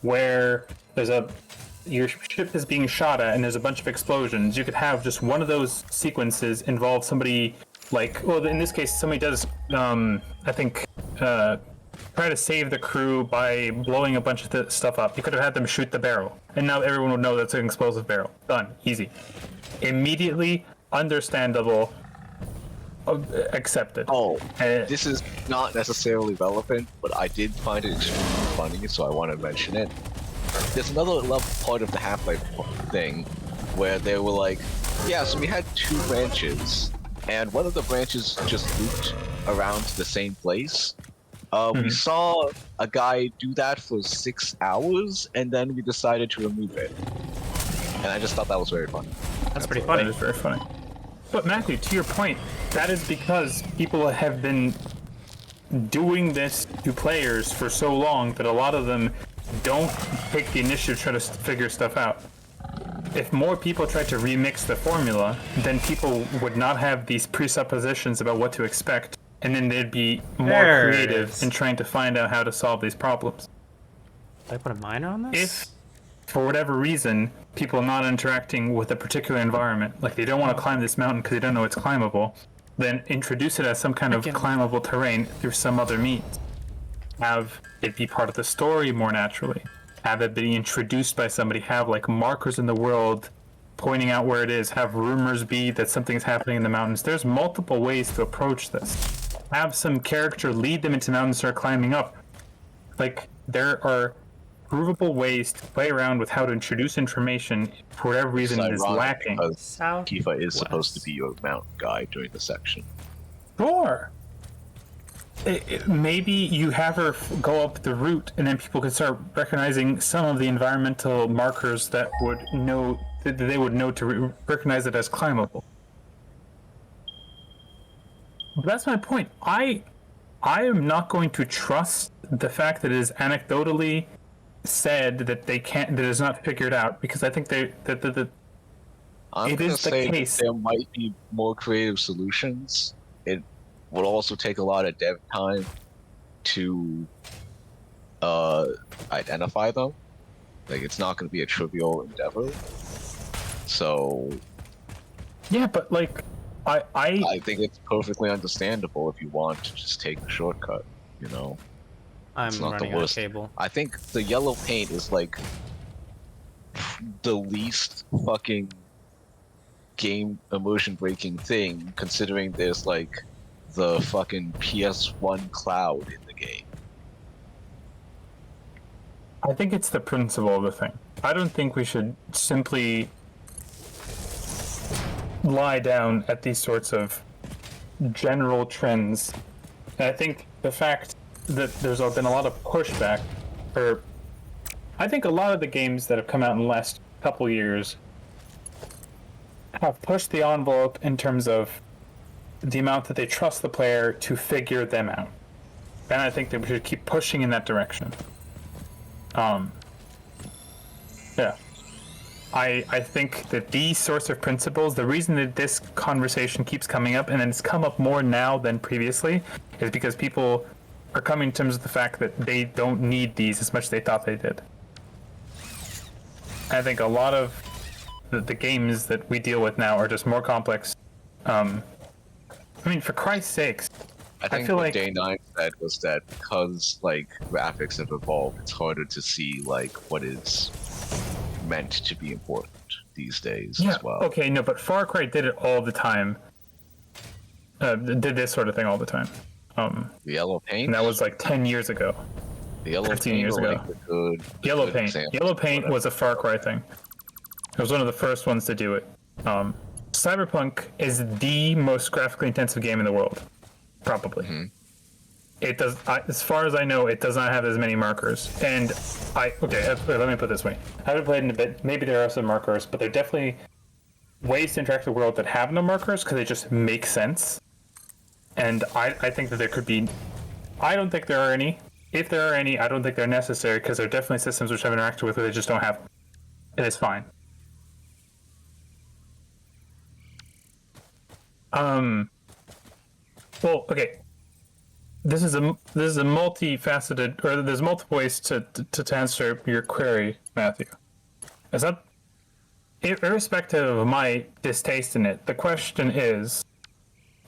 where your ship is being shot at and there's a bunch of explosions. You could have just one of those sequences involve somebody, like, well, in this case, somebody does, I think, try to save the crew by blowing a bunch of stuff up. You could have had them shoot the barrel, and now everyone would know that's an explosive barrel. Done. Easy. Immediately understandable. Accepted. Oh, this is not necessarily relevant, but I did find it extremely funny, so I want to mention it. There's another part of the Half-Life thing where they were like, yeah, so we had two branches, and one of the branches just looped around to the same place. We saw a guy do that for 6 hours, and then we decided to remove it. And I just thought that was very funny. That's pretty funny. That is very funny. But Matthew, to your point, that is because people have been doing this to players for so long that a lot of them don't take the initiative to try to figure stuff out. If more people tried to remix the formula, then people would not have these presuppositions about what to expect, and then they'd be more creative in trying to find out how to solve these problems. Did I put a miner on this? If, for whatever reason, people are not interacting with a particular environment, like they don't want to climb this mountain because they don't know it's climbable, then introduce it as some kind of climbable terrain through some other means. Have it be part of the story more naturally. Have it be introduced by somebody. Have like markers in the world pointing out where it is, have rumors be that something's happening in the mountains. There's multiple ways to approach this. Have some character lead them into mountains, start climbing up. Like, there are provable ways to play around with how to introduce information for whatever reason it is lacking. Because South Kifa is supposed to west. be your mountain guide during the section. Sure. Maybe you have her go up the route, and then people can start recognizing some of the environmental markers that would know that they would know to recognize it as climbable. That's my point. I am not going to trust the fact that it is anecdotally said that they can't, that is not figured out, because I think I'm it gonna is the say that case. there might be more creative solutions. It will also take a lot of dev time to identify them. Like, it's not going to be a trivial endeavor. So Yeah, but like I think it's perfectly understandable if you want to just take the shortcut. You know, I'm it's not the running out of worst. cable. I think the yellow paint is like the least fucking game immersion breaking thing, considering there's like the fucking PS1 cloud in the game. I think it's the principle of the thing. I don't think we should simply lie down at these sorts of general trends. And I think the fact that there's been a lot of pushback, or I think a lot of the games that have come out in the last couple years have pushed the envelope in terms of the amount that they trust the player to figure them out. And I think that we should keep pushing in that direction. Yeah. I think that these sorts of principles, the reason that this conversation keeps coming up, and it's come up more now than previously, is because people are coming to terms with the fact that they don't need these as much as they thought they did. I think a lot of the games that we deal with now are just more complex. I mean, for Christ's sakes, I think feel what like- Day 9 said was that because like graphics have evolved, it's harder to see like what is meant to be important these days Yeah, as well. okay, no, but Far Cry did it all the time. Did this sort of thing all the time. The yellow paint. And that was like 10 years ago. the yellow 15 paint years are, ago. like, the good, Yellow good Paint. examples Yellow of Paint what was a Far Cry thing. It was one of the first ones to do it. Cyberpunk is the most graphically intensive game in the world, probably. Mm-hmm. It does, as far as I know, it does not have as many markers. And let me put it this way: I haven't played in a bit. Maybe there are some markers, but there are definitely ways to interact with the world that have no markers because they just make sense. And I think that there could be. I don't think there are any. If there are any, I don't think they're necessary because there are definitely systems which I've interacted with where they just don't have. And it's fine. Well, okay. This is a multifaceted, or there's multiple ways to answer your query, Matthew. Is that irrespective of my distaste in it? The question is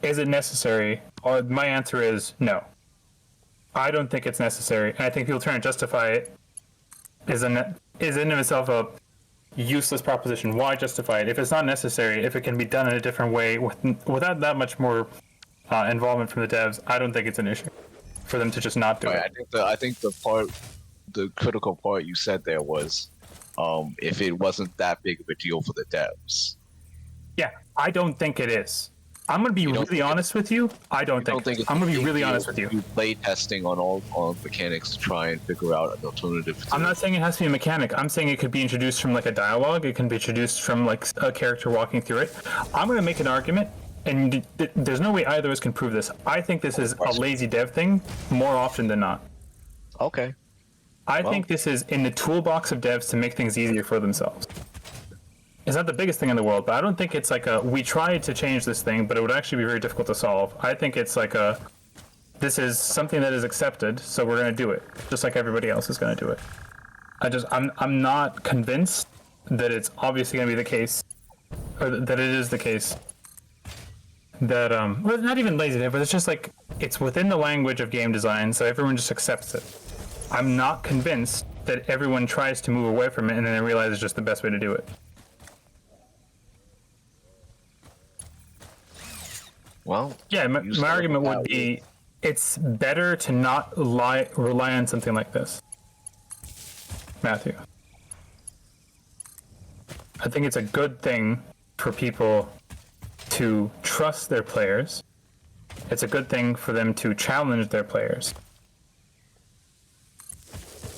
it necessary? Or my answer is no. I don't think it's necessary, and I think people trying to justify it is in of itself a useless proposition. Why justify it if it's not necessary? If it can be done in a different way without that much more involvement from the devs, I don't think it's an issue for them to just not do it. I think the critical part you said there was, if it wasn't that big of a deal for the devs. Yeah, I don't think it is. I'm going to be really honest with you. I don't think it's I'm going to a be big really deal honest with you. to do play testing on all mechanics to try and figure out an alternative. I'm not saying it has to be a mechanic. I'm saying it could be introduced from like a dialogue. It can be introduced from like a character walking through it. I'm going to make an argument, and there's no way either of us can prove this. I think this is a lazy dev thing more often than not. Okay. I think this is in the toolbox of devs to make things easier for themselves. It's not the biggest thing in the world, but I don't think it's like we tried to change this thing, but it would actually be very difficult to solve. I think it's like this is something that is accepted, so we're going to do it, just like everybody else is going to do it. I'm not convinced that it's obviously going to be the case, or that it is the case, that, well, not even lazy dev, but it's just like, it's within the language of game design, so everyone just accepts it. I'm not convinced that everyone tries to move away from it and then they realize it's just the best way to do it. Well, Yeah, my use the argument would value. be it's better to not rely on something like this. Matthew. I think it's a good thing for people to trust their players. It's a good thing for them to challenge their players.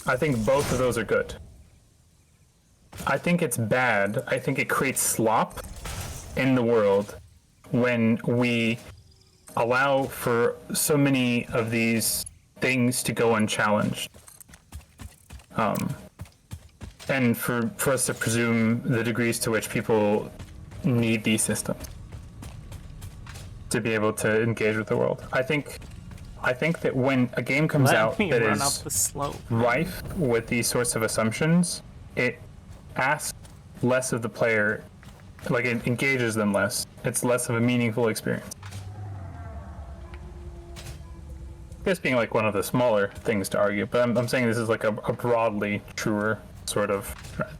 I think both of those are good. I think it's bad. I think it creates slop in the world when we allow for so many of these things to go unchallenged. And for us to presume the degrees to which people need these systems to be able to engage with the world. I think that when a game comes Let out me that run up is the slope. rife with these sorts of assumptions, it asks less of the player, like it engages them less. It's less of a meaningful experience. This being like one of the smaller things to argue, but I'm saying this is like a broadly truer sort of trend.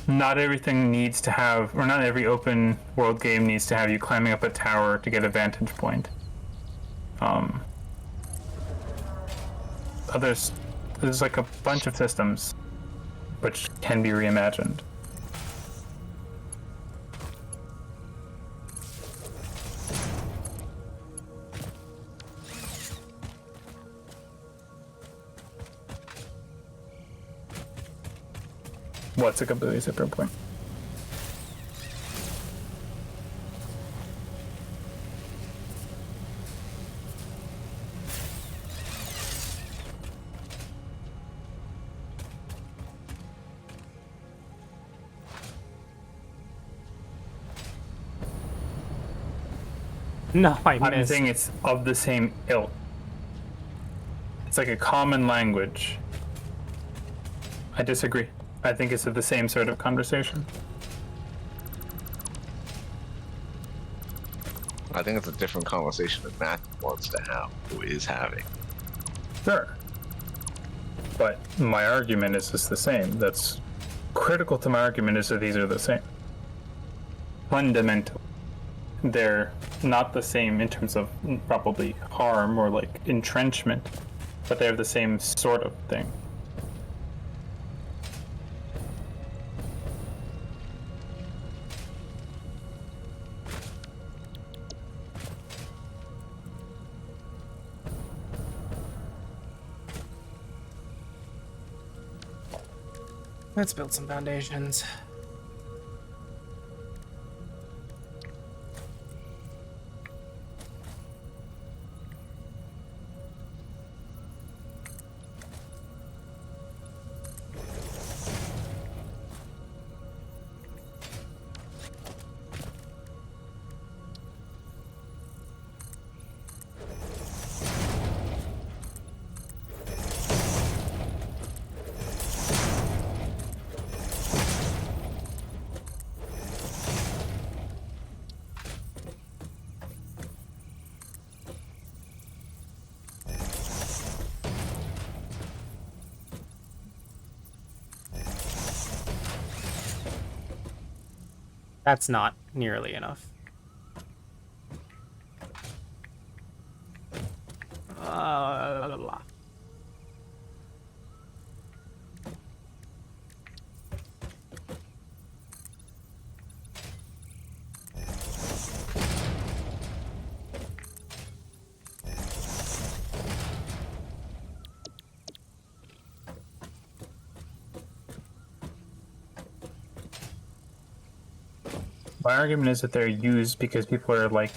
Not everything needs to have, or not every open world game needs to have you climbing up a tower to get a vantage point. There's like a bunch of systems which can be reimagined. What's a completely separate point? No, I I'm missed. saying it's of the same ilk. It's like a common language. I disagree. I think it's the same sort of conversation. I think it's a different conversation that Matthew wants to have, who is having. Sure. But my argument is just the same. That's critical to my argument is that these are the same. Fundamentally. They're not the same in terms of probably harm or like entrenchment, but they have the same sort of thing. Let's build some foundations. That's not nearly enough. La, la, la. My argument is that they're used because people are like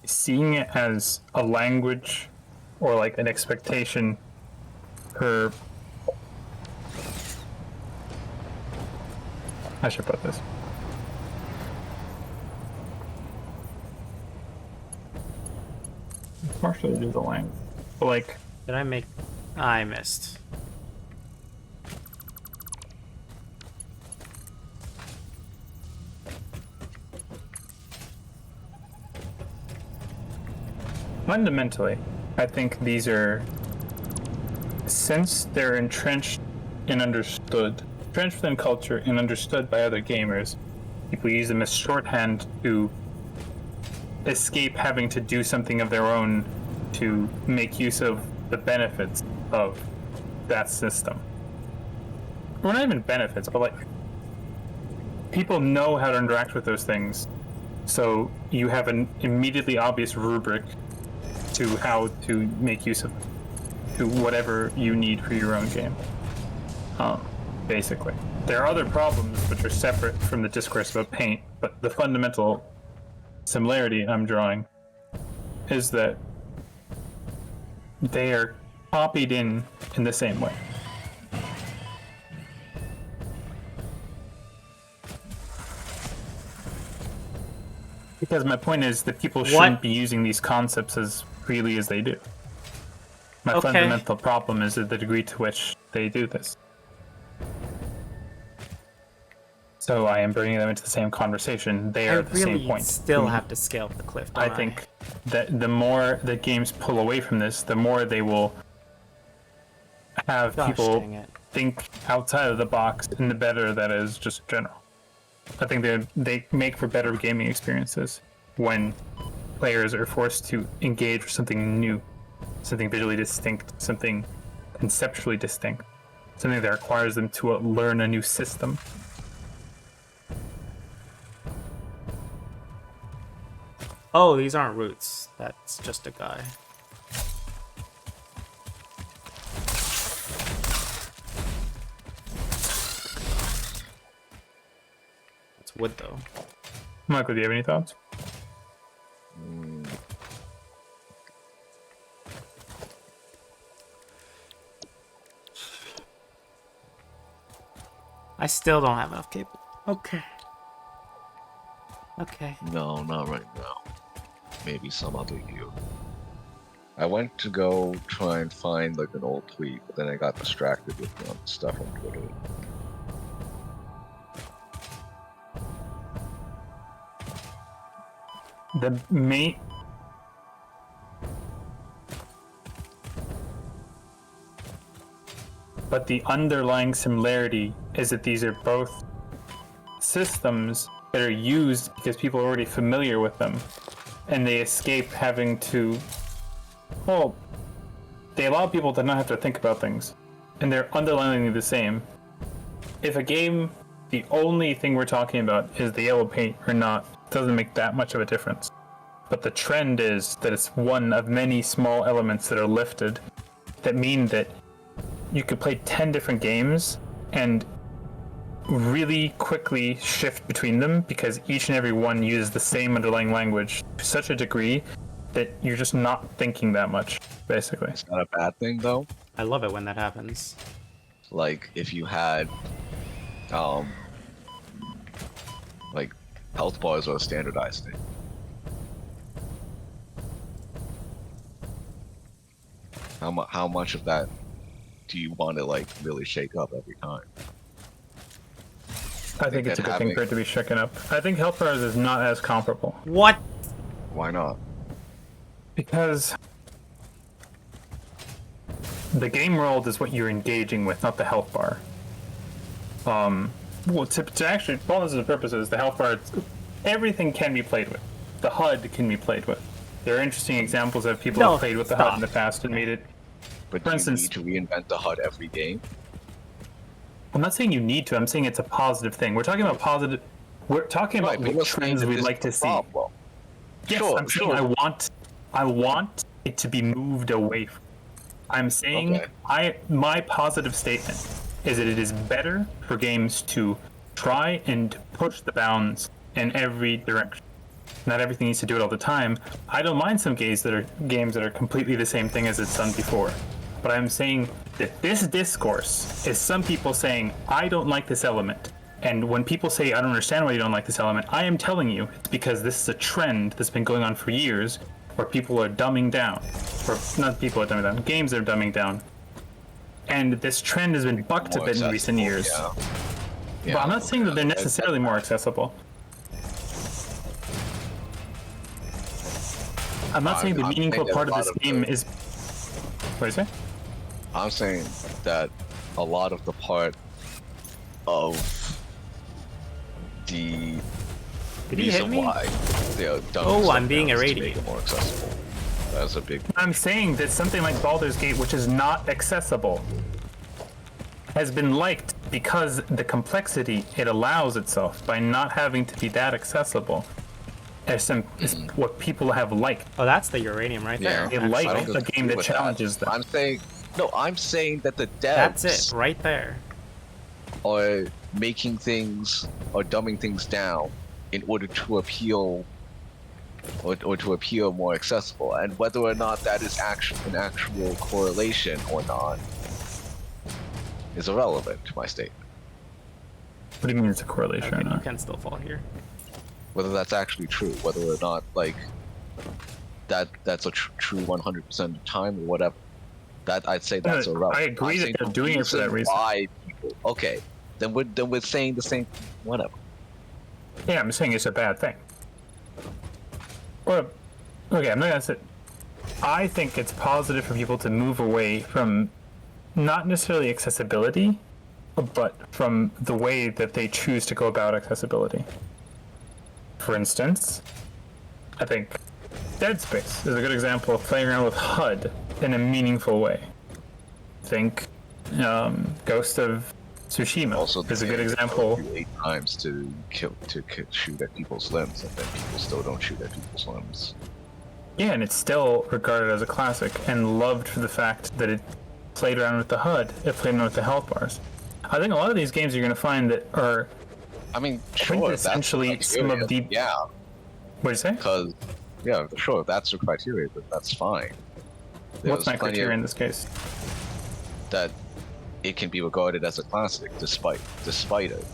seeing it as a language or like an expectation for. I should put this. Partially due to the language, but like Did I make... I missed. fundamentally, I think these are, since they're entrenched and understood, entrenched within culture and understood by other gamers, People use them as shorthand to escape having to do something of their own to make use of the benefits of that system. Well, not even benefits, but like people know how to interact with those things, so you have an immediately obvious rubric to how to make use of it, to whatever you need for your own game. Basically. There are other problems which are separate from the discourse about paint, but the fundamental similarity I'm drawing is that they are copied in the same way. Because my point is that people shouldn't be using these concepts as freely as they do. My fundamental problem is the degree to which they do this. So I am bringing them into the same conversation. They are at the same point. Still have to scale up the cliff. I think that the more that games pull away from this, the more they will have people think outside of the box, and the better that is just general. I think they make for better gaming experiences when players are forced to engage with something new, something visually distinct, something conceptually distinct, something that requires them to learn a new system. Oh, these aren't roots. That's just a guy. It's wood, though. Michael, do you have any thoughts? I still don't have enough cable. Okay. Okay. No, not right now. Maybe some other year. I went to go try and find like an old tweet, but then I got distracted with stuff on Twitter. The main... But the underlying similarity is that these are both systems that are used because people are already familiar with them, and they escape having to... Well, they allow people to not have to think about things, and they're underlyingly the same. If a game, the only thing we're talking about is the yellow paint or not, it doesn't make that much of a difference. But the trend is that it's one of many small elements that are lifted that mean that you could play 10 different games and really quickly shift between them because each and every one uses the same underlying language to such a degree that you're just not thinking that much, basically. It's not a bad thing, though. I love it when that happens. Like, if you had, like, health bars are a standardized thing. How much of that do you want to, like, really shake up every time? I think it's a good thing for it to be shaken up. I think health bars is not as comparable. What? Why not? Because the game world is what you're engaging with, not the health bar. Well, to actually, for all intents and purposes, the health bar, everything can be played with. The HUD can be played with. There are interesting examples of people who have played with the HUD in the past and made it. But for instance, you need to reinvent the HUD every game? I'm not saying you need to. I'm saying it's a positive thing. We're talking about positive. We're talking about the trends we'd like to see. Yes, sure, I'm saying I want it to be moved away from. I'm saying my positive statement is that it is better for games to try and push the bounds in every direction. Not everything needs to do it all the time. I don't mind some games that are completely the same thing as it's done before. But I'm saying that this discourse is some people saying, I don't like this element. And when people say, I don't understand why you don't like this element, I am telling you it's because this is a trend that's been going on for years where people are dumbing down. Or not people are dumbing down, games are dumbing down. And this trend has been bucked a bit in recent years. But I'm not saying that they're necessarily more accessible. I'm not saying the meaningful part of this game is... What do you say? I'm saying that a lot of the part of the Did he hit reason me? why they're dumbing Oh, stuff I'm being down is to make irradiated. it more accessible. That's a big. I'm saying that something like Baldur's Gate, which is not accessible, has been liked because the complexity it allows itself by not having to be that accessible. Is what people have liked. Oh, that's the uranium right there. They I like don't a disagree game that with challenges them. I'm saying that the That's it, devs right there. are making things or dumbing things down in order to appeal or to appear more accessible, and whether or not that is an actual correlation or not is irrelevant to my statement. What do you mean it's a correlation Okay, or you not? can still fall here. Whether that's actually true, whether or not like that's a true 100% of the time or whatever. That I'd say that's irrelevant. I agree that they're doing it for that reason. Why people? Okay, then we're saying the same. Whatever. Yeah, I'm saying it's a bad thing. Or, okay, I'm not gonna say. I think it's positive for people to move away from not necessarily accessibility, but from the way that they choose to go about accessibility. For instance, I think Dead Space is a good example of playing around with HUD in a meaningful way. Think Ghost of Tsushima Also, is a good they example. told you 8 times to shoot at people's limbs, and then people still don't shoot at people's limbs. Yeah, and it's still regarded as a classic and loved for the fact that it played around with the HUD, it played around with the health bars. I think a lot of these games you're going to find that are I mean, sure, that's essentially some of the. yeah, What do you say? because yeah, sure, that's the criteria, but that's fine. What's There's my plenty criteria of in this case? that it can be regarded as a classic, despite it,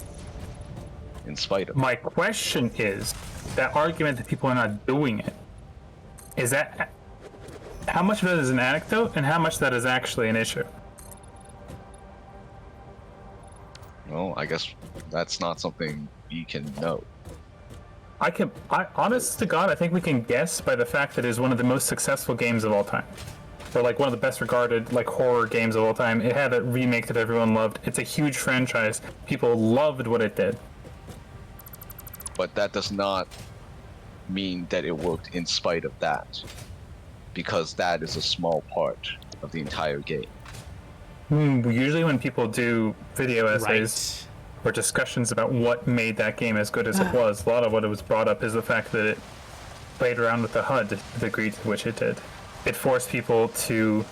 in spite of. My question is that argument that people are not doing it. Is that how much of that is an anecdote and how much of that is actually an issue? Well, I guess that's not something you can know. Honest to God, I think we can guess by the fact that it is one of the most successful games of all time. Or like one of the best regarded like horror games of all time. It had a remake that everyone loved. It's a huge franchise. People loved what it did. But that does not mean that it worked in spite of that, because that is a small part of the entire game. Usually when people do video essays Right. or discussions about what made that game as good as it was, a lot of what it was brought up is the fact that it played around with the HUD to the degree to which it did. It forced people to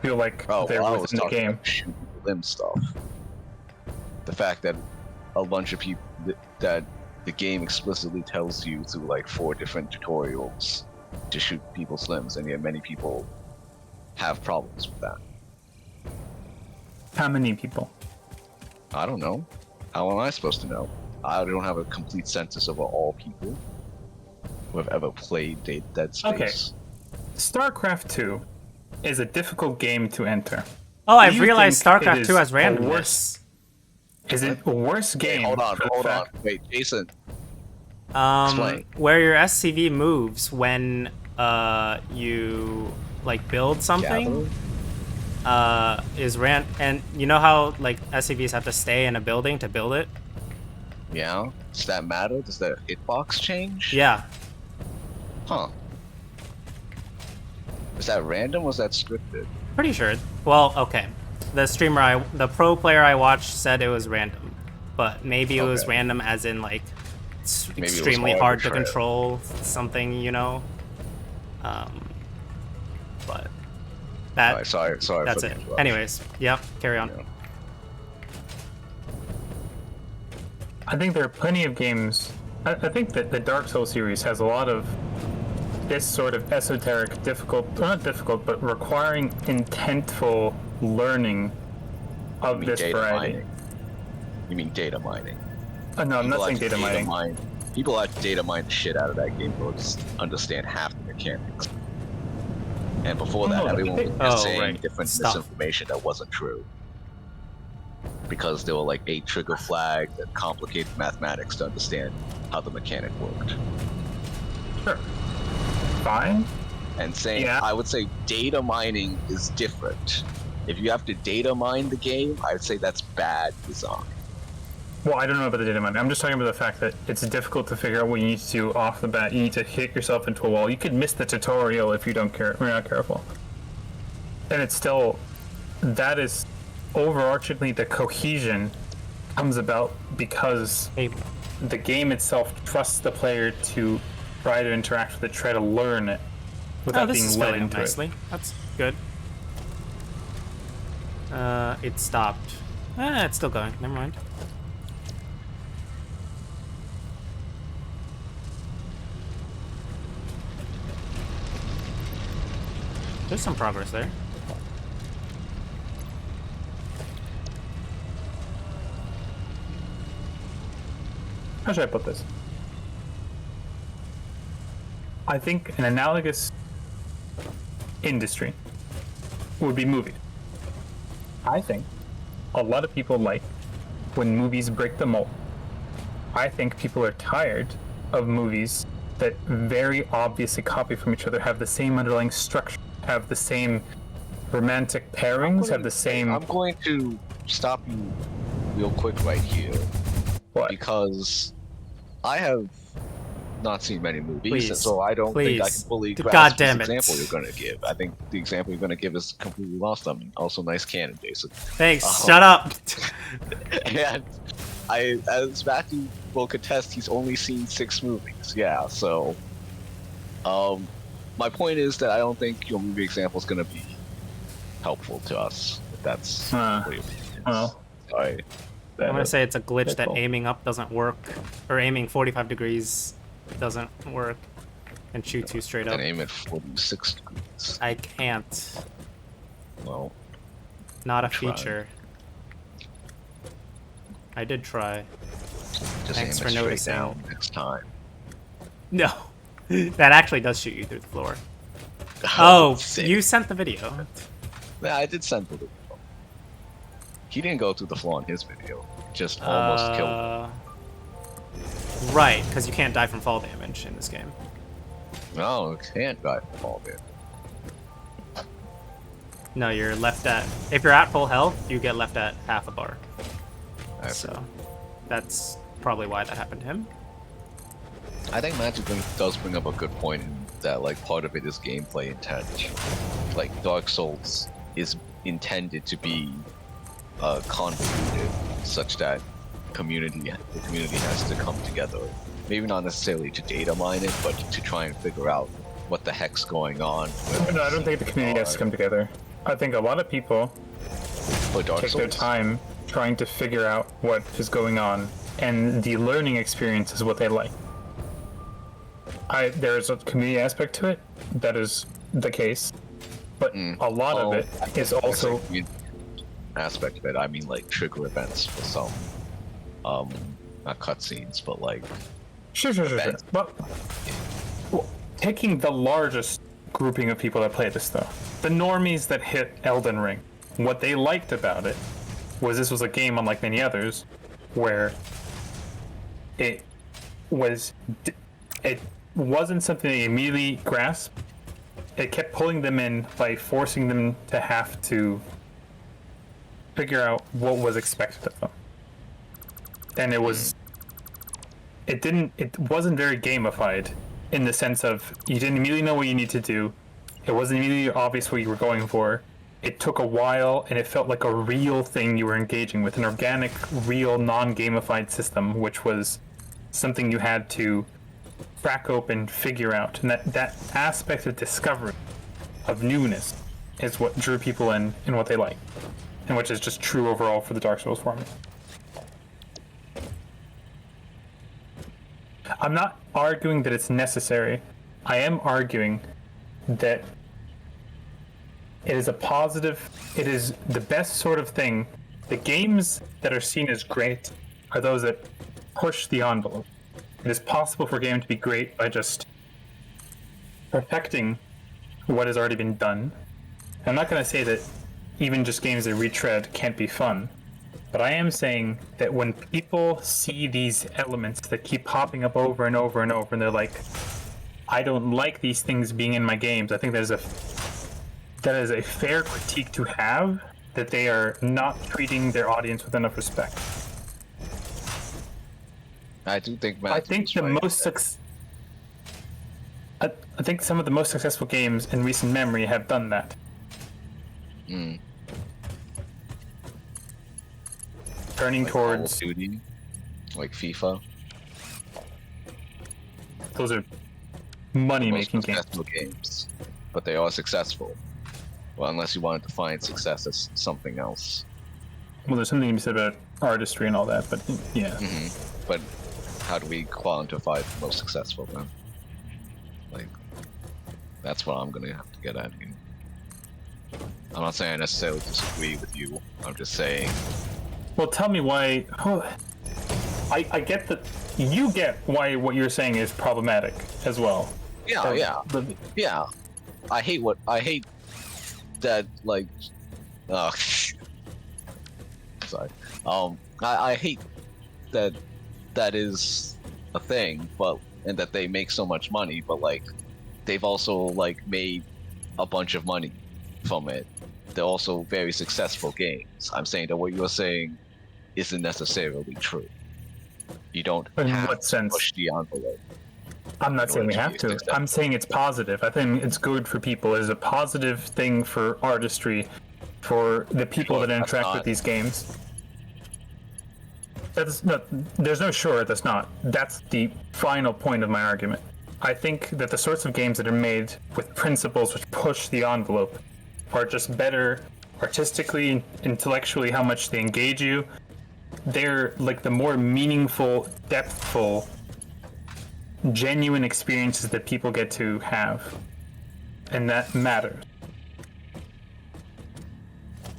feel like they're I was within the talking game. about shooting limb stuff. The fact that a bunch of people that the game explicitly tells you through like 4 different tutorials to shoot people's limbs, and yet many people have problems with that. How many people? I don't know. How am I supposed to know? I don't have a complete census over all people who have ever played Dead Space. Okay. StarCraft 2 is a difficult game to enter. Oh, Do I've you realized think it StarCraft is 2 has a randomness. Is it a worse game? Hold on. for the fact- Wait, Jason. Explain. Where your SCV moves when you like build something is and you know how like SCVs have to stay in a building to build it? Yeah. Does that matter? Does the hitbox change? Yeah. Huh. Is that random? Was that scripted? Pretty sure. Well, okay. The pro player I watched said it was random, but maybe it was Okay. random as in like it's Maybe it was extremely more hard to arbitrary. control something, you know. But that Alright, sorry that's for the it. interruption. Anyways, yep. Carry on. Yeah. I think there are plenty of games. I think that the Dark Souls series has a lot of this sort of esoteric, not difficult, but requiring intentful learning of You mean this data variety. mining? You mean data mining? No, I'm not People saying have to data mining. People have to data mine the shit out of that game to just understand half the mechanics. And before that, Oh, everyone was oh, just saying right. different Stuff. misinformation that wasn't true. Because there were like 8 trigger flags and complicated mathematics to understand how the mechanic worked. Sure. Fine. And saying, Yeah. I would say data mining is different. If you have to data mine the game, I'd say that's bad design. Well, I don't know about the data mining. I'm just talking about the fact that it's difficult to figure out what you need to do off the bat. You need to hit yourself into a wall. You could miss the tutorial if you don't care. If you're not careful. And it's still, that is overarchingly the cohesion comes about because Hey, the game itself trusts the player to try to interact with it, try to learn it without this being is led filling up into nicely. it. That's good. It stopped. It's still going. Never mind. There's some progress there. How should I put this? I think an analogous industry would be movies. I think a lot of people like when movies break the mold. I think people are tired of movies that very obviously copy from each other, have the same underlying structure, have the same romantic pairings, have the same... I'm going to stop you real quick right here. What? Because I have not seen many movies, Please, and so I don't think I please. can fully God grasp damn this it. example you're going to give. I think the example you're going to give is completely lost on me. Also, nice cannon, Jason. Thanks. Shut up. And as Matthew will contest, he's only seen 6 movies. Yeah, so my point is that I don't think your movie example is going to be helpful to us. If that's what you mean. well, Sorry. I'm gonna say it's a glitch that cool. aiming up doesn't work, or aiming 45 degrees doesn't work, and shoots you straight up. And aim at 46 degrees. I can't. Well, Not a try. feature. I did try. just Thanks aim for it straight noticing. down next time. No, that actually does shoot you through the floor. Oh, sick. you sent the video. Yeah, I did send the video. He didn't go through the floor in his video. Just almost killed him. Right, because you can't die from fall damage in this game. No, can't die from fall damage. No, you're left at... If you're at full health, you get left at half a bar. So, that's probably why that happened to him. I think Magic does bring up a good point in that, like, part of it is gameplay intent. Like, Dark Souls is intended to be convoluted, such that the community has to come together. Maybe not necessarily to data mine it, but to try and figure out what the heck's going on. No, I don't think the community has to come together. I think a lot of people For Dark take Souls. their time trying to figure out what is going on, and the learning experience is what they like. There is a community aspect to it, that is the case, but a lot of it is also... aspect of it. I mean, like, trigger events for some, not cutscenes, but like... Sure. Well, taking the largest grouping of people that play this, though, the normies that hit Elden Ring, what they liked about it was this was a game unlike many others, where it wasn't something they immediately grasped. It kept pulling them in by forcing them to have to figure out what was expected of them. And it wasn't very gamified in the sense of you didn't immediately know what you need to do. It wasn't immediately obvious what you were going for. It took a while, and it felt like a real thing you were engaging with, an organic, real, non-gamified system, which was something you had to crack open, figure out. And that aspect of discovery, of newness, is what drew people in and what they like, and which is just true overall for the Dark Souls formula. I'm not arguing that it's necessary. I am arguing that it is a positive, it is the best sort of thing. The games that are seen as great are those that push the envelope. It is possible for a game to be great by just perfecting what has already been done. I'm not going to say that even just games that retread can't be fun, but I am saying that when people see these elements that keep popping up over and over and over, and they're like, I don't like these things being in my games, I think that is a fair critique to have, that they are not treating their audience with enough respect. I do think I think the most I think some of the most successful games in recent memory have done that. Turning Like Call of towards Duty, like FIFA. those are The most money-making games. successful games, but they are successful. Well, unless you want to define success as something else. Well, there's something to be said about artistry and all that, but yeah. But how do we quantify the most successful then? Like, that's what I'm gonna have to get at here. I'm not saying I necessarily disagree with you. I'm just saying. Well, tell me why. I get that you get why what you're saying is problematic as well. Yeah. I hate that, like, sorry. I hate that is a thing, and that they make so much money, but like, they've also like made a bunch of money from it. They're also very successful games. I'm saying that what you're saying isn't necessarily true. You don't In have what to sense? push the envelope. I'm not saying we have to. I'm saying it's positive. I think it's good for people. It's a positive thing for artistry, for the people that interact with these games. That's not. There's no sure that's not. That's the final point of my argument. I think that the sorts of games that are made with principles which push the envelope are just better artistically, intellectually, how much they engage you. They're like the more meaningful, depthful, genuine experiences that people get to have. And that matters.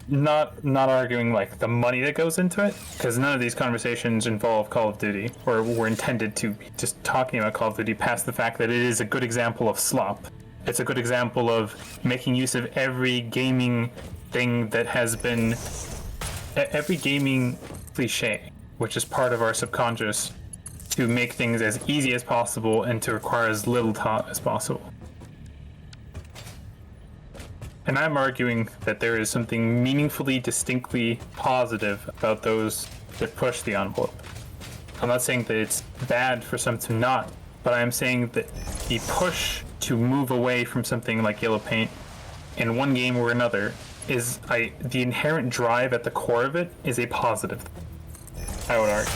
Not arguing like the money that goes into it, because none of these conversations involve Call of Duty, or were intended to be just talking about Call of Duty past the fact that it is a good example of slop. It's a good example of making use of every gaming thing that has been, every gaming cliche, which is part of our subconscious, to make things as easy as possible and to require as little thought as possible. And I'm arguing that there is something meaningfully, distinctly positive about those that push the envelope. I'm not saying that it's bad for some to not, but I'm saying that the push to move away from something like yellow paint in one game or another is the inherent drive at the core of it is a positive, I would argue.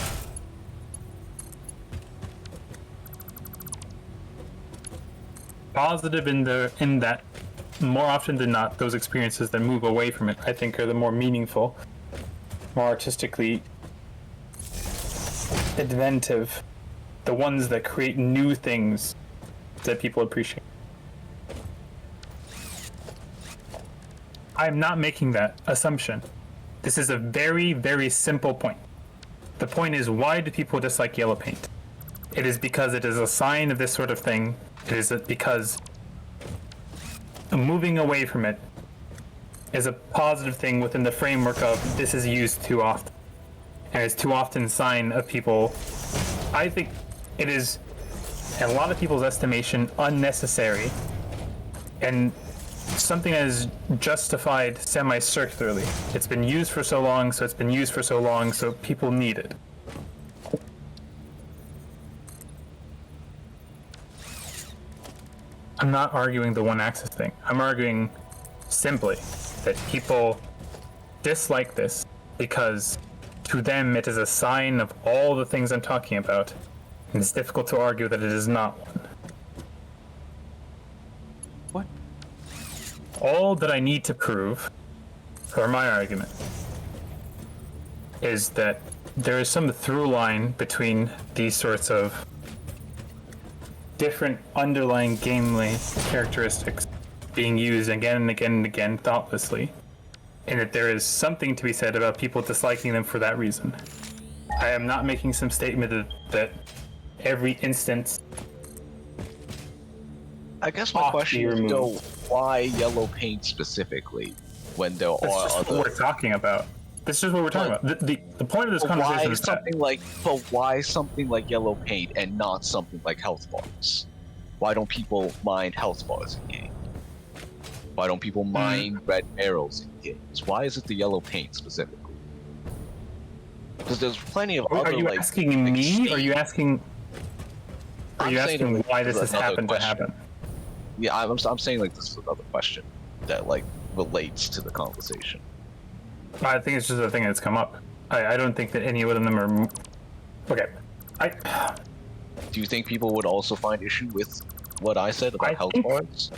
Positive in that more often than not, those experiences that move away from it, I think, are the more meaningful, more artistically inventive, the ones that create new things that people appreciate. I'm not making that assumption. This is a very, very simple point. The point is, why do people dislike yellow paint? It is because it is a sign of this sort of thing. It is because moving away from it is a positive thing within the framework of this is used too often. And it's too often a sign of people. I think it is, in a lot of people's estimation, unnecessary and something that is justified semi-circularly. It's been used for so long, so it's been used for so long, so people need it. I'm not arguing the one-axis thing. I'm arguing simply that people dislike this because to them it is a sign of all the things I'm talking about, and it's difficult to argue that it is not one. What? All that I need to prove for my argument is that there is some through line between these sorts of different underlying gamely characteristics being used again and again and again thoughtlessly, and that there is something to be said about people disliking them for that reason. I am not making some statement that every instance. I guess my question is, though, why yellow paint specifically when there That's are just other... what we're talking about. This is what we're talking about. The point of this conversation is that... But why something like yellow paint and not something like health bars? Why don't people mind health bars in games? Why don't people mind red arrows in games? Why is it the yellow paint specifically? Because there's plenty of Are other you like. asking me? Or are you asking? Are I'm you saying, asking like, why this this is has another happened to question. happen? Yeah, I'm saying like this is another question that like relates to the conversation. I think it's just a thing that's come up. I don't think that any of them are. Okay. Do you think people would also find issue with what I said about I health think- bars?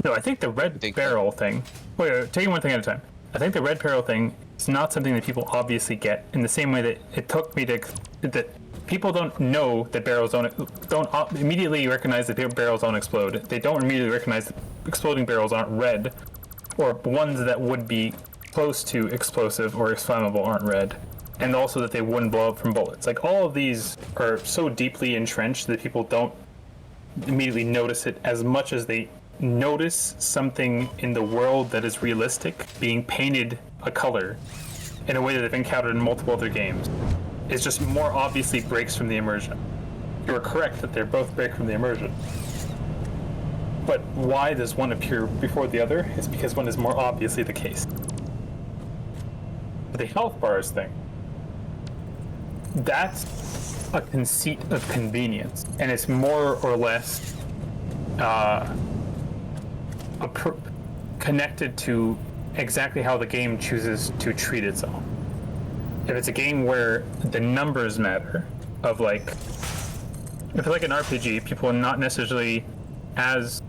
No, I think the red think barrel thing. Wait, taking one thing at a time. I think the red barrel thing is not something that people obviously get in the same way that it took me to that people don't know that barrels don't immediately recognize that barrels don't explode. They don't immediately recognize that exploding barrels aren't red, or ones that would be close to explosive or flammable aren't red, and also that they wouldn't blow up from bullets. Like all of these are so deeply entrenched that people don't immediately notice it as much as they notice something in the world that is realistic being painted a color in a way that they've encountered in multiple other games. It just more obviously breaks from the immersion. You are correct that they're both break from the immersion. But why does one appear before the other is because one is more obviously the case. The health bars thing, that's a conceit of convenience, and it's more or less connected to exactly how the game chooses to treat itself. If it's a game where the numbers matter, of like, if it's like an RPG, people are not necessarily as.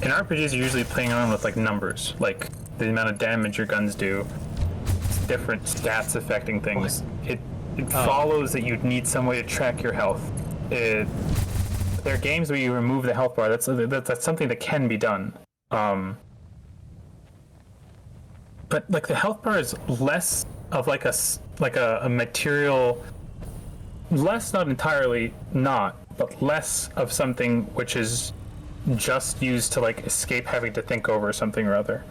In RPGs, you're usually playing around with like numbers, like the amount of damage your guns do, different stats affecting things. It follows that you'd need some way to track your health. There are games where you remove the health bar. That's something that can be done. But like the health bar is less of like a material, less, not entirely not, but less of something which is just used to like escape having to think over something or other.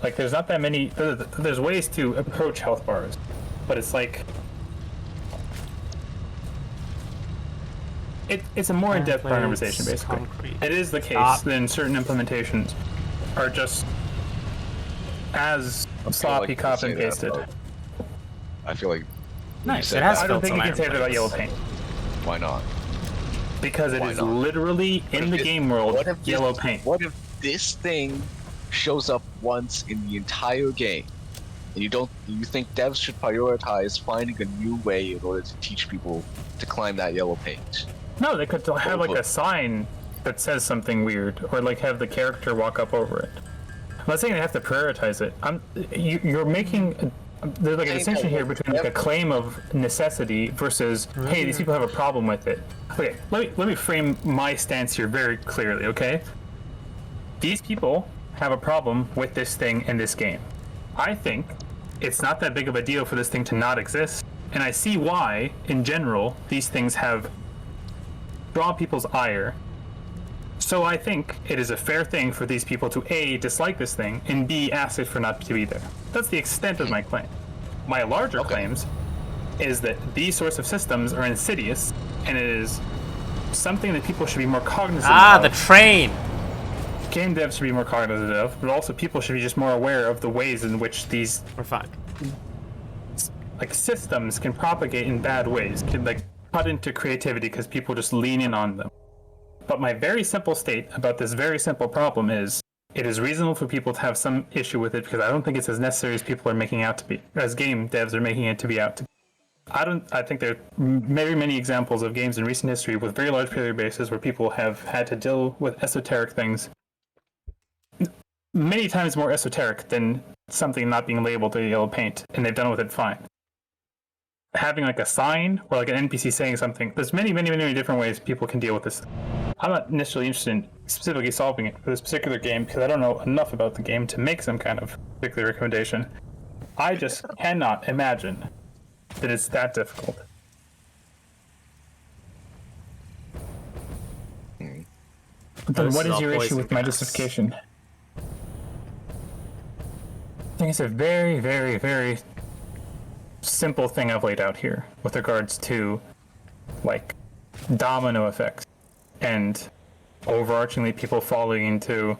Like there's not that many. There's ways to approach health bars, but it's like it's a more in-depth conversation basically. Concrete. It is the case that certain implementations are just as sloppy copy and pasted. I feel like. Nice. said It has I don't think you can say that about filter yellow iron paint Why not? because it Why is not? literally in the game world What if yellow paint. What if this thing shows up once in the entire game, and you think devs should prioritize finding a new way in order to teach people to climb that yellow paint? No, they could have like a sign that says something weird, or like have the character walk up over it. I'm not saying they have to prioritize it. You're making there's like a distinction here between like a claim of necessity versus hey, these people have a problem with it. Okay, let me frame my stance here very clearly. Okay, these people have a problem with this thing in this game. I think it's not that big of a deal for this thing to not exist, and I see why, in general, these things have drawn people's ire. So I think it is a fair thing for these people to A, dislike this thing, and B, ask it for not to be there. That's the extent of my claim. My larger claims is that these sorts of systems are insidious, and it is something that people should be more cognizant of. the train! Game devs should be more cognizant of, but also people should be just more aware of the ways in which these We're fine. like systems can propagate in bad ways, can like cut into creativity because people just lean in on them. But my very simple state about this very simple problem is it is reasonable for people to have some issue with it because I don't think it's as necessary as people are making out to be, as game devs are making it to be out to be. I think there are very many examples of games in recent history with very large player bases where people have had to deal with esoteric things many times more esoteric than something not being labeled in yellow paint, and they've done with it fine. Having like a sign or like an NPC saying something, there's many different ways people can deal with this. I'm not necessarily interested in specifically solving it for this particular game because I don't know enough about the game to make some kind of particular recommendation. I just cannot imagine that it's that difficult. But then This what is is all your issue poison with my gas. justification? I think it's a very simple thing I've laid out here with regards to like domino effects and overarchingly people falling into.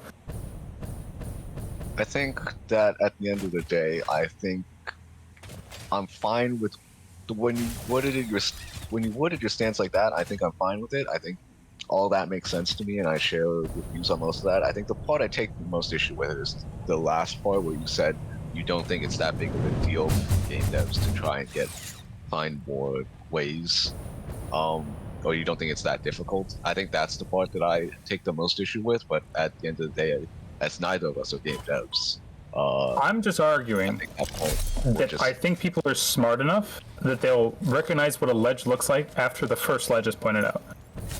I think that at the end of the day, I think I'm fine with when you worded your stance like that. I think I'm fine with it. I think all that makes sense to me, and I share your views on most of that. I think the part I take the most issue with is the last part where you said you don't think it's that big of a deal for game devs to try and find more ways, or you don't think it's that difficult. I think that's the part that I take the most issue with. But at the end of the day, as neither of us are game devs, I'm just arguing I think people are smart enough that they'll recognize what a ledge looks like after the first ledge is pointed out.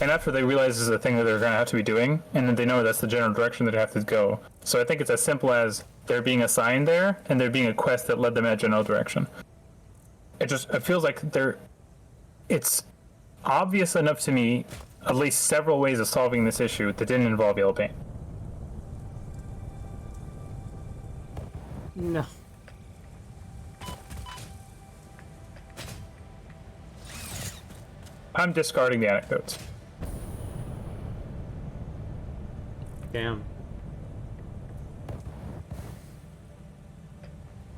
And after they realize this is a thing that they're going to have to be doing, and then they know that's the general direction that they have to go. So I think it's as simple as there being a sign there, and there being a quest that led them in a general direction. It feels like it's obvious enough to me, at least several ways of solving this issue that didn't involve yellow paint. No. I'm discarding the anecdotes. Damn.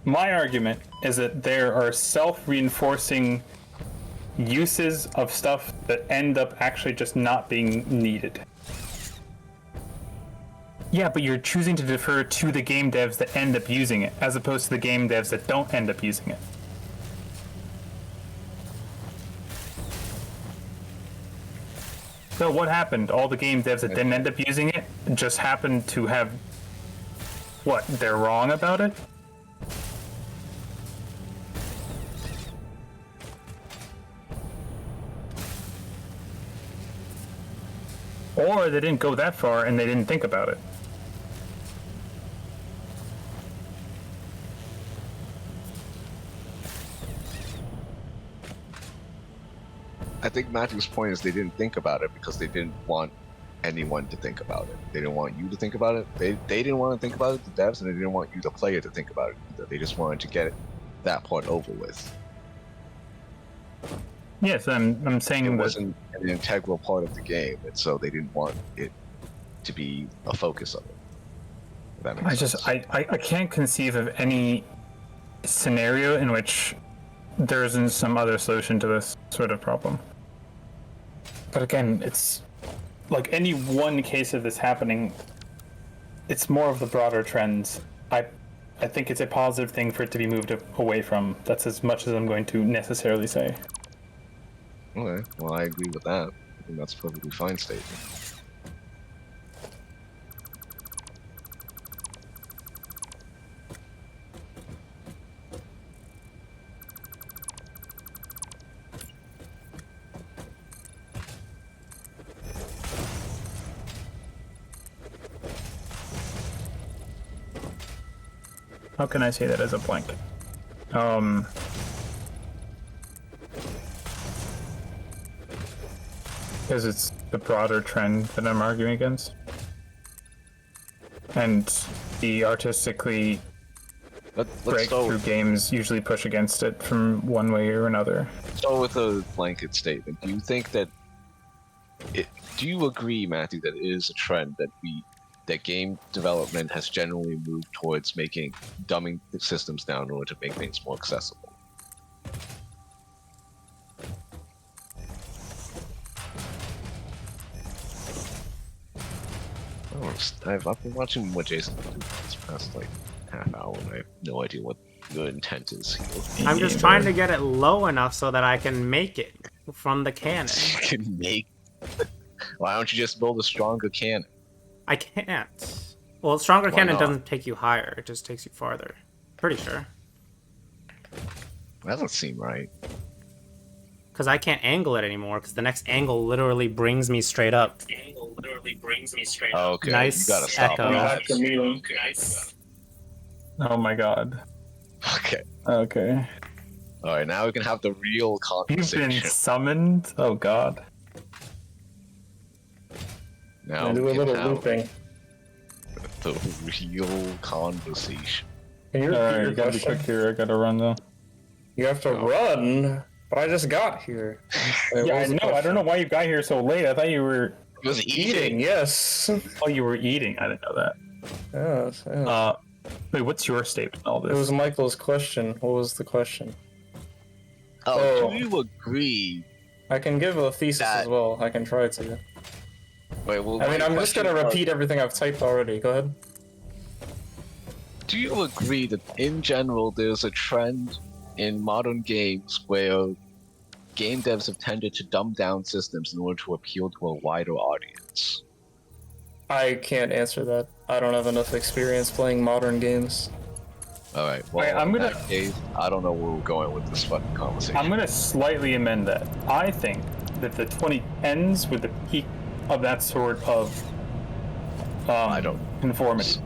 My argument is that there are self-reinforcing uses of stuff that end up actually just not being needed. Yeah, but you're choosing to defer to the game devs that end up using it, as opposed to the game devs that don't end up using it. So what happened? All the game devs that didn't end up using it just happened to have... What, they're wrong about it? Or they didn't go that far and they didn't think about it. I think Matthew's point is they didn't think about it because they didn't want anyone to think about it. They didn't want you to think about it. They didn't want to think about it, the devs, and they didn't want you, the player, to think about it either. They just wanted to get that part over with. Yes, I'm saying It that wasn't an integral part of the game, and so they didn't want it to be a focus of it. If that makes sense. I can't conceive of any scenario in which there isn't some other solution to this sort of problem. But again, it's like any one case of this happening, it's more of the broader trends. I think it's a positive thing for it to be moved away from. That's as much as I'm going to necessarily say. Okay, well, I agree with that. I think that's a perfectly fine statement. How can I say that as a blank? Because it's the broader trend that I'm arguing against. And the artistically breakthrough games usually push against it from one way or another. So with a blanket statement, do you think that do you agree, Matthew, that it is a trend that game development has generally moved towards dumbing the systems down in order to make things more accessible? I've been watching what Jason did this past half hour, and I have no idea what your intent is here. I'm just trying to get it low enough so that I can make it from the cannon. You can make. Why don't you just build a stronger cannon? I can't. Well, stronger Why cannon not? doesn't take you higher; it just takes you farther. Pretty sure. That doesn't seem right. Because I can't angle it anymore. Because the next angle literally brings me straight up. Okay, Nice you gotta stop echo. that. Oh my god. Okay. Okay. Alright, now we can have the real You've conversation. been summoned? Oh god. Now do a we can little have looping. the real conversation. Can you repeat Alright, your you gotta be question? quick here, I gotta run though. You have to run, but I just got here. Wait, what Yeah, I was the know, I don't question? know why you got here so late. I thought you were... It was Eating, yes. Oh, you were eating. I didn't know that. Yes, yes. Wait, what's your statement in all It was this? Michael's question. What was the question? Oh. Do you agree? I can give a thesis That- as well. I can try to. Wait, well, I mean, my I'm just gonna question was, repeat everything I've typed already. Go ahead. do you agree that in general there's a trend in modern games where game devs have tended to dumb down systems in order to appeal to a wider audience? I can't answer that. I don't have enough experience playing modern games. Alright, well, Okay, I'm in gonna- that case, I don't know where we're going with this fucking conversation. I'm gonna slightly amend that. I think that the 2010s were the peak of that sort of I don't- conformity.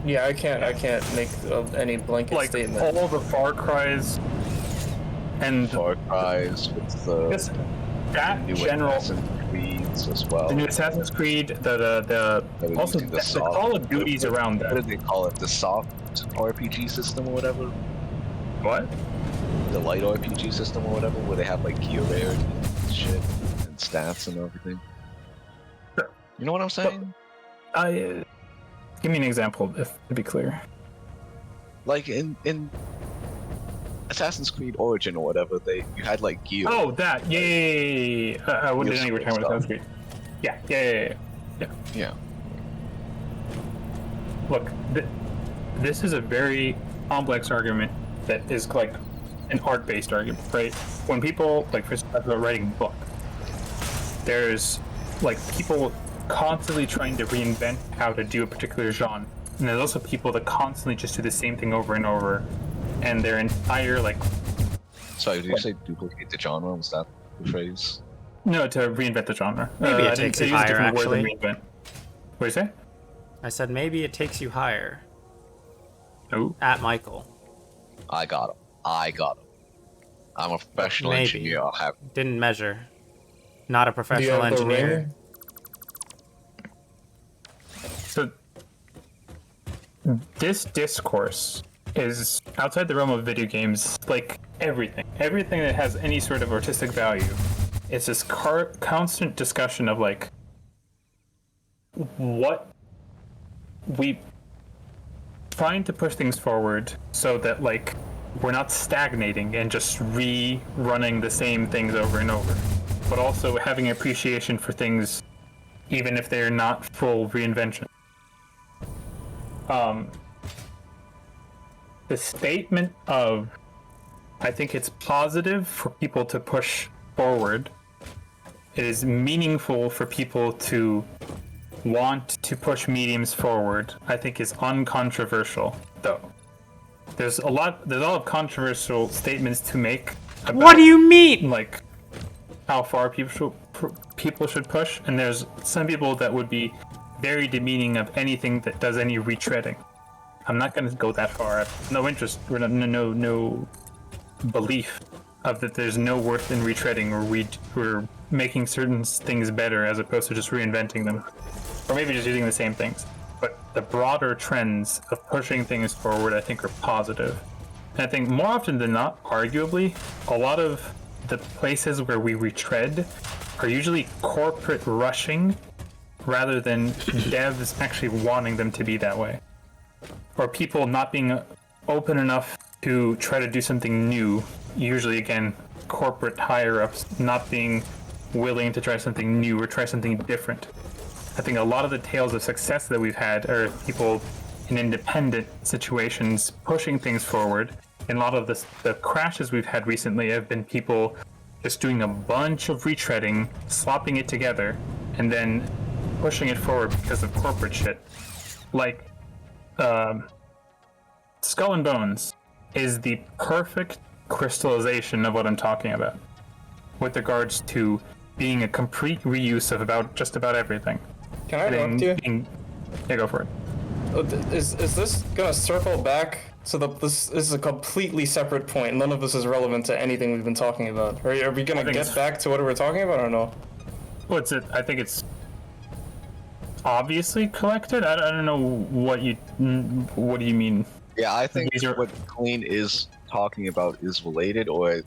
Yeah, I can't make any blanket Like statement. all the Far Cries and Far Cry's with the just that new general. Assassin's Creeds as well. The new Assassin's Creed, That were also using the Call of Duties around What that. did they call it? The soft RPG system or whatever? What? The light RPG system or whatever, where they have like gear rarity and shit and stats and everything. Sure. You know what I'm saying? Give me an example, if to be clear. Like in Assassin's Creed Origin or whatever, you had like gear. Oh, that. Yeah. What did I were talking about Assassin's Creed? Yeah. Yeah. Look, this is a very complex argument that is like an art-based argument, right? When people, like, for instance, talk about writing a book, there's like people constantly trying to reinvent how to do a particular genre, and there's also people that constantly just do the same thing over and over, and their entire like Sorry, did you say duplicate the genre? Was that the phrase? no to reinvent the genre. Maybe it I didn't takes say you use a higher, different word than actually. reinvent. What do you say? I said maybe it takes you higher. Oh, At Michael. I got him. I'm a professional Maybe. engineer. I'll have Didn't measure. Not a Do you professional have the engineer. ring? so this discourse is outside the realm of video games, like everything that has any sort of artistic value. It's this constant discussion of like what we trying to push things forward so that like we're not stagnating and just rerunning the same things over and over, but also having appreciation for things even if they're not full reinvention. The statement of I think it's positive for people to push forward. It is meaningful for people to want to push mediums forward, I think is uncontroversial, though. There's a lot of controversial statements to make about, What do you mean? like, how far people should push, and there's some people that would be very demeaning of anything that does any retreading. I'm not going to go that far. I have no interest, or no belief of that there's no worth in retreading or making certain things better as opposed to just reinventing them. Or maybe just using the same things. But the broader trends of pushing things forward, I think, are positive. And I think more often than not, arguably, a lot of the places where we retread are usually corporate rushing rather than devs actually wanting them to be that way. Or people not being open enough to try to do something new. Usually, again, corporate higher-ups not being willing to try something new or try something different. I think a lot of the tales of success that we've had are people in independent situations pushing things forward. And a lot of the crashes we've had recently have been people just doing a bunch of retreading, slopping it together, and then pushing it forward because of corporate shit. Like, Skull and Bones is the perfect crystallization of what I'm talking about with regards to being a complete reuse of just about everything. Can I interrupt you? Yeah, go for it. Is this gonna circle back to this is a completely separate point? None of this is relevant to anything we've been talking about. Are we gonna get back to what we were talking about or no? What's it? I think it's obviously collected. I don't know what do you mean? Yeah, I think These are- what Clean is talking about is related, or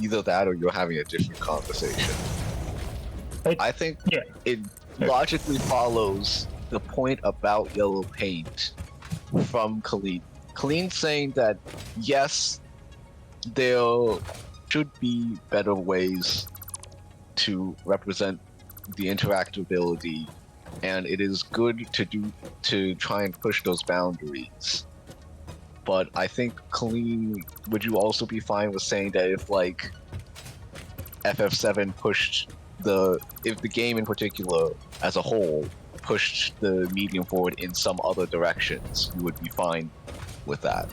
either that or you're having a different conversation. I think Yeah. it logically follows the point about yellow paint from Khalid Clean's saying that yes, there should be better ways to represent the interactability, and it is good to try and push those boundaries. But I think Clean, would you also be fine with saying that if like FF7 pushed if the game in particular as a whole pushed the medium forward in some other directions, you would be fine with that?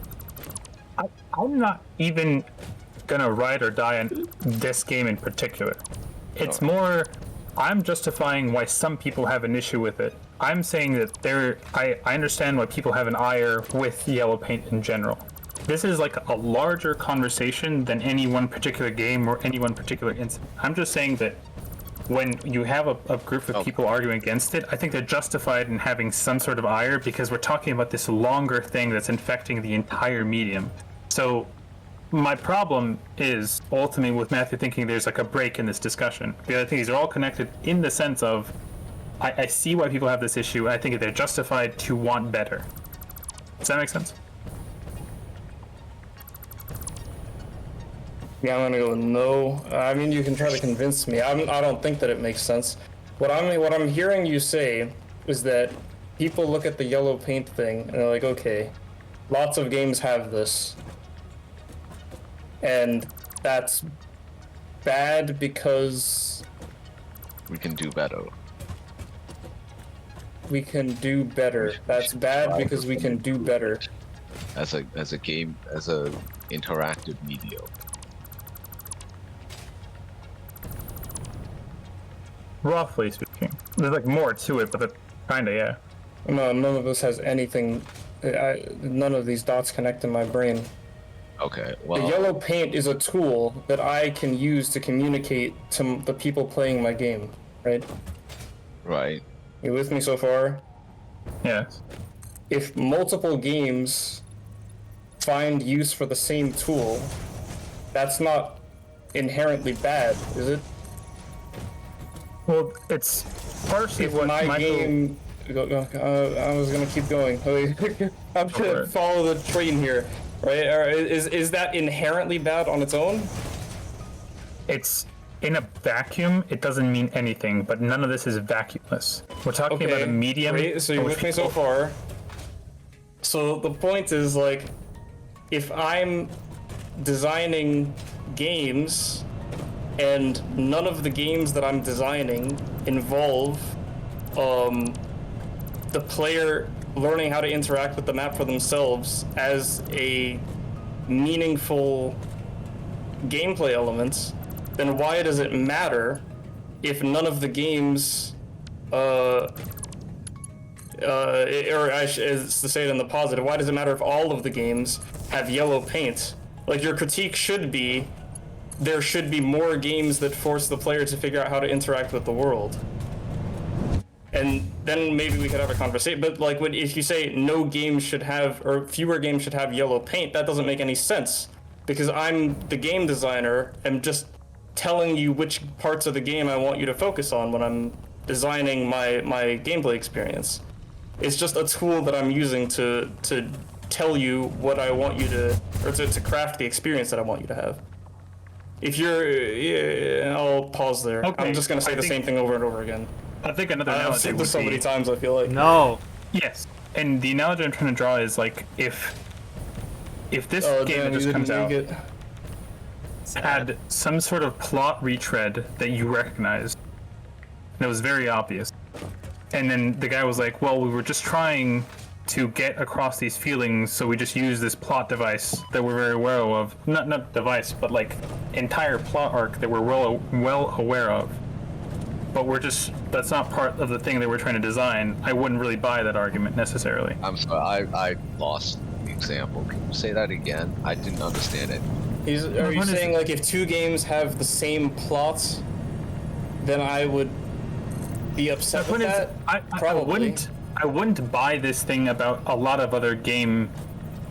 I'm not even gonna ride or die on this game in particular. It's more, I'm justifying why some people have an issue with it. I'm saying that I understand why people have an ire with yellow paint in general. This is like a larger conversation than any one particular game or any one particular incident. I'm just saying that when you have a group of people arguing against it, I think they're justified in having some sort of ire because we're talking about this longer thing that's infecting the entire medium. So my problem is ultimately with Matthew thinking there's like a break in this discussion. The other thing is they're all connected in the sense of I see why people have this issue. I think they're justified to want better. Does that make sense? Yeah, I'm gonna go no. I mean, you can try to convince me. I don't think that it makes sense. What I'm hearing you say is that people look at the yellow paint thing and they're like, okay, lots of games have this, and that's bad because We can do better. we can do better. That's bad because we can do better. As a game, as a interactive medium. Roughly speaking. There's like more to it, but kinda, yeah. No, none of this has anything. None of these dots connect in my brain. Okay, The well, yellow paint is a tool that I can use to communicate to the people playing my game, right? right. You with me so far? Yes. If multiple games find use for the same tool, that's not inherently bad, is it? Well, it's partially If what my Michael... game... I was gonna keep going. I'm gonna follow the train here, right? Or is that inherently bad on its own? It's in a vacuum, it doesn't mean anything, but none of this is vacuumless. We're talking about a medium. Great, so you're in which with me so people- far. So the point is, like, if I'm designing games and none of the games that I'm designing involve the player learning how to interact with the map for themselves as a meaningful gameplay element, then why does it matter if none of the games or as to say it in the positive, why does it matter if all of the games have yellow paint? Like, your critique should be there should be more games that force the player to figure out how to interact with the world. And then maybe we could have a conversation. But like, if you say no games should have, or fewer games should have yellow paint, that doesn't make any sense. Because I'm the game designer, I'm just telling you which parts of the game I want you to focus on when I'm designing my gameplay experience. It's just a tool that I'm using to tell you what I want you to, or to craft the experience that I want you to have. If you're, I'll pause there. Okay, I'm just gonna say the same thing over and over again. I think another I've analogy said would this so be... many times, I feel like. No. Yes, and the analogy I'm trying to draw is like if this Oh, game damn, that you just didn't comes out make it. had some sort of plot retread that you recognized, and it was very obvious, and then the guy was like, well, we were just trying to get across these feelings, so we just use this plot device that we're very aware of. Not device, but like entire plot arc that we're well aware of. But that's not part of the thing that we're trying to design. I wouldn't really buy that argument necessarily. I'm sorry, I lost the example. Can you say that again? I didn't understand it. Are you saying, like, if two games have the same plot, then I would be upset with that? I Probably. wouldn't buy this thing about a lot of other game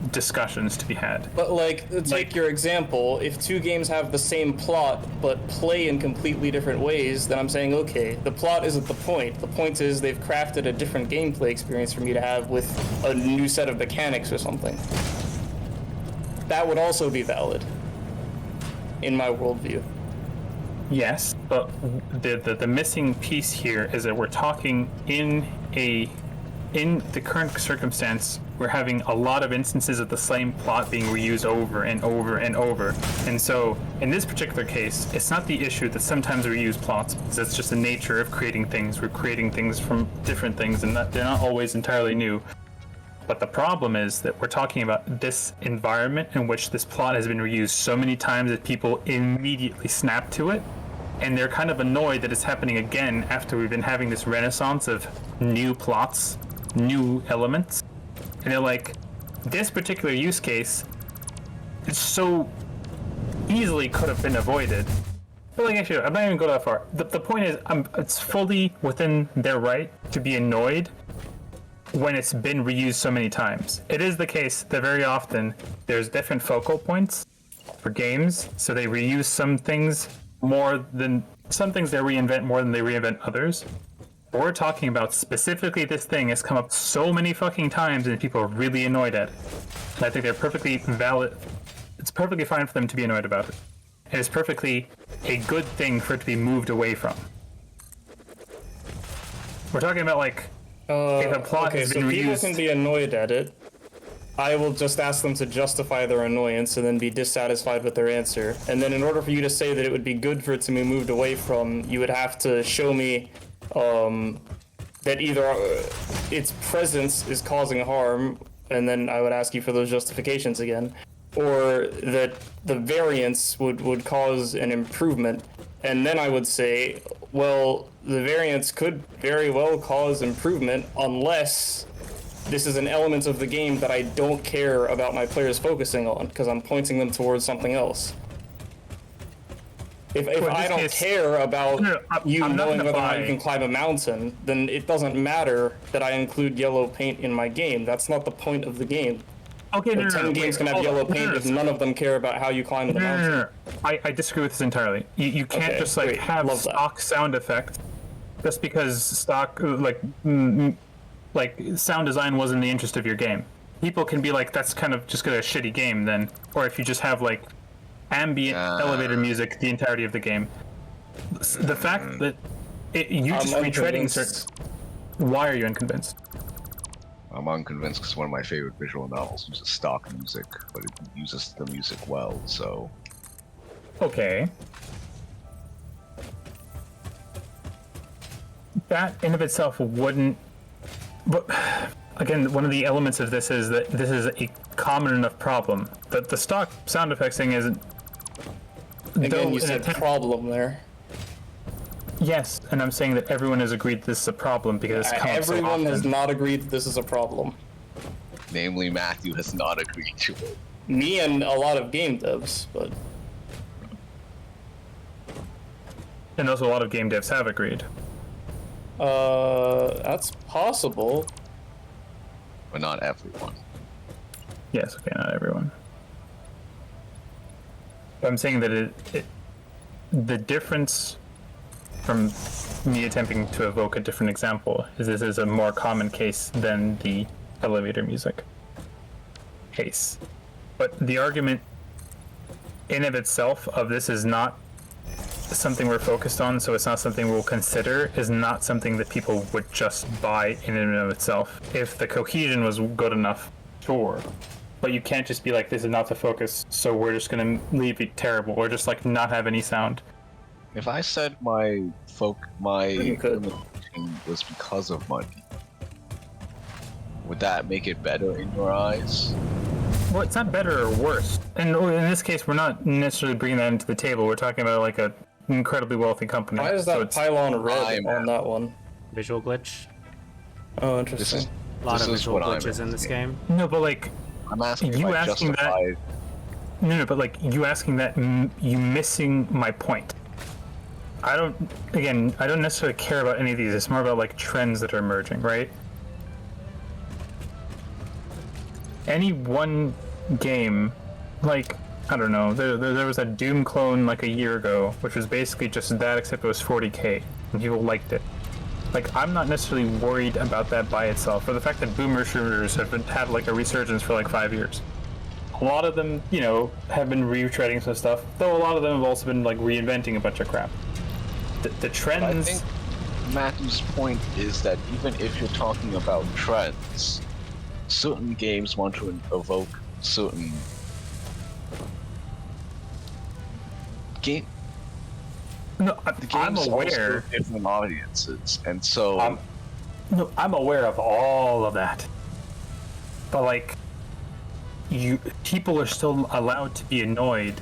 discussions to be had. But like, take your example. If two games have the same plot but play in completely different ways, then I'm saying, okay, the plot isn't the point. The point is they've crafted a different gameplay experience for me to have with a new set of mechanics or something. That would also be valid in my worldview. Yes, but the missing piece here is that we're talking in the current circumstance, we're having a lot of instances of the same plot being reused over and over and over. And so, in this particular case, it's not the issue that sometimes we reuse plots, because that's just the nature of creating things. We're creating things from different things, and they're not always entirely new. But the problem is that we're talking about this environment in which this plot has been reused so many times that people immediately snap to it. And they're kind of annoyed that it's happening again after we've been having this renaissance of new plots, new elements. And they're like, this particular use case is so easily could have been avoided. But like, actually, I'm not even going that far. The point is, it's fully within their right to be annoyed when it's been reused so many times. It is the case that very often there's different focal points for games, so they reuse some things they reinvent more than they reinvent others. But we're talking about specifically this thing has come up so many fucking times and people are really annoyed at it. And I think they're perfectly valid. It's perfectly fine for them to be annoyed about it. It is perfectly a good thing for it to be moved away from. We're talking about like if a plot has been people reused. can be annoyed at it. I will just ask them to justify their annoyance and then be dissatisfied with their answer. And then in order for you to say that it would be good for it to be moved away from, you would have to show me that either its presence is causing harm, and then I would ask you for those justifications again, or that the variance would cause an improvement. And then I would say, well, the variance could very well cause improvement unless this is an element of the game that I don't care about my players focusing on, because I'm pointing them towards something else. If I don't care about you knowing whether or not you can climb a mountain, then it doesn't matter that I include yellow paint in my game. That's not the point of the game. Okay, 10 games can have yellow paint if none of them care about how you climb the mountain. No. I disagree with this entirely. You can't just like have stock sound effects just because stock like sound design wasn't in the interest of your game. People can be like, that's kind of just a shitty game then. Or if you just have like ambient elevator music the entirety of the game. The fact that you just retreading certain. Why are you unconvinced? I'm unconvinced because one of my favorite visual novels uses stock music, but it uses the music well, so... Okay. That in of itself wouldn't... But, again, one of the elements of this is that this is a common enough problem. That the stock sound effects thing isn't... Again, you said problem there. Yes, and I'm saying that everyone has agreed this is a problem because it's come up so Everyone often. has not agreed that this is a problem. Namely, Matthew has not agreed to it. Me and a lot of game devs, but... And also a lot of game devs have agreed. That's possible. But not everyone. Yes, okay, not everyone. But I'm saying that the difference from me attempting to evoke a different example is this is a more common case than the elevator music case. But the argument in of itself of this is not something we're focused on, so it's not something we'll consider, is not something that people would just buy in and of itself. If the cohesion was good enough, sure. But you can't just be like, this is not the focus, so we're just gonna leave it terrible, or just like not have any sound. If I said my limitation was because of money, would that make it better in your eyes? Well, it's not better or worse. And in this case, we're not necessarily bringing that into the table. We're talking about like an incredibly wealthy company. Why is that pylon red on that one? Visual glitch. Oh, interesting. A lot of visual glitches in this game. No, but like, I'm asking you if I asking justified... that. No, but like you asking that, you missing my point. I don't necessarily care about any of these. It's more about like trends that are emerging, right? any one game, like, I don't know, there was a Doom clone like a year ago, which was basically just that, except it was 40k, and people liked it. Like, I'm not necessarily worried about that by itself, or the fact that boomer shooters have had like a resurgence for like 5 years. A lot of them, you know, have been retreading some stuff, though a lot of them have also been like reinventing a bunch of crap. The trends. I think Matthew's point is that even if you're talking about trends, certain games want to evoke certain game. No, The I'm games aware. also have different audiences, and so I'm aware of all of that. But like, people are still allowed to be annoyed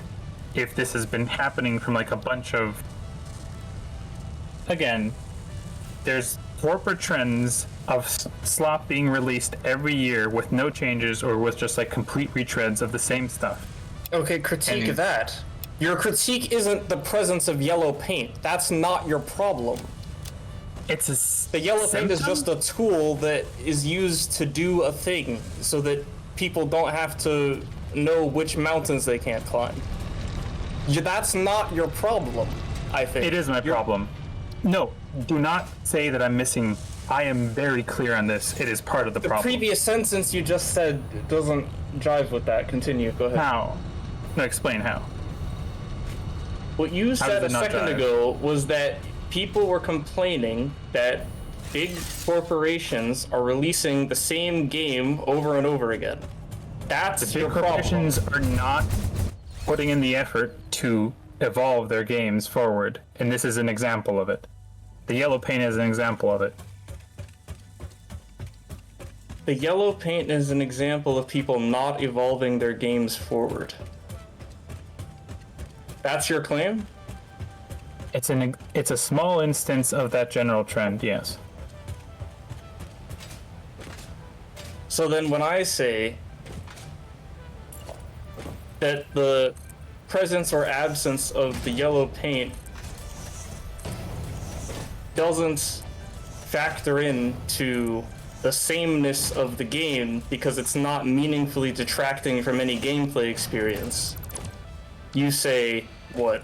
if this has been happening from like a bunch of. Again, there's corporate trends of slop being released every year with no changes or with just like complete retreads of the same stuff. Okay, critique And- that. Your critique isn't the presence of yellow paint. That's not your problem. It's a The yellow paint is symptom? just a tool that is used to do a thing so that people don't have to know which mountains they can't climb. That's not your problem, I think. It is my problem. No, do not say that I'm missing. I am very clear on this. It is part of the The problem. previous sentence you just said doesn't jive with that. Continue, go ahead. How? No, explain how. What you said does a it not second jive? ago was that people were complaining that big corporations are releasing the same game over and over again. That's The your big problem. corporations are not putting in the effort to evolve their games forward, and this is an example of it. The yellow paint is an example of it. The yellow paint is an example of people not evolving their games forward. That's your claim? It's a small instance of that general trend, yes. So then when I say that the presence or absence of the yellow paint doesn't factor in to the sameness of the game because it's not meaningfully detracting from any gameplay experience, you say what?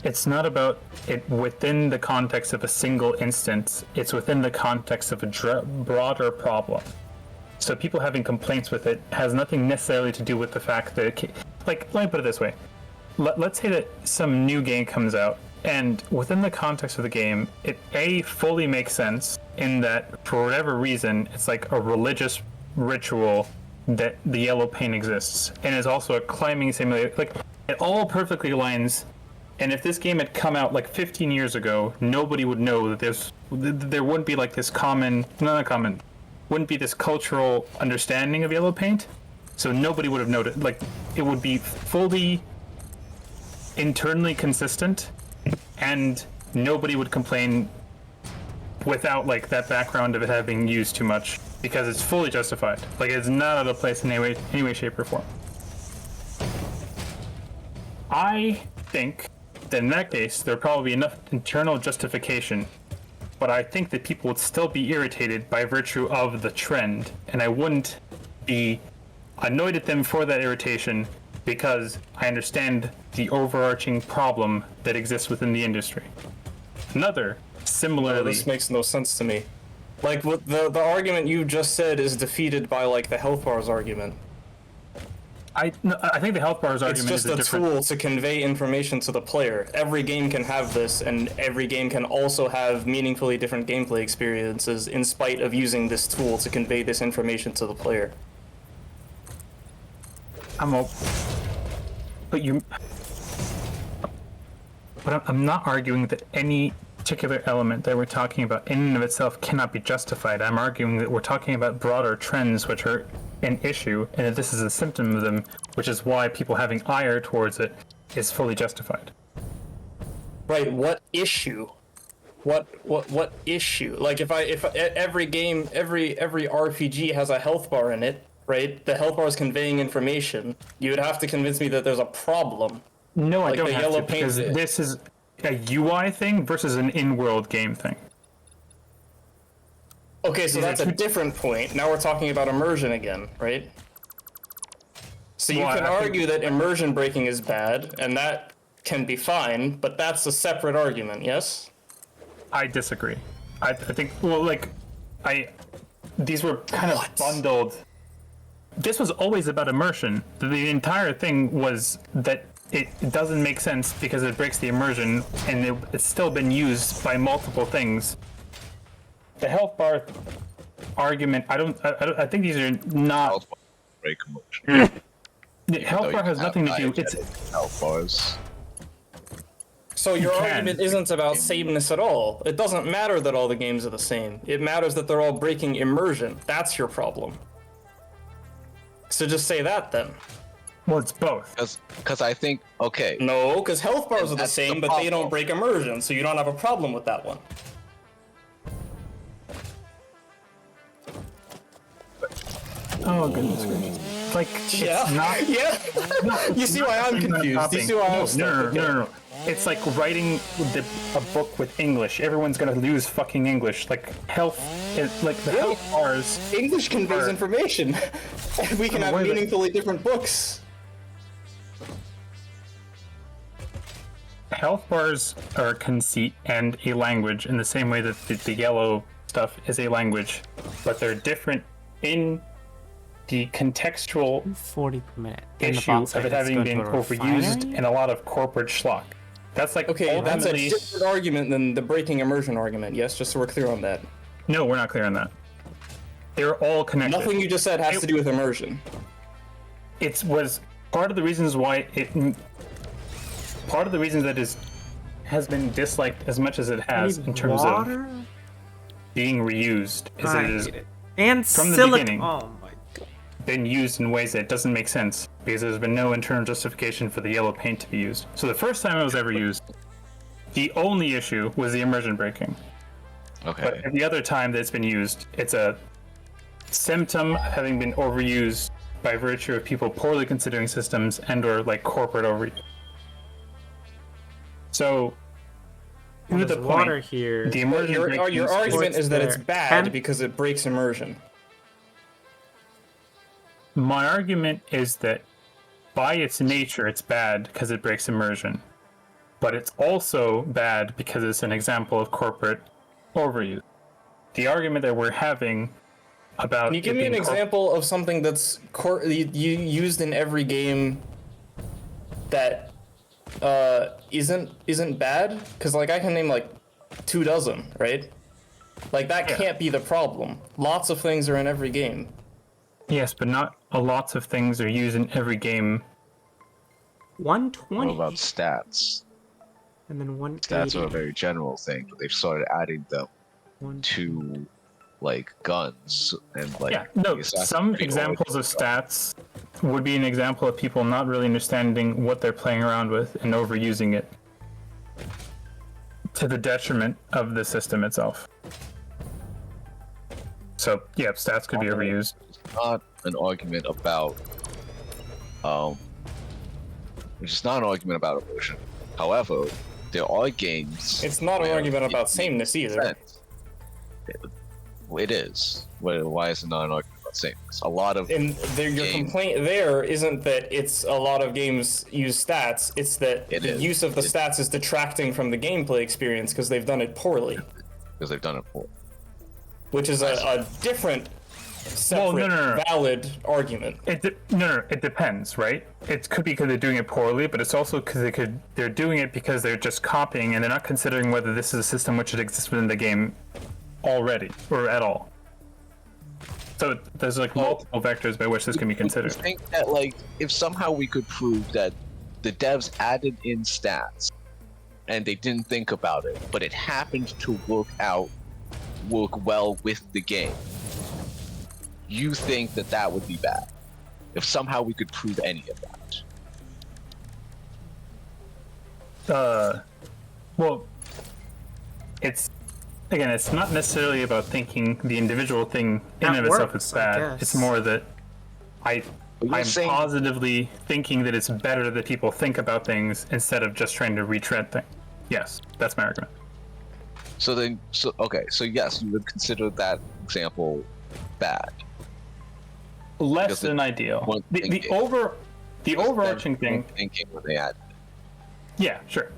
It's not about it within the context of a single instance. It's within the context of a broader problem. So people having complaints with it has nothing necessarily to do with the fact that, like, let me put it this way. Let's say that some new game comes out, and within the context of the game, it fully makes sense in that, for whatever reason, it's like a religious ritual that the yellow paint exists, and is also a climbing simulator. Like, it all perfectly aligns. And if this game had come out like 15 years ago, nobody would know that there wouldn't be like this wouldn't be this cultural understanding of yellow paint. So nobody would have noticed. Like, it would be fully internally consistent, and nobody would complain without like that background of it having used too much, because it's fully justified. Like, it's not out of place in any way, shape, or form. I think that in that case, there'd probably be enough internal justification, but I think that people would still be irritated by virtue of the trend, and I wouldn't be annoyed at them for that irritation because I understand the overarching problem that exists within the industry. Another, similarly... This makes no sense to me. Like, what the argument you just said is defeated by, like, the health bars argument. I think the health bars It's argument just is a different... tool to convey information to the player. Every game can have this, and every game can also have meaningfully different gameplay experiences in spite of using this tool to convey this information to the player. But I'm not arguing that any particular element that we're talking about in and of itself cannot be justified. I'm arguing that we're talking about broader trends which are an issue, and that this is a symptom of them, which is why people having ire towards it is fully justified. Right, what issue? What issue? Like, if every game, every RPG has a health bar in it, right? The health bar is conveying information. You would have to convince me that there's a problem. No, I Like don't the have yellow to, paint because bit. this is a UI thing versus an in-world game thing. Okay, so that's a different point. Now we're talking about immersion again, right? So you Well, can I think- argue that immersion breaking is bad, and that can be fine, but that's a separate argument, yes? I disagree. I think, well, like, these were kind of bundled. This was always about immersion. The entire thing was that it doesn't make sense because it breaks the immersion, and it's still been used by multiple things. The health bar argument, I think these are not. Health bar break emotion. The health bar has nothing to do. It's health bars. So your can. argument isn't about sameness at all. It doesn't matter that all the games are the same. It matters that they're all breaking immersion. That's your problem. So just say that then. well, it's both. Because I think, okay, No, because health bars are the That's the same, but they don't problem. break immersion, so you don't have a problem with that one. Oh goodness gracious! Like, Yeah. it's not. Yeah. You see why I'm confused. You see why I'm stuck. No. It's like writing a book with English. Everyone's gonna lose fucking English. Like health, like the health bars. English conveys information. And we can have wait a minute. meaningfully different books. Health bars are a conceit and a language in the same way that the yellow stuff is a language, but they're different in the contextual 40 per minute. issue of it having been overused in a lot of corporate schlock. That's like Okay, that's a ultimately- different argument than the breaking immersion argument, yes? Just so we're clear on that. No, we're not clear on that. They're all connected. Nothing you just said has to do with immersion. It was part of the reasons why it. Part of the reasons that has been disliked as much as it has in terms of being reused is that it has And from the silicon. beginning. Oh my god. been used in ways that doesn't make sense because there's been no internal justification for the yellow paint to be used. So the first time it was ever used, the only issue was the immersion breaking. okay. But every other time that it's been used, it's a symptom of having been overused by virtue of people poorly considering systems and or like corporate overuse. So, to the There's water point, here. the immersion Your breaking argument is that it's there. bad because it breaks immersion. My argument is that by its nature, it's bad because it breaks immersion. But it's also bad because it's an example of corporate overuse. The argument that we're having about. Can you give it me an being example of something that's used in every game that isn't bad? Because like I can name like 24, right? Like that Yeah. can't be the problem. Lots of things are in every game. Yes, but not lots of things are used in every game. 120. What about stats? And then 180. Stats are a very general thing, but they've started adding them to like guns and like. Yeah, no, the some Assassin's Creed examples of Origins. stats would be an example of people not really understanding what they're playing around with and overusing it to the detriment of the system itself. So, yeah, stats could be overused. It's not an argument about which is not an argument about emotion. However, there are games. It's not an where argument it about sameness either. makes sense. It is. Why is it not an argument about sameness? A lot of And your game- complaint there isn't that it's a lot of games use stats, it's that It the is. use of the stats is detracting from the gameplay experience because they've done it poorly, because they've done it before. which is a different, separate, no. valid argument. No, it depends, right? It could be because they're doing it poorly, but it's also because they're doing it because they're just copying and they're not considering whether this is a system which should exist within the game already or at all. So there's like multiple vectors by which this can be I considered. think that like if somehow we could prove that the devs added in stats and they didn't think about it, but it happened to work well with the game, you think that that would be bad? If somehow we could prove any of that. Well, it's not necessarily about thinking the individual thing in That and of itself works, is I bad. guess. It's more that But you're I'm saying- positively thinking that it's better that people think about things instead of just trying to retread things. Yes, that's my argument. So yes, you would consider that example bad? Less Because than it ideal. wasn't The thinking. overarching thing. Thinking when they add. Yeah, sure.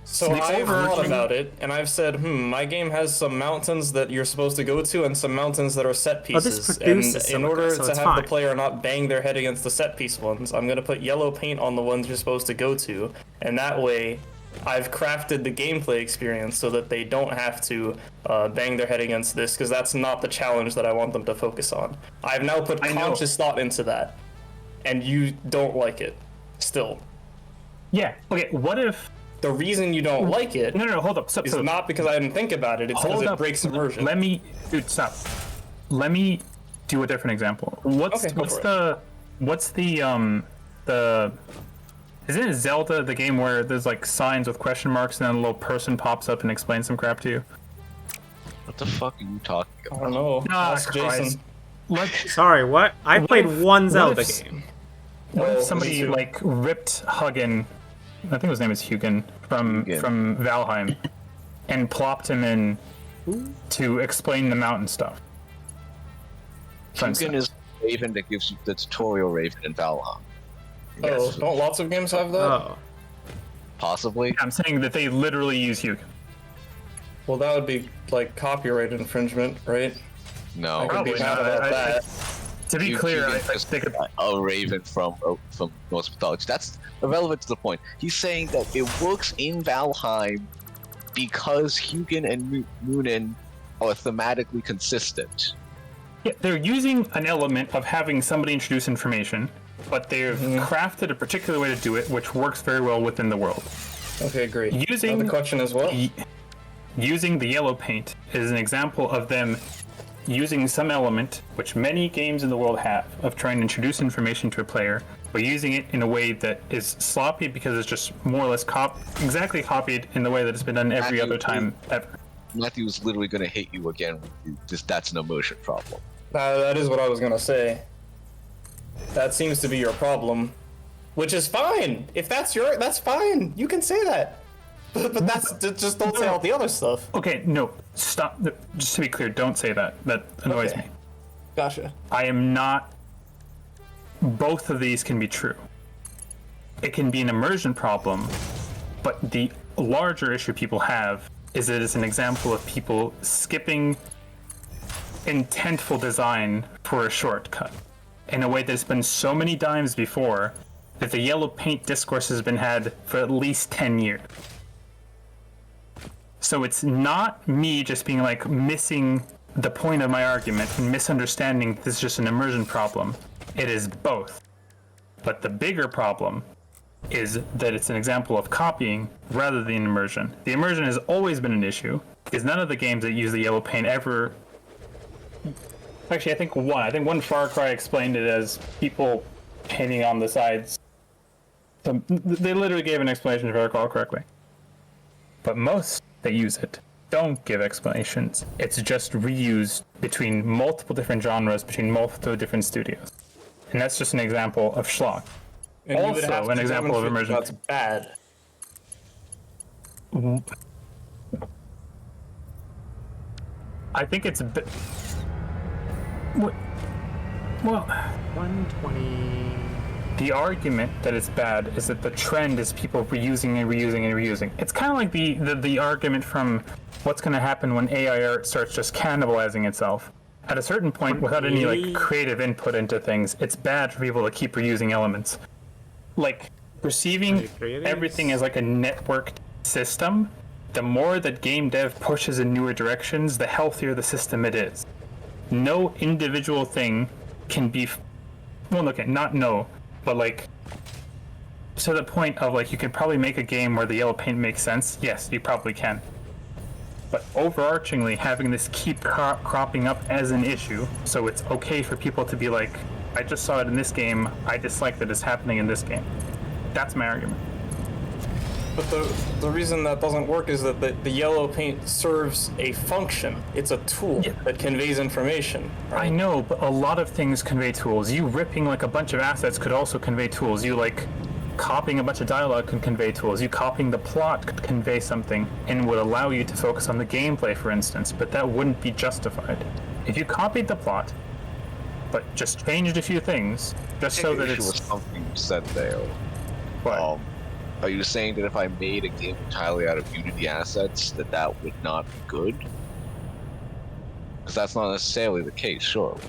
So The I've thought overarching- about it, and I've said, my game has some mountains that you're supposed to go to, and some mountains that are set Oh, this pieces. produces And some in of order this, so to it's have the fine. player not bang their head against the set piece ones, I'm gonna put yellow paint on the ones you're supposed to go to, and that way, I've crafted the gameplay experience so that they don't have to bang their head against this, because that's not the challenge that I want them to focus on. I've now put I know. conscious thought into that, and you don't like it, still. Yeah. Okay. What if? The reason you don't like it No. Hold up. is not because I didn't think about it, it's because Hold it up. breaks immersion. Let me, dude, stop. Let me do a different example. What's Okay, go what's for the what's the isn't it Zelda, the game where there's like signs with question marks and then a little person pops up and explains some crap to you? What the fuck are you talking I about? don't know. Ah, Ask Christ. Jason. Like, Sorry, what? I What played if- one what Zelda if- game. what Oh, if somebody me too. like ripped Hugin, I think his name is Hugin, from Valheim, and plopped him in to explain the mountain stuff? For Hugin instance. is Raven that gives you the tutorial Raven in Valheim. Oh, don't lots of games have that? Oh. Possibly. I'm saying that they literally use Hugin. Well, that would be like copyright infringement, right? No. I could be Probably mad not. about I- that. To be clear, I Hugin's just think a Raven from Norse mythology. That's irrelevant to the point. He's saying that it works in Valheim because Hugin and Munin are thematically consistent. yeah, they're using an element of having somebody introduce information, but they've crafted a particular way to do it, which works very well within the world. Okay, great. Using Now the question is what? Using the yellow paint is an example of them using some element, which many games in the world have, of trying to introduce information to a player, but using it in a way that is sloppy because it's just more or less exactly copied in the way that it's been done every other time ever. Matthew's literally going to hit you again. That's an immersion problem. That is what I was gonna say. That seems to be your problem, which is fine. If that's that's fine. You can say that. But that's just don't say all the other stuff. Okay, no, stop. Just to be clear, don't say that. That annoys Okay. me. Gotcha. I am not. Both of these can be true. It can be an immersion problem, but the larger issue people have is that it's an example of people skipping intentful design for a shortcut in a way that's been so many times before that the yellow paint discourse has been had for at least 10 years. So it's not me just being like missing the point of my argument and misunderstanding this is just an immersion problem. It is both. But the bigger problem is that it's an example of copying rather than immersion. The immersion has always been an issue because none of the games that use the yellow paint ever. Actually, I think one Far Cry explained it as people painting on the sides. So they literally gave an explanation if I recall correctly. But most that use it don't give explanations. It's just reused between multiple different genres, between multiple different studios. And that's just an example of schlock. And you would Also, have to an example of demonstrate immersion. That's bad. I think it's a bit. Well, 120. the argument that it's bad is that the trend is people reusing and reusing and reusing. It's kind of like the argument from what's going to happen when AI art starts just cannibalizing itself. At a certain point, without any like creative input into things, it's bad for people to keep reusing elements. Like perceiving everything as like a networked system, the more that game dev pushes in newer directions, the healthier the system it is. No individual thing can be, well, okay, not no, but like to the point of like you can probably make a game where the yellow paint makes sense. Yes, you probably can. But overarchingly, having this keep cropping up as an issue, so it's okay for people to be like, I just saw it in this game, I dislike that it's happening in this game. That's my argument. But the reason that doesn't work is that the yellow paint serves a function. It's a tool that conveys information. Right? I know, but a lot of things convey tools. You ripping like a bunch of assets could also convey tools. You like copying a bunch of dialogue can convey tools. You copying the plot could convey something and would allow you to focus on the gameplay, for instance, but that wouldn't be justified. If you copied the plot, but just changed a few things, just so that issue it's with something you said there. what? Are you saying that if I made a game entirely out of Unity assets, that would not be good? Because that's not necessarily the case, surely.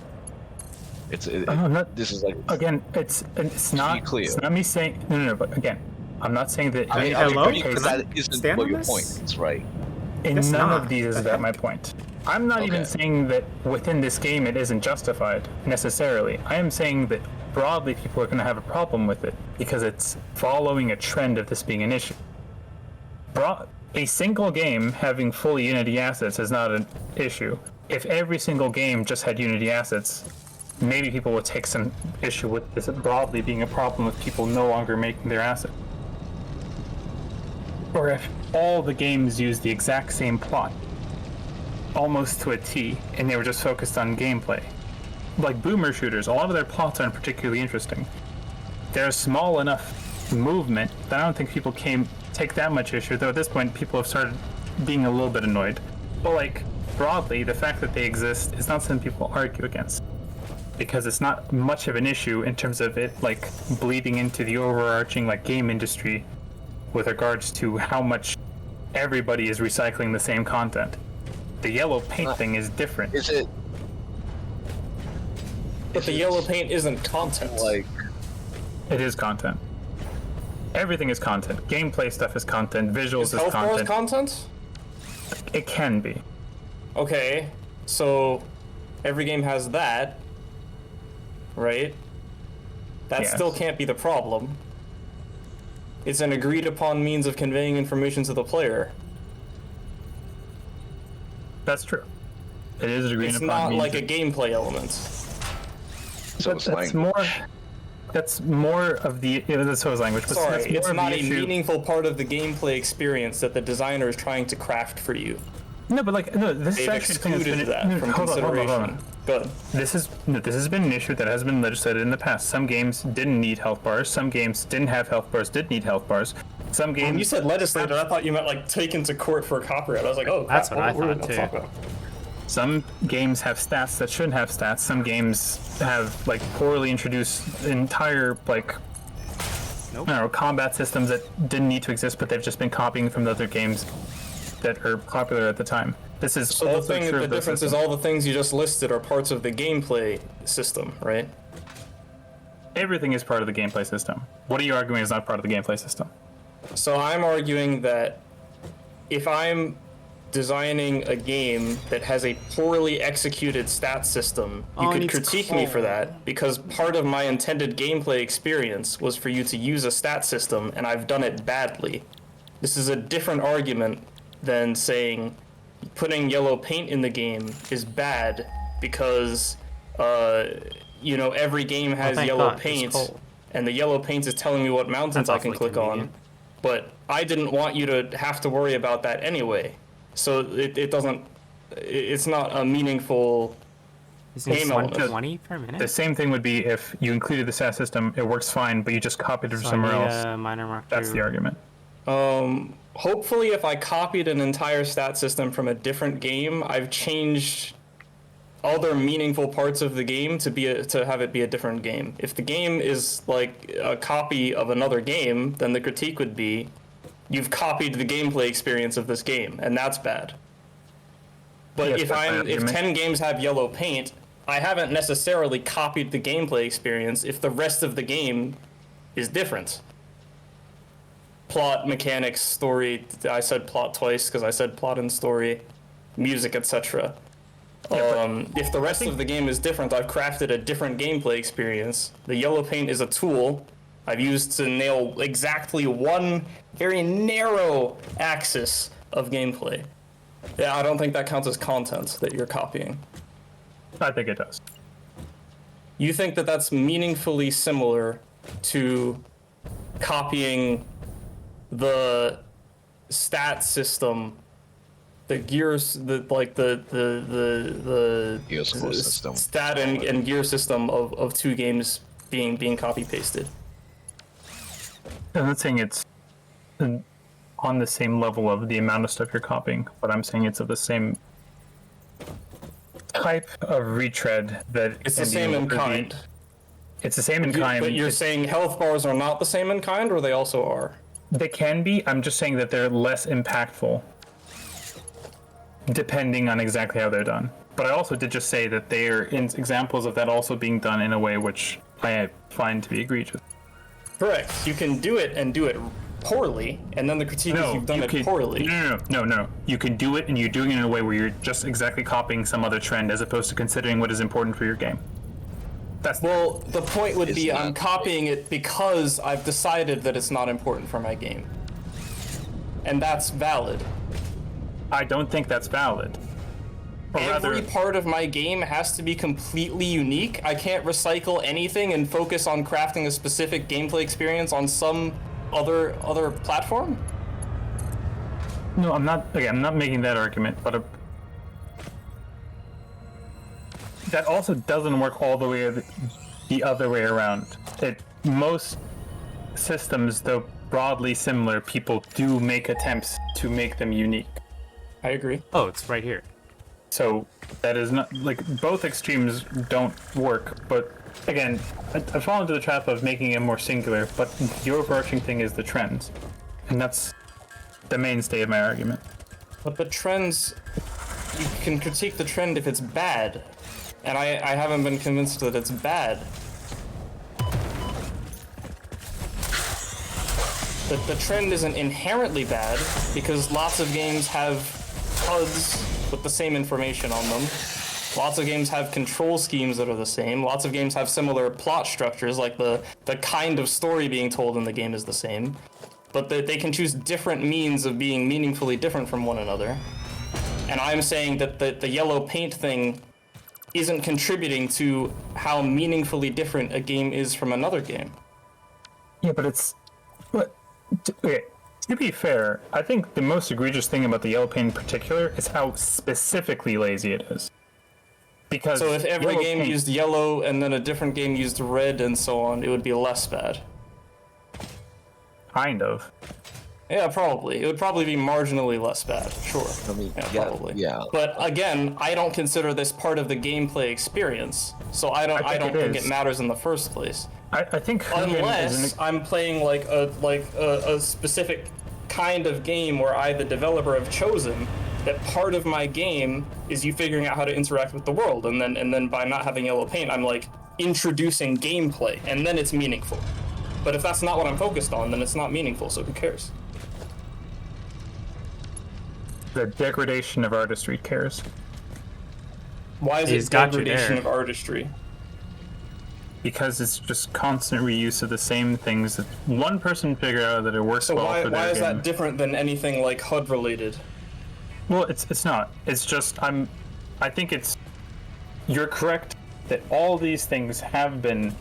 This is like Again, it's not. clear. It's not me saying no. But again, I'm not saying that. I Hello? agree, Can because I that isn't stand what on your this? point is, right? In Guess none not. of these is The that heck? my point. I'm not even Okay. saying that within this game it isn't justified necessarily. I am saying that broadly people are going to have a problem with it because it's following a trend of this being an issue. A single game having full Unity assets is not an issue. If every single game just had Unity assets, maybe people would take some issue with this broadly being a problem with people no longer making their assets. Or if all the games use the exact same plot, almost to a T, and they were just focused on gameplay. Like boomer shooters, a lot of their plots aren't particularly interesting. There's small enough movement that I don't think people take that much issue, though at this point people have started being a little bit annoyed. But like, broadly, the fact that they exist is not something people argue against. Because it's not much of an issue in terms of it like bleeding into the overarching like game industry with regards to how much everybody is recycling the same content. The yellow paint thing is different. Is it But the yellow paint isn't content. like It is content. Everything is content. Gameplay stuff is content. Visuals Is is health bars content. content? It can be. Okay, so every game has that, right? That Yes. still can't be the problem. It's an agreed upon means of conveying information to the player. That's true. It is agreed It's upon. not means like a that- gameplay element. so But it's that's language? more. That's more of the. That's so is language. But Sorry, that's more it's of not the a issue. meaningful part of the gameplay experience that the designer is trying to craft for you. No, but like no. This is They've actually something that's excluded been. that no, from hold on, hold on, hold consideration. on. Good. This has been an issue that has been legislated in the past. Some games didn't need health bars. Some games didn't have health bars. Did need health bars. Some games. When you said legislated, I thought you meant like taken to court for copyright. I was like, oh, That's crap, what I we're thought, gonna too. talk about. Some games have stats that shouldn't have stats. Some games have like poorly introduced entire like Nope. I don't know, combat systems that didn't need to exist, but they've just been copying from the other games that are popular at the time. This is So the also thing, true the of the difference is system. all the things you just listed are parts of the gameplay system, right? Everything is part of the gameplay system. What are you arguing is not part of the gameplay system? So I'm arguing that if I'm designing a game that has a poorly executed stat system, you Oh, it could needs critique me for coal. that because part of my intended gameplay experience was for you to use a stat system and I've done it badly. This is a different argument than saying putting yellow paint in the game is bad because every game has thank yellow God, it's paint coal. and the yellow paint is telling me what mountains That's I can awfully click on. convenient. But I didn't want you to have to worry about that anyway. So it doesn't. It's not a meaningful. Isn't it Game element. 120 per minute? The same thing would be if you included the stat system, it works fine, but you just copied it from So I somewhere need else. a minor mark That's the two. argument. Hopefully, if I copied an entire stat system from a different game, I've changed other meaningful parts of the game to have it be a different game. If the game is like a copy of another game, then the critique would be, you've copied the gameplay experience of this game, and that's bad. But Yes, if that's my if argument. 10 games have yellow paint, I haven't necessarily copied the gameplay experience if the rest of the game is different. Plot, mechanics, story. I said plot twice because I said plot and story, music, etc. If the rest of the game is different, I've crafted a different gameplay experience. The yellow paint is a tool I've used to nail exactly one very narrow axis of gameplay. Yeah, I don't think that counts as content that you're copying. I think it does. You think that that's meaningfully similar to copying the stat system, the gears, the Gear score system. stat and gear system of two games being copy pasted. I'm not saying it's on the same level of the amount of stuff you're copying, but I'm saying it's of the same type of retread that It's the can be same in worthy- kind. It's the same in kind. But you're saying health bars are not the same in kind, or they also are? They can be. I'm just saying that they're less impactful, depending on exactly how they're done. But I also did just say that they are examples of that also being done in a way which I find to be egregious. Correct. You can do it and do it poorly, and then the critique is you've done it poorly. No. You can do it, and you're doing it in a way where you're just exactly copying some other trend, as opposed to considering what is important for your game. Well, the point would be not- I'm copying it because I've decided that it's not important for my game. And that's valid. I don't think that's valid. Or Every part of my game has to be completely unique. I can't recycle anything and focus on crafting a specific gameplay experience on some other platform. No, I'm not. Okay, I'm not making that argument, but that also doesn't work all the way the other way around. Most systems, though broadly similar, people do make attempts to make them unique. I agree. Oh, it's right here. So that is not like both extremes don't work. But again, I fall into the trap of making it more singular. But the overarching thing is the trends, and that's the mainstay of my argument. But the trends, you can critique the trend if it's bad. And I haven't been convinced that it's bad. The trend isn't inherently bad, because lots of games have HUDs with the same information on them. Lots of games have control schemes that are the same. Lots of games have similar plot structures, like the kind of story being told in the game is the same. But they can choose different means of being meaningfully different from one another. And I'm saying that the yellow paint thing isn't contributing to how meaningfully different a game is from another game. Yeah, but okay, to be fair, I think the most egregious thing about the yellow paint in particular is how specifically lazy it is. Because So if every yellow game paint- used yellow and then a different game used red and so on, it would be less bad. kind of. Yeah, probably. It would probably be marginally less bad, sure. I mean, Probably. yeah. But again, I don't consider this part of the gameplay experience, so I don't think it matters in the first place. I think Hugin Unless I'm playing like a specific kind of game where I, the developer, have chosen that part of my game is you figuring out how to interact with the world, and then by not having yellow paint, I'm like introducing gameplay, and then it's meaningful. But if that's not what I'm focused on, then it's not meaningful, so who cares? the degradation of artistry cares. Why is He's it got you degradation there. of artistry? Because it's just constant reuse of the same things that one person figured out that it works So well why for their is game. that different than anything like HUD related? Well, it's not. It's just I think it's. You're correct that all these things have been.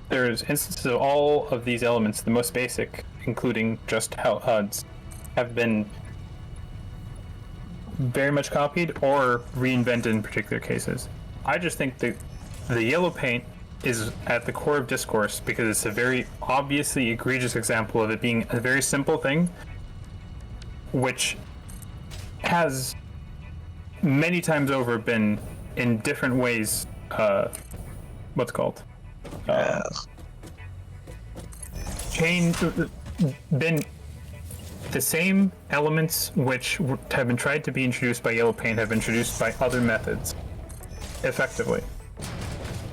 There's instances of all of these elements, the most basic, including just how HUDs, have been very much copied or reinvented in particular cases. I just think that the yellow paint is at the core of discourse because it's a very obviously egregious example of it being a very simple thing, which has many times over been in different ways, what's it called? Been the same elements which have been tried to be introduced by yellow paint have been introduced by other methods effectively.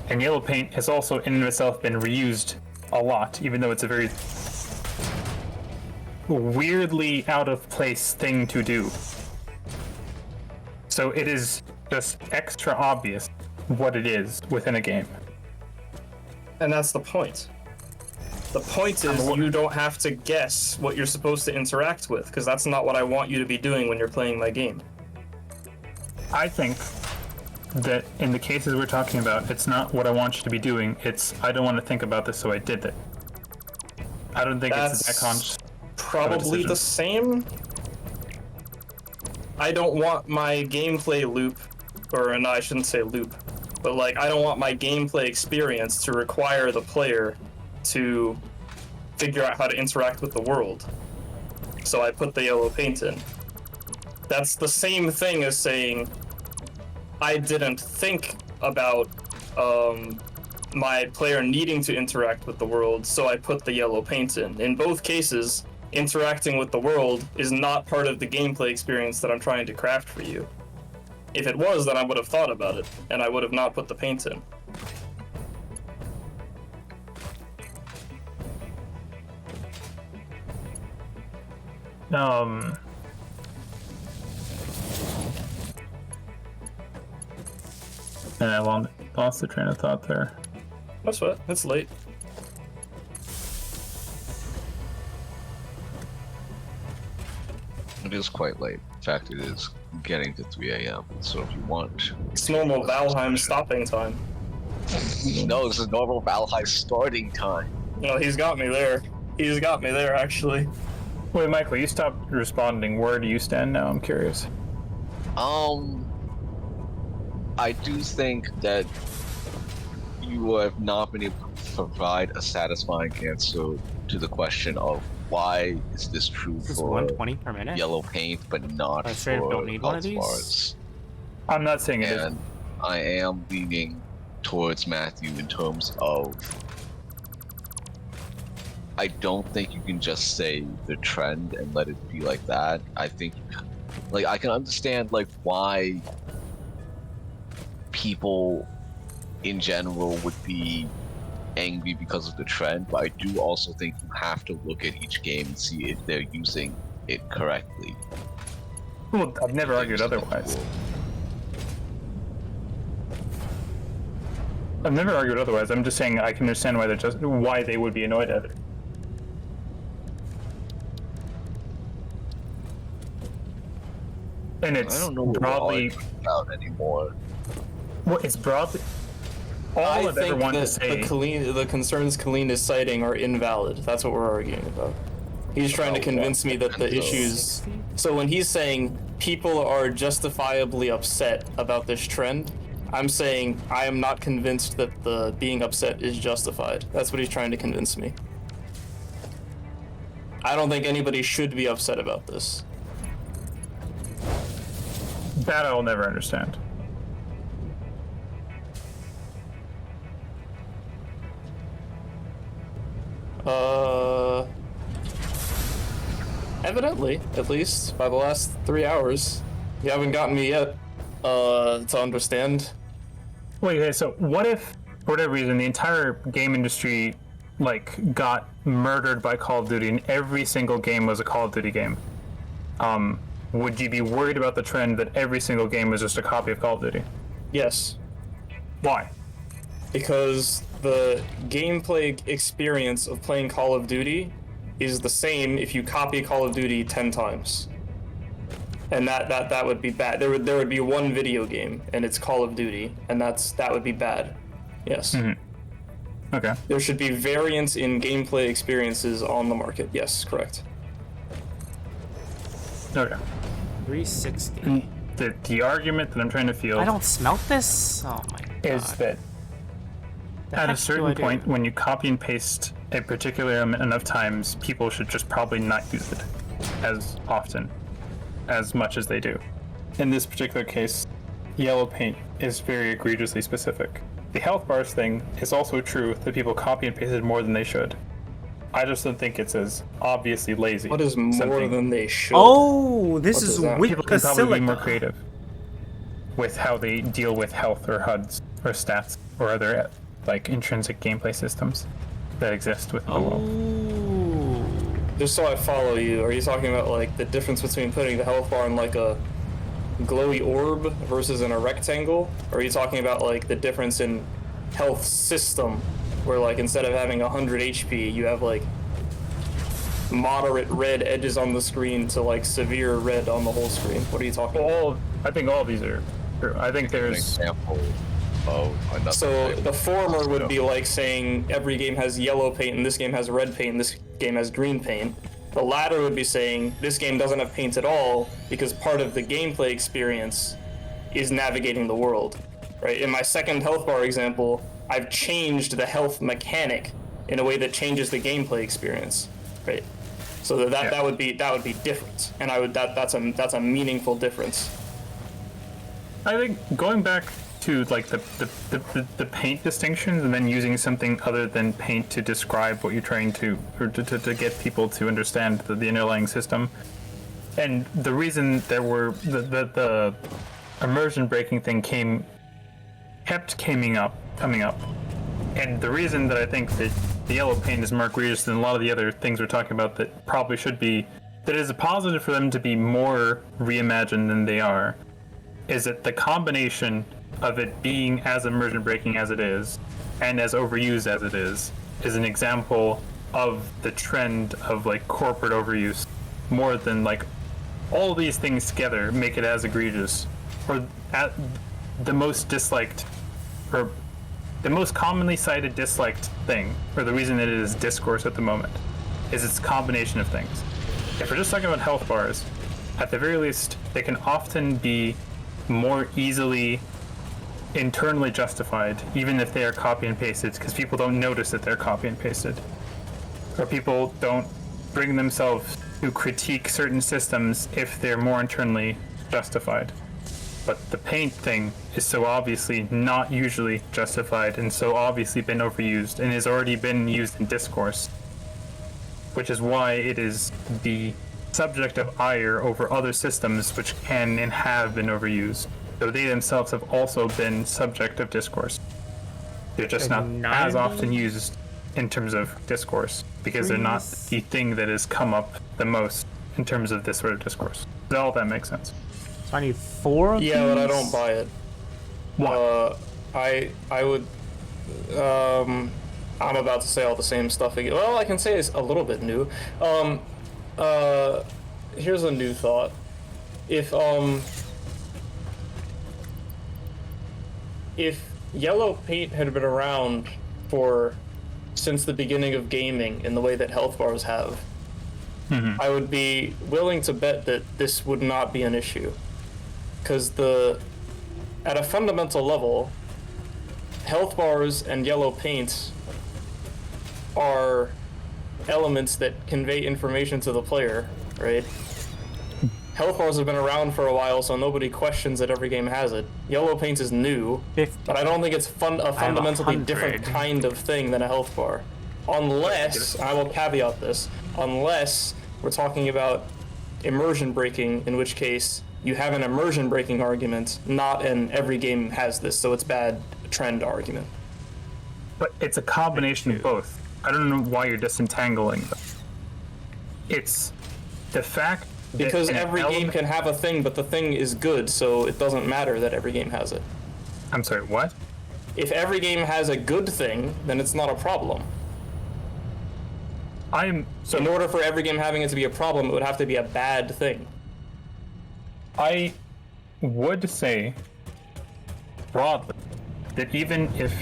And yellow paint has also in and of itself been reused a lot, even though it's a very weirdly out of place thing to do. So it is just extra obvious what it is within a game. And that's the point. The point is you don't have to guess what you're supposed to interact with, because that's not what I want you to be doing when you're playing my game. I think that in the cases we're talking about, it's not what I want you to be doing, it's I don't want to think about this, so I did it. I don't think it's that conscious. Probably the same. I don't want my gameplay loop, or no, I shouldn't say loop, but like I don't want my gameplay experience to require the player to figure out how to interact with the world. So I put the yellow paint in. That's the same thing as saying I didn't think about my player needing to interact with the world, so I put the yellow paint in. In both cases, interacting with the world is not part of the gameplay experience that I'm trying to craft for you. If it was, then I would have thought about it, and I would have not put the paint in. And I lost the train of thought there. That's what. It's late. It is quite late. In fact, it is getting to 3 a.m. So if you want, It's normal Valheim stopping time. no, this is normal Valheim starting time. No, he's got me there. He's got me there, actually. Wait, Michael, you stopped responding. Where do you stand now? I'm curious. I do think that you have not been able to provide a satisfying answer to the question of why is this true This is for 120 per minute. yellow paint, but not I straight up for don't need one of health these. bars. I'm not saying it is. And I am leaning towards Matthew in terms of I don't think you can just say the trend and let it be like that. I think, like, I can understand like why people in general would be angry because of the trend, but I do also think you have to look at each game and see if they're using it correctly. Well, I've never argued otherwise. I've never argued otherwise. I'm just saying I can understand why they would be annoyed at it. And it's I don't know what broadly we're arguing about anymore. well, it's broadly all I I've ever think wanted to that say. the concerns Colleen is citing are invalid. That's what we're arguing about. He's trying to About convince what? me that the And so- issues... So when he's saying people are justifiably upset about this trend, I'm saying I am not convinced that the being upset is justified. That's what he's trying to convince me. I don't think anybody should be upset about this. That I'll never understand. Evidently, at least, by the last 3 hours. You haven't gotten me yet, to understand. Wait, okay, so what if, for whatever reason, the entire game industry, like, got murdered by Call of Duty and every single game was a Call of Duty game? Would you be worried about the trend that every single game was just a copy of Call of Duty? Yes, Why? because the gameplay experience of playing Call of Duty is the same if you copy Call of Duty 10 times. And that would be bad. There would be one video game, and it's Call of Duty, and that would be bad. Yes. Okay. There should be variance in gameplay experiences on the market. Yes, correct. Okay. 360. The argument that I'm trying to field I don't smelt this? Oh my god. is that The at heck a do certain I do? point, when you copy and paste a particular element enough times, people should just probably not use it as often, as much as they do. In this particular case, yellow paint is very egregiously specific. The health bars thing is also true that people copy and paste it more than they should. I just don't think it's as obviously lazy. What is more Something- than they should? Oh, this What is does that- with People the can probably be more silica. creative with how they deal with health or HUDs or stats or other like intrinsic gameplay systems that exist within the world. Oh. Just so I follow you, are you talking about like the difference between putting the health bar in like a glowy orb versus in a rectangle? Or are you talking about like the difference in health system where like instead of having 100 HP you have like moderate red edges on the screen to like severe red on the whole screen? What are you talking about? I think all of these are true. I think An there's example of another. So type the of former would be system. like saying every game has yellow paint and this game has red paint and this game has green paint. The latter would be saying this game doesn't have paint at all because part of the gameplay experience is navigating the world, right? In my second health bar example, I've changed the health mechanic in a way that changes the gameplay experience, right? So that would be different, and that's a meaningful difference. I think going back to like the paint distinctions and then using something other than paint to describe what you're trying to, or to get people to understand the underlying system. And the reason there were the immersion breaking thing kept coming up. And the reason that I think that the yellow paint is more egregious than a lot of the other things we're talking about that probably should be, that it is a positive for them to be more reimagined than they are, is that the combination of it being as immersion breaking as it is and as overused as it is an example of the trend of like corporate overuse more than like all these things together make it as egregious, or at the most disliked, or the most commonly cited disliked thing, or the reason that it is discourse at the moment, is its combination of things. If we're just talking about health bars, at the very least, they can often be more easily internally justified, even if they are copy and pasted, because people don't notice that they're copy and pasted. Or people don't bring themselves to critique certain systems if they're more internally justified. But the paint thing is so obviously not usually justified and so obviously been overused and has already been used in discourse, which is why it is the subject of ire over other systems which can and have been overused, though they themselves have also been subject of discourse. They're just not as often used in terms of discourse, because they're not the thing that has come up the most in terms of this sort of discourse. Does all that make sense? So I need 4 of these? Yeah, but I don't buy it. What? I would. I'm about to say all the same stuff again. Well, I can say it's a little bit new. Here's a new thought. If yellow paint had been around since the beginning of gaming in the way that health bars have, I would be willing to bet that this would not be an issue. Because at a fundamental level, health bars and yellow paint are elements that convey information to the player, right? Health bars have been around for a while, so nobody questions that every game has it. Yellow paint is new, 50. but I don't think it's a fundamentally 100. different kind of thing than a health bar. Unless, I will caveat this, unless we're talking about immersion breaking, in which case you have an immersion breaking argument, not an every game has this, so it's bad trend argument. But it's a combination of both. I don't know why you're disentangling them. It's the fact that Because an every game can have a thing, but the thing is good, so it doesn't matter that every game has it. I'm sorry, what? If every game has a good thing, then it's not a problem. So in order for every game having it to be a problem, it would have to be a bad thing. I would say broadly that even if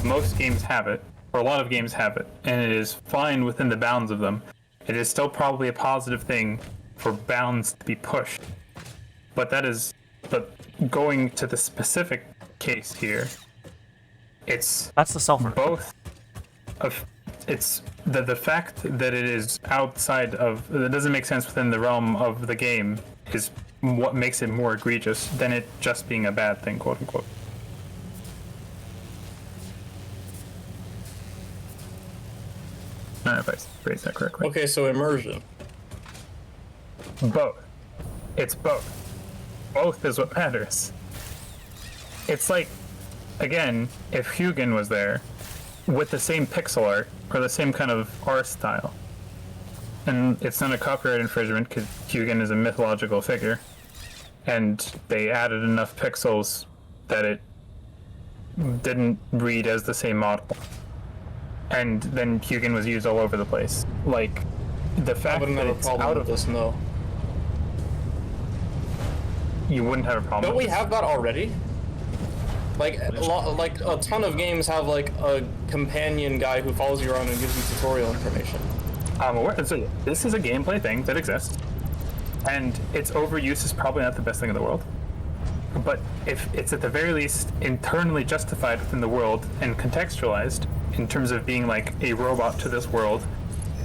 most games have it, or a lot of games have it, and it is fine within the bounds of them, it is still probably a positive thing for bounds to be pushed. But going to the specific case here, That's the sulfur. both of it's the fact that it is outside of, that doesn't make sense within the realm of the game, is what makes it more egregious than it just being a bad thing, quote unquote. I don't know if I phrased that correctly. Okay, so immersion. Both. It's both. Both is what matters. It's like, again, if Hugin was there with the same pixel art or the same kind of art style, and it's not a copyright infringement because Hugin is a mythological figure, and they added enough pixels that it didn't read as the same model, and then Hugin was used all over the place. Like, the I fact wouldn't that have a it's problem out with of this, no. You wouldn't have a problem. Don't we with this. have that already? Like a ton of games have like a companion guy who follows you around and gives you tutorial information. I'm aware. So this is a gameplay thing that exists, and its overuse is probably not the best thing in the world. But if it's at the very least internally justified within the world and contextualized in terms of being like a robot to this world,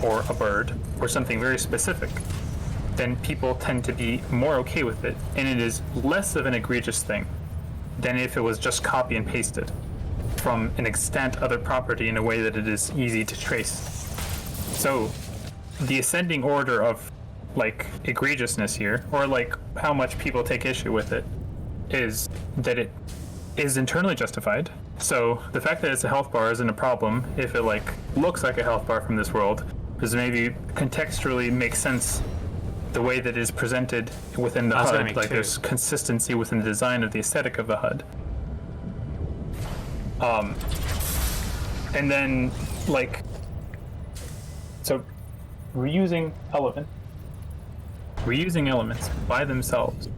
or a bird or something very specific, then people tend to be more okay with it, and it is less of an egregious thing than if it was just copy and pasted from an extant other property in a way that it is easy to trace. So the ascending order of like egregiousness here, or like how much people take issue with it, is that it is internally justified. So the fact that it's a health bar isn't a problem if it like looks like a health bar from this world, because maybe contextually makes sense the way that it is presented within the HUD. Like there's consistency within the design of the aesthetic of the HUD. And then like, so reusing elements by themselves.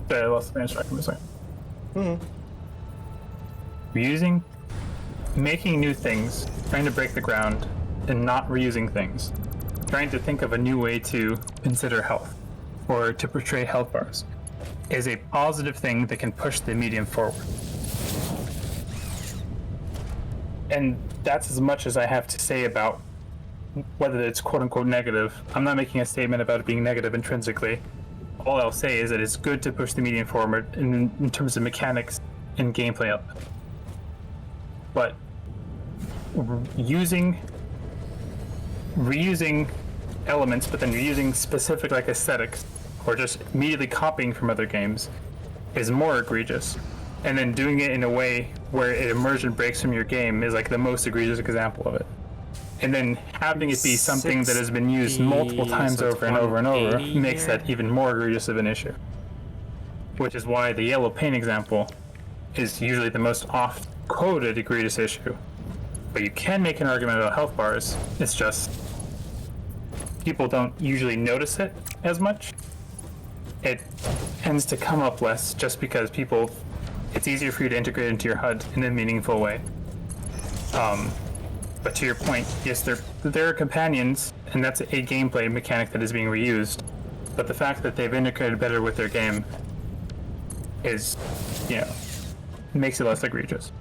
I lost the track for a second. Reusing, making new things, trying to break the ground, and not reusing things. Trying to think of a new way to consider health, or to portray health bars, is a positive thing that can push the medium forward. And that's as much as I have to say about whether it's quote-unquote negative. I'm not making a statement about it being negative intrinsically. All I'll say is that it's good to push the medium forward in terms of mechanics and gameplay up. But reusing elements, but then reusing specific like aesthetics, or just immediately copying from other games, is more egregious. And then doing it in a way where it immersion breaks from your game is like the most egregious example of it. And then having it be something that has been used multiple times over and over and over makes that even more egregious of an issue. Which is why the yellow paint example is usually the most oft quoted egregious issue. But you can make an argument about health bars, it's just people don't usually notice it as much. It tends to come up less just because it's easier for you to integrate into your HUD in a meaningful way. But to your point, yes, there are companions, and that's a gameplay mechanic that is being reused. But the fact that they've integrated better with their game is, makes it less egregious.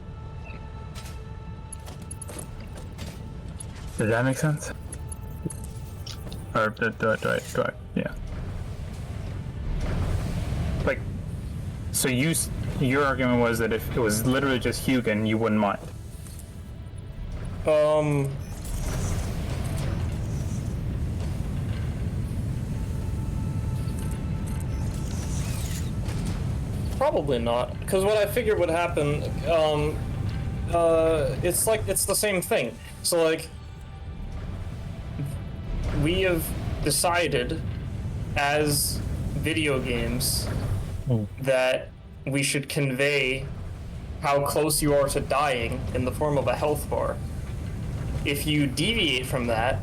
Does that make sense? Or do I, yeah. Like, so your argument was that if it was literally just Hugin, you wouldn't mind. Probably not, because what I figured would happen, it's the same thing. So like, we have decided as video games that we should convey how close you are to dying in the form of a health bar. If you deviate from that,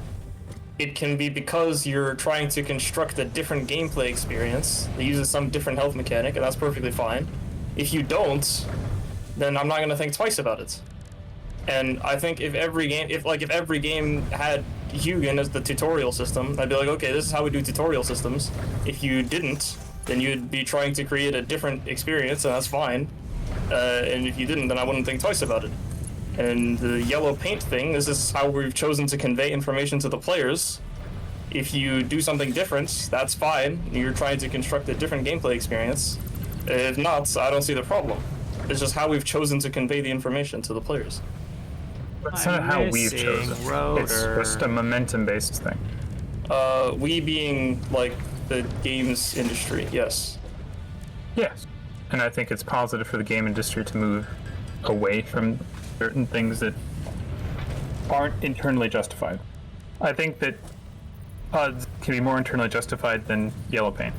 it can be because you're trying to construct a different gameplay experience that uses some different health mechanic, and that's perfectly fine. If you don't, then I'm not going to think twice about it. And I think if every game had Hugin as the tutorial system, I'd be like, okay, this is how we do tutorial systems. If you didn't, then you'd be trying to create a different experience, and that's fine. And if you didn't, then I wouldn't think twice about it. And the yellow paint thing, this is how we've chosen to convey information to the players. If you do something different, that's fine. You're trying to construct a different gameplay experience. If not, I don't see the problem. It's just how we've chosen to convey the information to the players. It's not how we've chosen. It's just a momentum-based thing. We being, like, the games industry, yes. Yes. And I think it's positive for the game industry to move away from certain things that aren't internally justified. I think that HUDs can be more internally justified than yellow paint.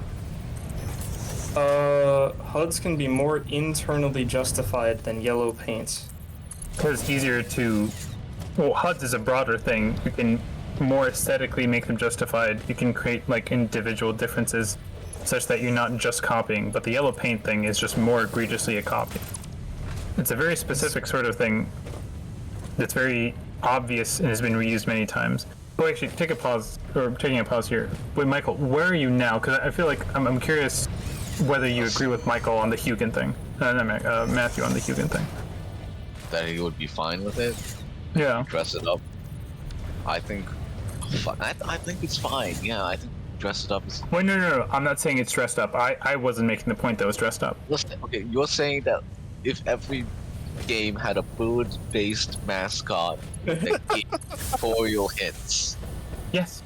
HUDs can be more internally justified than yellow paint. Because it's easier to... Well, HUDs is a broader thing. You can more aesthetically make them justified. You can create, like, individual differences such that you're not just copying, but the yellow paint thing is just more egregiously a copy. It's a very specific sort of thing that's very obvious and has been reused many times. Oh, actually, taking a pause here. Wait, Michael, where are you now? Because I feel like I'm curious whether you agree with Michael on the Hugin thing. Matthew on the Hugin thing. That he would be fine with it? Yeah. Dress it up? I think, I think it's fine. Yeah, I think dress it up as. Wait, no. I'm not saying it's dressed up. I wasn't making the point that it was dressed up. Okay, you're saying that if every game had a bird-based mascot that gave tutorial hints. Yes.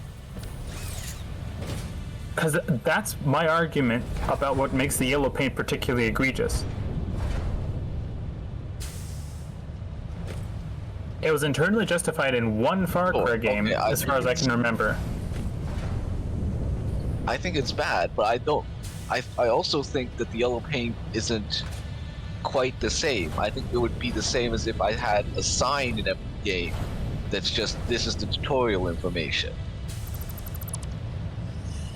Because that's my argument about what makes the yellow paint particularly egregious. It was internally justified in one Far Cry game, okay, as far as I can remember. I think it's bad, but I don't. I also think that the yellow paint isn't quite the same. I think it would be the same as if I had a sign in every game that's just this is the tutorial information.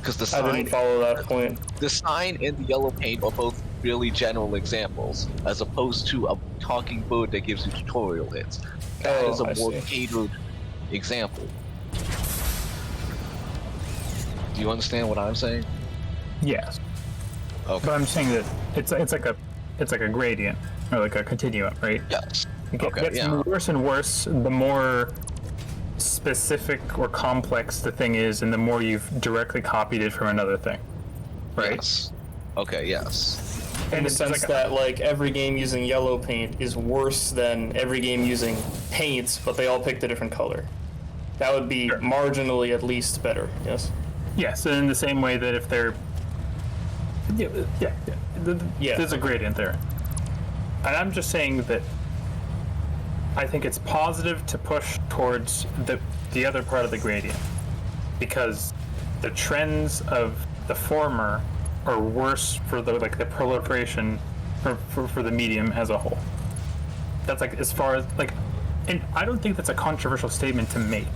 Because the I sign, didn't follow that point. the sign and the yellow paint are both really general examples, as opposed to a talking bird that gives you tutorial hints. That is a I more see. catered example. Do you understand what I'm saying? Yes. Okay. But I'm saying that it's like a gradient or like a continuum, right? Yes. It Okay, gets yeah. worse and worse the more specific or complex the thing is, and the more you've directly copied it from another thing, right? Yes. Okay. Yes. In And the it's sense like that like every game using yellow paint is worse than every game using paints, but they all picked a different color. That would be Sure. marginally at least better. Yes. yes, and in the same way that if they're Yeah. there's a gradient there, and I'm just saying that I think it's positive to push towards the other part of the gradient, because the trends of the former are worse for the proliferation for the medium as a whole. That's like as far as like, and I don't think that's a controversial statement to make.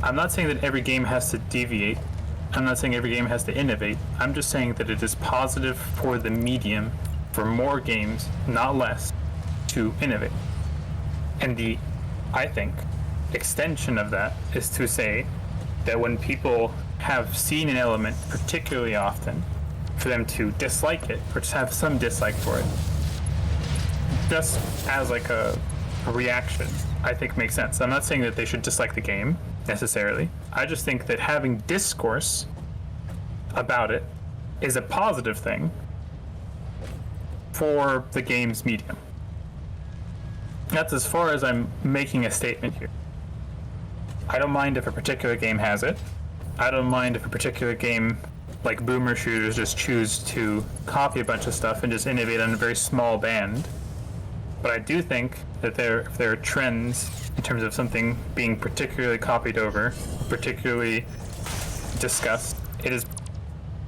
I'm not saying that every game has to deviate. I'm not saying every game has to innovate. I'm just saying that it is positive for the medium, for more games, not less, to innovate. And I think, extension of that is to say that when people have seen an element particularly often, for them to dislike it or to have some dislike for it, just as like a reaction, I think makes sense. I'm not saying that they should dislike the game necessarily. I just think that having discourse about it is a positive thing for the game's medium. That's as far as I'm making a statement here. I don't mind if a particular game has it. I don't mind if a particular game, like boomer shooters, just choose to copy a bunch of stuff and just innovate on a very small band. But I do think that if there are trends in terms of something being particularly copied over, particularly discussed, it is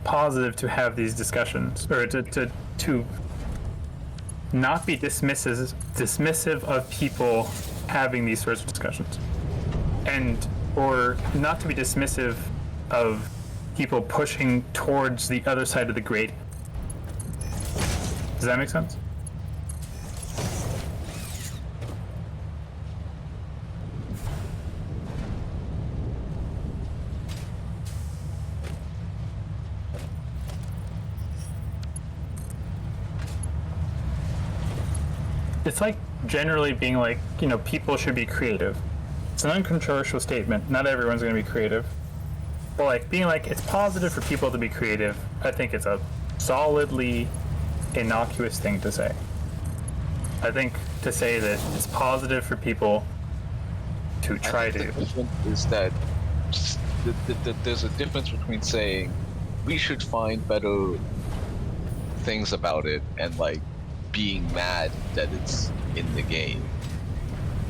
positive to have these discussions, or to not be dismissive of people having these sorts of discussions, and or not to be dismissive of people pushing towards the other side of the grade. Does that make sense? It's like generally being like, people should be creative. It's an uncontroversial statement. Not everyone's going to be creative. But like being like, it's positive for people to be creative, I think it's a solidly innocuous thing to say. I think to say that it's positive for people to try to... The difference is that there's a difference between saying we should find better things about it and like being mad that it's in the game.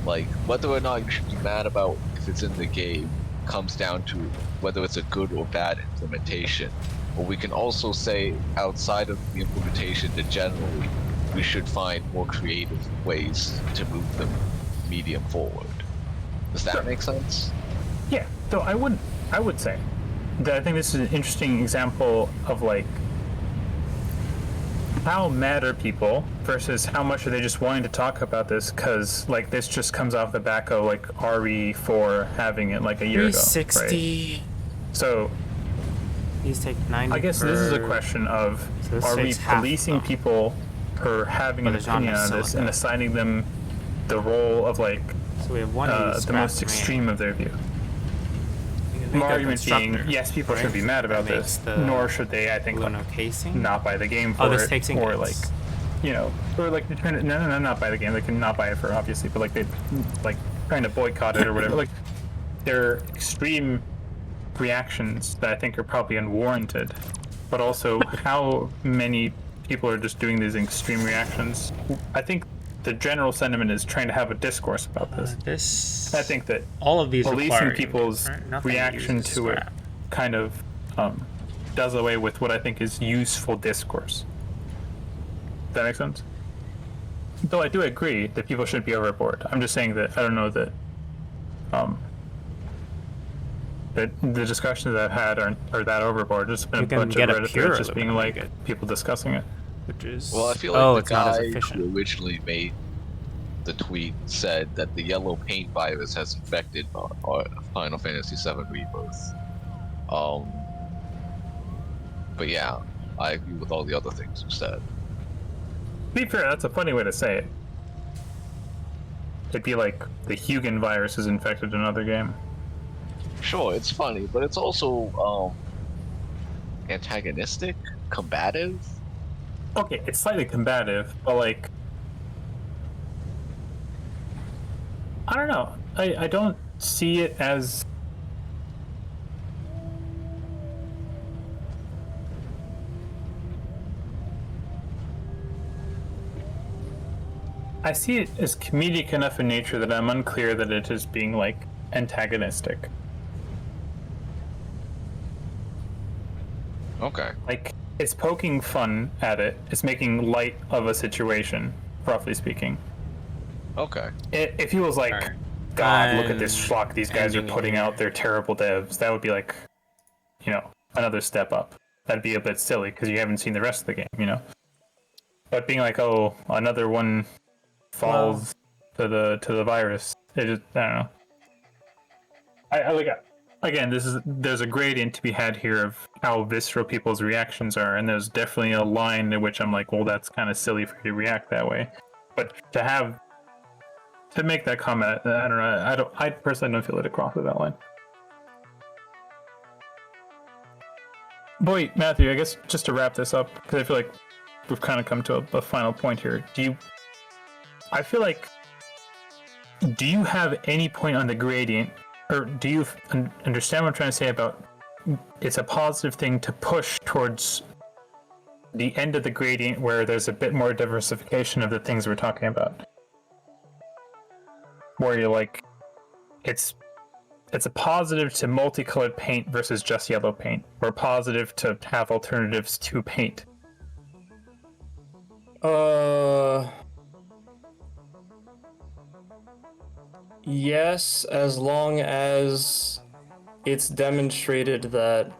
Like whether or not you should be mad about if it's in the game comes down to whether it's a good or bad implementation. Or we can also say outside of the implementation that generally we should find more creative ways to move the medium forward. Does that make sense? Yeah, though I would say that I think this is an interesting example of like how mad are people versus how much are they just wanting to talk about this because like this just comes off the back of like RE4 having it like a year ago. 360. Right? So These take 90. I guess this is a question of So this are we takes half, policing though. people for having But an the genre opinion is on still this like and that. assigning them the role of like So we have one the most extreme of their view. my a argument being, constructor, yes, people right? shouldn't be mad about That makes this, the nor should they, I think, Luno casing. not buy the game for Oh, this it, takes or ingots. or like return it. No, not buy the game. They can not buy it for obviously, but like they like trying to boycott it or whatever. Like they're extreme reactions that I think are probably unwarranted, but also how many people are just doing these extreme reactions. I think the general sentiment is trying to have a discourse about this. This. I think that all of these policing require people's ingots, right? Nothing reaction uses to it scrap. kind of does away with what I think is useful discourse. Does that make sense? Though I do agree that people shouldn't be overboard. I'm just saying that I don't know that that the discussions I've had are that overboard. It's been You a can bunch of get a Reddit pure threads just being aluminum like ingot. people discussing it. Which is Well, I feel oh, like it's the not as guy efficient. who originally made the tweet said that the yellow paint virus has infected Final Fantasy VII Rebirth. But yeah, I agree with all the other things you said. To be fair, that's a funny way to say it. It'd be like the Hugin virus has infected another game. Sure, it's funny, but it's also antagonistic, combative. Okay, it's slightly combative, but like I don't know. I don't see it as I see it as comedic enough in nature that I'm unclear that it is being like antagonistic. Okay. Like it's poking fun at it. It's making light of a situation, roughly speaking. Okay. If he was like, Alright. God, look at this schlock these guys are ending putting here. out, they're terrible devs, that would be like, another step up. That'd be a bit silly because you haven't seen the rest of the game, But being like, oh, another one falls to the virus, it just, I don't know. I like again, there's a gradient to be had here of how visceral people's reactions are, and there's definitely a line in which I'm like, well, that's kind of silly for you to react that way. But to make that comment, I don't know. I personally don't feel it crosses that line. Boy, Matthew, I guess just to wrap this up, because I feel like we've kind of come to a final point here. I feel like, do you have any point on the gradient, or do you understand what I'm trying to say about it's a positive thing to push towards the end of the gradient where there's a bit more diversification of the things we're talking about? Where you're like, it's a positive to multicolored paint versus just yellow paint, or positive to have alternatives to paint. Yes, as long as it's demonstrated that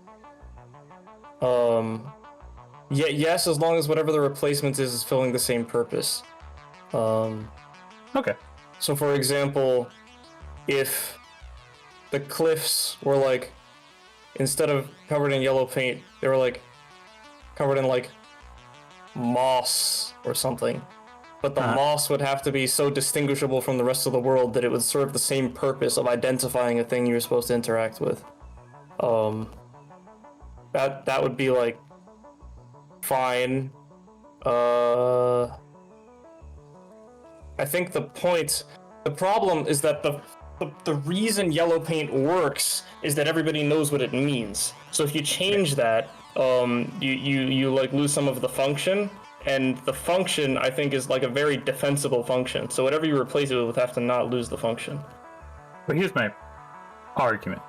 yes, as long as whatever the replacement is filling the same purpose. Okay. So for example, if the cliffs were like, instead of covered in yellow paint, they were like covered in like moss or something. But the moss would have to be so distinguishable from the rest of the world that it would serve the same purpose of identifying a thing you're supposed to interact with. That would be like fine. I think the problem is that the reason yellow paint works is that everybody knows what it means. So if you change that, you like lose some of the function, and the function I think is like a very defensible function. So whatever you replace it with would have to not lose the function. But here's my argument,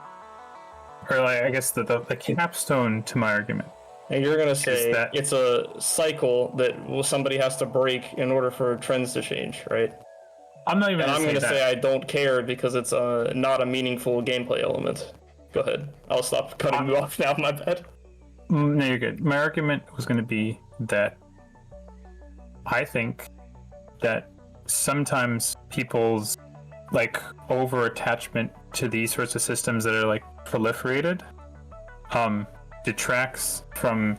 or like, I guess the capstone to my argument. And you're gonna say that it's a cycle that somebody has to break in order for trends to change, right? I'm not even. And I'm gonna gonna say I don't care because it's not a meaningful gameplay element. Go ahead. I'll stop cutting you off now. My bad. No, you're good. My argument was going to be that I think that sometimes people's like over attachment to these sorts of systems that are like proliferated detracts from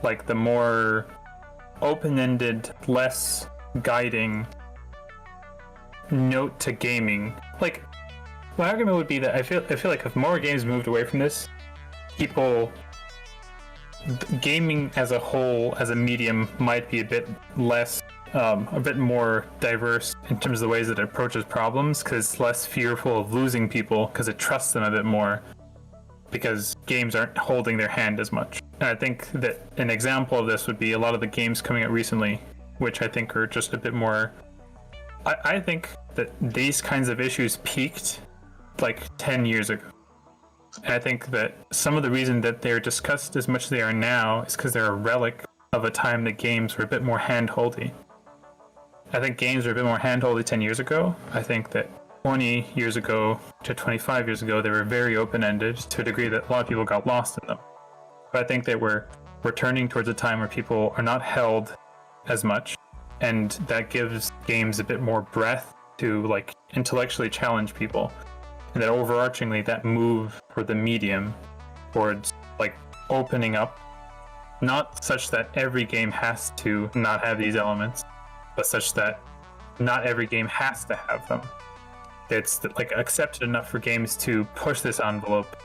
like the more open-ended, less guiding note to gaming. Like My argument would be that I feel like if more games moved away from this, gaming as a whole, as a medium, might be a bit less, a bit more diverse in terms of the ways that it approaches problems, because it's less fearful of losing people, because it trusts them a bit more, because games aren't holding their hand as much. And I think that an example of this would be a lot of the games coming out recently, which I think are just a bit more... I think that these kinds of issues peaked like 10 years ago. And I think that some of the reason that they're discussed as much as they are now is because they're a relic of a time that games were a bit more hand-holdy. I think games were a bit more hand-holdy 10 years ago. I think that 20 years ago to 25 years ago, they were very open-ended to a degree that a lot of people got lost in them. But I think that we're turning towards a time where people are not held as much, and that gives games a bit more breadth to like intellectually challenge people. And that overarchingly, that move for the medium towards like opening up, not such that every game has to not have these elements, but such that not every game has to have them. It's like accepted enough for games to push this envelope.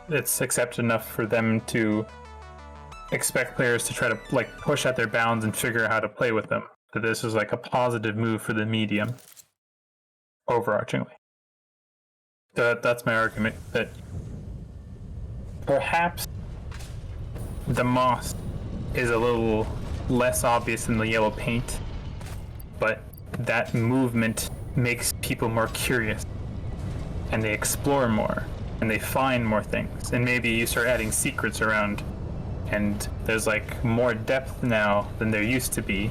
It's accepted enough for them to expect players to try to like push at their bounds and figure out how to play with them. That this is like a positive move for the medium, overarchingly. That's my argument, that perhaps the moss is a little less obvious than the yellow paint, but that movement makes people more curious, and they explore more, and they find more things, and maybe you start adding secrets around, and there's like more depth now than there used to be,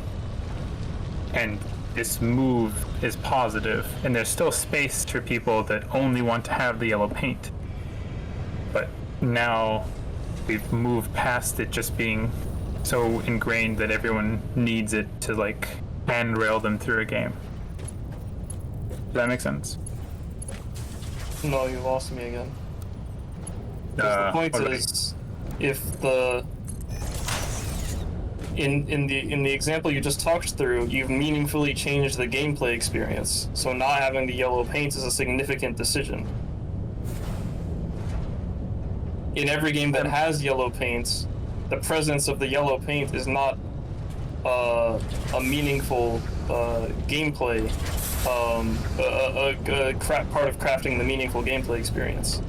and this move is positive, and there's still space for people that only want to have the yellow paint. But now we've moved past it just being so ingrained that everyone needs it to like handrail them through a game. Does that make sense? No, you lost me again. 'Cause the point okay. is, if the in the example you just talked through, you've meaningfully changed the gameplay experience. So not having the yellow paint is a significant decision. In every game that has yellow paint, the presence of the yellow paint is not a meaningful gameplay, part of crafting the meaningful gameplay experience.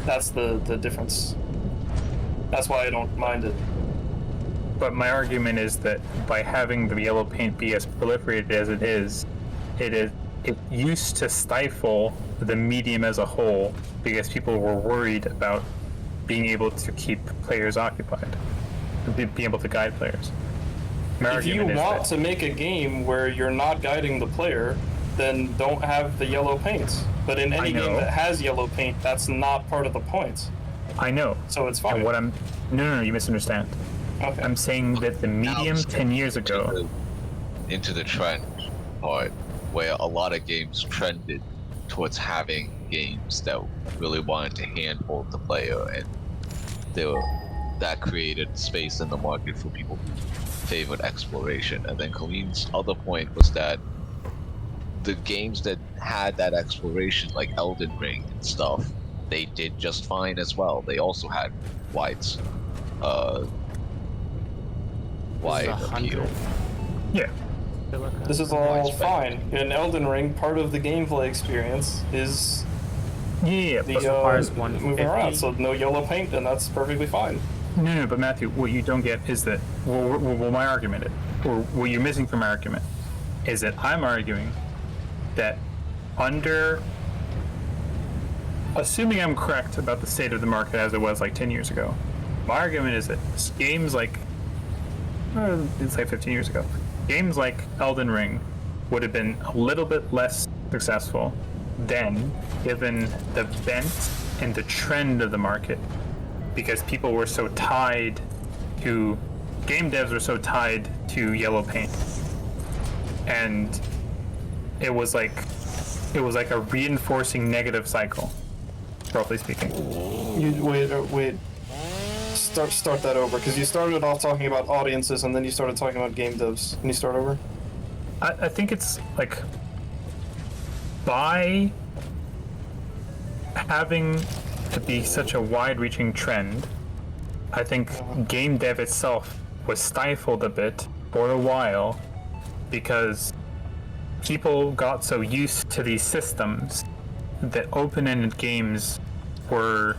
That's the difference. That's why I don't mind it. But my argument is that by having the yellow paint be as proliferated as it used to stifle the medium as a whole because people were worried about being able to keep players occupied, being able to guide players. If you want to make a game where you're not guiding the player, then don't have the yellow paint. But in any game that has yellow paint, that's not part of the point. I know. So it's fine. And what I'm... No, you misunderstand. Okay. I'm saying that the medium 10 years ago... Into the trend part, where a lot of games trended towards having games that really wanted to handhold the player, and that created space in the market for people who favored exploration. And then Colleen's other point was that the games that had that exploration, like Elden Ring and stuff, they did just fine as well. They also had wide appeal. Yeah. This is all fine. In Elden Ring, part of the gameplay experience is Yeah, the but moving around, so no yellow paint, and that's perfectly fine. No, but Matthew, what you don't get is that, well, my argument is, or what you're missing from my argument, is that I'm arguing that assuming I'm correct about the state of the market as it was like 10 years ago, my argument is that games like, let's say 15 years ago, games like Elden Ring would have been a little bit less successful then, given the bent and the trend of the market, because people were so tied to, game devs were so tied to yellow paint, and it was like a reinforcing negative cycle, roughly speaking. Wait. Start that over, because you started off talking about audiences and then you started talking about game devs. Can you start over? I think it's like by having to be such a wide-reaching trend, I think game dev itself was stifled a bit for a while because people got so used to these systems that open-ended games were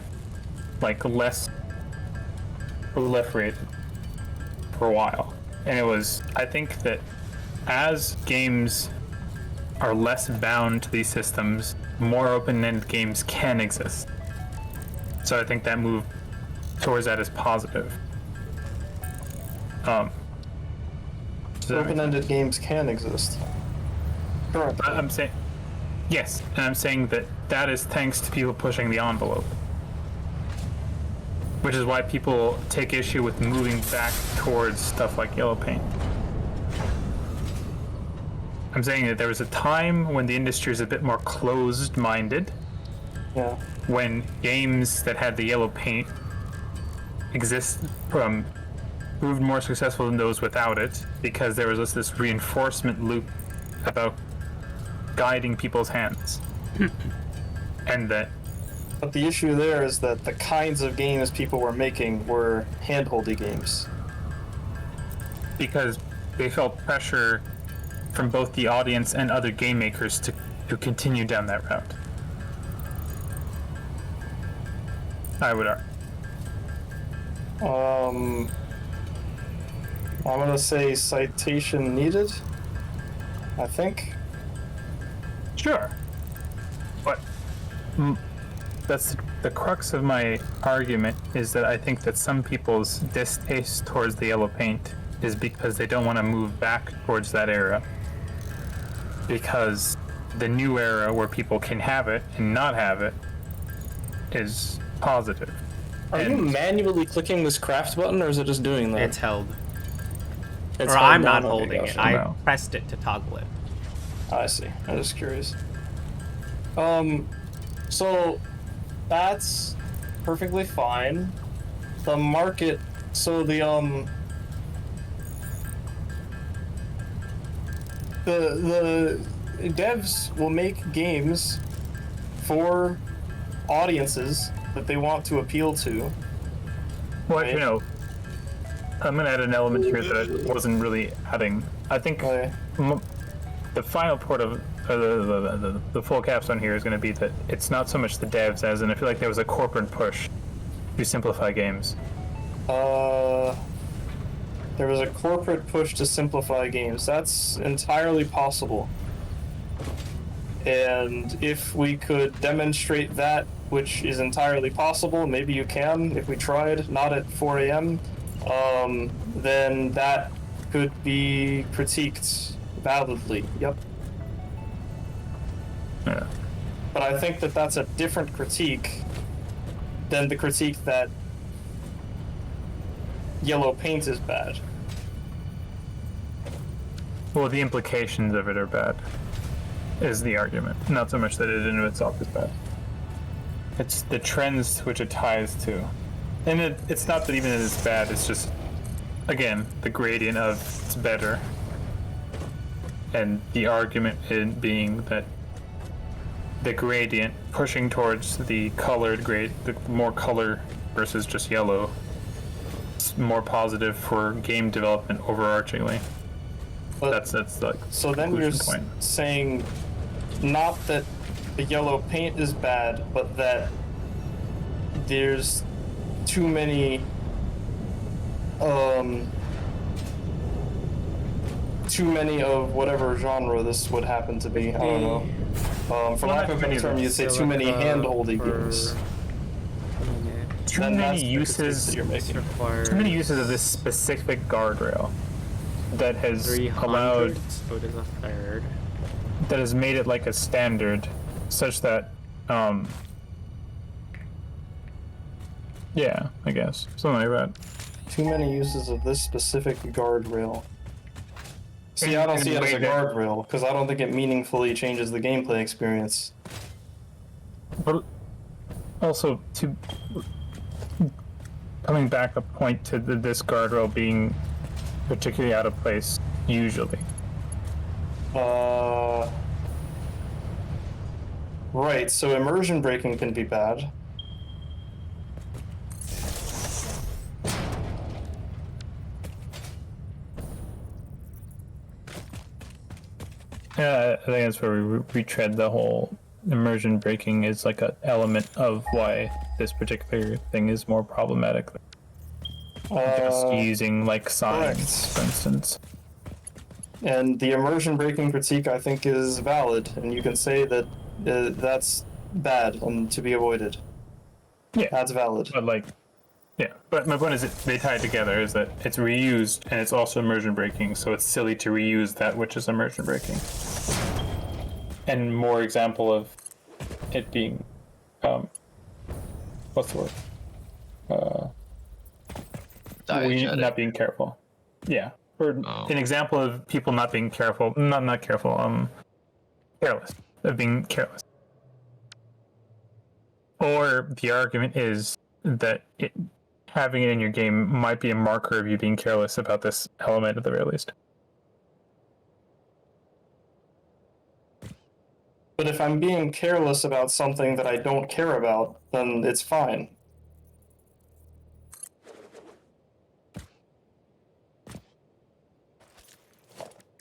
like less proliferated for a while. And it was, I think that as games are less bound to these systems, more open-ended games can exist. So I think that move towards that is positive. Open-ended games can exist. Correct. I'm saying, yes, and I'm saying that that is thanks to people pushing the envelope. Which is why people take issue with moving back towards stuff like yellow paint. I'm saying that there was a time when the industry was a bit more closed-minded, Yeah. when games that had the yellow paint proved more successful than those without it, because there was this reinforcement loop about guiding people's hands. And that But the issue there is that the kinds of games people were making were handholdy games. because they felt pressure from both the audience and other game makers to continue down that route. I would argue. I'm gonna say citation needed. I think. Sure. But that's the crux of my argument, is that I think that some people's distaste towards the yellow paint is because they don't want to move back towards that era. Because the new era where people can have it and not have it is positive. Are you manually clicking this craft button, or is it just doing that? It's held. It's Or held I'm down. not Okay, holding it. gotcha. I No. pressed it to toggle it. I see. I'm just curious. So that's perfectly fine. The market, so the devs will make games for audiences that they want to appeal to. Well, Right. you know, I'm going to add an element here that I wasn't really adding. I think Okay. the final part of the full capstone here is going to be that it's not so much the devs as in I feel like there was a corporate push to simplify games. There was a corporate push to simplify games. That's entirely possible. And if we could demonstrate that, which is entirely possible, maybe you can if we tried, not at 4 a.m., then that could be critiqued validly. Yep. Yeah. But I think that that's a different critique than the critique that yellow paint is bad. Well, the implications of it are bad, is the argument. Not so much that it in and of itself is bad. It's the trends to which it ties to. And it's not that even it is bad, it's just, again, the gradient of it's better. And the argument in being that the gradient pushing towards the colored grade, the more color versus just yellow, is more positive for game development overarchingly. But That's like so then you're conclusion point. saying not that the yellow paint is bad, but that there's too many of whatever genre this would happen to be. I don't know. For lack of a better term, you'd say too many hand-holdy games. Too Then that's many the critique uses. that you're making. Too many uses of this specific guardrail that has 300, allowed, so it is a third. that has made it like a standard, such that, yeah, I guess something like that. Too many uses of this specific guardrail. See, I don't In see it as way a that- guardrail because I don't think it meaningfully changes the gameplay experience. But also, to coming back a point to this guardrail being particularly out of place, usually. Right, so immersion breaking can be bad. Yeah, I think that's where we retread the whole immersion breaking is like an element of why this particular thing is more problematic than just using like signs, correct. for instance. And the immersion breaking critique, I think, is valid, and you can say that that's bad and to be avoided. Yeah, That's valid. but like, yeah. But my point is, they tie it together. Is that it's reused and it's also immersion breaking, so it's silly to reuse that which is immersion breaking. And more example of it being, what's the word? Not being careful. Yeah, or an example of people not being careful. Not careful. Careless. Of being careless. Or the argument is that having it in your game might be a marker of you being careless about this element at the very least. But if I'm being careless about something that I don't care about, then it's fine.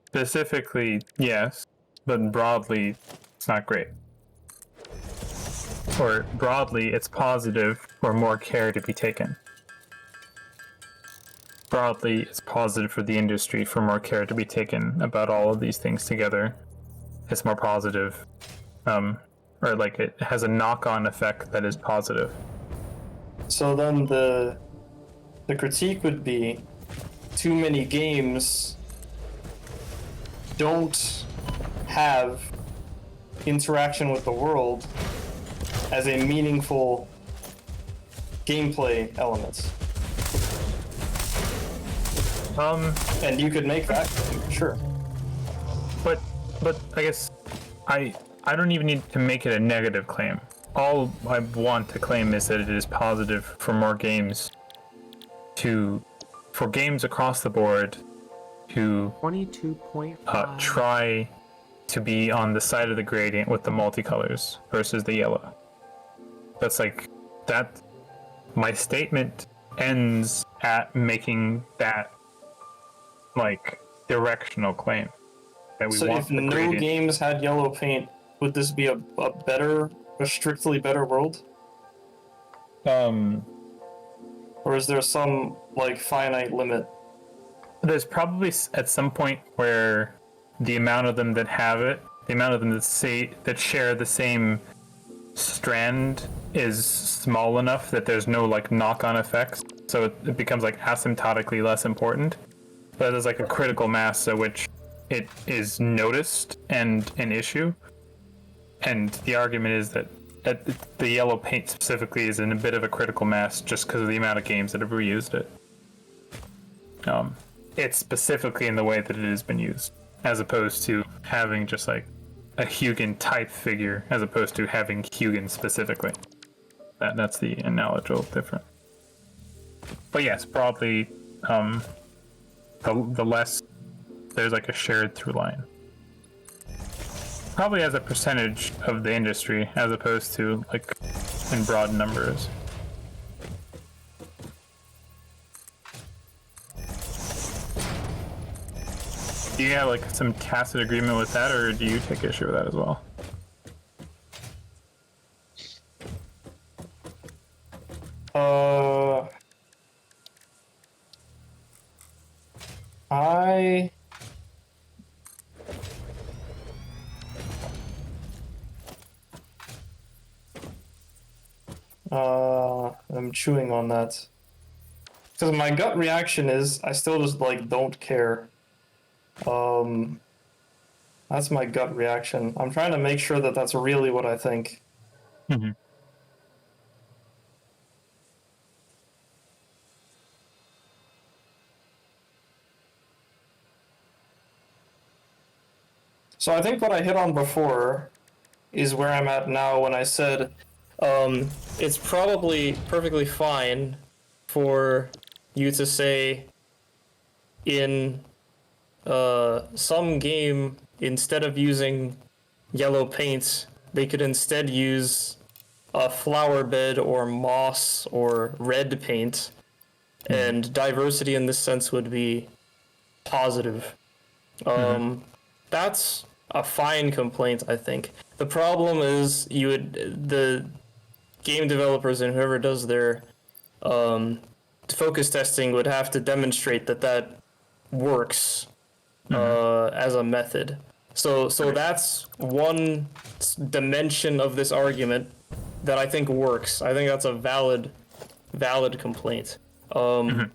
Specifically, yes, but broadly, it's not great. Or broadly, it's positive for more care to be taken. Broadly, it's positive for the industry for more care to be taken about all of these things together. It's more positive. Or like it has a knock-on effect that is positive. So then the critique would be too many games don't have interaction with the world as a meaningful gameplay element. And you could make that claim, sure. But I guess I don't even need to make it a negative claim. All I want to claim is that it is positive for more games for games across the board to 22.5. try to be on the side of the gradient with the multicolors versus the yellow. That's like that. My statement ends at making that like directional claim that we So want if the no gradient. games had yellow paint, would this be a strictly better world? Or is there some like finite limit? There's probably at some point where the amount of them that have it, the amount of them that share the same strand is small enough that there's no like knock-on effects, so it becomes like asymptotically less important. But there's like a critical mass at which it is noticed and an issue. And the argument is that the yellow paint specifically is in a bit of a critical mass just because of the amount of games that have reused it. It's specifically in the way that it has been used, as opposed to having just like a Hugin type figure, as opposed to having Hugin specifically. That's the analogical difference. But yes, broadly, the less there's like a shared through line. Probably as a percentage of the industry, as opposed to like in broad numbers. Do you have like some tacit agreement with that, or do you take issue with that as well? I'm chewing on that. Because my gut reaction is I still just like don't care. That's my gut reaction. I'm trying to make sure that that's really what I think. Mm-hmm. So I think what I hit on before is where I'm at now when I said it's probably perfectly fine for you to say in some game, instead of using yellow paints, they could instead use a flower bed or moss or red paint, and diversity in this sense would be positive. That's a fine complaint, I think. The problem is the game developers and whoever does their focus testing would have to demonstrate that works as a method. So that's one dimension of this argument that I think works. I think that's a valid complaint. The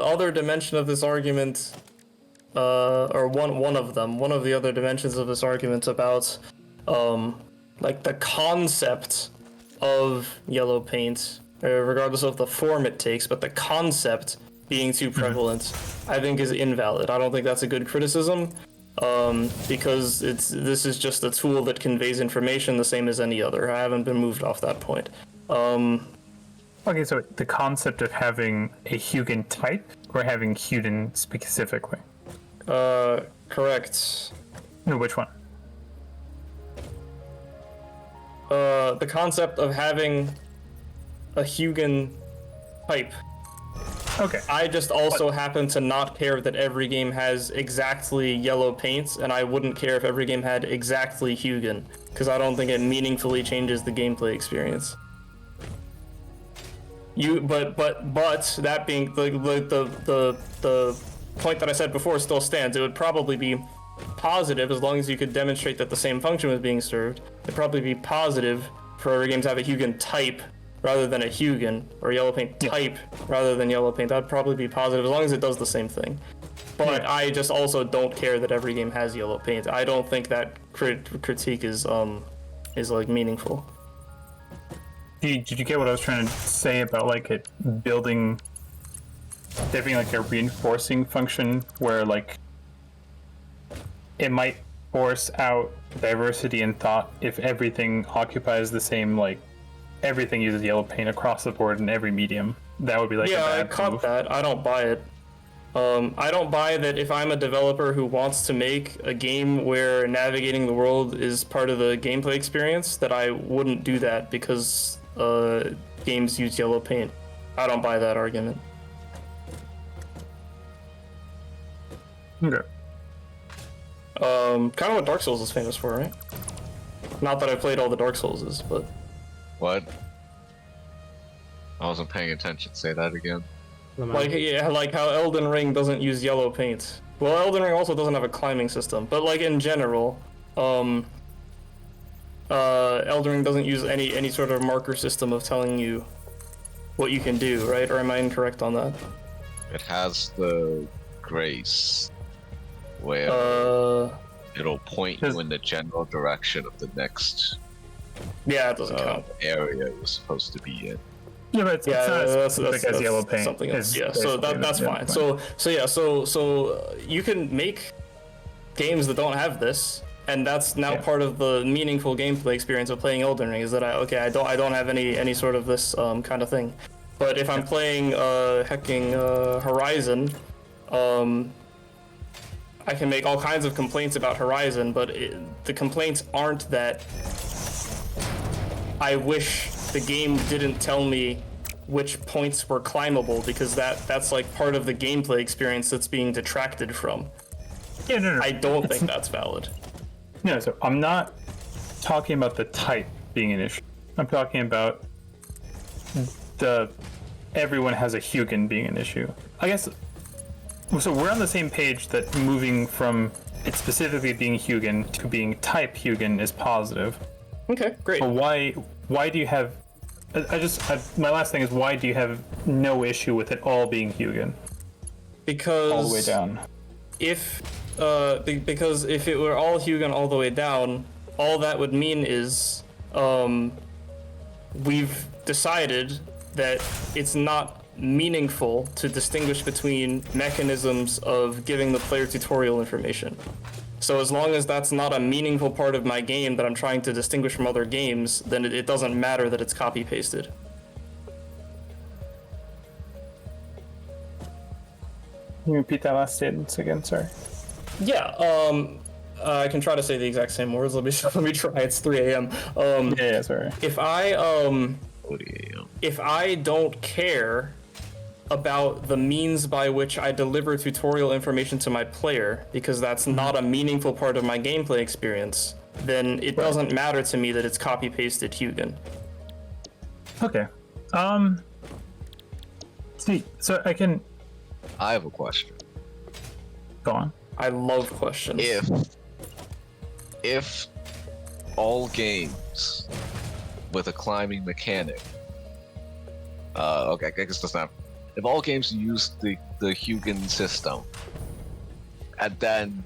other dimension of this argument, or one of the other dimensions of this argument about like the concept of yellow paint, regardless of the form it takes, but the concept being too prevalent, I think is invalid. I don't think that's a good criticism, because this is just a tool that conveys information the same as any other. I haven't been moved off that point. Okay, so the concept of having a Hugin type or having Hugin specifically? Correct. No, which one? The concept of having a Hugin type. Okay. I just also happen to not care that every game has exactly yellow paints, and I wouldn't care if every game had exactly Hugin, because I don't think it meaningfully changes the gameplay experience. But that being the point that I said before still stands. It would probably be positive as long as you could demonstrate that the same function was being served. It'd probably be positive for every game to have a Hugin type rather than a Hugin, or yellow paint type rather than yellow paint. That'd probably be positive as long as it does the same thing. But I just also don't care that every game has yellow paint. I don't think that critique is like meaningful. Did you get what I was trying to say about like it building, there being like a reinforcing function where like it might force out diversity in thought if everything occupies the same, like everything uses yellow paint across the board in every medium? That would be like a bad I caught move. that. I don't buy it. I don't buy that if I'm a developer who wants to make a game where navigating the world is part of the gameplay experience, that I wouldn't do that because games use yellow paint. I don't buy that argument. Okay. Kind of what Dark Souls is famous for, right? Not that I played all the Dark Soulses, but What? I wasn't paying attention. Say that again. like how Elden Ring doesn't use yellow paint. Well, Elden Ring also doesn't have a climbing system, but like in general, Elden Ring doesn't use any sort of marker system of telling you what you can do, right? Or am I incorrect on that? It has the grace where it'll point you in the general direction of the next Yeah, it doesn't count. area you're supposed to be in. Yeah, but it's not as specific as yellow paint. Something else. is Yeah, so basically that's the fine. point. So you can make games that don't have this, and that's now part of the meaningful gameplay experience of playing Elden Ring. Is that I don't have any sort of this kind of thing. But if I'm playing Horizon, I can make all kinds of complaints about Horizon, but the complaints aren't that I wish the game didn't tell me which points were climbable, because that's like part of the gameplay experience that's being detracted from. Yeah, no. I don't think that's valid. No, so I'm not talking about the type being an issue. I'm talking about everyone has a Hugin being an issue. I guess, so we're on the same page that moving from it specifically being Hugin to being type Hugin is positive. Okay, great. But why do you have, my last thing is, why do you have no issue with it all being Hugin? Because All the way down. Because if it were all Hugin all the way down, all that would mean is we've decided that it's not meaningful to distinguish between mechanisms of giving the player tutorial information. So as long as that's not a meaningful part of my game that I'm trying to distinguish from other games, then it doesn't matter that it's copy-pasted. Can you repeat that last sentence again? Sorry. Yeah, I can try to say the exact same words. Let me try. It's 3 a.m. Yeah, sorry. If I don't care about the means by which I deliver tutorial information to my player, because that's not a meaningful part of my gameplay experience, then it doesn't matter to me that it's copy pasted Hugin. Okay. See, so I have a question. go on. I love questions. If all games with a climbing mechanic, okay, I guess that's not. If all games use the Hugin system, and then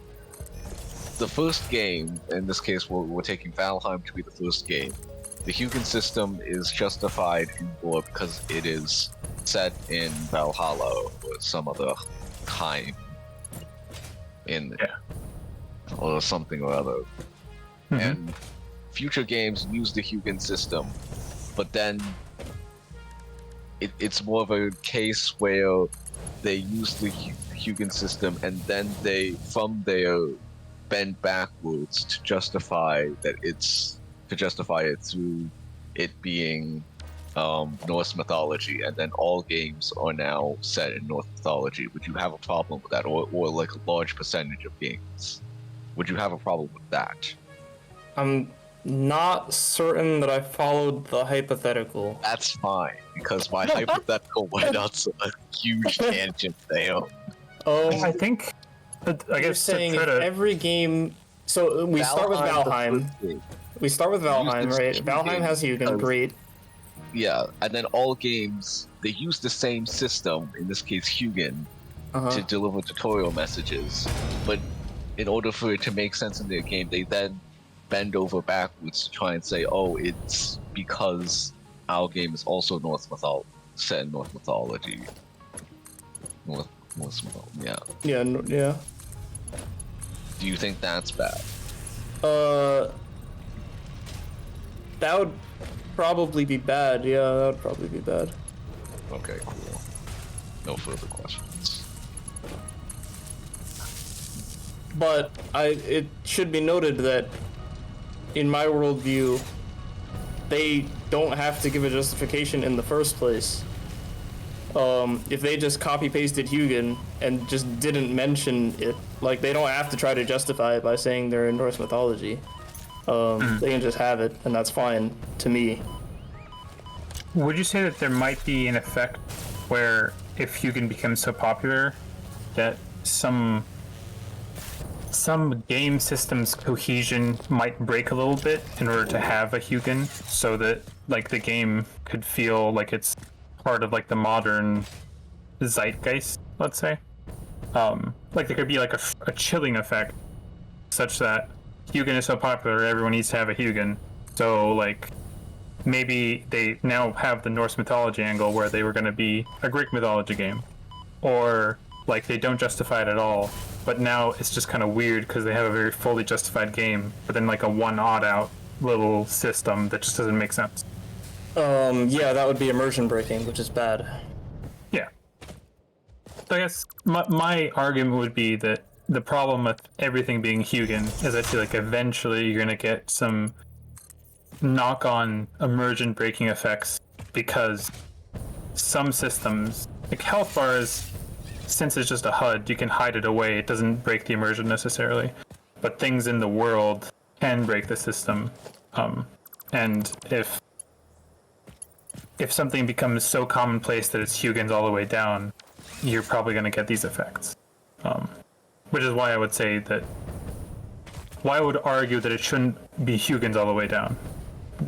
the first game, in this case, we're taking Valheim to be the first game, the Hugin system is justified in lore because it is set in Valhalla or some other time in or something or other. And future games use the Hugin system, but then it's more of a case where they use the Hugin system and then they, from there, bend backwards to justify it through it being Norse mythology, and then all games are now set in Norse mythology. Would you have a problem with that, or like a large percentage of games? Would you have a problem with that? I'm not certain that I followed the hypothetical. That's fine, because my hypothetical went on a huge tangent there. I think, I You're guess saying to try if to, every game. So we start with Valheim. We start with Valheim, Use right? the Valheim has Hugin, because- great. Yeah, and then all games, they use the same system, in this case Hugin, to deliver tutorial messages. But in order for it to make sense in their game, they then bend over backwards to try and say, oh, it's because our game is also set in Norse mythology. Norse mythology, yeah. Yeah. Do you think that's bad? That would probably be bad. Yeah, that would probably be bad. Okay, cool. No further questions. But it should be noted that in my worldview, they don't have to give a justification in the first place. If they just copy pasted Hugin and just didn't mention it, like they don't have to try to justify it by saying they're in Norse mythology. They can just have it, and that's fine to me. would you say that there might be an effect where if Hugin becomes so popular that some game system's cohesion might break a little bit in order to have a Hugin, so that like the game could feel like it's part of like the modern zeitgeist, let's say? Like there could be like a chilling effect such that Hugin is so popular, everyone needs to have a Hugin. So like maybe they now have the Norse mythology angle where they were going to be a Greek mythology game, or like they don't justify it at all, but now it's just kind of weird because they have a very fully justified game, but then like a one odd out little system that just doesn't make sense. Yeah, that would be immersion breaking, which is bad. Yeah. So I guess my argument would be that the problem with everything being Hugin is I feel like eventually you're going to get some knock-on immersion breaking effects, because some systems, like health bars, since it's just a HUD, you can hide it away. It doesn't break the immersion necessarily. But things in the world can break the system. And if something becomes so commonplace that it's Hugins all the way down, you're probably going to get these effects. Which is why I would say that, why I would argue that it shouldn't be Hugins all the way down.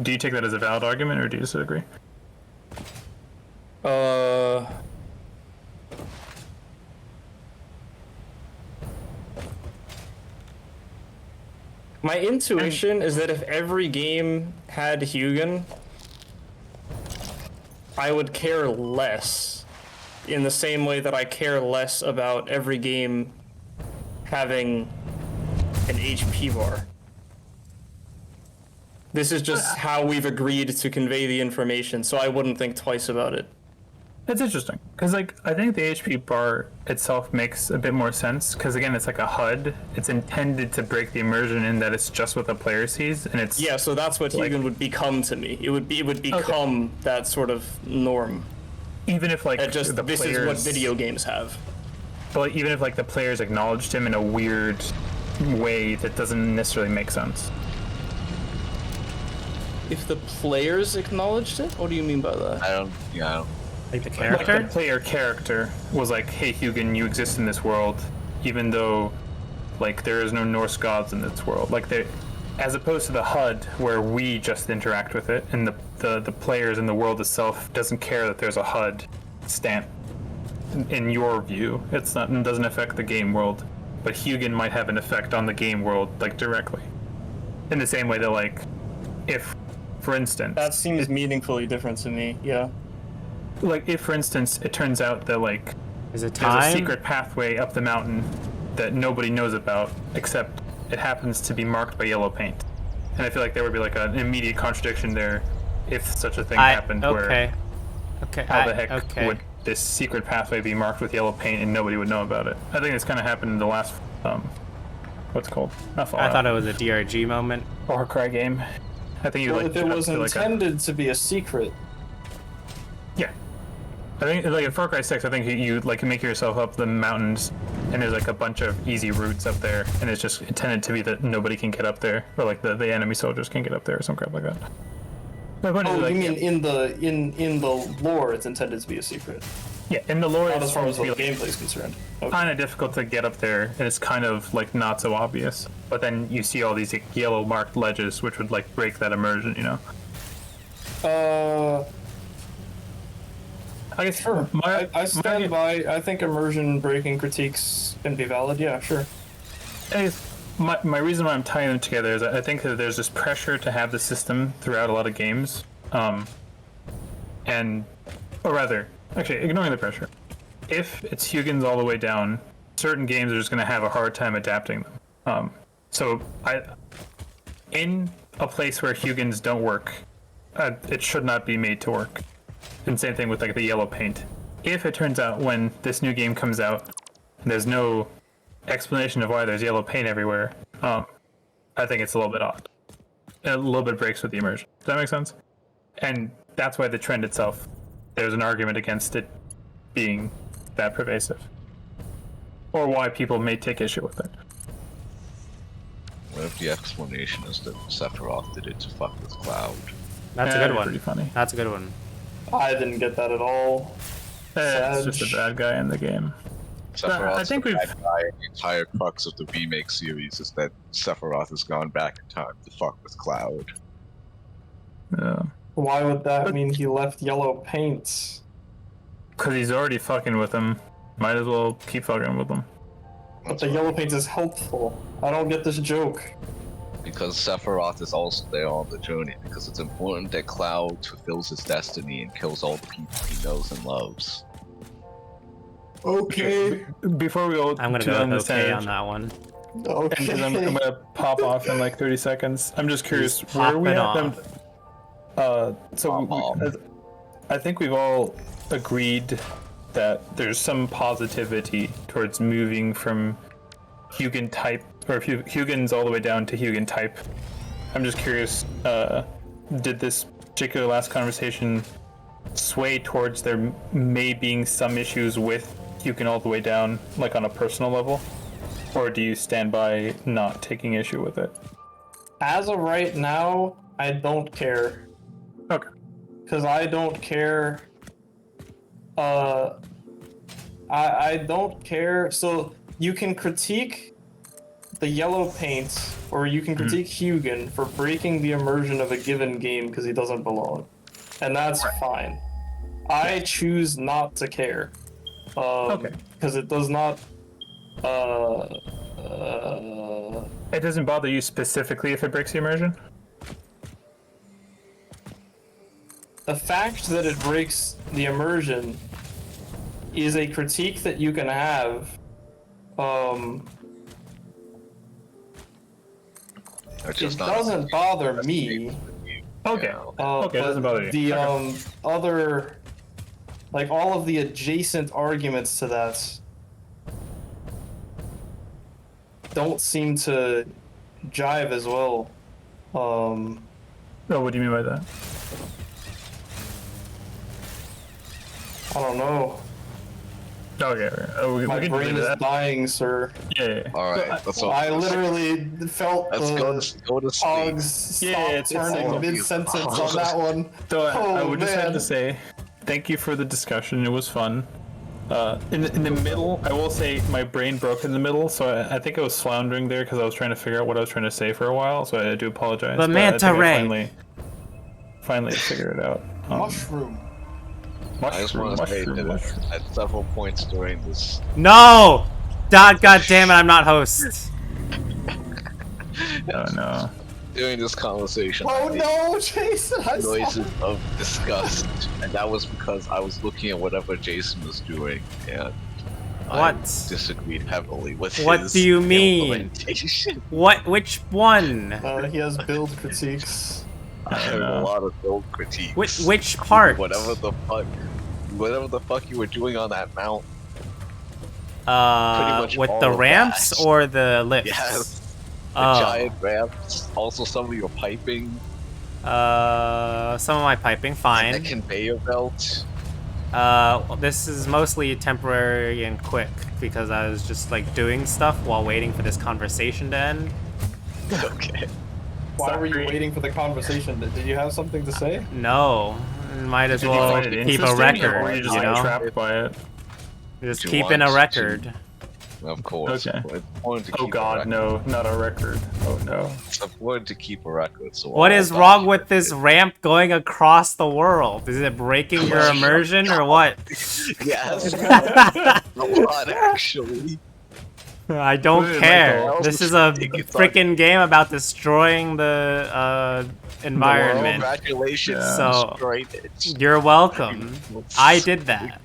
Do you take that as a valid argument, or do you disagree? My intuition is that if every game had Hugin, I would care less, in the same way that I care less about every game having an HP bar. This is just how we've agreed to convey the information, so I wouldn't think twice about it. It's interesting because, like, I think the HP bar itself makes a bit more sense because, again, it's like a HUD. It's intended to break the immersion in that it's just what the player sees, and it's Yeah, so that's what like, Hugin would become to me. It would become that sort of norm. even if like Just the this players, is what video games have. but like, even if like the players acknowledged him in a weird way that doesn't necessarily make sense. If the players acknowledged it, what do you mean by that? I don't. Like the Like character? the player character was like, "Hey, Hugin, you exist in this world, even though, like, there is no Norse gods in this world." Like, they, as opposed to the HUD, where we just interact with it, and the players in the world itself doesn't care that there's a HUD stamp. In your view, it doesn't affect the game world, but Hugin might have an effect on the game world, like, directly. In the same way that, like, if, for instance, That seems meaningfully different to me. Yeah. like, if, for instance, it turns out that, like, Is it there's a time? secret pathway up the mountain that nobody knows about, except it happens to be marked by yellow paint. And I feel like there would be like an immediate contradiction there if such a thing happened. Okay. Where how the heck would this secret pathway be marked with yellow paint and nobody would know about it? I think this kind of happened in the last what's it called? Not Fallout. I thought it was a DRG moment. Far Cry game. I think you Well, like if it put was up to, like, intended to be a secret, yeah. I think like in Far Cry 6, I think you like make yourself up the mountains, and there's like a bunch of easy routes up there, and it's just intended to be that nobody can get up there, or like the enemy soldiers can get up there, or some crap like that. My point is, oh, like, you mean in the lore, it's intended to be a secret, yeah, in the lore, not it's as far as the like, gameplay is concerned. Okay. kind of difficult to get up there, and it's kind of like not so obvious. But then you see all these like, yellow marked ledges, which would like break that immersion, you know. I guess Sure. my I stand by. I think immersion breaking critiques can be valid. Yeah, sure. I guess my reason why I'm tying them together is I think that there's this pressure to have the system throughout a lot of games, and or rather, actually, ignoring the pressure. If it's Hugin's all the way down, certain games are just going to have a hard time adapting them. So in a place where Hugin's don't work, it should not be made to work. And same thing with like the yellow paint. If it turns out when this new game comes out, there's no explanation of why there's yellow paint everywhere, I think it's a little bit odd. A little bit breaks with the immersion. Does that make sense? And that's why the trend itself, there's an argument against it being that pervasive. Or why people may take issue with it. What if the explanation is that Sephiroth did it to fuck with Cloud? That's a Yeah, good one. pretty funny. That's a good one. I didn't get that at all. It's just a bad guy in the game. Sephiroth's I think the we've- bad guy. The entire crux of the remake series is that Sephiroth has gone back in time to fuck with Cloud. Yeah. Why would that mean he left yellow paint? Because he's already fucking with him. Might as well keep fucking with him. But the yellow paint is helpful. I don't get this joke. Because Sephiroth is also there on the journey, because it's important that Cloud fulfills his destiny and kills all the people he knows and loves. Okay. Before we go I'm gonna too go on with this okay tangent, on that one. Okay. because I'm gonna pop off in like 30 seconds. I'm just curious, Just where are we pop at? it So Pop I think we've all agreed that there's some positivity towards moving from Hugin type, or if Hugin's all the way down to Hugin type. I'm just curious, did this particular last conversation sway towards there may being some issues with Hugin all the way down, like on a personal level? Or do you stand by not taking issue with it? As of right now, I don't care. Okay. Because I don't care. I don't care. So you can critique the yellow paint, or you can critique Hugin for breaking the immersion of a given game because he doesn't belong, and that's fine. I choose not to care. Okay. Because it does not. It doesn't bother you specifically if it breaks the immersion? The fact that it breaks the immersion is a critique that you can have. It's It just not doesn't bother me. Okay. Yeah. Okay, it doesn't bother you. The Okay. other Like all of the adjacent arguments to that don't seem to jive as well. Oh, what do you mean by that? I don't know. Okay, we My can brain do is that. dying, sir. Yeah. All right, let's I literally felt let's go to sleep. Pogs stop it's turning all of you. mid-sentence on that one. So I Oh, would just have man. to say, thank you for the discussion. It was fun. In the middle, I will say my brain broke in the middle, so I think I was floundering there because I was trying to figure out what I was trying to say for a while. So I do apologize. The but manta I think I ray. finally figured it out. Mushroom. I just want to say that mushroom. at several points during this, No! God damn it, I'm not host. Oh no. during this conversation, I Oh made no, Jason! I saw noises of disgust, and that was because I was looking at whatever Jason was doing, and I What? disagreed heavily with What his do you mean? implementation. What? Which one? He has build critiques. I have a lot of build critiques. Which part? Whatever the fuck you were doing on that mount. Pretty much With all the of ramps that. or the lifts? Yes. The Oh. giant ramps, also some of your piping, Some of my piping, the fine. conveyor belt. This is mostly temporary and quick because I was just like doing stuff while waiting for this conversation to end. Okay. Why were you waiting for the conversation? Did you have something to say? No, might as Did you well find it keep a interesting, record, or were you you just like know? trapped by it? Just Do you keeping a want record. Of course. Okay. It's important to Oh keep a god, record. no, not a record. Oh no. It's important to keep a record. So What all is wrong with documents- this ramp going across the world? Is it breaking your immersion or what? Yes. A lot, actually. I don't Wait, care. Michael. This is a Think it's on- freaking game about destroying the environment. Congratulations, Yeah. So- destroyed it. You're welcome. I did that.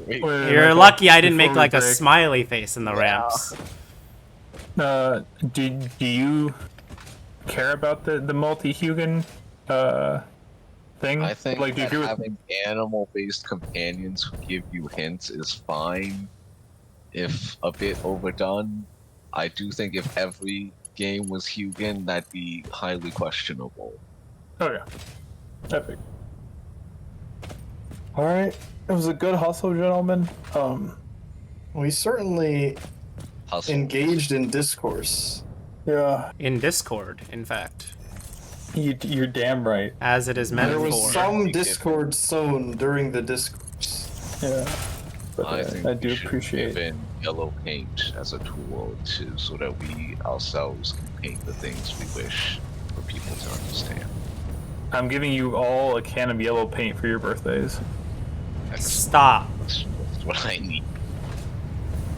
Wait, Wait, You're Michael, lucky I didn't before make we like a break, smiley face in the ramps. Do you care about the multi-Hugan thing? I think like, do you that agree with having animal-based companions who give you hints is fine, if a bit overdone. I do think if every game was Hugan, that'd be highly questionable. Okay. Epic. Alright. It was a good hustle, gentlemen. We certainly Hustle. engaged in discourse. Yeah. In Discord, in fact. You're damn right. As it is meant There was for. some You get- discord sown during the discourse. Yeah. But I think I we do should appreciate give in yellow paint as a tool so that we ourselves can paint the things we wish for people to understand. I'm giving you all a can of yellow paint for your birthdays. Stop. That's what I need.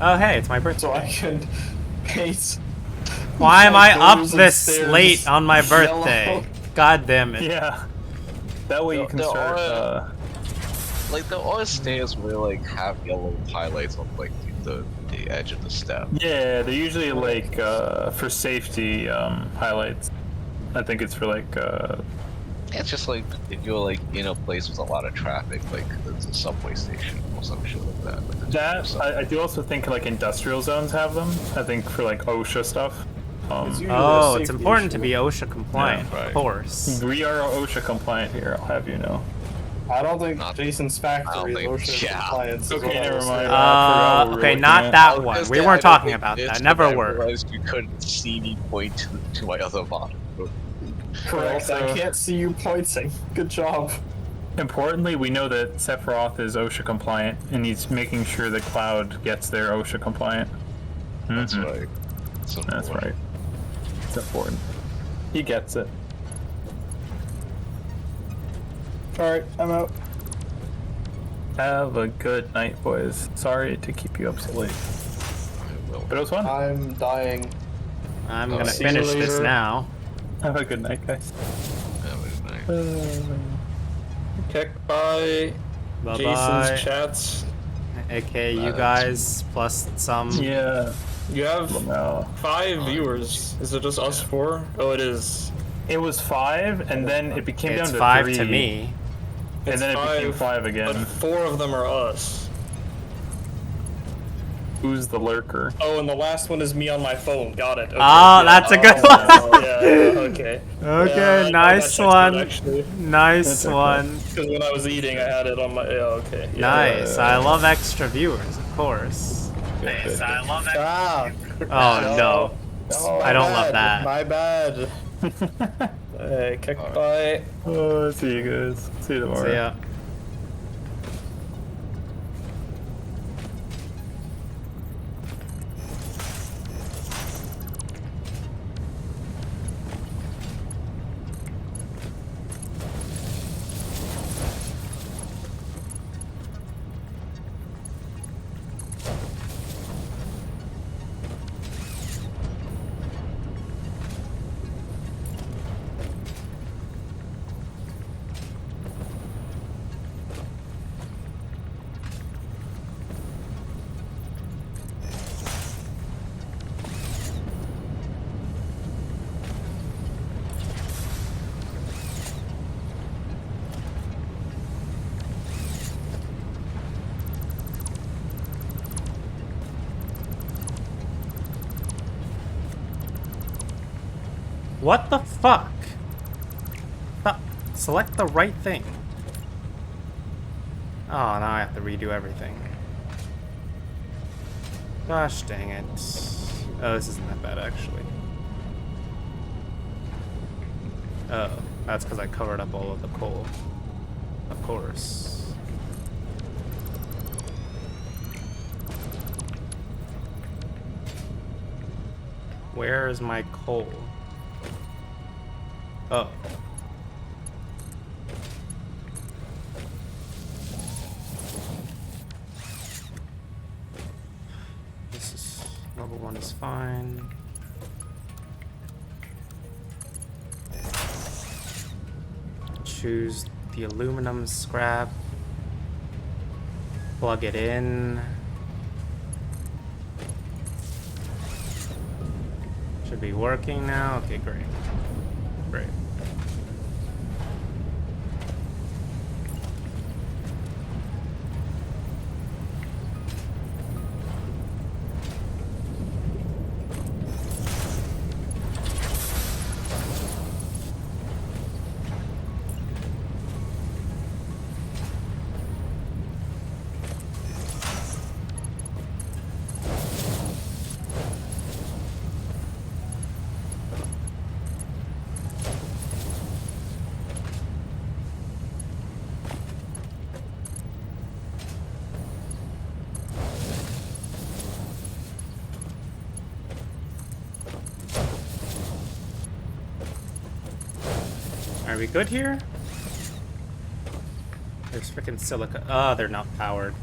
Oh hey, it's my birthday. So I can paint. Why am I up doors and this stairs late on my yellow. birthday? God damn it. Yeah. That way you can There start. are- Like there are stairs where like have yellow highlights on like the edge of the step. Yeah, they're usually like for safety highlights. I think it's for like It's just like if you're like in a place with a lot of traffic, like there's a subway station or some shit like that. Like that. I do also think like industrial zones have them. I think for like OSHA stuff. It's usually a Oh, it's safety important to issue. be OSHA compliant, Yeah, right. of course. We are OSHA compliant here. I'll have you know. I don't think Not- Jason's I factory don't is think- OSHA yeah. compliance. is Okay, what I never was mind. saying. forgot what we were Okay, looking not at. that I was one. gonna We say, I weren't don't talking think about this, that. but Never I were. realized you couldn't see me point to my other bottom. Correct. I Also- can't see you pointing. Good job. Importantly, we know that Sephiroth is OSHA compliant, and he's making sure that Cloud gets their OSHA compliant. That's Mhm. right. That's right. It's important. He gets it. Alright, I'm out. Have a good night, boys. Sorry to keep you up so late. But it was fun. I'm dying. I'm Oh, gonna see you finish this later. now. Have a good night, guys. Kicked by Bye Jason's bye. chats. AKA you Bye. guys plus some. Yeah. You have No. 5 viewers. Is it just us 4? Oh, it is. It was 5, and then it became It's down to 5 3. to me. And then it became 5 but again. 4 of them are us. Who's the lurker? Oh, and the last one is me on my phone. Got it. Okay, Ah, yeah. that's a good one. Oh, yeah, okay. Okay, Yeah, I nice got one. texted, actually. Nice That's okay. one. Because when I was eating, I had it on my. Yeah, okay. Yeah. Nice. I love extra viewers, of course. Nice. I love extra. Ah, Oh no. no, I don't love that. My bad. Kicked by. Oh, see you guys. See you tomorrow. So yeah. What the fuck? Select the right thing. Oh, now I have to redo everything. Gosh dang it. Oh, this isn't that bad, actually. Oh, that's because I covered up all of the coal. Of course. Where is my coal? Oh. This is level 1 is fine. Choose the aluminum scrap. Plug it in. Should be working now. Okay, great. Great. Are we good here? There's freaking silica. Oh, they're not powered.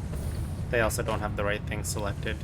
They also don't have the right thing selected.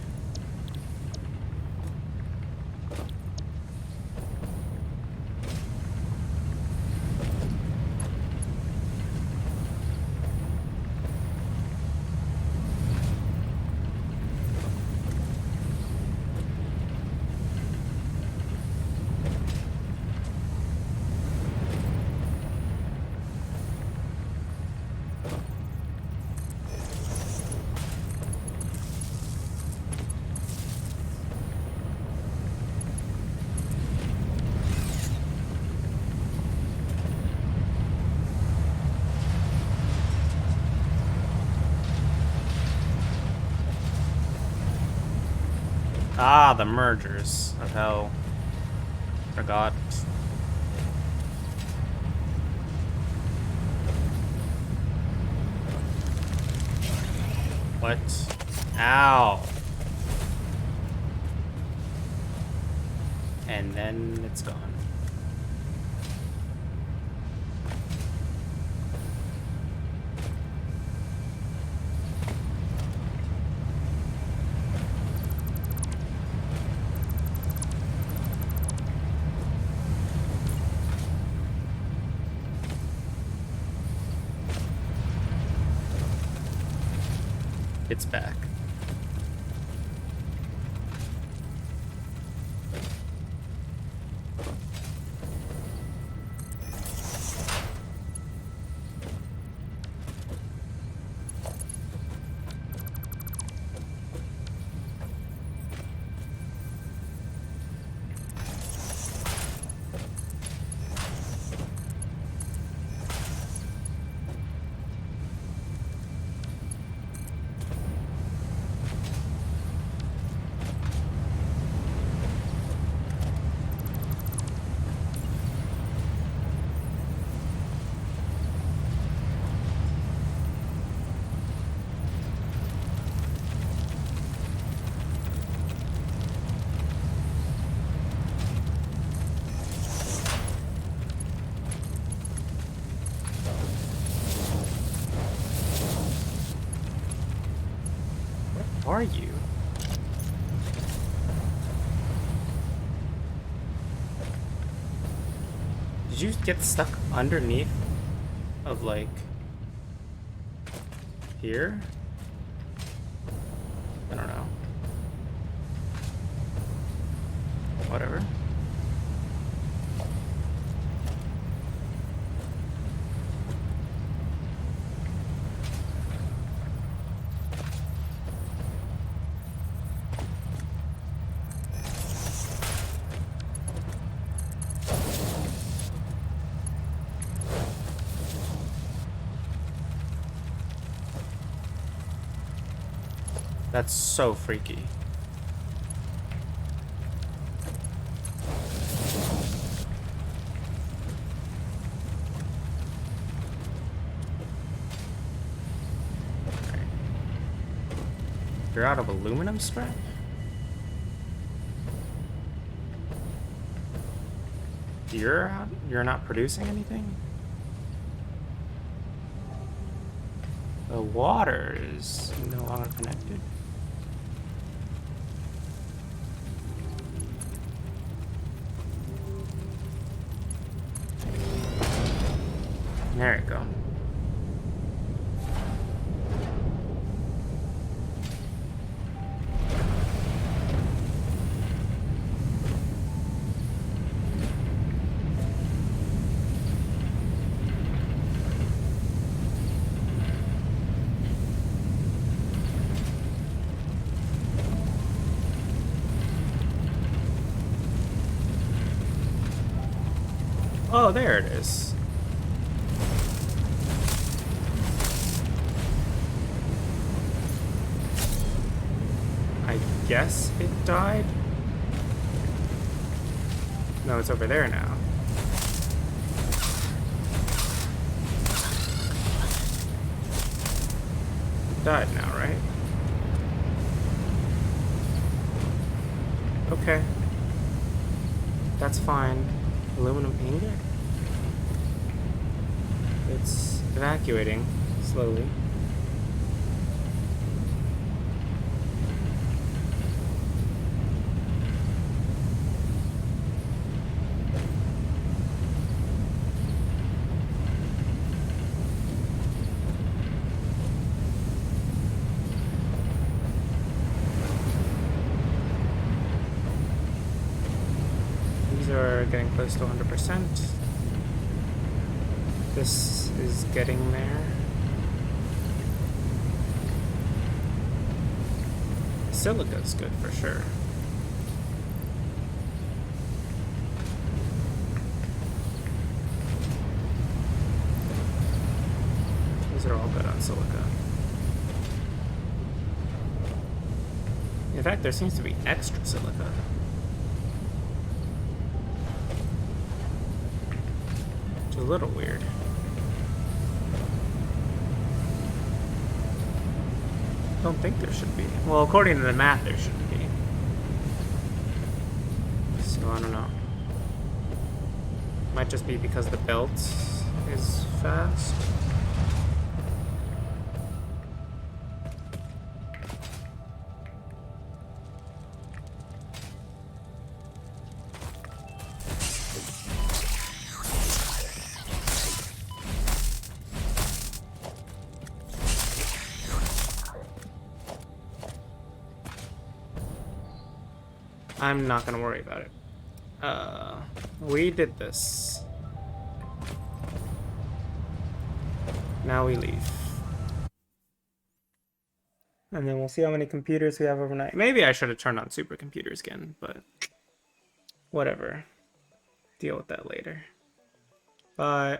Ah, the mergers of hell. Forgot. What? Ow. And then it's gone. It's back. are you? Did you get stuck underneath of like here? I don't know. Whatever. That's so freaky. You're out of aluminum scrap? You're not producing anything? The water is no longer connected. There you go. Oh, there it is. I guess it died? No, it's over there now. It died now, right? Okay. That's fine. Aluminum ingot? It's evacuating slowly. These are getting close to 100%. This is getting there. Silica's good for sure. These are all good on silica. In fact, there seems to be extra silica. Which is a little weird. I don't think there should be. Well, according to the map, there shouldn't be. So, I don't know. Might just be because the belt is fast. I'm not gonna worry about it. We did this. Now we leave. And then we'll see how many computers we have overnight. Maybe I should have turned on supercomputers again, but whatever. Deal with that later. Bye.